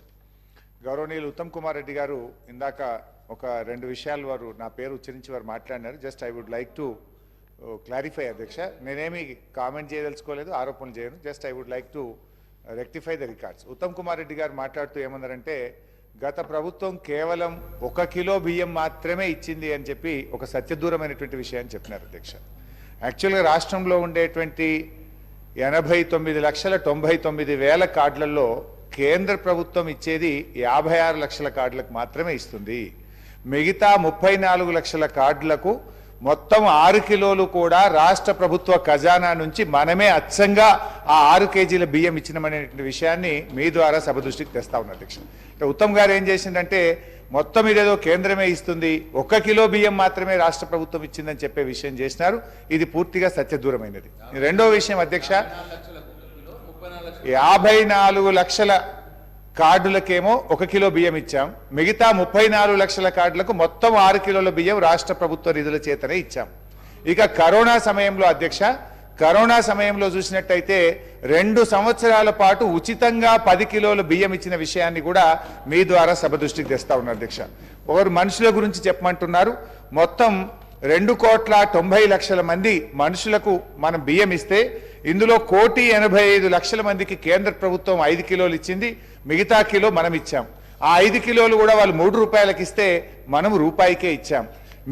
గౌరవనీయులు ఉత్తమ్ కుమార్ రెడ్డి గారు ఇందాక ఒక 2 విషయాలు వారు నా పేరు ఉచ్చరించి వారు మాట్లాడినారు. Just I would like to clarify అధ్యక్ష. నేనేమి కామెంట్ చేయదలుచుకోలేదు, ఆరోపణలు చేయను. Just I would like to rectify the records. Uttam Kumar Reddy గారు మాట్లాడుతూ ఏమన్నారంటే గత ప్రభుత్వం కేవలం 1 కిలో బియ్యం మాత్రమే ఇచ్చింది అని చెప్పి ఒక సత్యదూరమైనటువంటి విషయాన్ని చెప్పినారు అధ్యక్ష. యాక్చువల్గా రాష్ట్రంలో ఉండేటువంటి 89,99,000 కార్డులలో కేంద్ర ప్రభుత్వం ఇచ్చేది 56 లక్షల కార్డులకు మాత్రమే ఇస్తుంది. మిగతా 34 లక్షల కార్డులకు మొత్తం 6 కిలోలు కూడా రాష్ట్ర ప్రభుత్వ ఖజానా నుంచి మనమే అచ్చంగా ఆ 6 కేజీల బియ్యం ఇచ్చినమనేటువంటి విషయాన్ని మీ ద్వారా సభ దృష్టికి తెస్తా ఉన్నా అధ్యక్ష. ఉత్తమ్ గారు ఏం చేసిందంటే మొత్తం ఇదేదో కేంద్రమే ఇస్తుంది, 1 కిలో బియ్యం మాత్రమే రాష్ట్ర ప్రభుత్వం ఇచ్చిందని చెప్పే విషయం చేసినారు. ఇది పూర్తిగా సత్యదూరమైనది. రెండో విషయం అధ్యక్ష, 54 లక్షల కార్డులకేమో 1 కిలో బియ్యం ఇచ్చాం, మిగతా 34 లక్షల కార్డులకు మొత్తం 6 కిలోల బియ్యం రాష్ట్ర ప్రభుత్వ నిధుల చేతనే ఇచ్చాం. ఇక కరోనా సమయంలో అధ్యక్ష, కరోనా సమయంలో చూసినట్టయితే 2 సంవత్సరాల పాటు ఉచితంగా 10 కిలోల బియ్యం ఇచ్చిన విషయాన్ని కూడా మీ ద్వారా సభ దృష్టికి తెస్తా ఉన్నారు అధ్యక్ష. ఒకరు మనుషుల గురించి చెప్పమంటున్నారు. మొత్తం 2,90,00,000 మంది మనుషులకు మనం బియ్యం ఇస్తే ఇందులో 1,85,00,000 మందికి కేంద్ర ప్రభుత్వం 5 కిలోలు ఇచ్చింది, మిగతా కిలో మనం ఇచ్చాం. ఆ 5 కిలోలు కూడా వాళ్ళు 3 రూపాయలకి ఇస్తే మనం రూపాయికే ఇచ్చాం.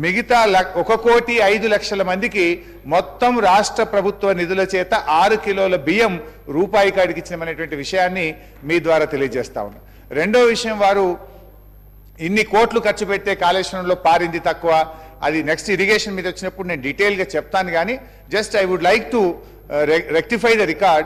మిగతా 1,05,00,000 మందికి మొత్తం రాష్ట్ర ప్రభుత్వ నిధుల చేత 6 కిలోల బియ్యం రూపాయి కాడికి ఇచ్చినటువంటి విషయాన్ని మీ ద్వారా తెలియజేస్తా ఉన్నా. రెండో విషయం, వారు ఇన్ని కోట్లు ఖర్చు పెడితే కాళేశ్వరంలో పారింది తక్కువ, అది నెక్స్ట్ ఇరిగేషన్ మీద వచ్చినప్పుడు నేను డీటెయిల్గా చెప్తాను. కానీ just I would like to rectify the record.